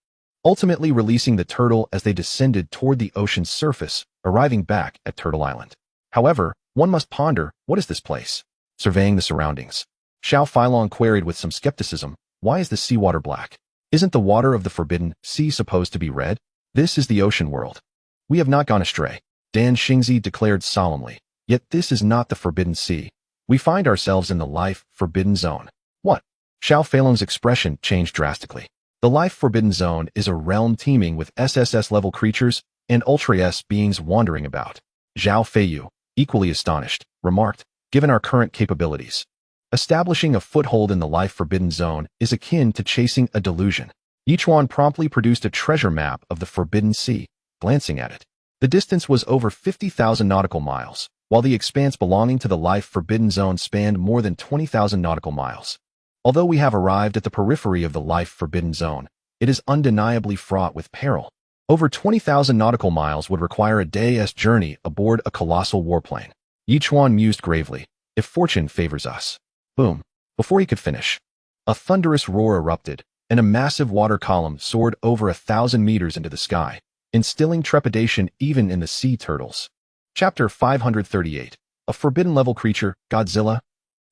ultimately releasing the turtle as they descended toward the ocean's surface, arriving back at Turtle Island. However, one must ponder, what is this place? Surveying the surroundings, Xiao Feilong queried with some skepticism, why is the seawater black? Isn't the water of the Forbidden Sea supposed to be red? This is the ocean world. We have not gone astray, Dan Xingzi declared solemnly. Yet this is not the Forbidden Sea. We find ourselves in the Life Forbidden Zone. What? Xiao Feilong's expression changed drastically. The Life Forbidden Zone is a realm teeming with SSS-level creatures and Ultra-S beings wandering about. Zhao Feiyu, equally astonished, remarked, given our current capabilities, establishing a foothold in the Life Forbidden Zone is akin to chasing a delusion. Yichuan promptly produced a treasure map of the Forbidden Sea, glancing at it. The distance was over 50,000 nautical miles, while the expanse belonging to the Life Forbidden Zone spanned more than 20,000 nautical miles. Although we have arrived at the periphery of the Life Forbidden Zone, it is undeniably fraught with peril. Over 20,000 nautical miles would require a day's journey aboard a colossal warplane. Yichuan mused gravely, if fortune favors us. Boom. Before he could finish, a thunderous roar erupted, and a massive water column soared over 1,000 meters into the sky, instilling trepidation even in the sea turtles. Chapter 538. A forbidden-level creature, Godzilla?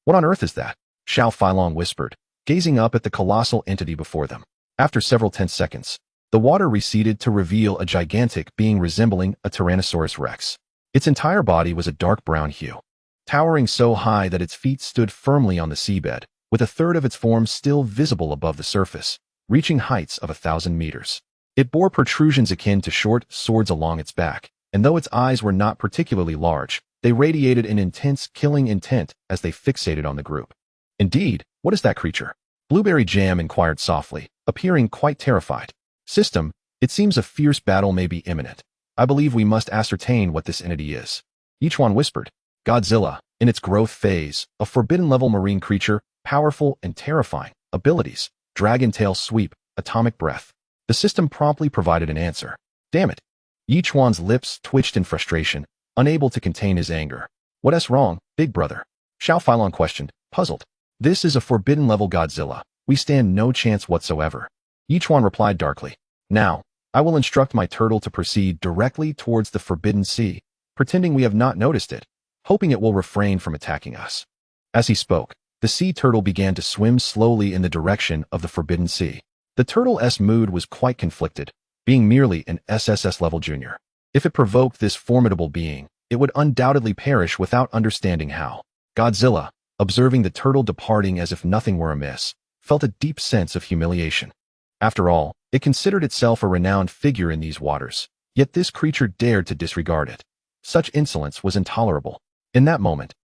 What on earth is that? Xiao Feilong whispered, gazing up at the colossal entity before them. After several tense seconds, the water receded to reveal a gigantic being resembling a Tyrannosaurus rex. Its entire body was a dark brown hue, towering so high that its feet stood firmly on the seabed, with a third of its form still visible above the surface, reaching heights of 1,000 meters. It bore protrusions akin to short swords along its back, and though its eyes were not particularly large, they radiated an intense killing intent as they fixated on the group. Indeed, what is that creature? Blueberry Jam inquired softly, appearing quite terrified. System, it seems a fierce battle may be imminent. I believe we must ascertain what this entity is. Yichuan whispered. Godzilla, in its growth phase, a forbidden-level marine creature, powerful and terrifying. Abilities, dragon tail sweep, atomic breath. The system promptly provided an answer. Damn it. Yichuan's lips twitched in frustration, unable to contain his anger. What's wrong, big brother? Xiao Feilong questioned, puzzled. This is a forbidden-level Godzilla. We stand no chance whatsoever. Yichuan replied darkly. Now, I will instruct my turtle to proceed directly towards the Forbidden Sea, pretending we have not noticed it, hoping it will refrain from attacking us. As he spoke, the sea turtle began to swim slowly in the direction of the Forbidden Sea. The turtle's mood was quite conflicted, being merely an SSS-level junior. If it provoked this formidable being, it would undoubtedly perish without understanding how. Godzilla, observing the turtle departing as if nothing were amiss, felt a deep sense of humiliation. After all, it considered itself a renowned figure in these waters, yet this creature dared to disregard it. Such insolence was intolerable. In that moment,